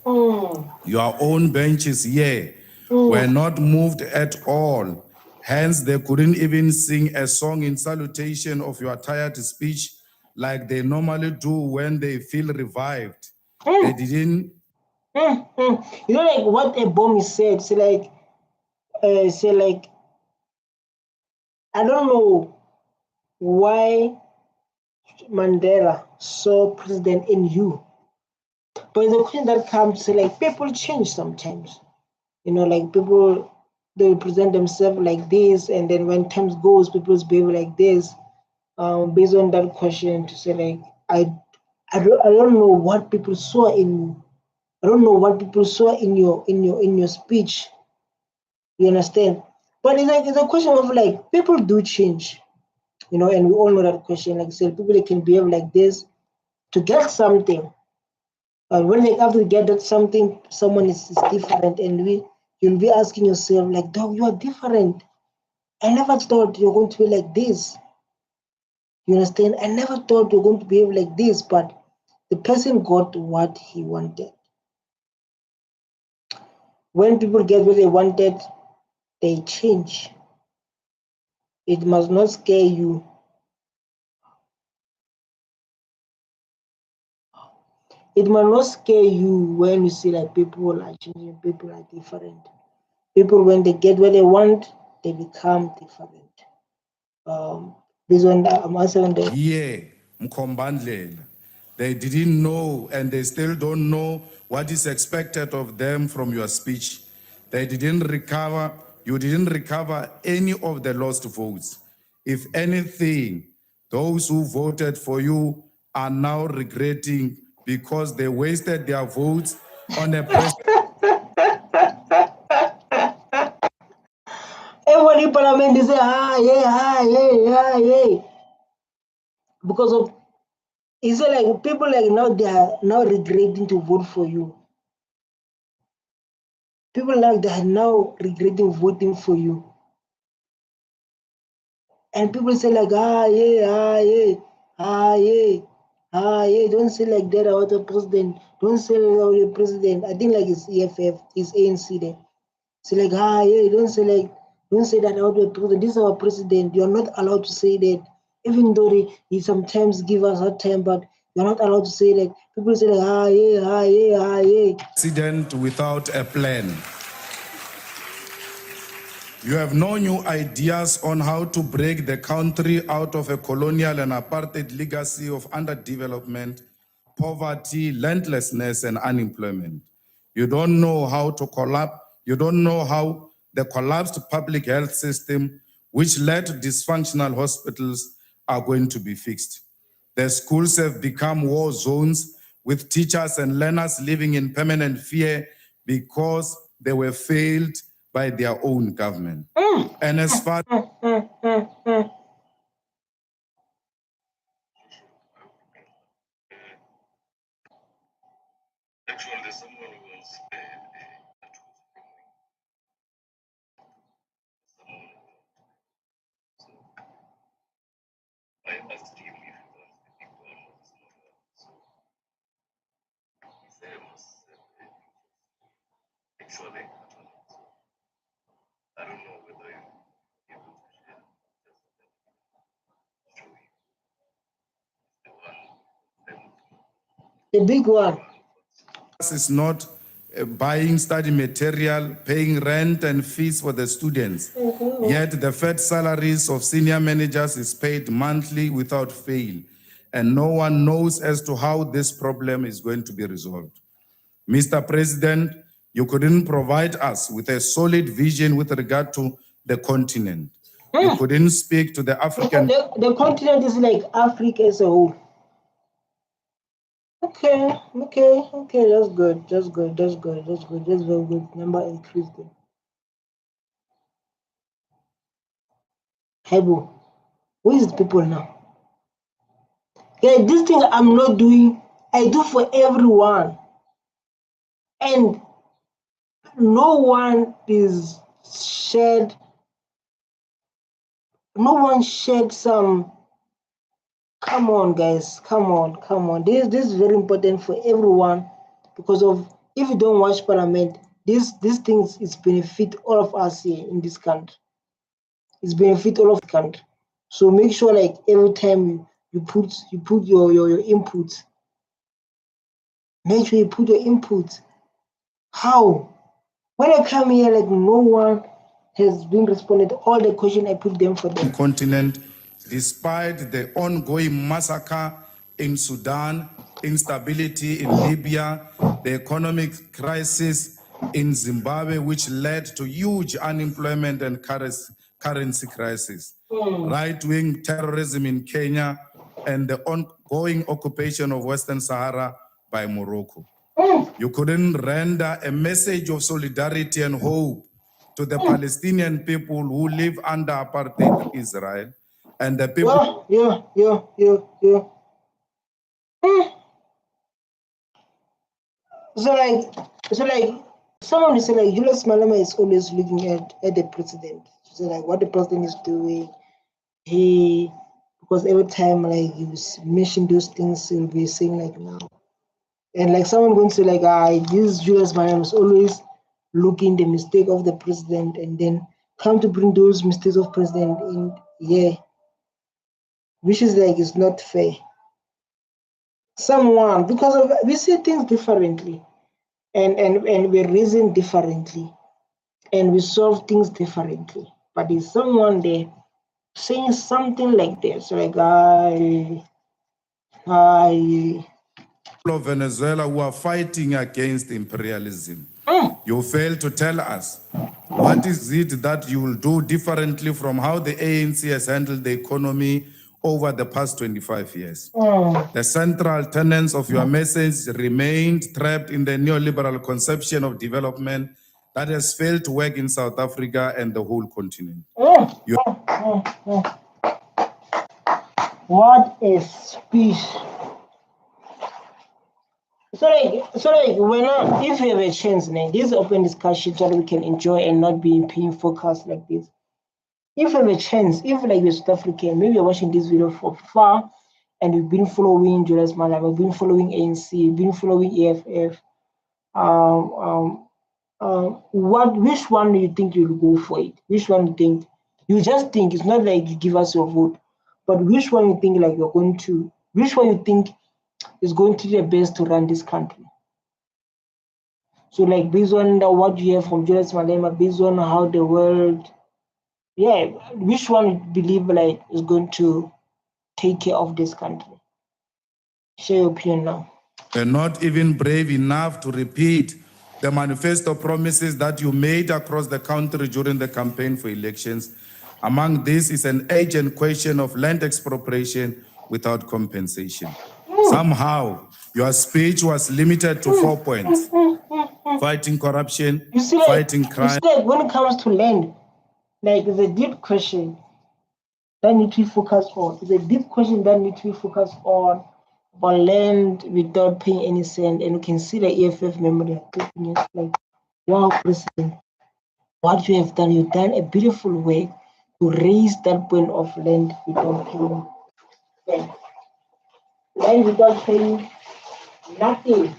Your own benches here were not moved at all. Hence, they couldn't even sing a song in salutation of your tired speech like they normally do when they feel revived. They didn't. You know, like what a bomb said. Say like, I don't know why Mandela saw president in you, but the question that comes, like, people change sometimes. You know, like people, they present themselves like this, and then when times goes, people's behave like this. Based on that question, to say like, I don't know what people saw in. I don't know what people saw in your speech. You understand? But it's a question of like, people do change, you know, and we all know that question. Like I said, people, they can behave like this to get something. When they have to get that something, someone is different, and you'll be asking yourself like, dog, you are different. I never thought you're going to be like this. You understand? I never thought you're going to behave like this, but the person got what he wanted. When people get what they wanted, they change. It must not scare you. It must not scare you when you see like people are changing, people are different. People, when they get what they want, they become different. Based on that, I'm answering the. Yeah, Mkombandlela. They didn't know, and they still don't know what is expected of them from your speech. They didn't recover, you didn't recover any of the lost votes. If anything, those who voted for you are now regretting because they wasted their votes on a president. Everybody in parliament, they say, yeah. Because of, it's like people like now, they are now regretting to vote for you. People like they are now regretting voting for you. And people say like, yeah, don't say like that about the president. Don't say like about the president. I think like it's EFF, it's ANC there. Say like, don't say that about the president. This is our president. You're not allowed to say that. Even though he sometimes give us hard time, but you're not allowed to say that. People say like, yeah. President without a plan. You have no new ideas on how to break the country out of a colonial and apartheid legacy of underdevelopment, poverty, landlessness, and unemployment. You don't know how to collapse. You don't know how the collapsed public health system, which led to dysfunctional hospitals, are going to be fixed. The schools have become war zones with teachers and learners living in permanent fear because they were failed by their own government. And as far Actually, someone was I asked him if he was the big one or the small one. So he said I must actually I don't know whether you're able to share just show you the one. The big one. is not buying study material, paying rent and fees for the students. Yet the fed salaries of senior managers is paid monthly without fail. And no one knows as to how this problem is going to be resolved. Mr. President, you couldn't provide us with a solid vision with regard to the continent. You couldn't speak to the African... The continent is like Africa as a whole. Okay, that's good. That's very good. Number increased. Hebo, who is the people now? Yeah, this thing I'm not doing, I do for everyone. And no one is shared, no one shared some. Come on, guys, come on. This is very important for everyone, because of, if you don't watch Parliament, these things is benefit all of us here in this country. It's benefit all of the country. So make sure, like, every time you put your input. Make sure you put your input. How? When I come here, like, no one has been responded all the questions I put them for them. Continent, despite the ongoing massacre in Sudan, instability in Libya, the economic crisis in Zimbabwe, which led to huge unemployment and currency crisis, right-wing terrorism in Kenya, and the ongoing occupation of Western Sahara by Morocco. You couldn't render a message of solidarity and hope to the Palestinian people who live under apartheid Israel, and the people. Yeah. So like someone is like, Julius Malema is always looking at the president. So like, what the president is doing, because every time, like, you mention those things, he'll be saying, like, now. And like someone going to say, like, this Julius Malema is always looking the mistake of the president and then come to bring those mistakes of president in here, which is like, it's not fair. Someone, because of, we see things differently, and we reason differently, and we solve things differently. But there's someone there saying something like this, so like, of Venezuela who are fighting against imperialism. You fail to tell us what is it that you will do differently from how the ANC has handled the economy over the past 25 years. The central tenets of your message remained trapped in the neoliberal conception of development that has failed to work in South Africa and the whole continent. What is speech? So like when if we have a chance, this is open discussion that we can enjoy and not be being focused like this. If you have a chance, if like you're South African, maybe you're watching this video from far and you've been following Julius Malema, you've been following ANC, you've been following EFF, which one do you think you'll go for it? Which one do you think? You just think, it's not like you give us your vote, but which one you think like you're going to, which one you think is going to be the best to run this country? So like based on what you hear from Julius Malema, based on how the world, which one you believe like is going to take care of this country? Share your opinion now. You're not even brave enough to repeat the manifesto promises that you made across the country during the campaign for elections. Among these is an urgent question of land expropriation without compensation. Somehow, your speech was limited to 4 points: fighting corruption, fighting crime. You see, like when it comes to land, like it's a deep question that needs to be focused on. It's a deep question that needs to be focused on land without paying any cent. And you can see the EFF member like, wow, President, what you have done, you've done a beautiful way to raise that point of land without paying cent. Land without paying nothing.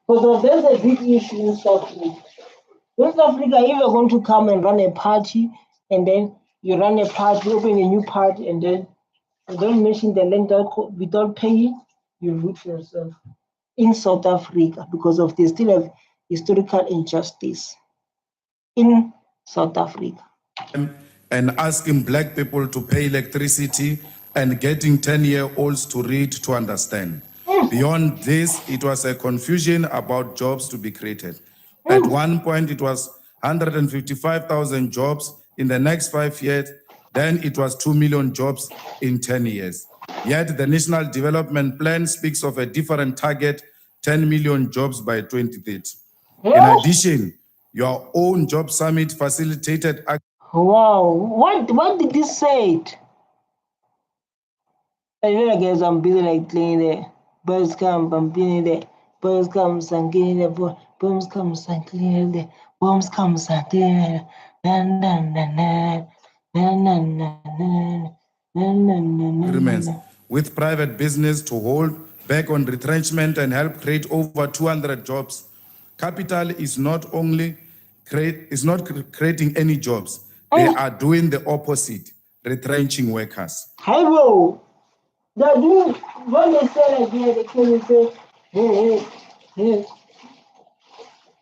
Because there's a big issue in South Africa. In South Africa, if you're going to come and run a party, and then you run a party, open a new party, and then you don't mention the land without paying, you root for yourself. In South Africa, because of this, still have historical injustice in South Africa. And asking black people to pay electricity and getting 10-year-olds to read to understand. Beyond this, it was a confusion about jobs to be created. At one point, it was 155,000 jobs in the next 5 years. Then it was 2 million jobs in 10 years. Yet the National Development Plan speaks of a different target, 10 million jobs by 2030. In addition, your own job summit facilitated. Wow, what did this say? I guess I'm busy like cleaning there. Birds come, I'm cleaning there. Birds come, I'm cleaning there. Bombs come, I'm cleaning there. Bombs come, I'm cleaning there. Agreements with private business to hold back on retrenchment and help create over 200 jobs. Capital is not only creating any jobs, they are doing the opposite, retrenching workers. Hi, bro. They're doing when they say like here, they can say, hey,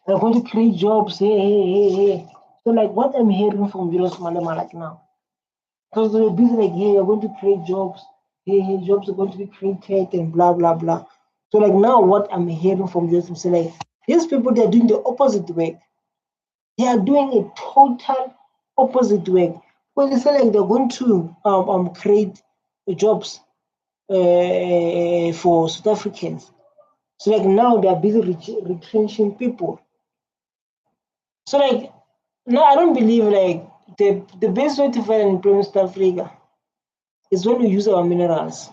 they're going to create jobs, hey. So like what I'm hearing from Julius Malema like now, because they're busy like, hey, you're going to create jobs, hey, jobs are going to be created and blah blah blah. So like now what I'm hearing from Julius is like these people they're doing the opposite way. They are doing a total opposite way. Well, they say like they're going to create jobs for South Africans. So like now they are busy retrenching people. So like no, I don't believe like the best way to find employment in South Africa is when we use our minerals,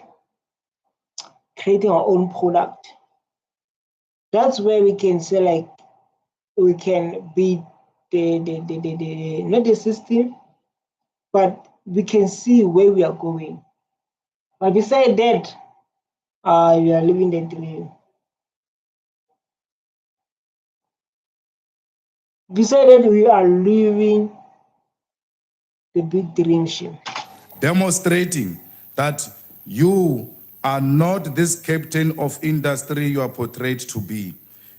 creating our own product. That's where we can say like we can beat the not the system, but we can see where we are going. But beside that, we are living the dream. Beside that, we are living the big dream ship. Demonstrating that you are not this captain of industry you are portrayed to be.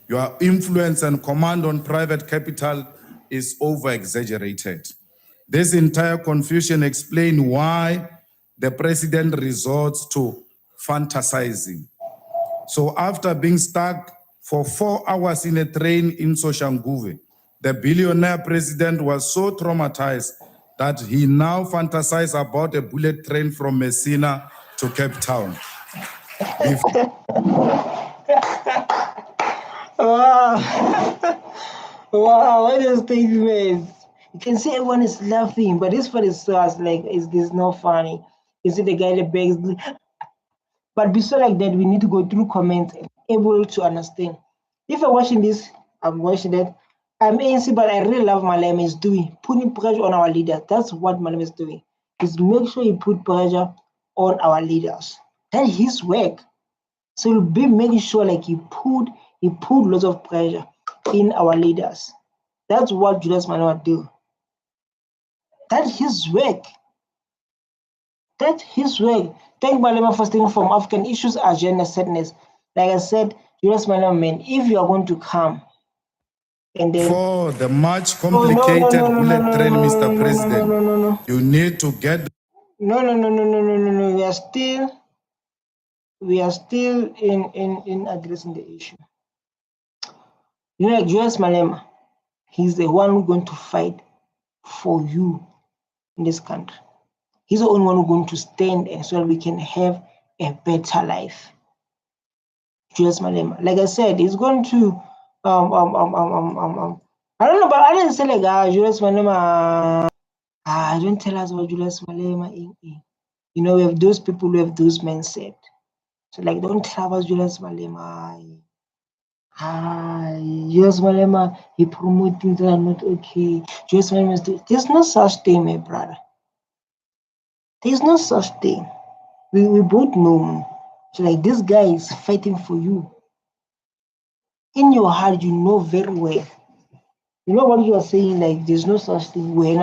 Your influence and command on private capital is over-exaggerated. This entire confusion explains why the president resorts to fantasizing. So after being stuck for 4 hours in a train in Soshanguve, the billionaire president was so traumatized that he now fantasizes about a bullet train from Messina to Cape Town. Wow. Wow, what a statement. You can see everyone is laughing, but this part is so like, is this not funny? Is it the guy that begs? But besides like that, we need to go through comments and able to understand. If you're watching this, I'm watching that. I'm ANC, but I really love Malema is doing, putting pressure on our leaders. That's what Malema is doing. Is make sure he put pressure on our leaders. That's his work. So he'll be making sure like he put lots of pressure in our leaders. That's what Julius Malema do. That's his work. That's his work. Thank Malema for staying from African issues, agenda, sadness. Like I said, Julius Malema, man, if you are going to come and then for the much complicated bullet train, Mr. President, you need to get. No. We are still in addressing the issue. You know, like Julius Malema, he's the one who's going to fight for you in this country. He's the only one who's going to stand and so that we can have a better life. Julius Malema, like I said, he's going to I don't know, but I didn't say like Julius Malema. Don't tell us about Julius Malema. You know, we have those people who have those mindset. So like, don't tell us Julius Malema. Julius Malema, he promotes things that are not okay. Julius Malema is there's no such thing, my brother. There's no such thing. We both know. So like, this guy is fighting for you. In your heart, you know very well. You know what you are saying, like there's no such thing when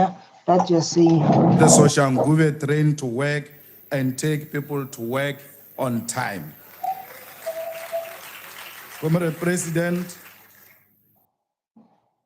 that you're saying. The Soshanguve train to work and take people to work on time. Comrade President,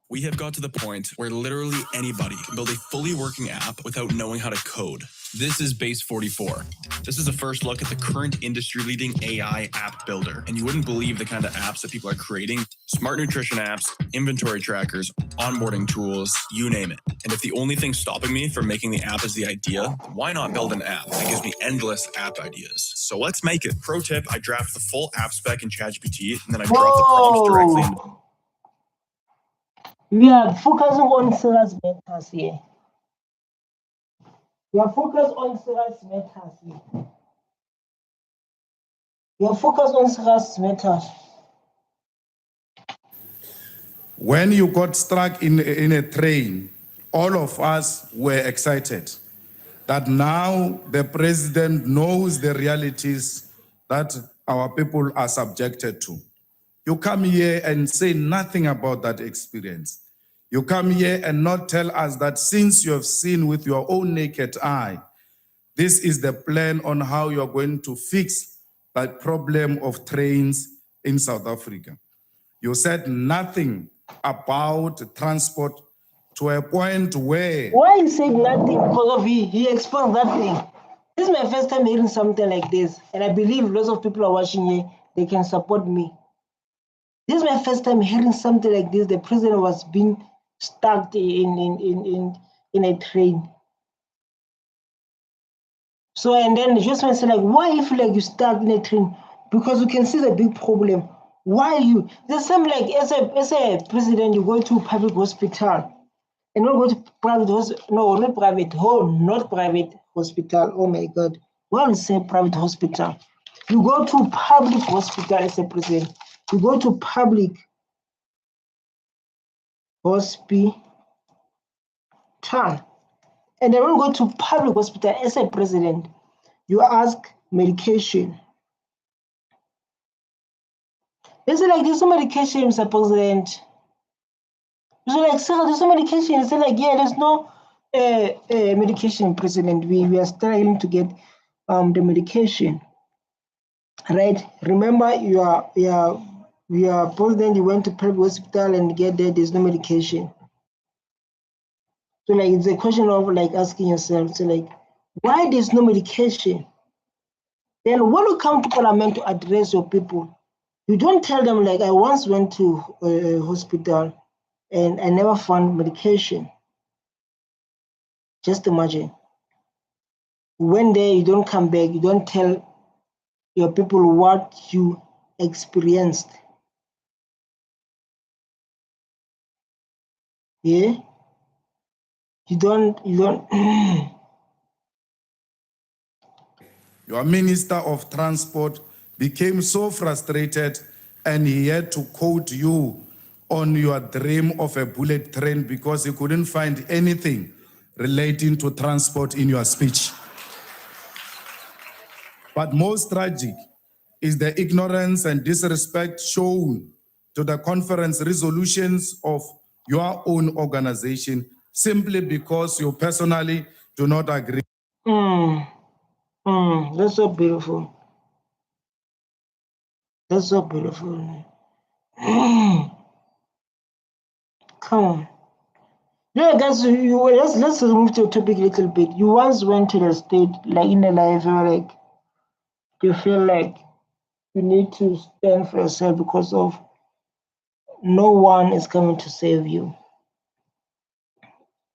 We have got to the point where literally anybody can build a fully working app without knowing how to code. This is Base 44. This is a first look at the current industry-leading AI app builder, and you wouldn't believe the kind of apps that people are creating. Smart nutrition apps, inventory trackers, onboarding tools, you name it. And if the only thing stopping me from making the app is the idea, why not build an app that gives me endless app ideas? So let's make it. Pro tip, I draft the full app spec in ChatGPT, and then I drop the prompts directly into. We are focusing on serious matters here. We are focused on serious matters here. We are focused on serious matters. when you got stuck in a train all of us were excited that now the president knows the realities that our people are subjected to. You come here and say nothing about that experience. You come here and not tell us that since you have seen with your own naked eye, this is the plan on how you're going to fix that problem of trains in South Africa. You said nothing about transport to a point where... Why he said nothing? Because of he exposed that thing. This is my first time hearing something like this, and I believe lots of people are watching here, they can support me. This is my first time hearing something like this. The president was being stuck in a train. So, and then just want to say, like, why you feel like you're stuck in a train? Because you can see the big problem. Why you? The same like as a president, you go to a public hospital and not go to private hospital. No, not private. Not private hospital. Oh my God. Why is say private hospital? You go to public hospital as a president. You go to public hospital, and then when you go to public hospital as a president, you ask medication. They say like there's no medication, Mr. President. You say like, sir, there's no medication. They say like, yeah, there's no medication, President. We are struggling to get the medication. Right? Remember, you are president. You went to private hospital and get there's no medication. So like it's a question of like asking yourself, so like, why there's no medication? Then when you come to parliament to address your people, you don't tell them like, I once went to a hospital and I never found medication. Just imagine. When there you don't come back, you don't tell your people what you experienced. Yeah? You don't Your Minister of Transport became so frustrated and he had to quote you on your dream of a bullet train because he couldn't find anything relating to transport in your speech. But most tragic is the ignorance and disrespect shown to the conference resolutions of your own organization simply because you personally do not agree. That's so beautiful. That's so beautiful. Come on. Yeah, guys, let's move to the topic a little bit. You once went to the state, like in the life, like you feel like you need to stand for yourself because of no one is coming to save you.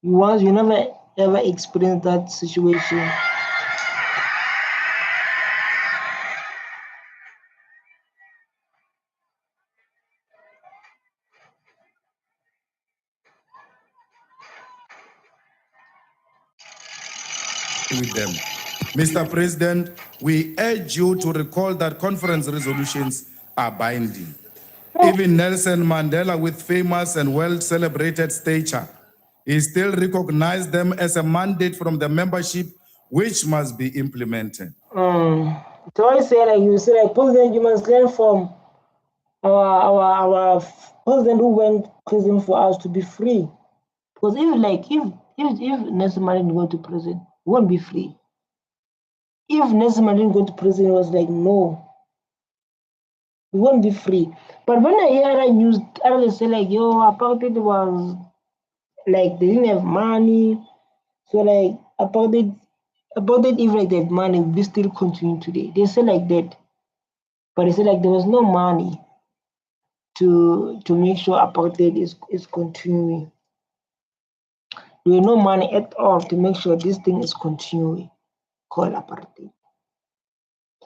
You never ever experienced that situation. With them. Mr. President, we urge you to recall that conference resolutions are binding. Even Nelson Mandela, with famous and well-celebrated stature, he still recognized them as a mandate from the membership which must be implemented. So I say like you say like President, you must learn from our president who went prison for us to be free. Because if Nelson Mandela didn't go to prison, we won't be free. If Nelson Mandela didn't go to prison, it was like no, we won't be free. But when I hear that news, I will say like, yo, apartheid was like they didn't have money. So like apartheid if like they have money, we still continue today. They say like that. But they say like there was no money to make sure apartheid is continuing. There was no money at all to make sure this thing is continuing, called apartheid.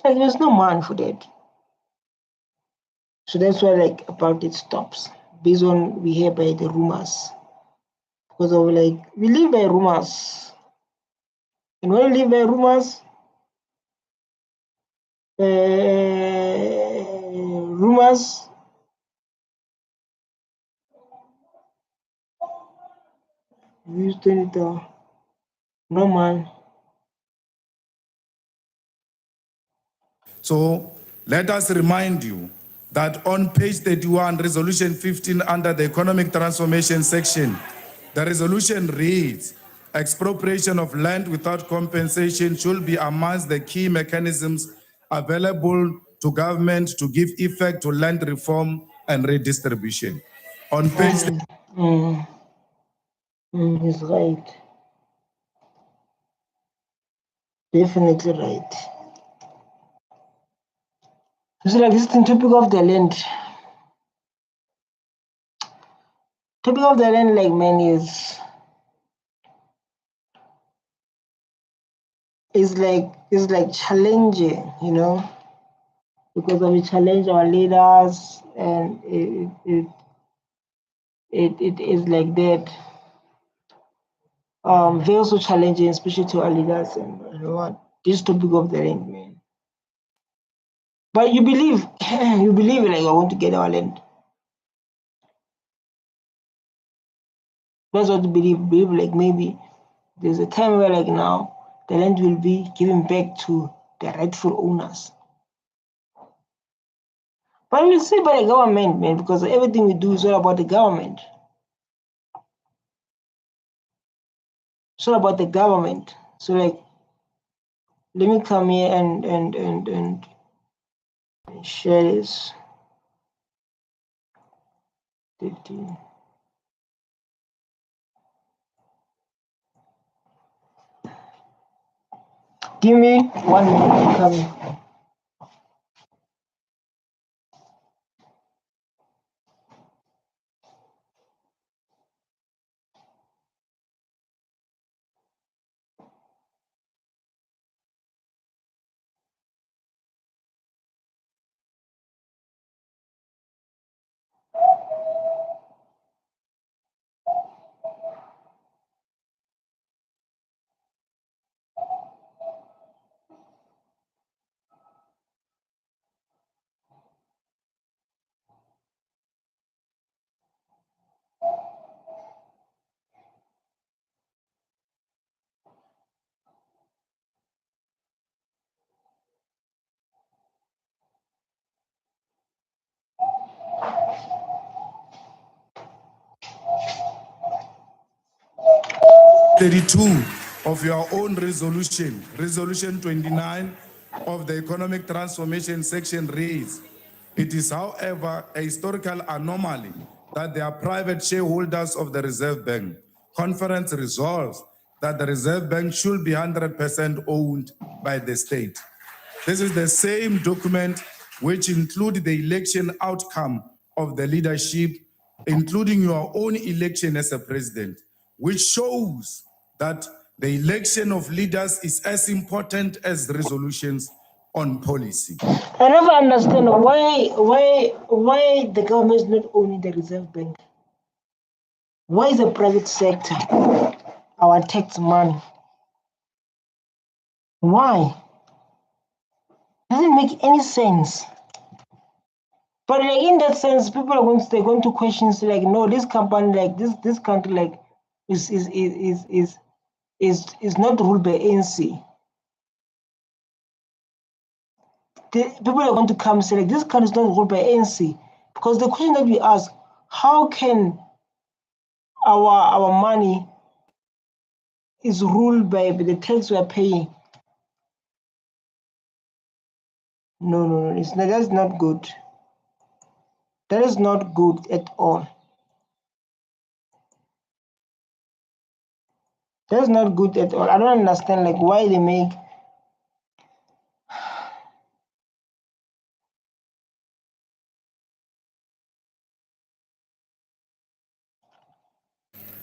Like there's no money for that. So that's why like apartheid stops. Based on we hear by the rumors. Because of like we live by rumors. And when we live by rumors, We used to it though. No man. So let us remind you that on page 31, resolution 15 under the economic transformation section, the resolution reads, expropriation of land without compensation should be amongst the key mechanisms available to government to give effect to land reform and redistribution. On page He's right. Definitely right. It's like this thing, topic of the land. Topic of the land, like man, is like challenging, you know, because we challenge our leaders, and it is like that. Very also challenging, especially to our leaders, and you know what, this topic of the land, man. But you believe, you believe like I want to get our land. That's what you believe like maybe there's a time where like now the land will be given back to the rightful owners. But we'll see by the government, man, because everything we do is all about the government. It's all about the government. So like, let me come here and share this. 15. Give me 1 minute, I'm coming. of your own resolution, resolution 29 of the economic transformation section reads, it is, however, a historical anomaly that they are private shareholders of the Reserve Bank. Conference resolves that the Reserve Bank should be 100% owned by the state. This is the same document which includes the election outcome of the leadership, including your own election as a president, which shows that the election of leaders is as important as resolutions on policy. I never understand why the government is not owning the Reserve Bank. Why is the private sector our tax money? Why? Doesn't make any sense. But like in that sense, people are going to question like, no, this company, like this country, like is not ruled by ANC. People are going to come say like, this country is not ruled by ANC, because the question that we ask, how can our money is ruled by the tax we are paying? No, it's not, that's not good. That is not good at all. That's not good at all. I don't understand like why they make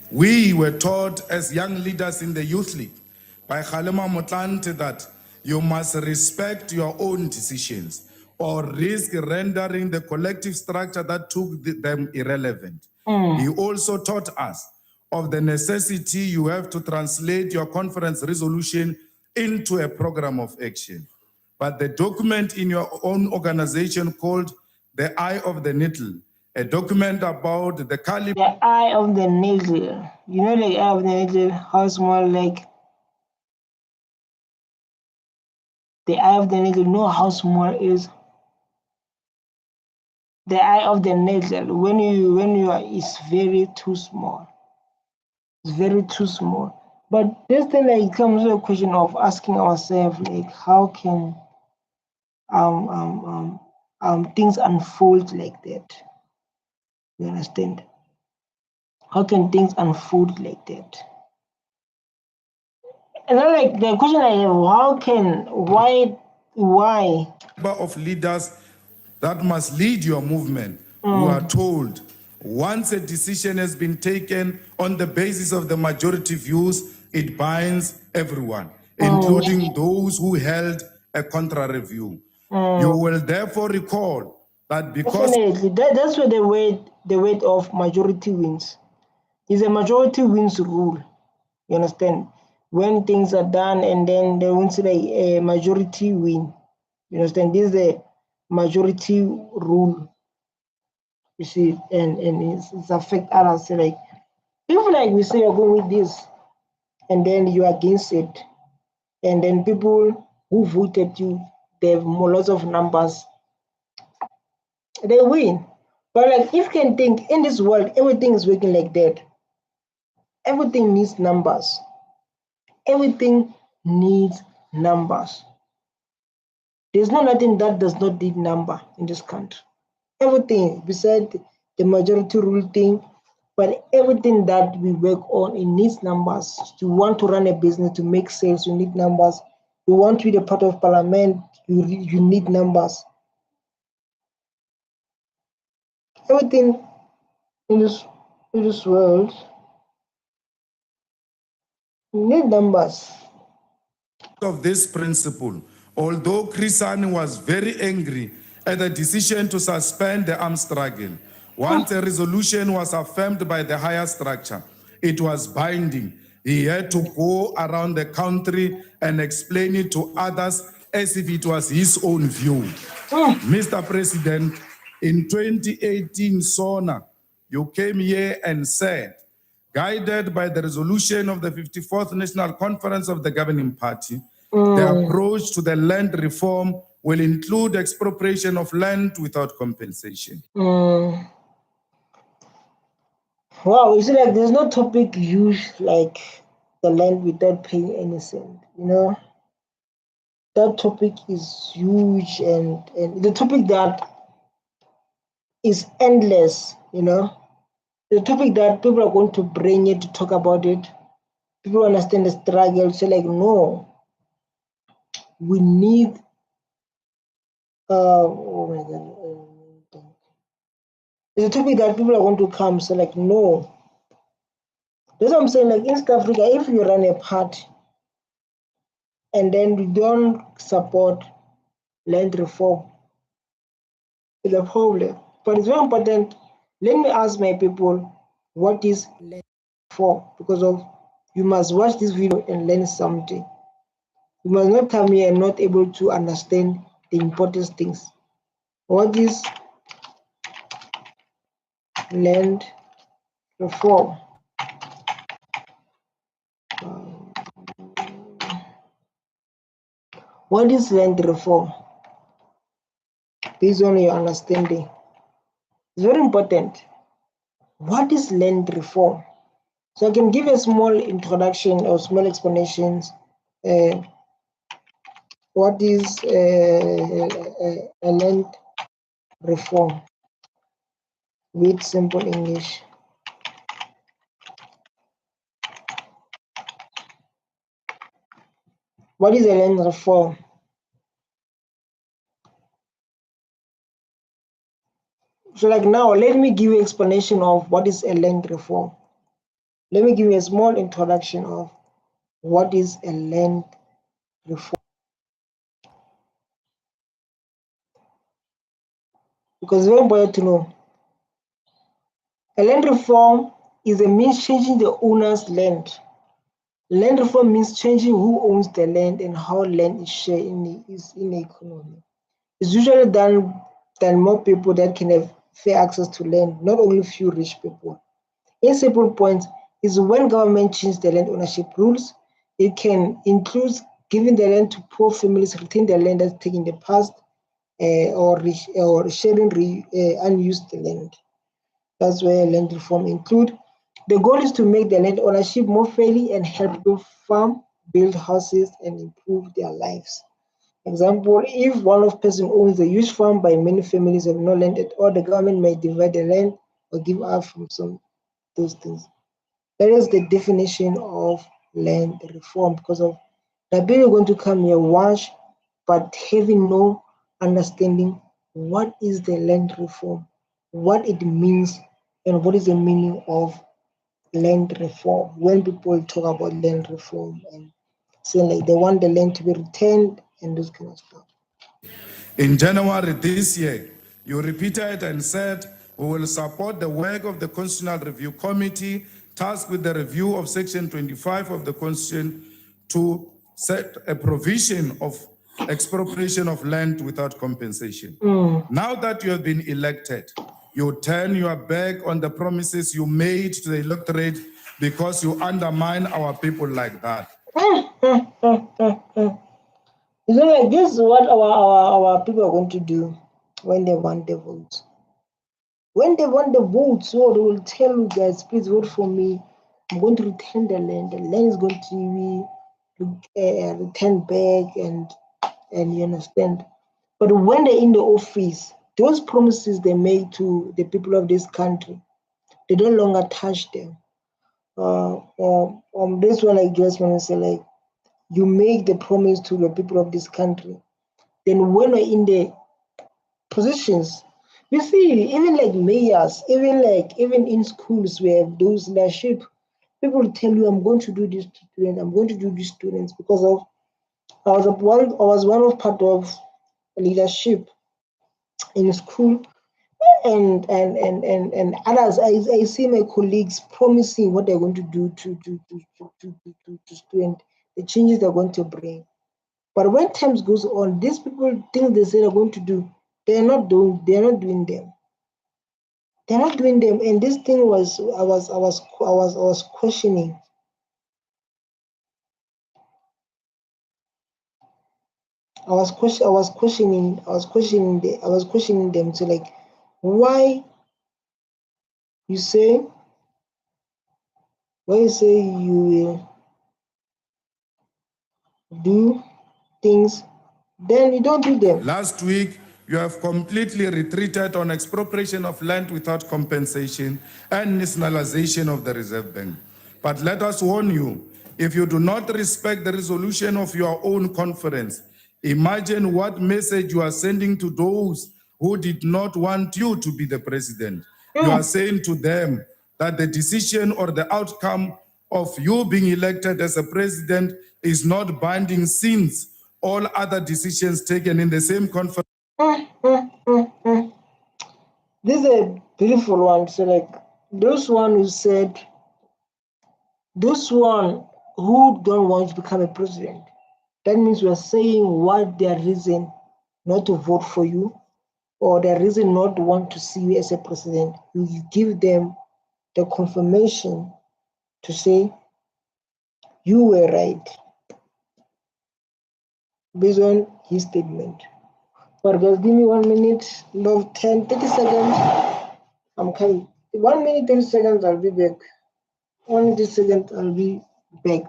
We were taught as young leaders in the Youth League by Kgalema Motlanthe that you must respect your own decisions or risk rendering the collective structure that took them irrelevant. He also taught us of the necessity you have to translate your conference resolution into a program of action. But the document in your own organization called the Eye of the Needle a document about the caliber. The eye of the needle. You know, the eye of the needle, how small, like the eye of the needle, know how small it is. The eye of the needle, when you are, it's very too small. It's very too small. But this thing, like, comes to a question of asking ourselves, like, how can things unfold like that? You understand? How can things unfold like that? And then, like, the question I have, why? Of leaders that must lead your movement who are told once a decision has been taken on the basis of the majority views, it binds everyone, including those who held a contrary view. You will therefore recall that because definitely that's where the weight of majority wins. It's a majority wins rule. You understand? When things are done and then they won't say like a majority win. You understand? This is the majority rule. You see, and it's affect others. So like, if like we say you're going with this, and then you're against it, and then people who voted you, they have lots of numbers, they win. But like, if you can think in this world, everything is working like that. Everything needs numbers. Everything needs numbers. There's nothing that does not need number in this country. Everything, besides the majority rule thing, but everything that we work on, it needs numbers. You want to run a business, to make sales, you need numbers. You want to be a part of parliament, you need numbers. Everything in this world, you need numbers. of this principle, although Chrisani was very angry at the decision to suspend the armed struggle, once a resolution was affirmed by the higher structure, it was binding. He had to go around the country and explain it to others as if it was his own view. Mr. President, in 2018, SONA, you came here and said, guided by the resolution of the 54th National Conference of the governing party, the approach to the land reform will include expropriation of land without compensation. Wow, you see, like, there's no topic used like the land without paying any cent, you know? That topic is huge, and the topic that is endless, you know? The topic that people are going to bring it to talk about it. People understand the struggle, so like, no, we need, oh my God. It's a topic that people are going to come, so like, no. That's what I'm saying, like, in South Africa, if you run a party and then we don't support land reform, it's a problem. But it's very important. Let me ask my people, what is land reform? Because of, you must watch this video and learn something. You must not come here and not able to understand the important things. What is land reform? What is land reform? Based on your understanding. It's very important. What is land reform? So I can give a small introduction or small explanations. What is a land reform with simple English? What is a land reform? So like, now let me give you an explanation of what is a land reform. Let me give you a small introduction of what is a land reform. Because it's very important to know. A land reform is a means changing the owner's land. Land reform means changing who owns the land and how land is shared in the economy. It's usually done more people that can have fair access to land, not only few rich people. In simple points, is when government changes the land ownership rules, it can include giving the land to poor families, retain the land that's taken in the past, or sharing unused land. That's where land reform include. The goal is to make the land ownership more fairly and help people farm, build houses, and improve their lives. Example, if one of person owns a huge farm but many families have no land at all, the government may divide the land or give up from some those things. That is the definition of land reform, because of the bill going to come here once, but having no understanding what is the land reform, what it means, and what is the meaning of land reform. When people talk about land reform and saying like they want the land to be returned and those kind of stuff. In January this year, you repeated and said, we will support the work of the Constitutional Review Committee tasked with the review of Section 25 of the Constitution to set a provision of expropriation of land without compensation. Now that you have been elected, you turn your back on the promises you made to the electorate because you undermine our people like that. You know, like this is what our people are going to do when they want the votes. When they want the votes, so they will tell you guys, please vote for me. I'm going to return the land. The land is going to be returned back, and you understand. But when they're in the office, those promises they made to the people of this country, they no longer touch them. This one, like Julius Malema say, like you make the promise to the people of this country, then when we're in the positions, you see, even like mayors, even in schools, we have those leadership. People tell you, I'm going to do this to students, I'm going to do this to students, because of I was one of part of leadership in school, and others. I see my colleagues promising what they're going to do to students, the changes they're going to bring. But when times goes on, these people think they say they're going to do, they're not doing them. They're not doing them. And this thing was I was questioning. I was questioning them to like, why you say you will do things, then you don't do them. Last week, you have completely retreated on expropriation of land without compensation and nationalization of the Reserve Bank. But let us warn you, if you do not respect the resolution of your own conference, imagine what message you are sending to those who did not want you to be the president. You are saying to them that the decision or the outcome of you being elected as a president is not binding since all other decisions taken in the same conference. This is a beautiful one. So like those one who said, those one who don't want to become a president, that means we are saying what their reason not to vote for you, or their reason not to want to see you as a president. You give them the confirmation to say you were right based on his statement. But guys, give me 1 minute, no, 10, 30 seconds. I'm coming. 1 minute, 30 seconds, I'll be back. 1 minute, 30 seconds, I'll be back.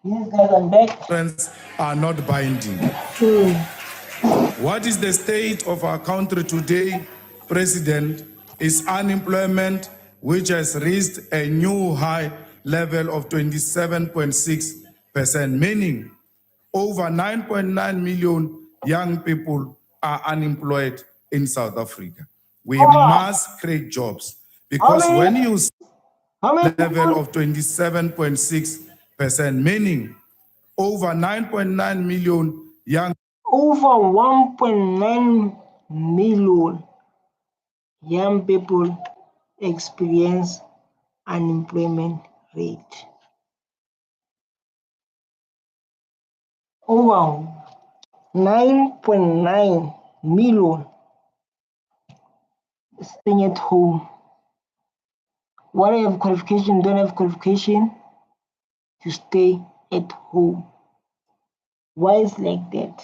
Yes, guys, I'm back. Trends are not binding. What is the state of our country today, President, is unemployment, which has reached a new high level of 27.6%, meaning over 9.9 million young people are unemployed in South Africa. We must create jobs because when you see level of 27.6%, meaning over 9.9 million young Over 1.9 million young people experience unemployment rate. Over 9.9 million staying at home. Whether you have qualification, don't have qualification, you stay at home. Why is like that?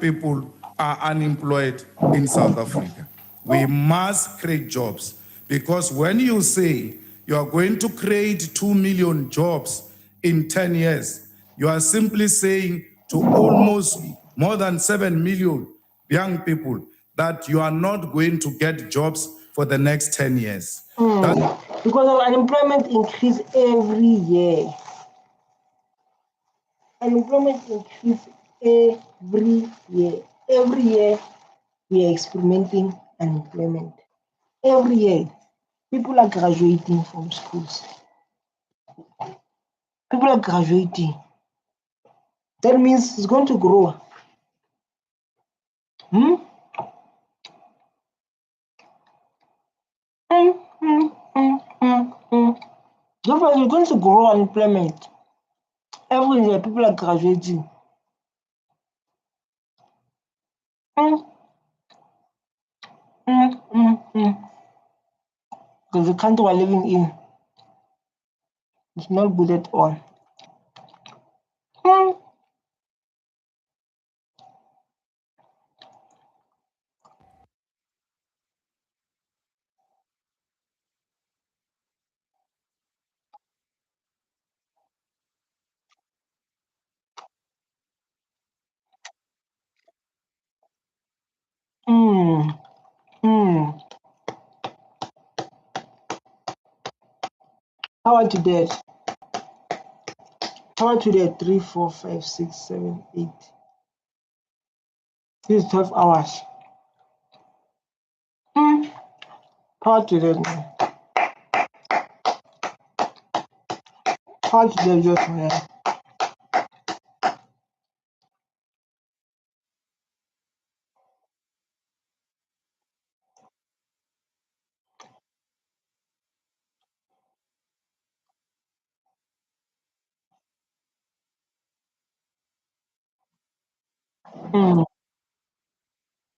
people are unemployed in South Africa. We must create jobs because when you say you are going to create 2 million jobs in 10 years, you are simply saying to almost more than 7 million young people that you are not going to get jobs for the next 10 years. Because of unemployment increase every year. Unemployment increase every year. Every year we are experimenting unemployment. Every year people are graduating from schools. People are graduating. That means it's going to grow. Therefore, it's going to grow unemployment. Every year people are graduating. Because the country we're living in is not good at all. Power to that. Power to that 3, 4, 5, 6, 7, 8. This is 12 hours. Power to that. Power to that just man.